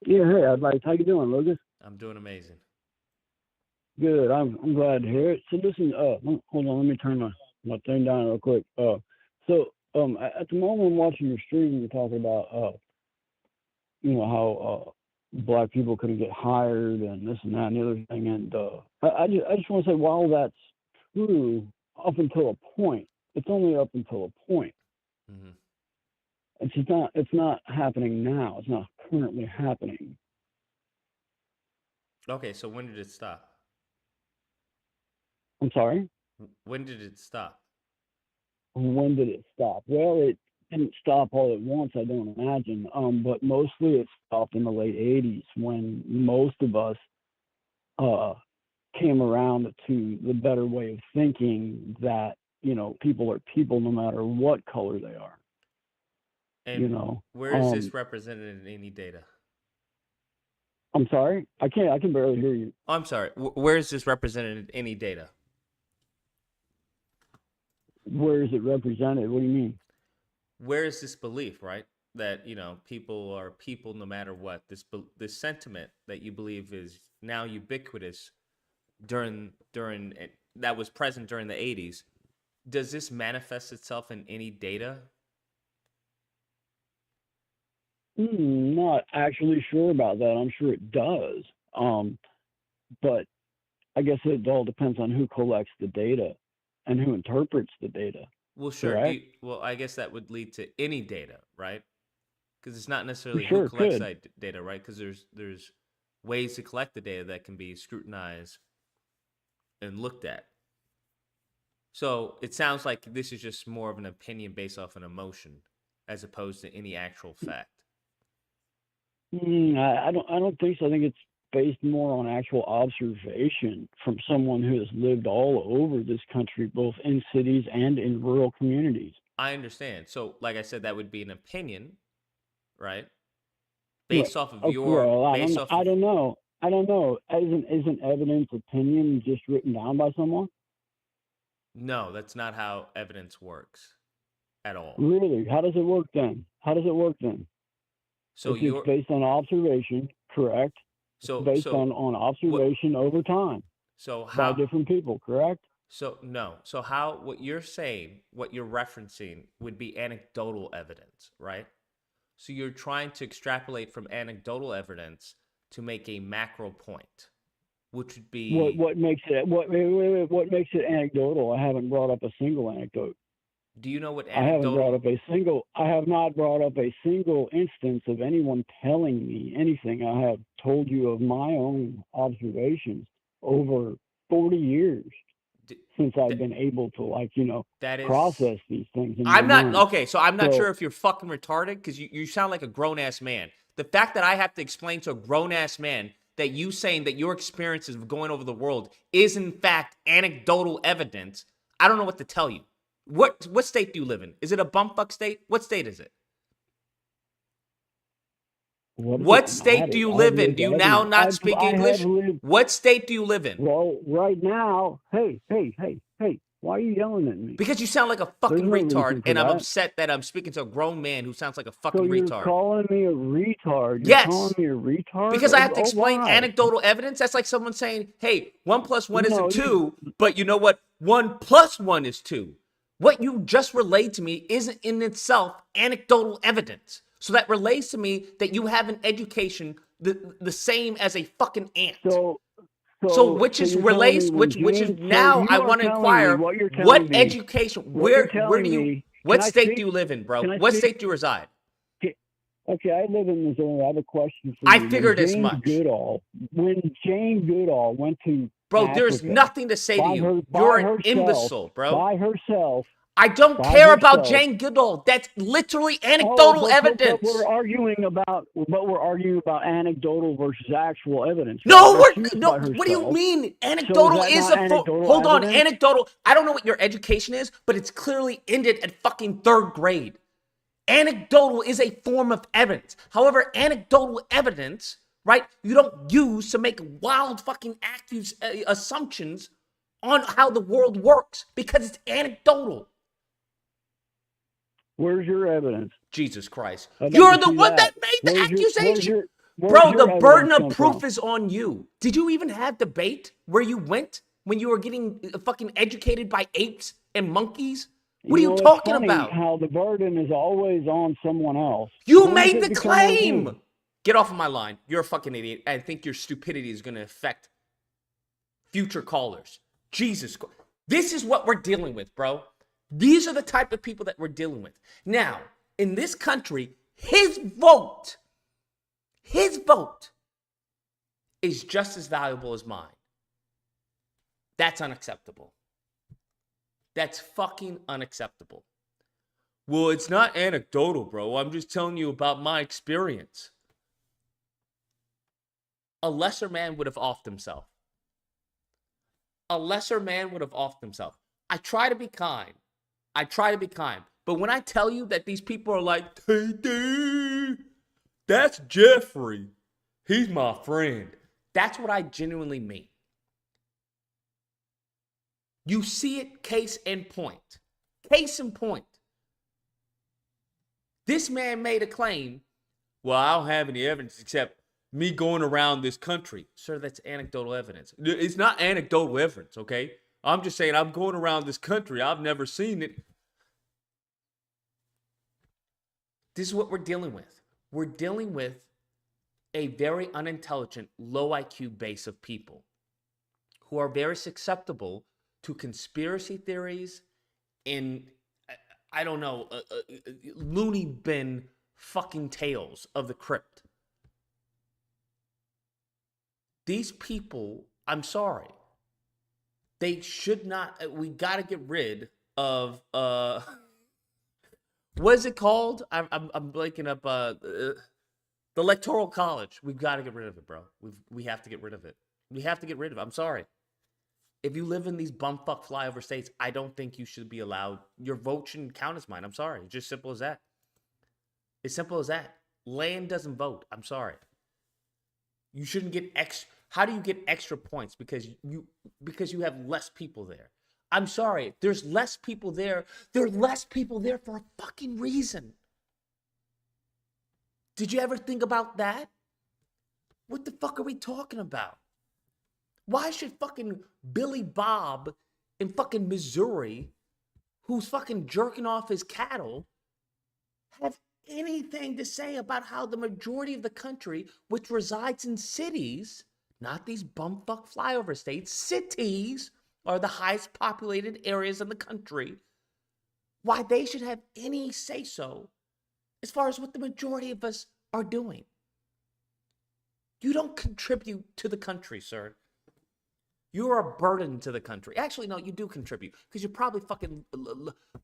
Yeah, hey, I'd like. How you doing, Lucas? I'm doing amazing. Good. I'm glad to hear it. So listen, hold on, let me turn my thing down real quick. At the moment I'm watching your stream, you're talking about how black people couldn't get hired and this and that and the other thing. And I just want to say, while that's true up until a point, it's only up until a point. Mm-hmm. It's not happening now. It's not currently happening. Okay, so when did it stop? I'm sorry? When did it stop? When did it stop? Well, it didn't stop all at once, I don't imagine. But mostly it stopped in the late 80s when most of us came around to the better way of thinking that, people are people no matter what color they are. And where is this represented in any data? I'm sorry? I can barely hear you. I'm sorry. Where is this represented in any data? Where is it represented? What do you mean? Where is this belief, right? That, people are people no matter what. This sentiment that you believe is now ubiquitous that was present during the 80s. Does this manifest itself in any data? Not actually sure about that. I'm sure it does. But I guess it all depends on who collects the data and who interprets the data. Well, sure. Well, I guess that would lead to any data, right? Because it's not necessarily who collects that data, right? Because there's ways to collect the data that can be scrutinized and looked at. So it sounds like this is just more of an opinion based off an emotion as opposed to any actual fact. I don't think so. I think it's based more on actual observation from someone who has lived all over this country, both in cities and in rural communities. I understand. So, like I said, that would be an opinion, right? Based off of your. I don't know. Isn't evidence opinion just written down by someone? No, that's not how evidence works at all. Really? How does it work then? So it's based on observation, correct? So based on observation over time. So how by different people, correct? So no. So what you're saying, what you're referencing would be anecdotal evidence, right? So you're trying to extrapolate from anecdotal evidence to make a macro point, which would be what makes it anecdotal? I haven't brought up a single anecdote. Do you know what anecdotal? I have not brought up a single instance of anyone telling me anything. I have told you of my own observations over 40 years since I've been able to process these things. I'm not sure if you're fucking retarded because you sound like a grown ass man. The fact that I have to explain to a grown ass man that you saying that your experiences of going over the world is in fact anecdotal evidence, I don't know what to tell you. What state do you live in? Is it a bumfuck state? What state is it? What state do you live in? Do you now not speak English? What state do you live in? Well, right now, hey, Why are you yelling at me? Because you sound like a fucking There's no retard, reason for and I'm that. upset that I'm speaking to a grown man who sounds like a fucking So you're retard. calling me a retard? You're Yes. calling me a retard? Because I have to explain why? anecdotal evidence. That's like someone saying, hey, 1 + 1 isn't No, 2, but you know what? 1 + 1 is 2. What you just relayed to me isn't in itself anecdotal evidence. So that relays to me that you have an education the same as a fucking ant. So which is relays, which is now I want to inquire what education, what state do you live in, bro? What state do you reside? Okay, I live in Missouri. I have a question for you. I figured as much. When Jane Goodall went to Bro, there's Africa nothing to say to you. You're an imbecile, bro. By herself. I don't care about Jane Goodall. That's literally anecdotal evidence. But we're arguing about anecdotal versus actual evidence. No, what do you mean? Anecdotal is hold on, anecdotal. I don't know what your education is, but it's clearly ended at fucking 3rd grade. Anecdotal is a form of evidence. However, anecdotal evidence, right, you don't use to make wild fucking assumptions on how the world works because it's anecdotal. Where's your evidence? Jesus Christ. You're the one that made the accusation. Bro, the burden of proof is on you. Did you even have debate where you went when you were getting fucking educated by apes and monkeys? What are you talking about? How the burden is always on someone else. You made the claim. Get off of my line. You're a fucking idiot. I think your stupidity is going to affect future callers. Jesus Christ. This is what we're dealing with, bro. These are the type of people that we're dealing with. Now, in this country, his vote is just as valuable as mine. That's unacceptable. That's fucking unacceptable. Well, it's not anecdotal, bro. I'm just telling you about my experience. A lesser man would have offed himself. A lesser man would have offed himself. I try to be kind. But when I tell you that these people are like, that's Jeffrey. He's my friend. That's what I genuinely mean. You see it, case in point. Case in point. This man made a claim, well, I don't have any evidence except me going around this country. Sir, that's anecdotal evidence. It's not anecdotal evidence, okay? I'm just saying I'm going around this country. I've never seen it. This is what we're dealing with. We're dealing with a very unintelligent, low IQ base of people who are very susceptible to conspiracy theories and, I don't know, loony bin fucking tales of the crypt. These people, I'm sorry, they should not, we got to get rid of, what is it called? I'm blanking up, the Electoral College. We've got to get rid of it, bro. We have to get rid of it. We have to get rid of it. I'm sorry. If you live in these bumfuck flyover states, I don't think you should be allowed. Your vote shouldn't count as mine. I'm sorry. It's just simple as that. It's simple as that. Land doesn't vote. I'm sorry. You shouldn't get extra. How do you get extra points? Because you have less people there. I'm sorry. There's less people there. There are less people there for a fucking reason. Did you ever think about that? What the fuck are we talking about? Why should fucking Billy Bob in fucking Missouri, who's fucking jerking off his cattle, have anything to say about how the majority of the country, which resides in cities, not these bumfuck flyover states, cities are the highest populated areas in the country, why they should have any say-so as far as what the majority of us are doing? You don't contribute to the country, sir. You're a burden to the country. Actually, no, you do contribute because you're probably fucking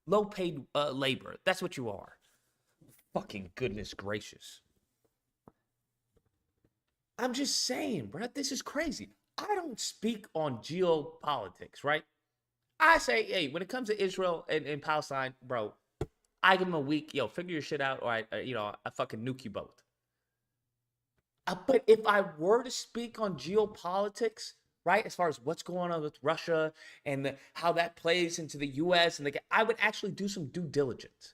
low-paid labor. That's what you are. Fucking goodness gracious. I'm just saying, bro, this is crazy. I don't speak on geopolitics, right? I say, hey, when it comes to Israel and Palestine, bro, I give them a week. Yo, figure your shit out, or I fucking nuke you both. But if I were to speak on geopolitics right? As far as what's going on with Russia and how that plays into the U.S. and I would actually do some due diligence.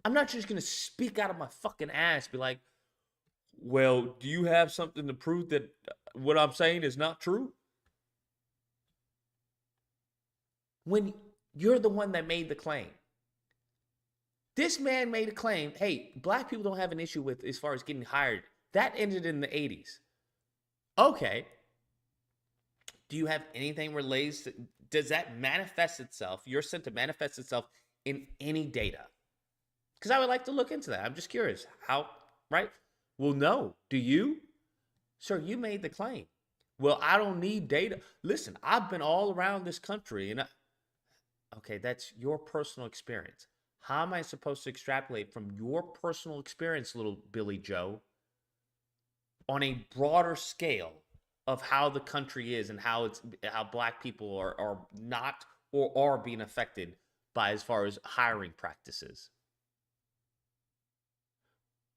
I'm not just going to speak out of my fucking ass, be like, well, do you have something to prove that what I'm saying is not true? When you're the one that made the claim. This man made a claim, hey, black people don't have an issue with as far as getting hired. That ended in the 80s. Okay. Do you have anything related? Does that manifest itself? You're sent to manifest itself in any data? Because I would like to look into that. I'm just curious. How, right? Well, no. Do you? Sir, you made the claim. Well, I don't need data. Listen, I've been all around this country. Okay, that's your personal experience. How am I supposed to extrapolate from your personal experience, little Billy Joe, on a broader scale of how the country is and how black people are not or are being affected by as far as hiring practices?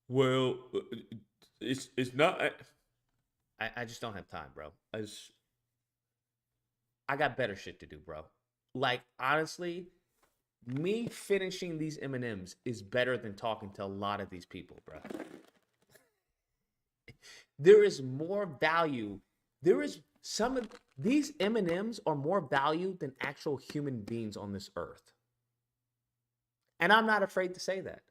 Well, it's not. I just don't have time, bro. I got better shit to do, bro. Like, honestly, me finishing these M&Ms is better than talking to a lot of these people, bro. There is more value. There is some of these M&Ms are more value than actual human beings on this earth. And I'm not afraid to say that.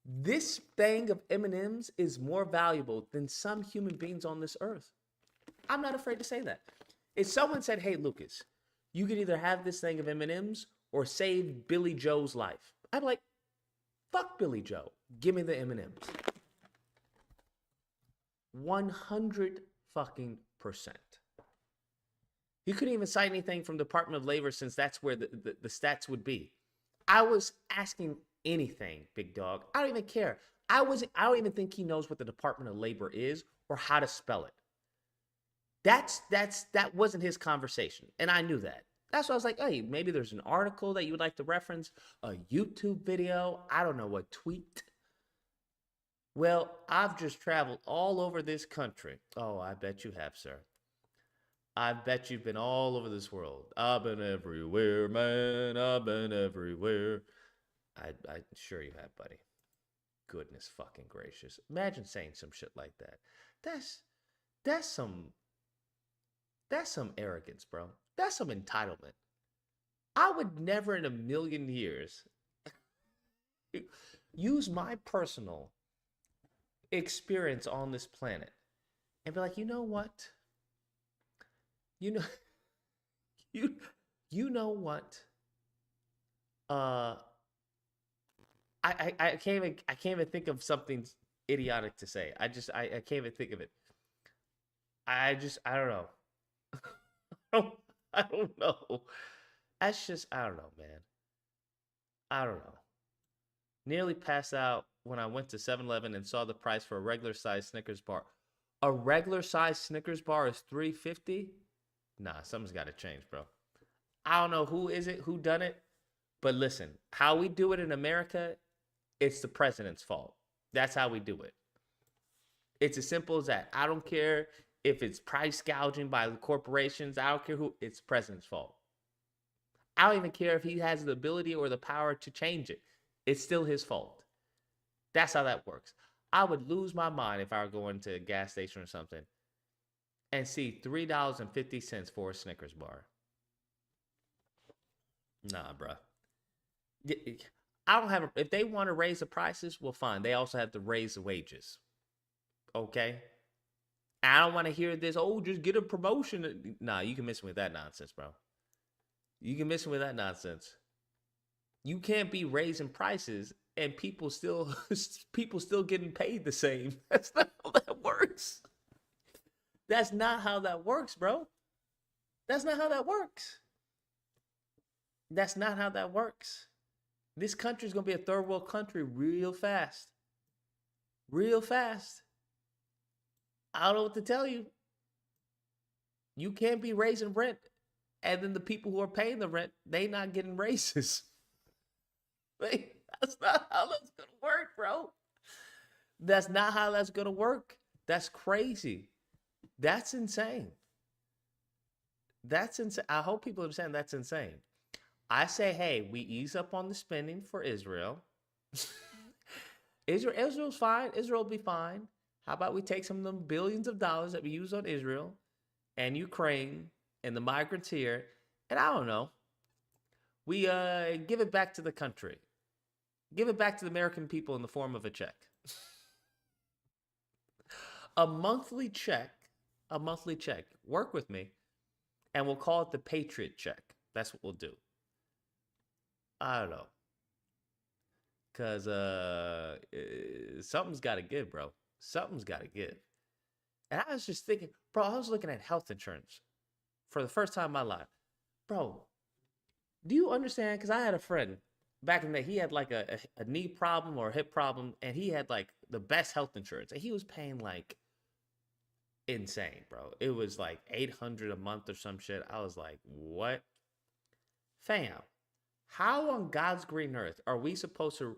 This thing of M&Ms is more valuable than some human beings on this earth. I'm not afraid to say that. If someone said, hey, Lucas, you could either have this thing of M&Ms or save Billy Joe's life, I'm like, fuck Billy Joe. Give me the M&Ms. 100 fucking %. You couldn't even cite anything from the Department of Labor since that's where the stats would be. I was asking anything, big dog. I don't even care. I don't even think he knows what the Department of Labor is or how to spell it. That wasn't his conversation, and I knew that. That's why I was like, hey, maybe there's an article that you would like to reference, a YouTube video, I don't know, a tweet. Well, I've just traveled all over this country. Oh, I bet you have, sir. I bet you've been all over this world. I've been everywhere, man. I've been everywhere. I'm sure you have, buddy. Goodness fucking gracious. Imagine saying some shit like that. That's some arrogance, bro. That's some entitlement. I would never in a million years use my personal experience on this planet and be like, you know what? You know what? I can't even think of something idiotic to say. I can't even think of it. I don't know. I don't know. That's just, I don't know, man. I don't know. Nearly passed out when I went to 7-Eleven and saw the price for a regular size Snickers bar. A regular size Snickers bar is $3.50? Nah, something's got to change, bro. I don't know who done it, but listen, how we do it in America, it's the president's fault. That's how we do it. It's as simple as that. I don't care if it's price gouging by the corporations. I don't care who. It's the president's fault. I don't even care if he has the ability or the power to change it. It's still his fault. That's how that works. I would lose my mind if I were going to a gas station or something and see $3.50 for a Snickers bar. Nah, bro. I don't have if they want to raise the prices, well, fine. They also have to raise the wages. Okay? I don't want to hear this, oh, just get a promotion. Nah, you can miss me with that nonsense, bro. You can miss me with that nonsense. You can't be raising prices and people still getting paid the same. That's not how that works. That's not how that works, bro. That's not how that works. That's not how that works. This country is going to be a third world country real fast. Real fast. I don't know what to tell you. You can't be raising rent and then the people who are paying the rent, they not getting raises. That's not how that's going to work, bro. That's not how that's going to work. That's crazy. That's insane. That's insane. I hope people understand that's insane. I say, hey, we ease up on the spending for Israel. Israel's fine. Israel will be fine. How about we take some of them billions of dollars that we use on Israel and Ukraine and the migrants here, and I don't know, we give it back to the country. Give it back to the American people in the form of a check. A monthly check. Work with me, and we'll call it the Patriot check. That's what we'll do. I don't know. Because something's got to give, bro. Something's got to give. And I was just thinking, bro, I was looking at health insurance for the first time in my life. Bro, do you understand? Because I had a friend back in the day, he had like a knee problem or a hip problem, and he had like the best health insurance. And he was paying like insane, bro. It was like $800 a month or some shit. I was like, what? Fam, how on God's green earth are we supposed to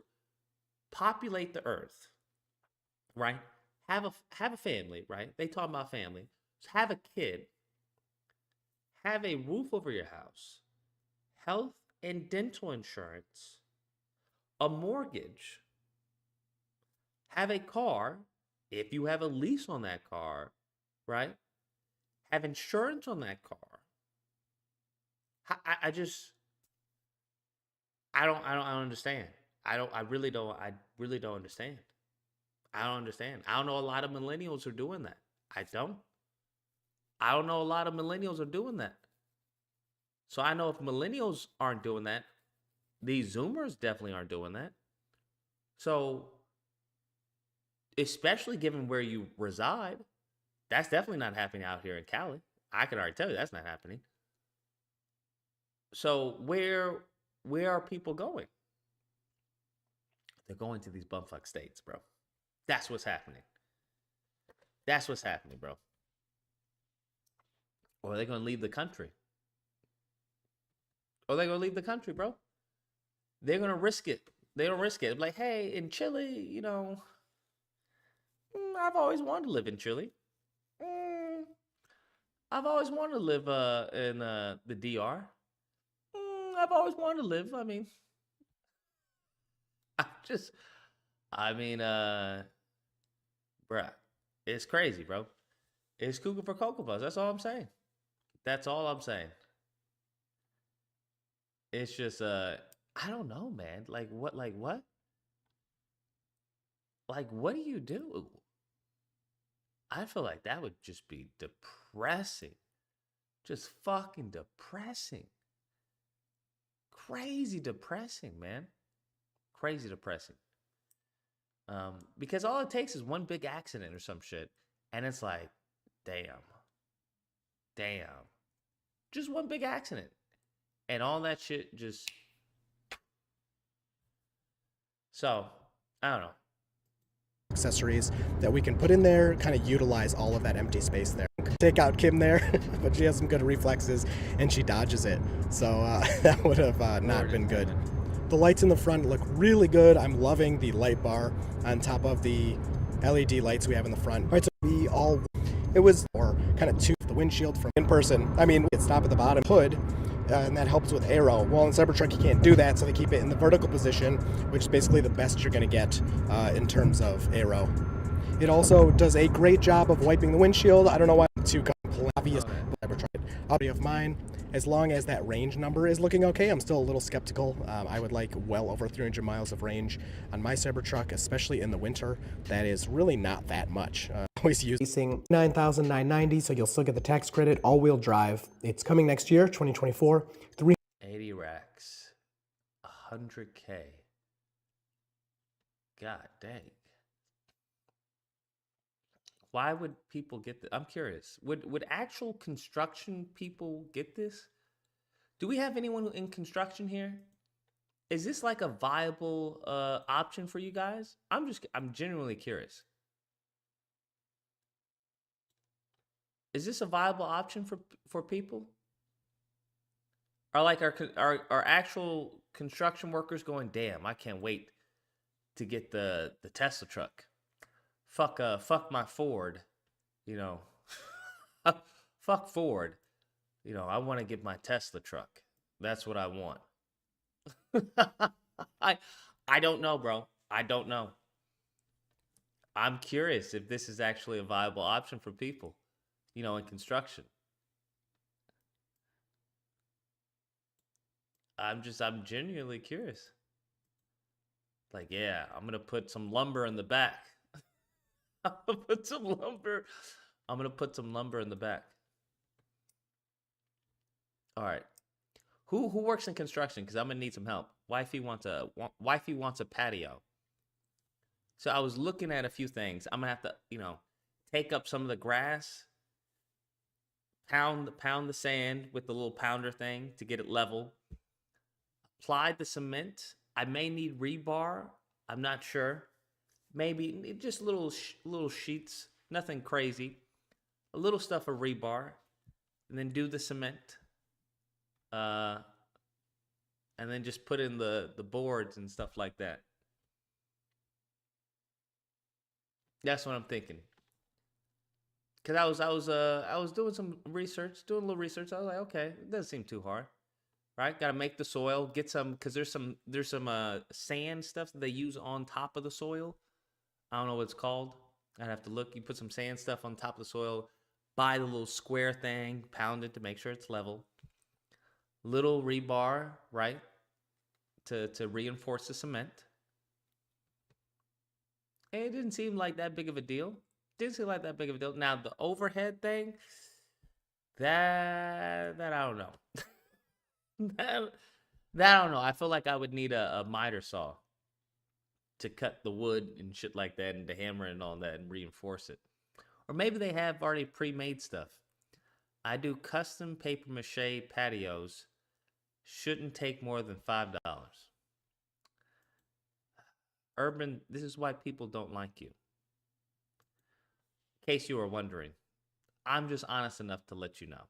populate the earth, right? Have a family, right? They talk about family. Have a kid. Have a roof over your house. Health and dental insurance. A mortgage. Have a car, if you have a lease on that car, right? Have insurance on that car. I don't understand. I really don't understand. I don't understand. I don't know a lot of millennials are doing that. I don't know a lot of millennials are doing that. So I know if millennials aren't doing that, these Zoomers definitely aren't doing that. So, especially given where you reside, that's definitely not happening out here in Cali. I can already tell you that's not happening. So where are people going? They're going to these bumfuck states, bro. That's what's happening. That's what's happening, bro. Or they're going to leave the country. Bro. They're going to risk it. They don't risk it. Like, hey, in Chile, you know, I've always wanted to live in Chile. I've always wanted to live in the DR. I've always wanted to live. I mean, bruh, it's crazy, bro. It's cuckoo for Cocoa Puffs. That's all I'm saying. It's just, I don't know, man. Like what? Like what do you do? I feel like that would just be depressing. Just fucking depressing. Crazy depressing, man. Crazy depressing. Because all it takes is one big accident or some shit, and it's like, damn. Just one big accident. And all that shit just... So, I don't know. Accessories that we can put in there, kind of utilize all of that empty space there. Take out Kim there, but she has some good reflexes and she dodges it. So that would have not been good. The lights in the front look really good. I'm loving the light bar on top of the LED lights we have in the front. All right, so it was or kind of to the windshield from in person. I mean, it's top at the bottom hood. And that helps with aero. Well, in Cybertruck, you can't do that, so they keep it in the vertical position, which is basically the best you're going to get in terms of aero. It also does a great job of wiping the windshield. I don't know why I'm too obvious Cybertruck audio of mine. As long as that range number is looking okay, I'm still a little skeptical. I would like well over 300 miles of range on my Cybertruck, especially in the winter. That is really not that much. Always using $9,990, so you'll still get the tax credit. All-wheel drive. It's coming next year, 2024. 80 racks, 100K. God dang. Why would people get this? I'm curious. Would actual construction people get this? Do we have anyone in construction here? Is this like a viable option for you guys? I'm genuinely curious. Is this a viable option for people? Are like our actual construction workers going, damn, I can't wait to get the Tesla truck. Fuck my Ford, you know. Fuck Ford. You know, I want to get my Tesla truck. That's what I want. I don't know, bro. I don't know. I'm curious if this is actually a viable option for people, you know, in construction. I'm genuinely curious. Like, yeah, I'm going to put some lumber in the back. I'm going to put some lumber. I'm going to put some lumber in the back. All right. Who works in construction? Because I'm going to need some help. Wifey wants a patio. So I was looking at a few things. I'm going to have to, you know, take up some of the grass, pound the sand with the little pounder thing to get it level. Apply the cement. I may need rebar. I'm not sure. Maybe just little sheets. Nothing crazy. A little stuff of rebar. And then do the cement. And then just put in the boards and stuff like that. That's what I'm thinking. Cause I was doing some research, doing a little research. I was like, okay, it doesn't seem too hard, right? Got to make the soil, get some, cause there's some sand stuff that they use on top of the soil. I don't know what it's called. I'd have to look. You put some sand stuff on top of the soil, buy the little square thing, pound it to make sure it's level. Little rebar, right? To reinforce the cement. And it didn't seem like that big of a deal. Now the overhead thing, that I don't know. that I don't know. I feel like I would need a miter saw to cut the wood and shit like that, and to hammer and all that and reinforce it. Or maybe they have already pre-made stuff. I do custom paper mache patios. Shouldn't take more than $5. Urban, this is why people don't like you. In case you were wondering, I'm just honest enough to let you know.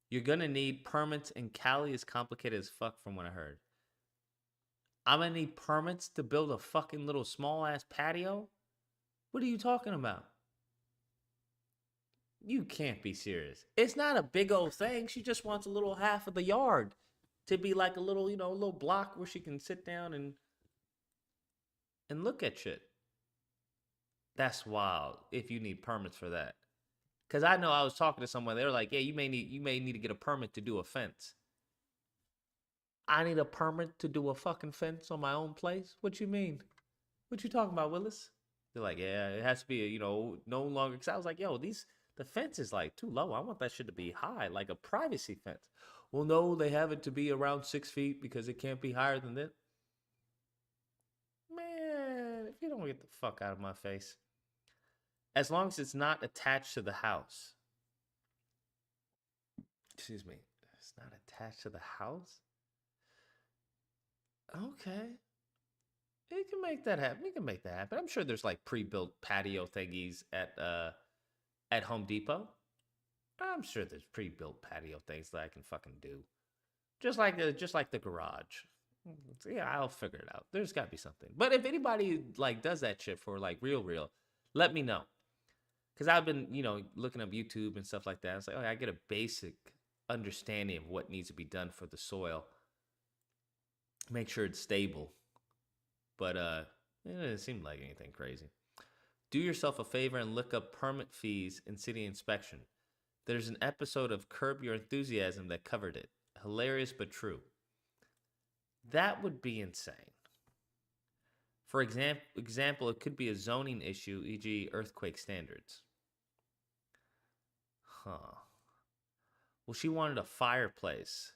You're going to need permits, and Cali is complicated as fuck from what I heard. I'm going to need permits to build a fucking little small-ass patio? What are you talking about? You can't be serious. It's not a big old thing. She just wants a little half of the yard to be like a little, you know, a little block where she can sit down and look at shit. That's wild if you need permits for that. Because I know I was talking to someone. They were like, yeah, you may need to get a permit to do a fence. I need a permit to do a fucking fence on my own place? What you mean? What you talking about, Willis? They're like, yeah, it has to be, you know, no longer. Because I was like, yo, the fence is like too low. I want that shit to be high, like a privacy fence. Well, no, they have it to be around 6 feet because it can't be higher than that. Man, if you don't get the fuck out of my face. As long as it's not attached to the house. Excuse me. It's not attached to the house? Okay. You can make that happen. You can make that happen. I'm sure there's like pre-built patio thingies at Home Depot. I'm sure there's pre-built patio things that I can fucking do. Just like the garage. Yeah, I'll figure it out. There's got to be something. But if anybody like does that shit for like real, let me know. Because I've been, you know, looking up YouTube and stuff like that. It's like, oh, I get a basic understanding of what needs to be done for the soil. Make sure it's stable. But it doesn't seem like anything crazy. Do yourself a favor and look up permit fees in city inspection. There's an episode of Curb Your Enthusiasm that covered it. Hilarious but true. That would be insane. For example, it could be a zoning issue, e.g. earthquake standards. Huh. Well, she wanted a fireplace.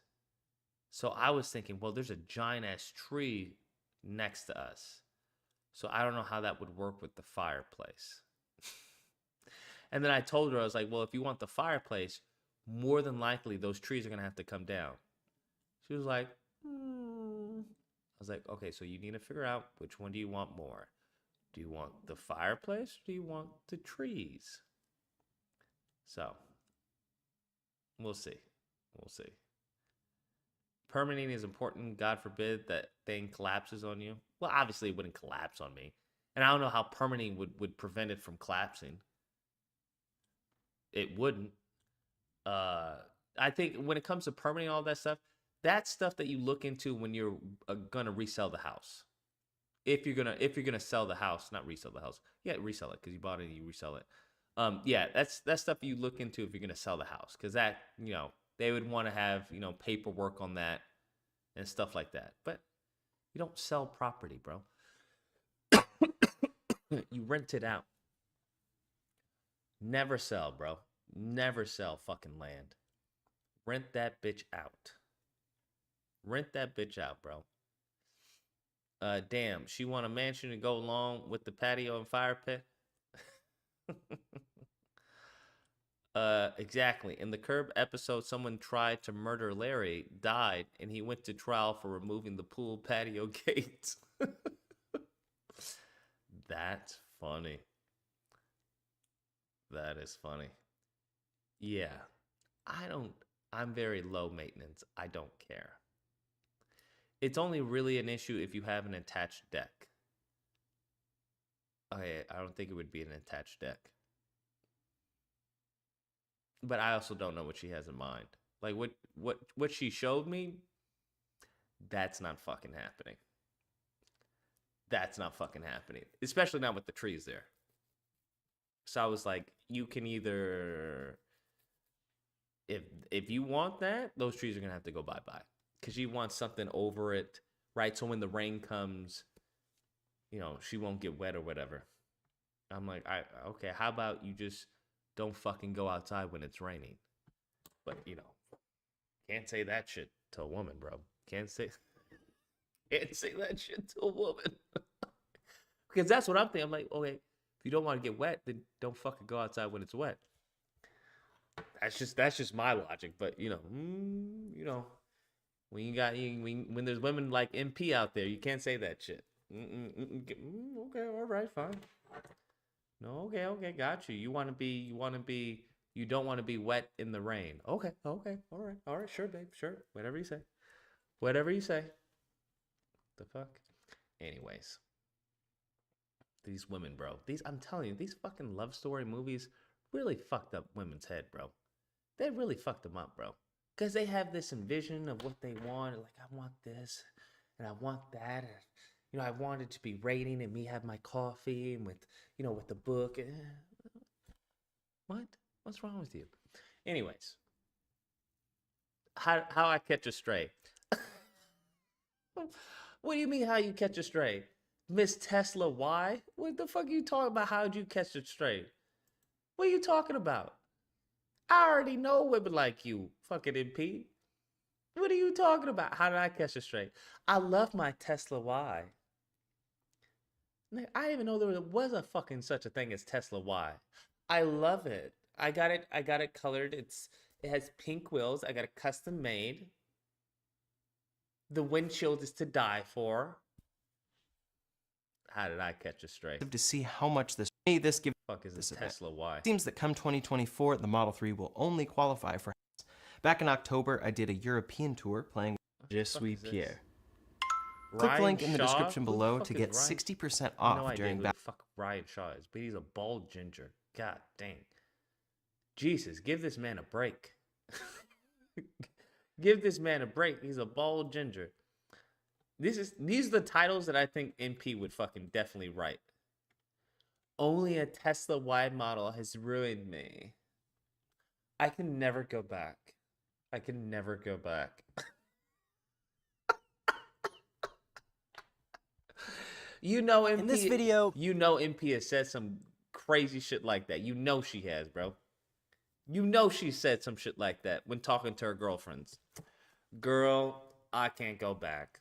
So I was thinking, well, there's a giant-ass tree next to us. So I don't know how that would work with the fireplace. And then I told her, I was like, well, if you want the fireplace, more than likely those trees are going to have to come down. She was like, I was like, okay, so you need to figure out which one do you want more. Do you want the fireplace or do you want the trees? So, we'll see. We'll see. Permitting is important. God forbid that thing collapses on you. Well, obviously it wouldn't collapse on me. And I don't know how permitting would prevent it from collapsing. It wouldn't. I think when it comes to permitting all that stuff, that's stuff that you look into when you're gonna resell the house. If you're gonna sell the house, not resell the house. Yeah, resell it because you bought it and you resell it. Yeah, that's stuff you look into if you're gonna sell the house, because that, you know, they would want to have, you know, paperwork on that and stuff like that. But you don't sell property, bro. You rent it out. Never sell, bro. Never sell fucking land. Rent that bitch out. Rent that bitch out, bro. Damn, she want a mansion to go along with the patio and fire pit? Exactly. In the Curb episode, someone tried to murder Larry, died, and he went to trial for removing the pool patio gates. That's funny. That is funny. Yeah. I'm very low maintenance. I don't care. It's only really an issue if you have an attached deck. Okay, I don't think it would be an attached deck. But I also don't know what she has in mind. Like what she showed me, that's not fucking happening. That's not fucking happening. Especially not with the trees there. So I was like, you can either, if you want that, those trees are gonna have to go bye-bye. Because she wants something over it, right? So when the rain comes, you know, she won't get wet or whatever. I'm like, okay, how about you just don't fucking go outside when it's raining? But, you know, can't say that shit to a woman, bro. Can't say that shit to a woman. Because that's what I'm thinking. I'm like, okay, if you don't want to get wet, then don't fucking go outside when it's wet. That's just my logic. But, you know, when when there's women like MP out there, you can't say that shit. Okay, all right, fine. No, okay, got you. You don't want to be wet in the rain. Okay, all right, sure, babe, sure. Whatever you say. The fuck? Anyways. These women, bro. I'm telling you, these fucking love story movies really fucked up women's head, bro. They really fucked them up, bro. Because they have this envision of what they want. Like, I want this and I want that. And, you know, I want it to be raining and me have my coffee and with the book. What? What's wrong with you? Anyways, how I catch a stray? What do you mean how you catch a stray? Miss Tesla, why? What the fuck are you talking about? How'd you catch a stray? What are you talking about? I already know women like you, fucking MP. What are you talking about? How did I catch a stray? I love my Tesla Y. I didn't even know there was a fucking such a thing as Tesla Y. I love it. I got it colored. It has pink wheels. I got it custom made. The windshield is to die for. How did I catch a stray? To see how much this gives. Fuck is this Tesla Y? Seems that come 2024, the Model 3 will only qualify for. Back in October, I did a European tour playing Je suis Pierre. Click the link in the description below to get 60% off during back. Fuck Ryan Shaw is, but he's a bald ginger. God dang. Jesus, give this man a break. Give this man a break. He's a bald ginger. These are the titles that I think MP would fucking definitely write. Only a Tesla Y model has ruined me. I can never go back. I can never go back. You know MP, in this video, you know MP has said some crazy shit like that. You know she has, bro. You know she said some shit like that when talking to her girlfriends. Girl, I can't go back.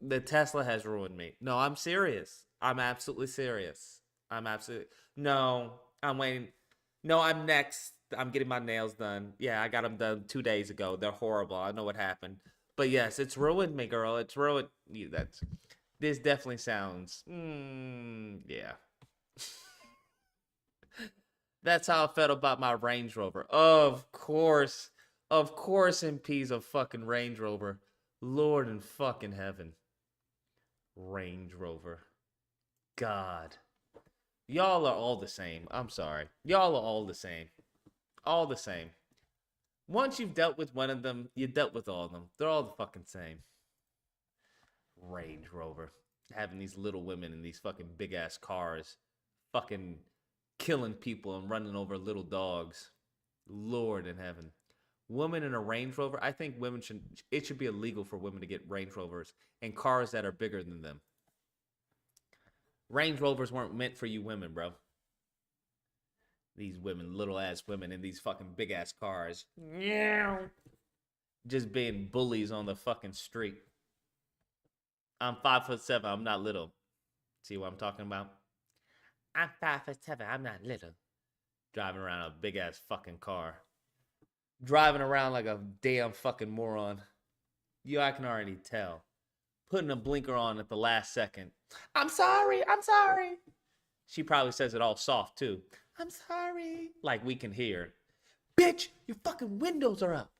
The Tesla has ruined me. No, I'm serious. I'm absolutely serious. No, I'm waiting. No, I'm next. I'm getting my nails done. Yeah, I got them done 2 days ago. They're horrible. I know what happened. But yes, it's ruined me, girl. It's ruined. This definitely sounds. Yeah. That's how I felt about my Range Rover. Of course, MP's a fucking Range Rover. Lord in fucking heaven. Range Rover. God. Y'all are all the same. I'm sorry. Y'all are all the same. All the same. Once you've dealt with one of them, you dealt with all of them. They're all the fucking same. Range Rover. Having these little women in these fucking big ass cars. Fucking killing people and running over little dogs. Lord in heaven. Women in a Range Rover. I think it should be illegal for women to get Range Rovers and cars that are bigger than them. Range Rovers weren't meant for you women, bro. These women, little ass women in these fucking big ass cars. Yeah. Just being bullies on the fucking street. I'm 5'7". I'm not little. See what I'm talking about? I'm 5'7". I'm not little. Driving around a big ass fucking car. Driving around like a damn fucking moron. I can already tell. Putting a blinker on at the last second. I'm sorry. I'm sorry. She probably says it all soft too. I'm sorry. Like we can hear. Bitch, your fucking windows are up.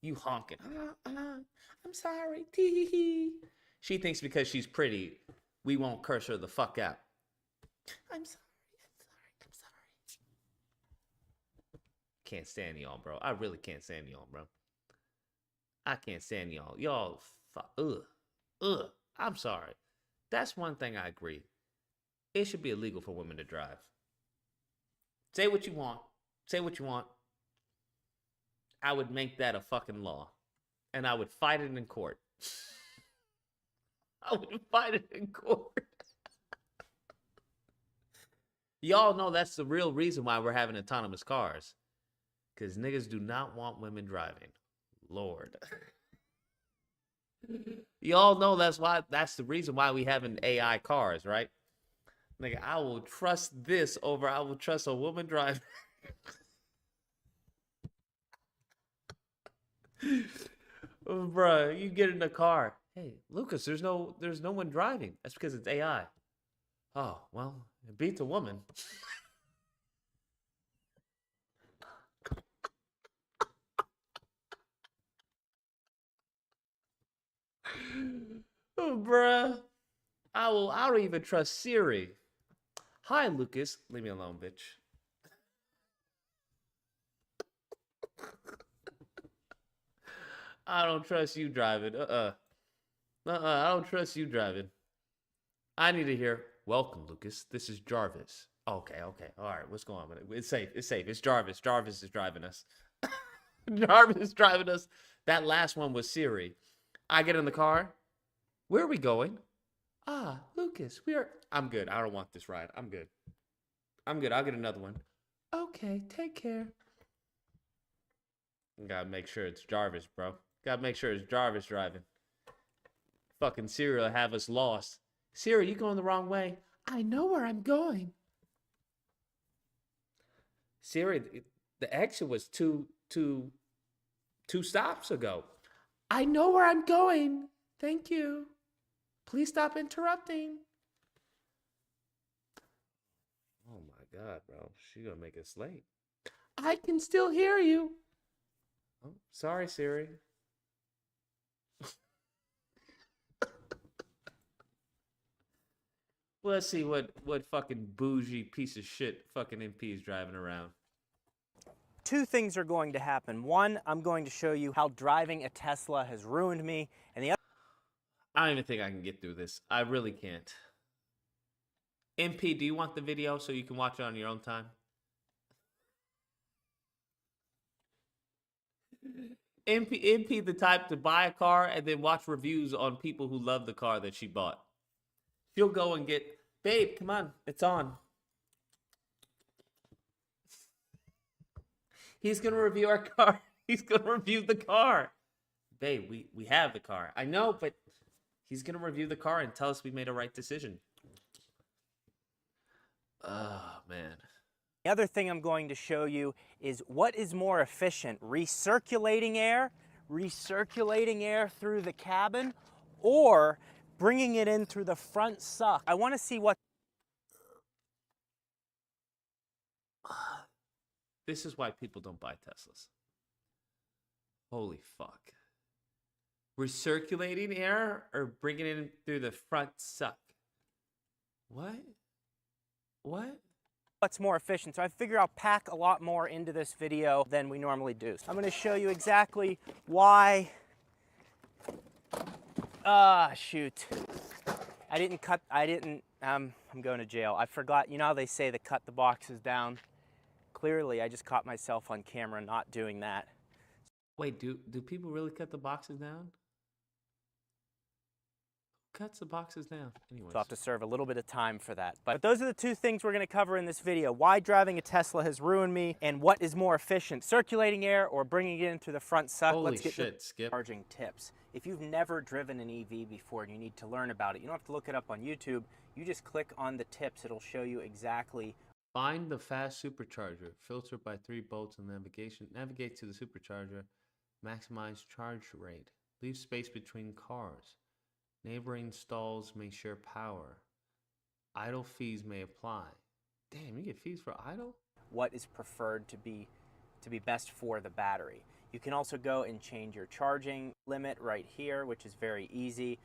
You honking. I'm sorry. Tee-hee-hee. She thinks because she's pretty, we won't curse her the fuck out. I'm sorry. I'm sorry. Can't stand y'all, bro. I really can't stand y'all, bro. I can't stand y'all. Y'all, I'm sorry. That's one thing I agree. It should be illegal for women to drive. Say what you want. Say what you want. I would make that a fucking law. And I would fight it in court. I would fight it in court. Y'all know that's the real reason why we're having autonomous cars. Because niggas do not want women driving. Lord. Y'all know that's the reason why we having AI cars, right? Nigga, I will trust this over I will trust a woman driving. Bruh, you get in the car. Hey, Lucas, there's no one driving. That's because it's AI. Oh, well, it beats a woman. Oh, bruh. I don't even trust Siri. Hi, Lucas. Leave me alone, bitch. I don't trust you driving. I don't trust you driving. I need to hear, welcome, Lucas. This is Jarvis. Okay. All right, what's going on? It's safe. It's Jarvis. Jarvis is driving us. Jarvis is driving us. That last one was Siri. I get in the car. Where are we going? Lucas, I'm good. I don't want this ride. I'm good. I'll get another one. Okay, take care. Gotta make sure it's Jarvis, bro. Gotta make sure it's Jarvis driving. Fucking Siri will have us lost. Siri, you going the wrong way. I know where I'm going. Siri, the exit was two stops ago. I know where I'm going. Thank you. Please stop interrupting. Oh my God, bro. She gonna make us late. I can still hear you. Oh, sorry, Siri. Let's see what fucking bougie piece of shit fucking MP is driving around. Two things are going to happen. One, I'm going to show you how driving a Tesla has ruined me, and the other... I don't even think I can get through this. I really can't. MP, do you want the video so you can watch it on your own time? MP the type to buy a car and then watch reviews on people who love the car that she bought. She'll go and get, babe, come on, it's on. He's going to review our car. He's going to review the car. Babe, we have the car. I know, but he's going to review the car and tell us we made a right decision. Oh, man. The other thing I'm going to show you is what is more efficient, recirculating air through the cabin, or bringing it in through the front suck. I want to see what... This is why people don't buy Teslas. Holy fuck. Recirculating air or bringing it in through the front suck? What? what's more efficient. So I figure I'll pack a lot more into this video than we normally do. So I'm going to show you exactly why. Shoot. I'm going to jail. I forgot, you know how they say to cut the boxes down? Clearly, I just caught myself on camera not doing that. Wait, do people really cut the boxes down? Who cuts the boxes down? Anyways. So I'll have to serve a little bit of time for that. But those are the two things we're going to cover in this video. Why driving a Tesla has ruined me, and what is more efficient, circulating air or bringing it into the front suck. Holy Let's get shit, to Skip. charging tips. If you've never driven an EV before and you need to learn about it, you don't have to look it up on YouTube. You just click on the tips. It'll show you exactly. Find the fast supercharger. Filter by 3 bolts on navigation. Navigate to the supercharger. Maximize charge rate. Leave space between cars. Neighboring stalls may share power. Idle fees may apply. Damn, you get fees for idle? What is preferred to be best for the battery. You can also go and change your charging limit right here, which is very easy.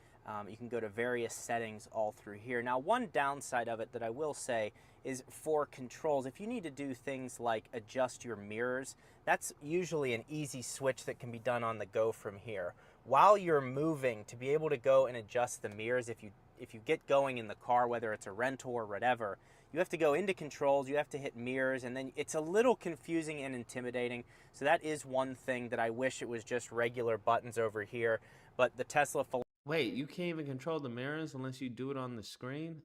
You can go to various settings all through here. Now, one downside of it that I will say is for controls. If you need to do things like adjust your mirrors, that's usually an easy switch that can be done on the go from here. While you're moving, to be able to go and adjust the mirrors, if you get going in the car, whether it's a rental or whatever, you have to go into controls, you have to hit mirrors, and then it's a little confusing and intimidating. So that is one thing that I wish it was just regular buttons over here. But the Tesla Wait, you can't even control the mirrors unless you do it on the screen?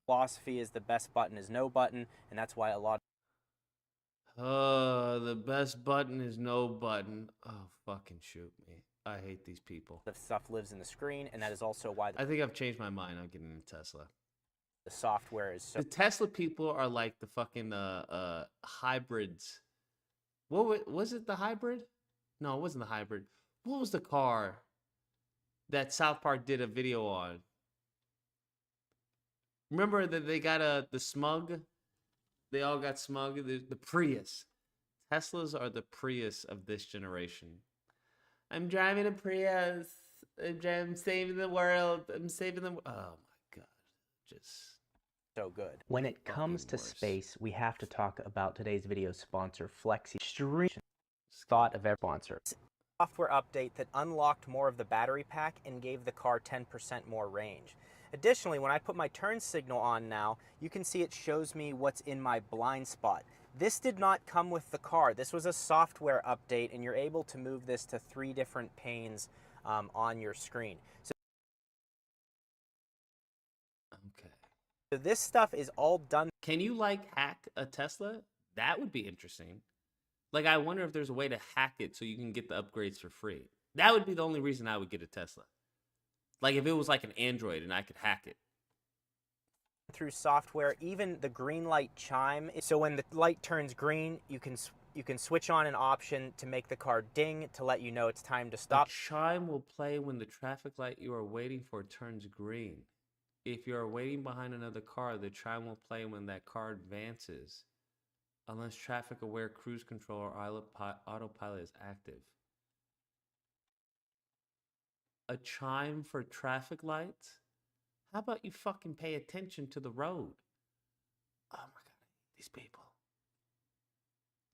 philosophy is the best button is no button, and that's why a lot The best button is no button. Oh, fucking shoot me. I hate these people. of stuff lives in the screen, and that is also why I think I've changed my mind on getting a Tesla. the software is so The Tesla people are like the fucking hybrids. What was it? The hybrid? No, it wasn't the hybrid. What was the car that South Park did a video on? Remember that they got the Smug? They all got Smug. The Prius. Teslas are the Prius of this generation. I'm driving a Prius. I'm saving the world. I'm saving the. Oh my god, just so good. When it comes to space, we have to talk about today's video sponsor, Flexi. Extreme thought of every sponsor. Software update that unlocked more of the battery pack and gave the car 10% more range. Additionally, when I put my turn signal on now, you can see it shows me what's in my blind spot. This did not come with the car. This was a software update, and you're able to move this to 3 different panes on your screen. So this stuff is all done. Can you like hack a Tesla? That would be interesting. Like, I wonder if there's a way to hack it so you can get the upgrades for free. That would be the only reason I would get a Tesla. Like, if it was like an Android and I could hack it. Through software, even the green light chime. So when the light turns green, you can switch on an option to make the car ding to let you know it's time to stop. The chime will play when the traffic light you are waiting for turns green. If you are waiting behind another car, the chime will play when that car advances, unless traffic-aware cruise control or autopilot is active. A chime for traffic lights? How about you fucking pay attention to the road? Oh my god, I hate these people.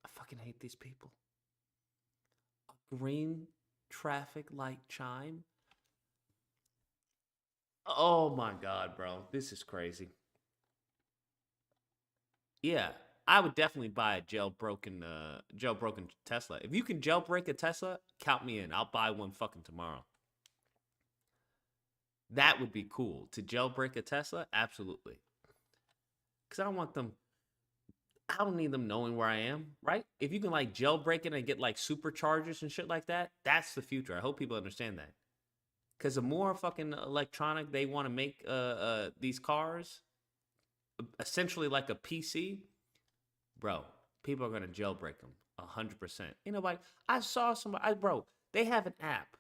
I fucking hate these people. A green traffic light chime? Oh my god, bro. This is crazy. Yeah, I would definitely buy a jailbroken Tesla. If you can jailbreak a Tesla, count me in. I'll buy one fucking tomorrow. That would be cool. To jailbreak a Tesla? Absolutely. Because I don't need them knowing where I am, right? If you can like jailbreak it and get like superchargers and shit like that, that's the future. I hope people understand that. Because the more fucking electronic they want to make these cars, essentially like a PC, bro, people are going to jailbreak them 100%. You know, like I saw somebody, bro, they have an app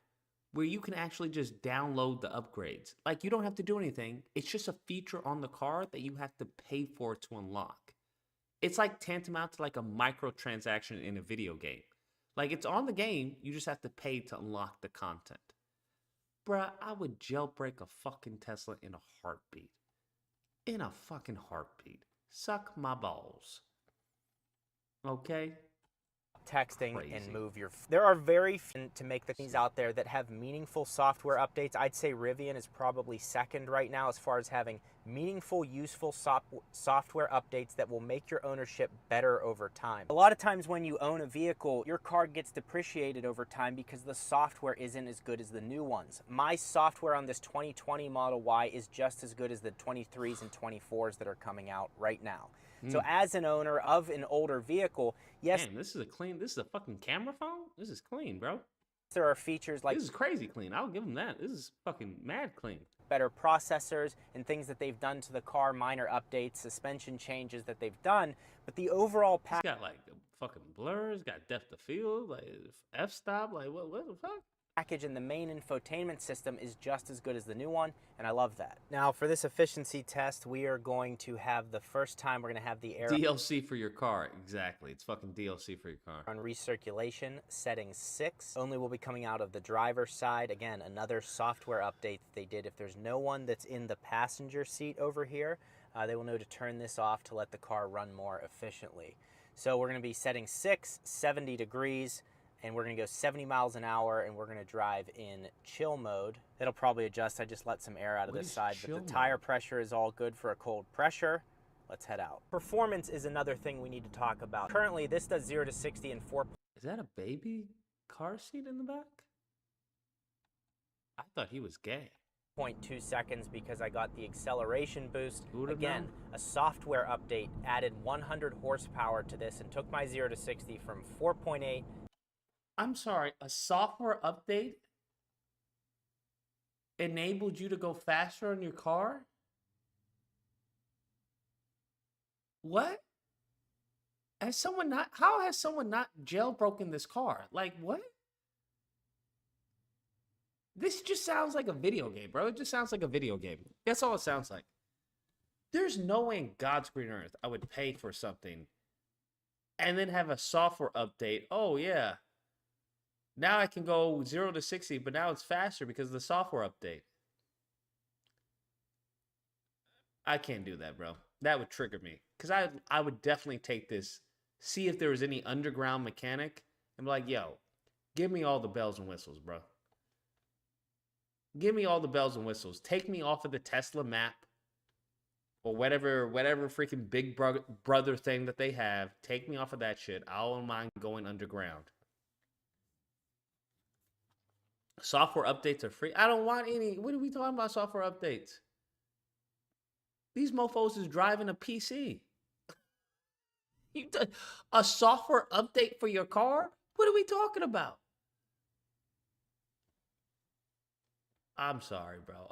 where you can actually just download the upgrades. Like, you don't have to do anything. It's just a feature on the car that you have to pay for to unlock. It's like tantamount to like a microtransaction in a video game. Like, it's on the game, you just have to pay to unlock the content. Bruh, I would jailbreak a fucking Tesla in a heartbeat. In a fucking heartbeat. Suck my balls. Okay? Texting Crazy. and move your. There are very few to make the things out there that have meaningful software updates. I'd say Rivian is probably second right now as far as having meaningful, useful software updates that will make your ownership better over time. A lot of times when you own a vehicle, your car gets depreciated over time because the software isn't as good as the new ones. My software on this 2020 Model Y is just as good as the 23s and 24s that are coming out right now. So as an owner of an older vehicle, yes. Man, this is a fucking camera phone? This is clean, bro. There are features like this is crazy clean. I'll give them that. This is fucking mad clean. Better processors and things that they've done to the car, minor updates, suspension changes that they've done, but the overall It's got like fucking blurs, got depth of field, like f-stop, like what the fuck? Package and the main infotainment system is just as good as the new one, and I love that. Now for this efficiency test, we are going to have the first time we're going to have the air DLC for your car. Exactly. It's fucking DLC for your car. on recirculation, setting 6. Only will be coming out of the driver's side. Again, another software update that they did. If there's no one that's in the passenger seat over here, they will know to turn this off to let the car run more efficiently. So we're going to be setting 6, 70 degrees, and we're going to go 70 miles an hour, and we're going to drive in chill mode. It'll probably adjust. I just let some air out of this side, but the tire pressure is all good for a cold pressure. Let's head out. Performance is another thing we need to talk about. Currently, this does 0 to 60 in 4. Is that a baby car seat in the back? I thought he was gay. 0.2 seconds because I got the acceleration boost. Who'd have Again, known? a software update added 100 horsepower to this and took my 0 to 60 from 4.8. I'm sorry, a software update enabled you to go faster on your car? What? How has someone not jailbroken this car? Like, what? This just sounds like a video game, bro. It just sounds like a video game. That's all it sounds like. There's no way in God's green earth I would pay for something and then have a software update. Oh, yeah. Now I can go 0 to 60, but now it's faster because of the software update. I can't do that, bro. That would trigger me. Because I would definitely take this, see if there was any underground mechanic, and be like, yo, give me all the bells and whistles, bro. Give me all the bells and whistles. Take me off of the Tesla map or whatever freaking big brother thing that they have. Take me off of that shit. I don't mind going underground. Software updates are free. I don't want any. What are we talking about software updates? These mofos is driving a PC. A software update for your car? What are we talking about? I'm sorry, bro.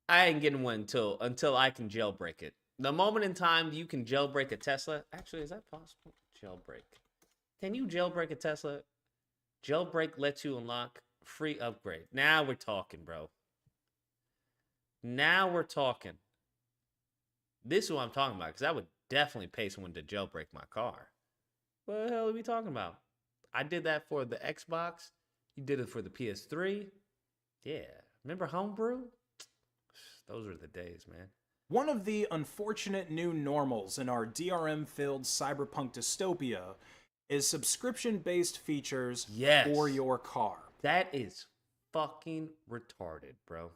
I ain't getting one until I can jailbreak it. The moment in time you can jailbreak a Tesla. Actually, is that possible? Jailbreak. Can you jailbreak a Tesla? Jailbreak lets you unlock free upgrade. Now we're talking, bro. Now we're talking. This is what I'm talking about, because I would definitely pay someone to jailbreak my car. What the hell are we talking about? I did that for the Xbox. You did it for the PS3. Yeah. Remember Homebrew? Those are the days, man. One of the unfortunate new normals in our DRM-filled cyberpunk dystopia is subscription-based features for your car. That is fucking retarded, bro.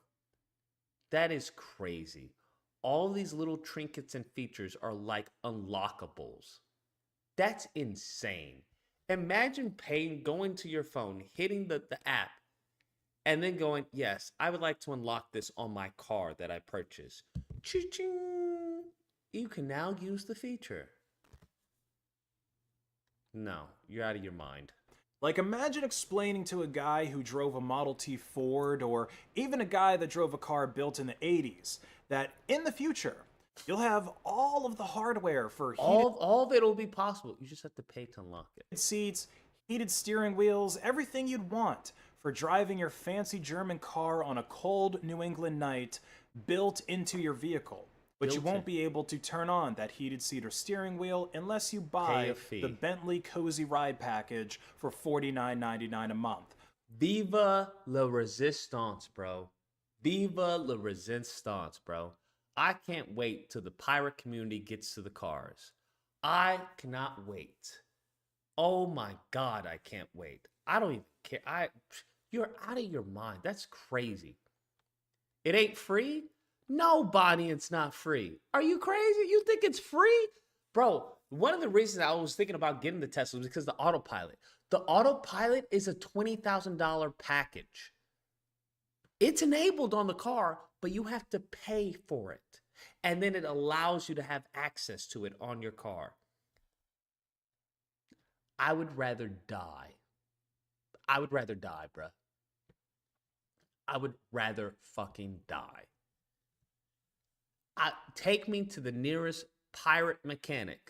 That is crazy. All these little trinkets and features are like unlockables. That's insane. Imagine going to your phone, hitting the app, and then going, yes, I would like to unlock this on my car that I purchased. Ching! You can now use the feature. No, you're out of your mind. Like, imagine explaining to a guy who drove a Model T Ford, or even a guy that drove a car built in the 80s, that in the future, you'll have all of the hardware for all of it will be possible. You just have to pay to unlock it. Seats, heated steering wheels, everything you'd want for driving your fancy German car on a cold New England night built into your vehicle. But you won't be able to turn on that heated seat or steering wheel unless you buy the Bentley Cozy Ride package for $49.99 a month. Viva la resistance, bro. Viva la resistance, bro. I can't wait till the pirate community gets to the cars. I cannot wait. Oh my God, I can't wait. I don't even care. You're out of your mind. That's crazy. It ain't free? No, Bonnie, it's not free. Are you crazy? You think it's free? Bro, one of the reasons I was thinking about getting the Tesla was because the autopilot. The autopilot is a $20,000 package. It's enabled on the car, but you have to pay for it. And then it allows you to have access to it on your car. I would rather die. I would rather die, bruh. I would rather fucking die. Take me to the nearest pirate mechanic.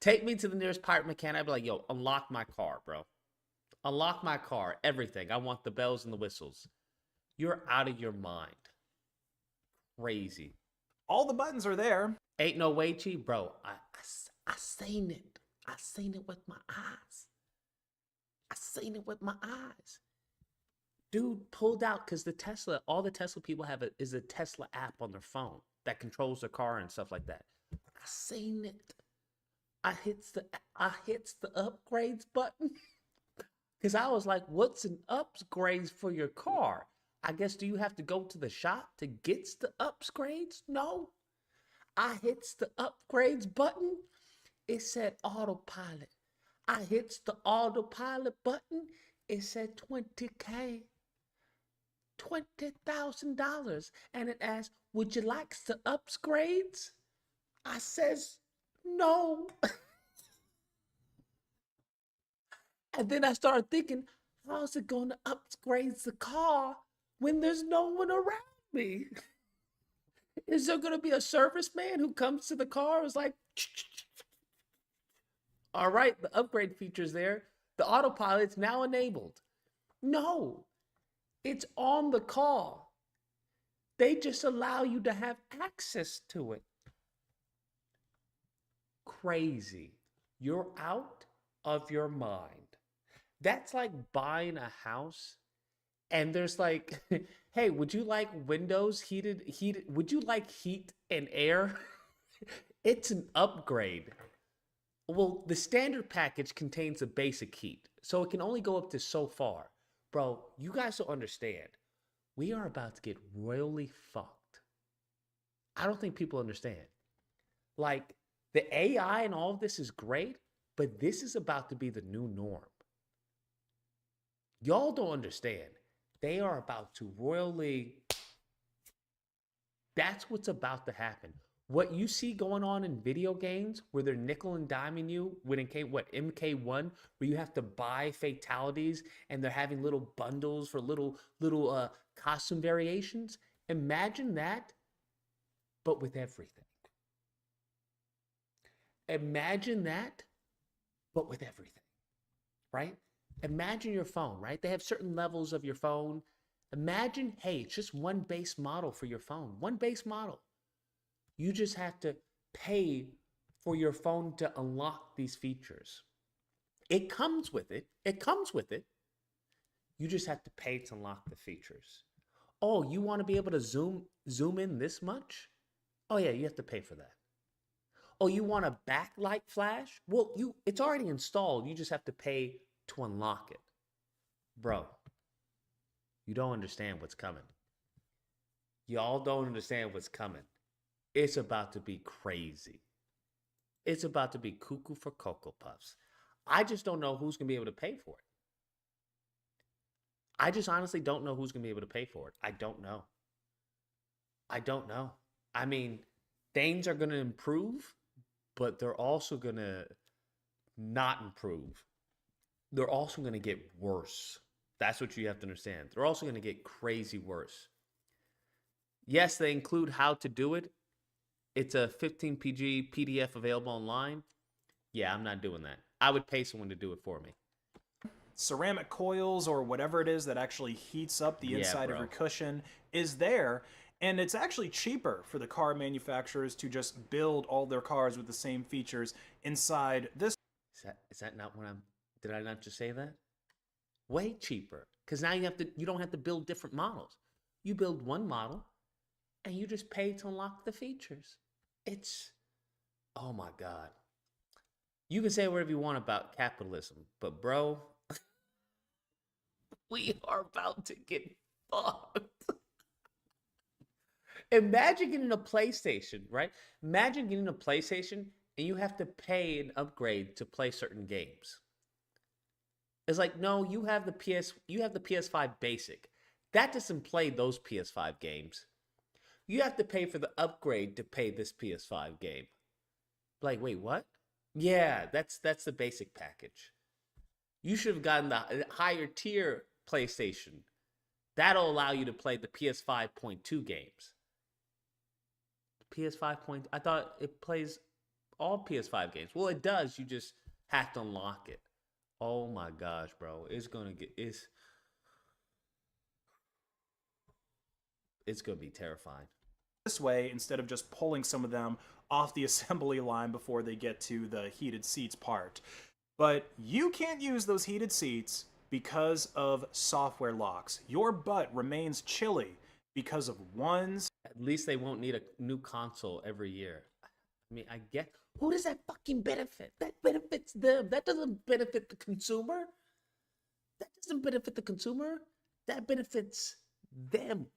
Take me to the nearest pirate mechanic. I'd be like, yo, unlock my car, bro. Unlock my car. Everything. I want the bells and the whistles. You're out of your mind. Crazy. All the buttons are there. Ain't no way, Chi. Bro, I seen it. I seen it with my eyes. I seen it with my eyes. Dude pulled out because all the Tesla people have is a Tesla app on their phone that controls their car and stuff like that. I seen it. I hits the upgrades button because I was like, what's an upgrades for your car? I guess, do you have to go to the shop to get the upgrades? No. I hits the upgrades button. It said autopilot. I hits the autopilot button. It said $20K. $20,000. And it asked, would you like the upgrades? I says, no. And then I started thinking, how's it going to upgrade the car when there's no one around me? Is there going to be a serviceman who comes to the car and is like, all right, the upgrade feature's there. The autopilot's now enabled. No, it's on the car. They just allow you to have access to it. Crazy. You're out of your mind. That's like buying a house and there's like, hey, would you like windows heated? Would you like heat and air? It's an upgrade. Well, the standard package contains a basic heat, so it can only go up to so far. Bro, you guys don't understand. We are about to get royally fucked. I don't think people understand. Like, the AI and all of this is great, but this is about to be the new norm. Y'all don't understand. They are about to royally... That's what's about to happen. What you see going on in video games where they're nickel and diming you with MK1, where you have to buy fatalities and they're having little bundles for little costume variations. Imagine that, but with everything. Imagine that, but with everything, right? Imagine your phone, right? They have certain levels of your phone. Imagine, hey, it's just one base model for your phone, one base model. You just have to pay for your phone to unlock these features. It comes with it. It comes with it. You just have to pay to unlock the features. Oh, you want to be able to zoom in this much? Oh yeah, you have to pay for that. Oh, you want a backlight flash? Well, it's already installed. You just have to pay to unlock it. Bro, you don't understand what's coming. Y'all don't understand what's coming. It's about to be crazy. It's about to be cuckoo for Cocoa Puffs. I just don't know who's going to be able to pay for it. I just honestly don't know who's going to be able to pay for it. I don't know. I don't know. I mean, things are going to improve, but they're also going to not improve. They're also going to get worse. That's what you have to understand. They're also going to get crazy worse. Yes, they include how to do it. It's a 15 PG PDF available online. Yeah, I'm not doing that. I would pay someone to do it for me. Ceramic coils or whatever it is that actually heats up the inside of your cushion is there. And it's actually cheaper for the car manufacturers to just build all their cars with the same features inside this. Is that not what did I not just say that? Way cheaper. Because now you don't have to build different models. You build one model and you just pay to unlock the features. It's, oh my God. You can say whatever you want about capitalism, but bro, we are about to get fucked. Imagine getting a PlayStation, right? Imagine getting a PlayStation and you have to pay an upgrade to play certain games. It's like, no, you have the PS5 basic. That doesn't play those PS5 games. You have to pay for the upgrade to pay this PS5 game. Like, wait, what? Yeah, that's the basic package. You should have gotten the higher tier PlayStation. That'll allow you to play the PS5.2 games. PS5 I thought it plays all PS5 games. Well, it does. You just have to unlock it. Oh my gosh, bro. It's gonna be terrifying. This way, instead of just pulling some of them off the assembly line before they get to the heated seats part. But you can't use those heated seats because of software locks. Your butt remains chilly because of ones. At least they won't need a new console every year. I mean, I get, who does that fucking benefit? That benefits them. That doesn't benefit the consumer. That doesn't benefit the consumer. That benefits them.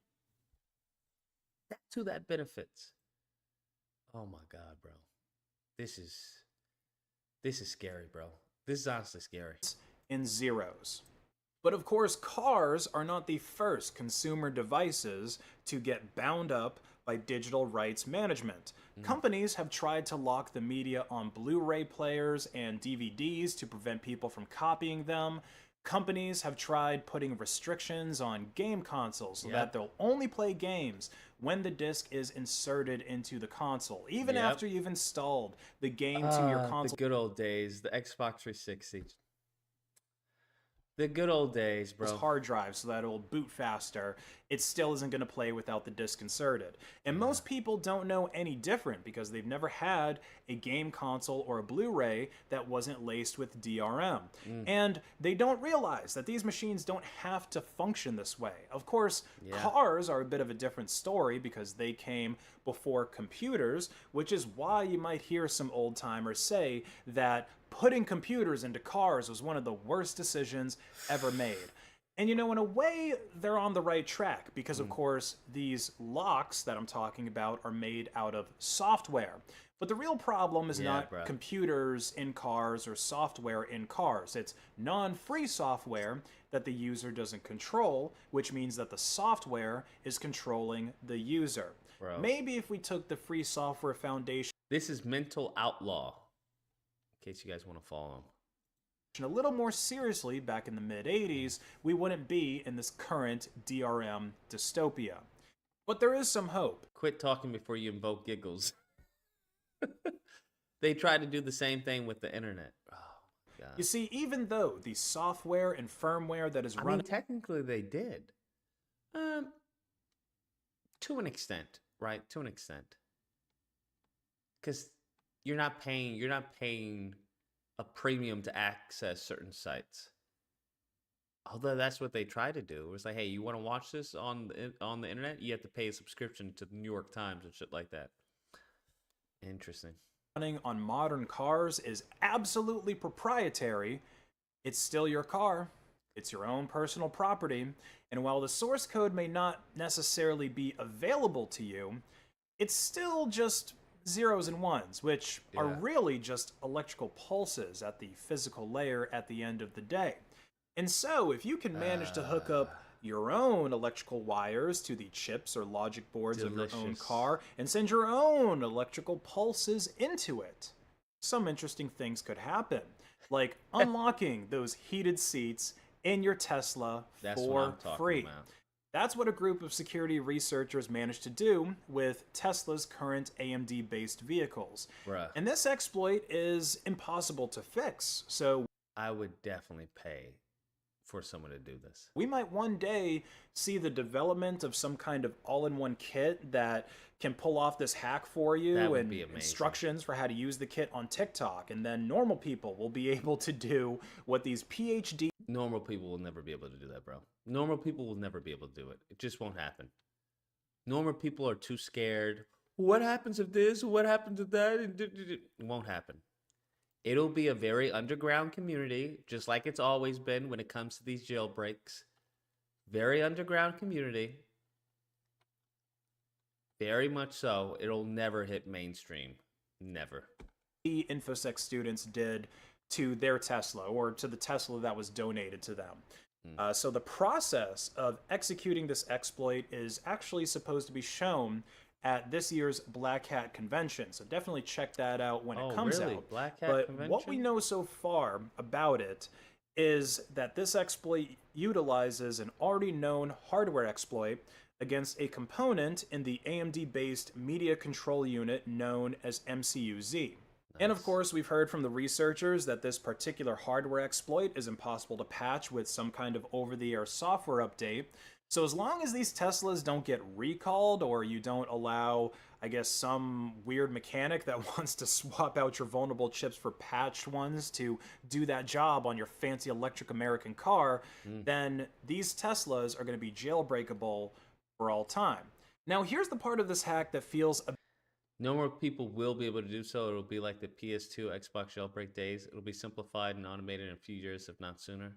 That's who that benefits. Oh my God, bro. This is scary, bro. This is honestly scary. In zeros. But of course, cars are not the first consumer devices to get bound up by digital rights management. Companies have tried to lock the media on Blu-ray players and DVDs to prevent people from copying them. Companies have tried putting restrictions on game consoles so that they'll only play games when the disc is inserted into the console, even after you've installed the game to your console. The good old days, the Xbox 360. The good old days, bro. Hard drive so that it'll boot faster. It still isn't going to play without the disc inserted. And most people don't know any different because they've never had a game console or a Blu-ray that wasn't laced with DRM. And they don't realize that these machines don't have to function this way. Of course, cars are a bit of a different story because they came before computers, which is why you might hear some old-timers say that putting computers into cars was one of the worst decisions ever made. And you know, in a way, they're on the right track because, of course, these locks that I'm talking about are made out of software. But the real problem is not computers in cars or software in cars. It's non-free software that the user doesn't control, which means that the software is controlling the user. Bro. Maybe if we took the free software foundation... This is mental outlaw. In case you guys want to follow him. A little more seriously back in the mid-'80s, we wouldn't be in this current DRM dystopia. But there is some hope. Quit talking before you invoke giggles. They try to do the same thing with the internet. Oh, God. You see, even though the software and firmware that is running... I mean, technically they did. To an extent, right? To an extent. Because you're not paying a premium to access certain sites. Although that's what they try to do. It was like, hey, you want to watch this on the internet? You have to pay a subscription to the New York Times and shit like that. Interesting. Running on modern cars is absolutely proprietary. It's still your car. It's your own personal property. And while the source code may not necessarily be available to you, it's still just zeros and ones, which are really just electrical pulses at the physical layer at the end of the day. And so, if you can manage to hook up your own electrical wires to the chips or logic boards of your own car and send your own electrical pulses into it, some interesting things could happen, like unlocking those heated seats in your Tesla for free. That's what a group of security researchers managed to do with Tesla's current AMD-based vehicles. And this exploit is impossible to fix, so I would definitely pay for someone to do this. We might one day see the development of some kind of all-in-one kit that can pull off this hack for you and instructions for how to use the kit on TikTok, and then normal people will be able to do what these PhD... Normal people will never be able to do that, bro. Normal people will never be able to do it. It just won't happen. Normal people are too scared. What happens if this? What happens if that? It won't happen. It'll be a very underground community, just like it's always been when it comes to these jailbreaks. Very underground community. Very much so. It'll never hit mainstream. Never. The InfoSec students did to their Tesla, or to the Tesla that was donated to them. So the process of executing this exploit is actually supposed to be shown at this year's Black Hat convention. So definitely check that out when it comes out. Black Hat but convention? What we know so far about it is that this exploit utilizes an already known hardware exploit against a component in the AMD-based media control unit known as MCU-Z. And of course, we've heard from the researchers that this particular hardware exploit is impossible to patch with some kind of over-the-air software update. So as long as these Teslas don't get recalled, or you don't allow, I guess, some weird mechanic that wants to swap out your vulnerable chips for patched ones to do that job on your fancy electric American car, then these Teslas are going to be jailbreakable for all time. Now, here's the part of this hack that feels a No more people will be able to do so. It'll be like the PS2 Xbox jailbreak days. It'll be simplified and automated in a few years, if not sooner.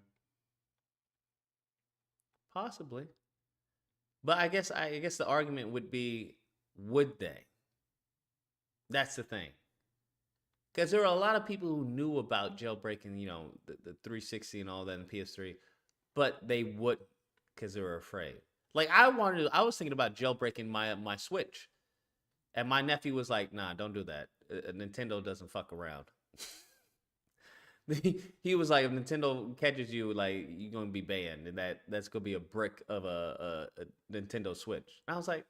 Possibly. But I guess the argument would be, would they? That's the thing. Because there are a lot of people who knew about jailbreaking, the 360 and all that in the PS3, but they wouldn't because they were afraid. Like I was thinking about jailbreaking my Switch. And my nephew was like, nah, don't do that. Nintendo doesn't fuck around. He was like, if Nintendo catches you, like, you're going to be banned. And that's going to be a brick of a Nintendo Switch. And I was like,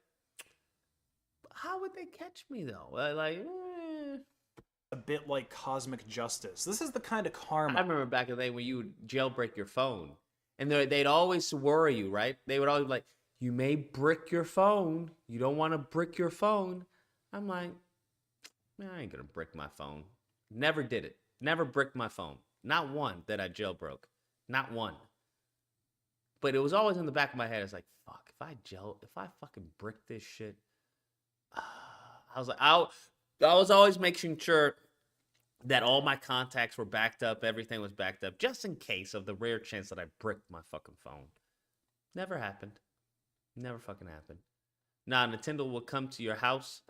how would they catch me, though? A bit like cosmic justice. This is the kind of karma. I remember back in the day when you would jailbreak your phone. And they'd always worry you, right? They would always be like, you may brick your phone. You don't want to brick your phone. I'm like, man, I ain't going to brick my phone. Never did it. Never bricked my phone. Not one that I jailbroke. Not one. But it was always in the back of my head. It's like, fuck, if I fucking brick this shit. I was like, I was always making sure that all my contacts were backed up. Everything was backed up. Just in case of the rare chance that I bricked my fucking phone. Never happened. Never fucking happened. Nah, Nintendo will come to your house.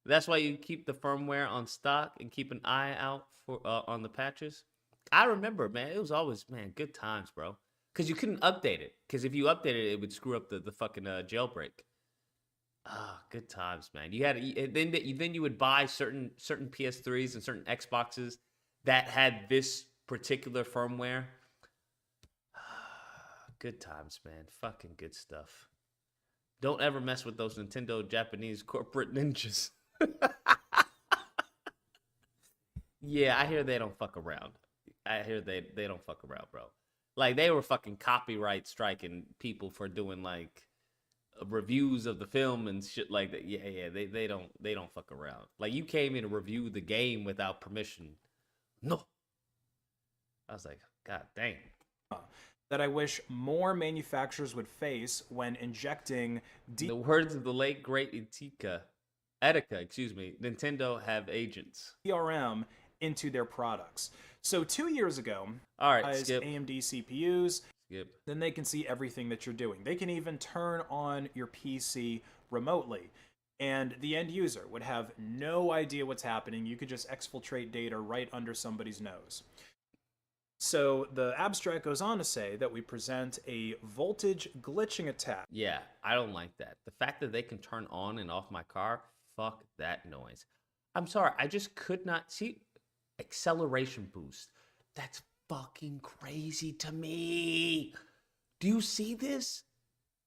That's why you keep the firmware on stock and keep an eye out for on the patches. I remember, man, it was always, man, good times, bro. Because you couldn't update it. Because if you updated it, it would screw up the fucking jailbreak. Ah, good times, man. You had then you would buy certain PS3s and certain Xboxes that had this particular firmware. Good times, man. Fucking good stuff. Don't ever mess with those Nintendo Japanese corporate ninjas. Yeah, I hear they don't fuck around. I hear they don't fuck around, bro. Like, they were fucking copyright striking people for doing, like, reviews of the film and shit like that. Yeah, they don't fuck around. Like, you came in to review the game without permission. No. I was like, God dang. That I wish more manufacturers would face when injecting the words of the late great Etika, Nintendo have agents. DRM into their products. So 2 years ago, all right, skip. AMD CPUs, skip. Then they can see everything that you're doing. They can even turn on your PC remotely. And the end user would have no idea what's happening. You could just exfiltrate data right under somebody's nose. So the abstract goes on to say that we present a voltage glitching attack. Yeah, I don't like that. The fact that they can turn on and off my car, fuck that noise. I'm sorry, I just could not see acceleration boost. That's fucking crazy to me. Do you see this?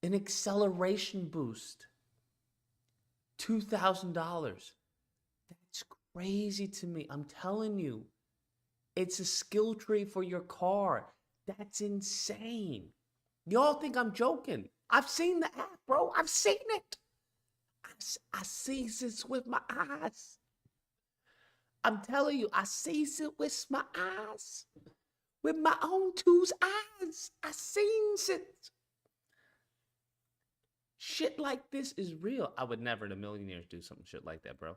An acceleration boost. $2,000. That's crazy to me. I'm telling you. It's a skill tree for your car. That's insane. Y'all think I'm joking. I've seen the app, bro. I've seen it. I see this with my eyes. I'm telling you, I see it with my eyes. With my own two eyes. I seen it. Shit like this is real. I would never in a million years do something shit like that, bro.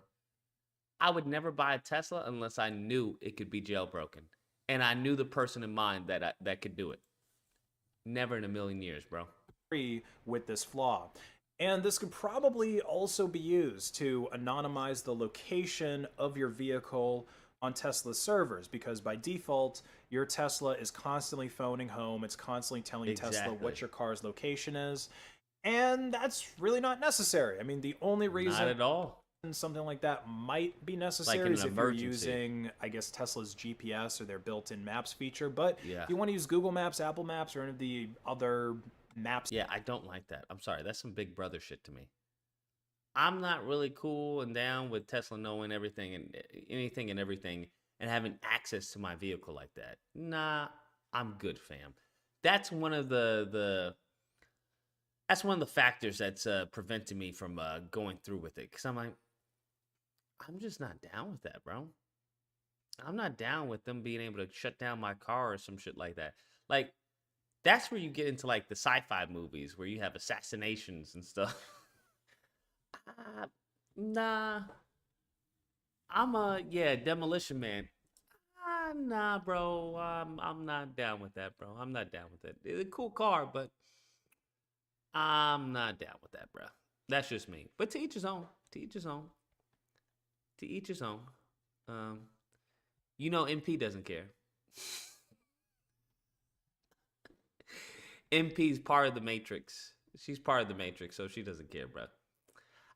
I would never buy a Tesla unless I knew it could be jailbroken. And I knew the person in mind that could do it. Never in a million years, bro. With this flaw. And this could probably also be used to anonymize the location of your vehicle on Tesla servers, because by default, your Tesla is constantly phoning home. It's constantly telling Tesla what your car's location is. And that's really not necessary. I mean, the only reason not at all something like that might be necessary like is if emergency. you're using, I guess, Tesla's GPS or their built-in maps feature. But yeah. if you want to use Google Maps, Apple Maps, or any of the other maps. Yeah, I don't like that. I'm sorry. That's some Big Brother shit to me. I'm not really cool and down with Tesla knowing everything and anything and everything and having access to my vehicle like that. Nah, I'm good, fam. That's one of the factors that's preventing me from going through with it. Because I'm like, I'm just not down with that, bro. I'm not down with them being able to shut down my car or some shit like that. Like, that's where you get into like the sci-fi movies where you have assassinations and stuff. Nah. I'm Demolition Man. Nah, bro. I'm not down with that, bro. I'm not down with it. It's a cool car, but I'm not down with that, bro. That's just me. But to each his own. To each his own. To each his own. You know, MP doesn't care. MP's part of the Matrix. She's part of the Matrix, so she doesn't care, bro.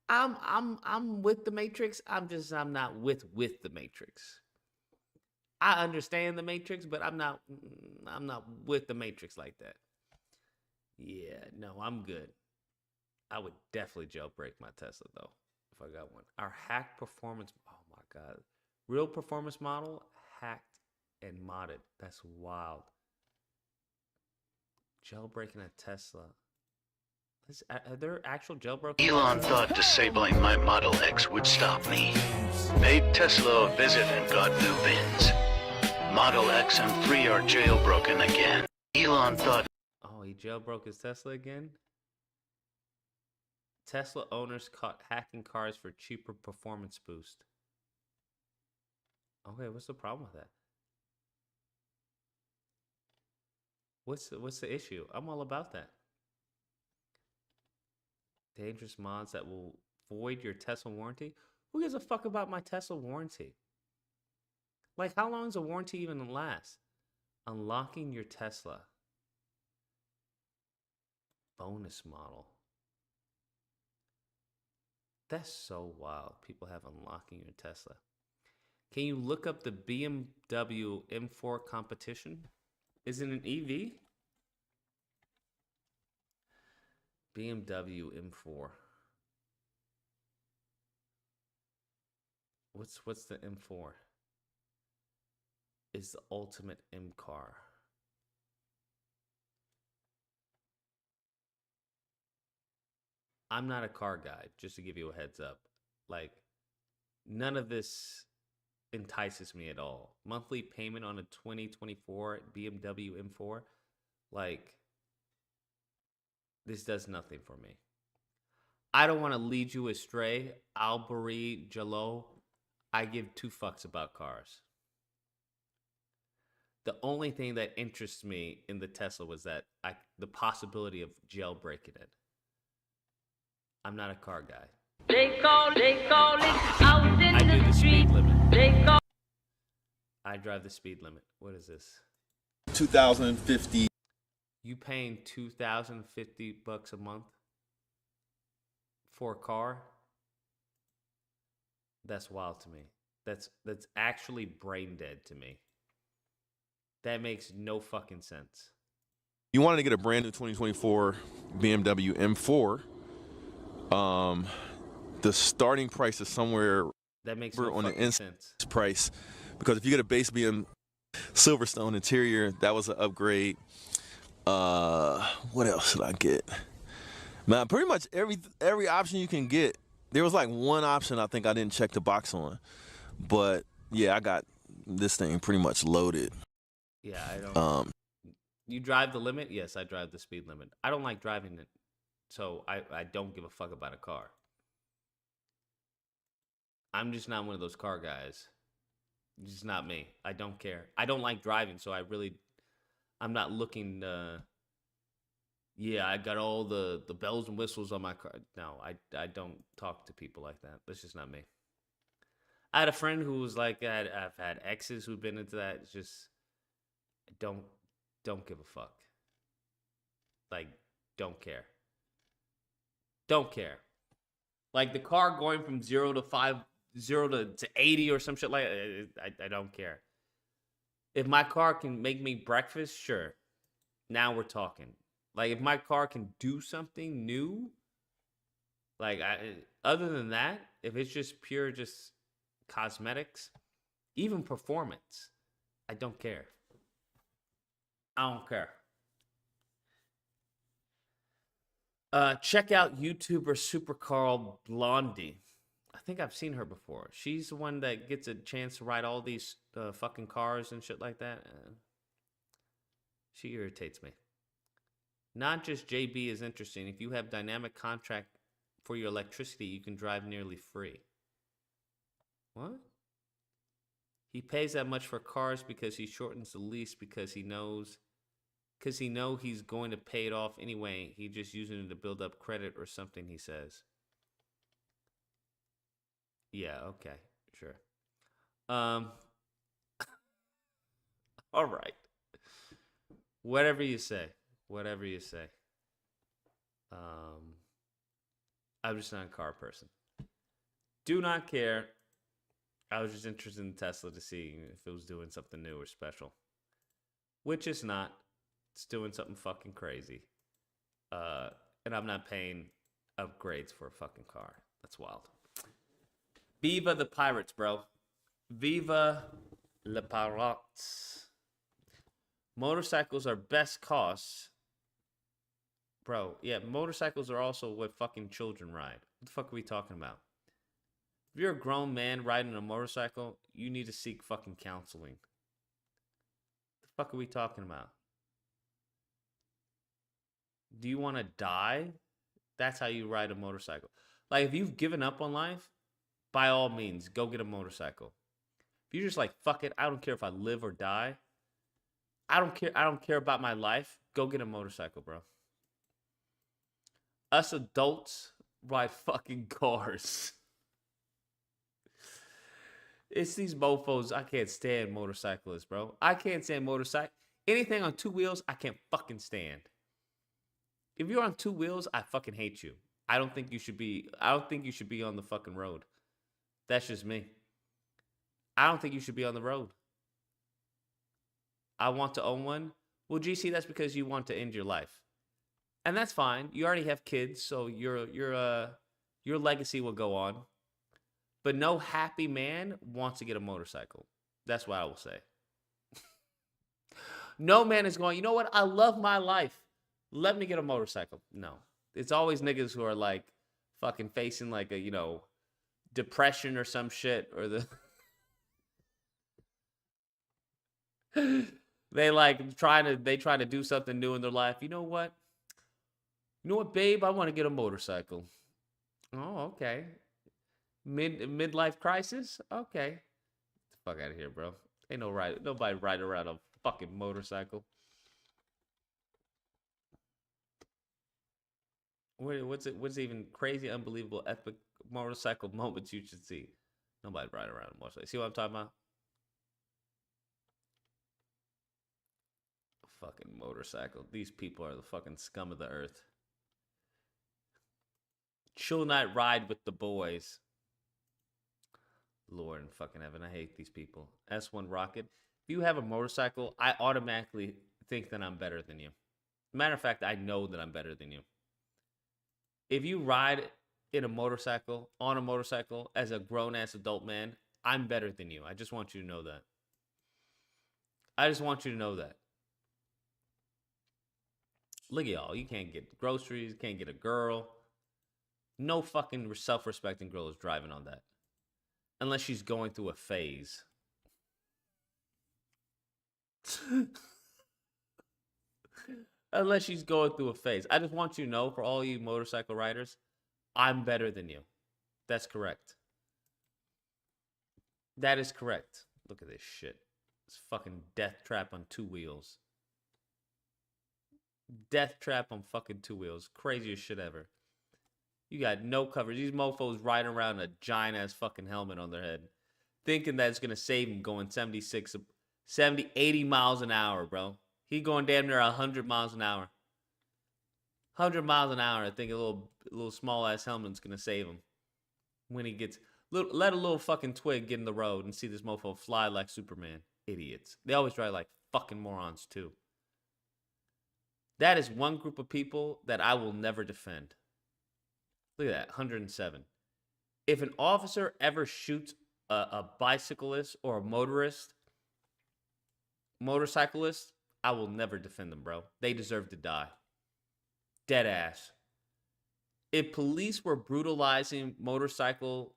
I'm with the Matrix. I'm not with the Matrix. I understand the Matrix, but I'm not with the Matrix like that. Yeah, no, I'm good. I would definitely jailbreak my Tesla though if I got one. Our hacked performance. Oh my god, real performance model hacked and modded. That's wild. Jailbreaking a Tesla. Are there actual jailbroken? Elon thought disabling my Model X would stop me. Paid Tesla a visit and got new VINs. Model X and 3 are jailbroken again. Elon thought... Oh, he jailbroke his Tesla again? Tesla owners caught hacking cars for cheaper performance boost. Okay, what's the problem with that? What's the issue? I'm all about that. Dangerous mods that will void your Tesla warranty? Who gives a fuck about my Tesla warranty? Like, how long does a warranty even last? Unlocking your Tesla. Bonus model. That's so wild. People have unlocking your Tesla. Can you look up the BMW M4 competition? Is it an EV? BMW M4. What's the M4? It's the ultimate M car. I'm not a car guy, just to give you a heads up. Like, none of this entices me at all. Monthly payment on a 2024 BMW M4, like, this does nothing for me. I don't want to lead you astray. Albary Jalot, I give 2 fucks about cars. The only thing that interests me in the Tesla was that the possibility of jailbreaking it. I'm not a car guy. They call it out in the street. I drive the speed limit. What is this? 2050. You paying $2,050 a month for a car? That's wild to me. That's actually brain dead to me. That makes no fucking sense. You wanted to get a brand new 2024 BMW M4. The starting price is somewhere that makes no on the fucking sense. Price, because if you get a base BM Silverstone interior, that was an upgrade. What else should I get? Man, pretty much every option you can get. There was like one option I think I didn't check the box on, but yeah, I got this thing pretty much loaded. Yeah, I don't. You drive the limit? Yes, I drive the speed limit. I don't like driving it So I don't give a fuck about a car. I'm just not one of those car guys. It's just not me. I don't care. I don't like driving, so I'm not looking, yeah, I got all the bells and whistles on my car. No, I don't talk to people like that. That's just not me. I had a friend who was like, I've had exes who've been into that. It's just, don't give a fuck. Like, don't care. Don't care. Like the car going from 0 to 80 or some shit like that, I don't care. If my car can make me breakfast, sure. Now we're talking. Like if my car can do something new, like other than that, if it's just pure just cosmetics, even performance, I don't care. I don't care. Check out YouTuber Super Carl Blondie. I think I've seen her before. She's the one that gets a chance to ride all these fucking cars and shit like that. She irritates me. Not just JB is interesting. If you have dynamic contract for your electricity, you can drive nearly free. What? He pays that much for cars because he shortens the lease because he knows he's going to pay it off anyway. He just using it to build up credit or something, he says. Yeah, okay, sure. All right. Whatever you say. Whatever you say. I'm just not a car person. Do not care. I was just interested in Tesla to see if it was doing something new or special. Which it's not. It's doing something fucking crazy. And I'm not paying upgrades for a fucking car. That's wild. Viva the Pirates, bro. Viva le Pirates. Motorcycles are best costs. Bro, yeah, motorcycles are also what fucking children ride. What the fuck are we talking about? If you're a grown man riding a motorcycle, you need to seek fucking counseling. What the fuck are we talking about? Do you want to die? That's how you ride a motorcycle. Like, if you've given up on life, by all means, go get a motorcycle. If you're just like, fuck it, I don't care if I live or die. I don't care about my life. Go get a motorcycle, bro. Us adults ride fucking cars. It's these mofos. I can't stand motorcyclists, bro. I can't stand motorcycle. Anything on two wheels, I can't fucking stand. If you're on two wheels, I fucking hate you. I don't think you should be on the fucking road. That's just me. I don't think you should be on the road. I want to own one. Well, GC, that's because you want to end your life. And that's fine. You already have kids, so your legacy will go on. But no happy man wants to get a motorcycle. That's what I will say. No man is going, you know what? I love my life. Let me get a motorcycle. No. It's always niggas who are like fucking facing like a, depression or some shit, or they try to do something new in their life. You know what, babe? I want to get a motorcycle. Oh, okay. Midlife crisis? Okay. Get the fuck out of here, bro. Ain't nobody riding around a fucking motorcycle. What's even crazy, unbelievable, epic motorcycle moments you should see? Nobody riding around a motorcycle. See what I'm talking about? Fucking motorcycle. These people are the fucking scum of the earth. Chill night ride with the boys. Lord in fucking heaven, I hate these people. S1 Rocket. If you have a motorcycle, I automatically think that I'm better than you. Matter of fact, I know that I'm better than you. If you ride on a motorcycle as a grown-ass adult man, I'm better than you. I just want you to know that. Look at y'all. You can't get groceries, can't get a girl. No fucking self-respecting girl is driving on that. Unless she's going through a phase. Unless she's going through a phase. I just want you to know, for all you motorcycle riders, I'm better than you. That's correct. That is correct. Look at this shit. It's fucking death trap on 2 wheels. Death trap on fucking 2 wheels. Craziest shit ever. You got no coverage. These mofos riding around in a giant ass fucking helmet on their head, thinking that it's gonna save them going 70, 80 miles an hour, bro. He going damn near 100 miles an hour. 100 miles an hour. I think a little small ass helmet's gonna save him when he gets. Let a little fucking twig get in the road and see this mofo fly like Superman. Idiots. They always drive like fucking morons too. That is one group of people that I will never defend. Look at that, 107. If an officer ever shoots a bicyclist or a motorcyclist, I will never defend them, bro. They deserve to die. Dead ass. If police were brutalizing motorcyclists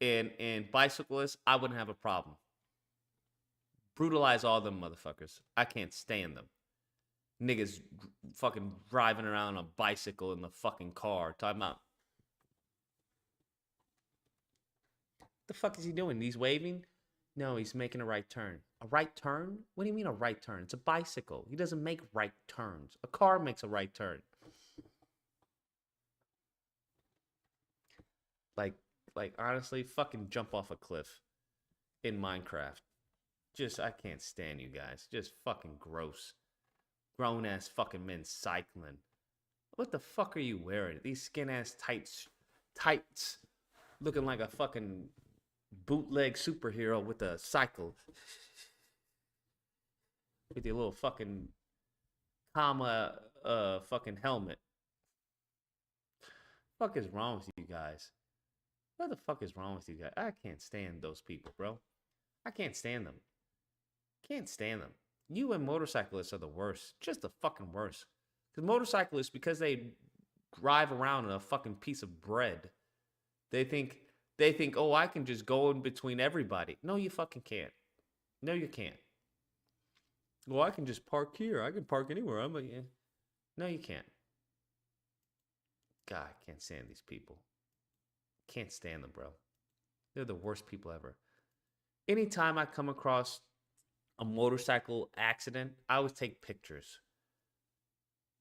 and bicyclists, I wouldn't have a problem. Brutalize all them motherfuckers. I can't stand them. Niggas fucking driving around on a bicycle in the fucking car. Talking about. What the fuck is he doing? He's waving? No, he's making a right turn. A right turn? What do you mean a right turn? It's a bicycle. He doesn't make right turns. A car makes a right turn. Like honestly, fucking jump off a cliff in Minecraft. I can't stand you guys. Just fucking gross. Grown ass fucking men cycling. What the fuck are you wearing? These skin ass tights, looking like a fucking bootleg superhero with a cycle. With your little fucking fucking helmet. What the fuck is wrong with you guys? What the fuck is wrong with you guys? I can't stand those people, bro. I can't stand them. Can't stand them. You and motorcyclists are the worst. Just the fucking worst. Because motorcyclists, because they drive around in a fucking piece of bread, they think, oh, I can just go in between everybody. No, you fucking can't. No, you can't. Well, I can just park here. I can park anywhere. No, you can't. God, I can't stand these people. Can't stand them, bro. They're the worst people ever. Anytime I come across a motorcycle accident, I always take pictures.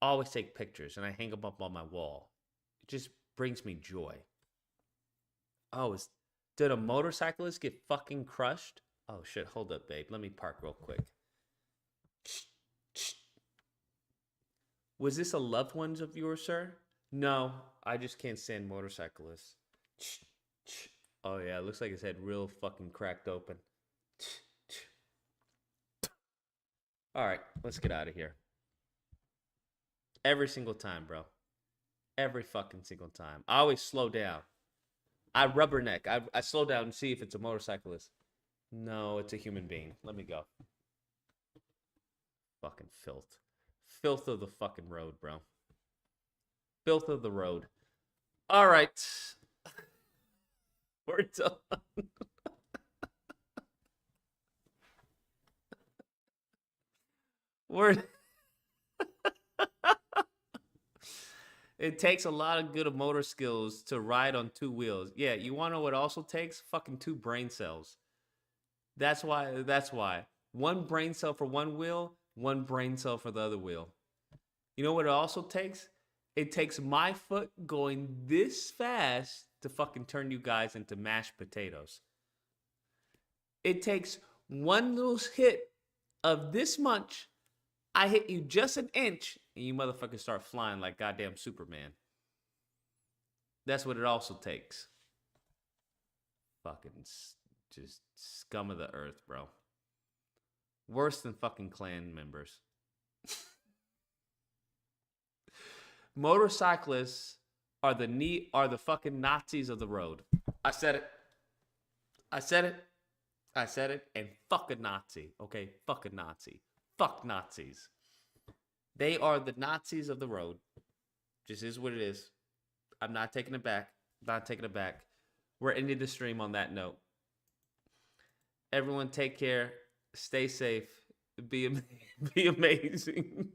Always take pictures, and I hang them up on my wall. It just brings me joy. Oh, did a motorcyclist get fucking crushed? Oh shit, hold up, babe. Let me park real quick. Was this a loved one of yours, sir? No, I just can't stand motorcyclists. Oh yeah, it looks like his head real fucking cracked open. All right, let's get out of here. Every single time, bro. Every fucking single time. I always slow down. I rubberneck. I slow down and see if it's a motorcyclist. No, it's a human being. Let me go. Fucking filth. Filth of the fucking road, bro. Filth of the road. All right. We're done. It takes a lot of good motor skills to ride on 2 wheels. Yeah, you want to know what it also takes? Fucking 2 brain cells. That's why. 1 brain cell for 1 wheel, 1 brain cell for the other wheel. You know what it also takes? It takes my foot going this fast to fucking turn you guys into mashed potatoes. It takes 1 little hit of this much. I hit you just an inch, and you motherfuckers start flying like goddamn Superman. That's what it also takes. Fucking just scum of the earth, bro. Worse than fucking Klan members. Motorcyclists are the fucking Nazis of the road. I said it, and fuck a Nazi, okay? Fuck a Nazi. Fuck Nazis. They are the Nazis of the road. Just is what it is. I'm not taking it back. We're ending the stream on that note. Everyone take care. Stay safe. Be amazing.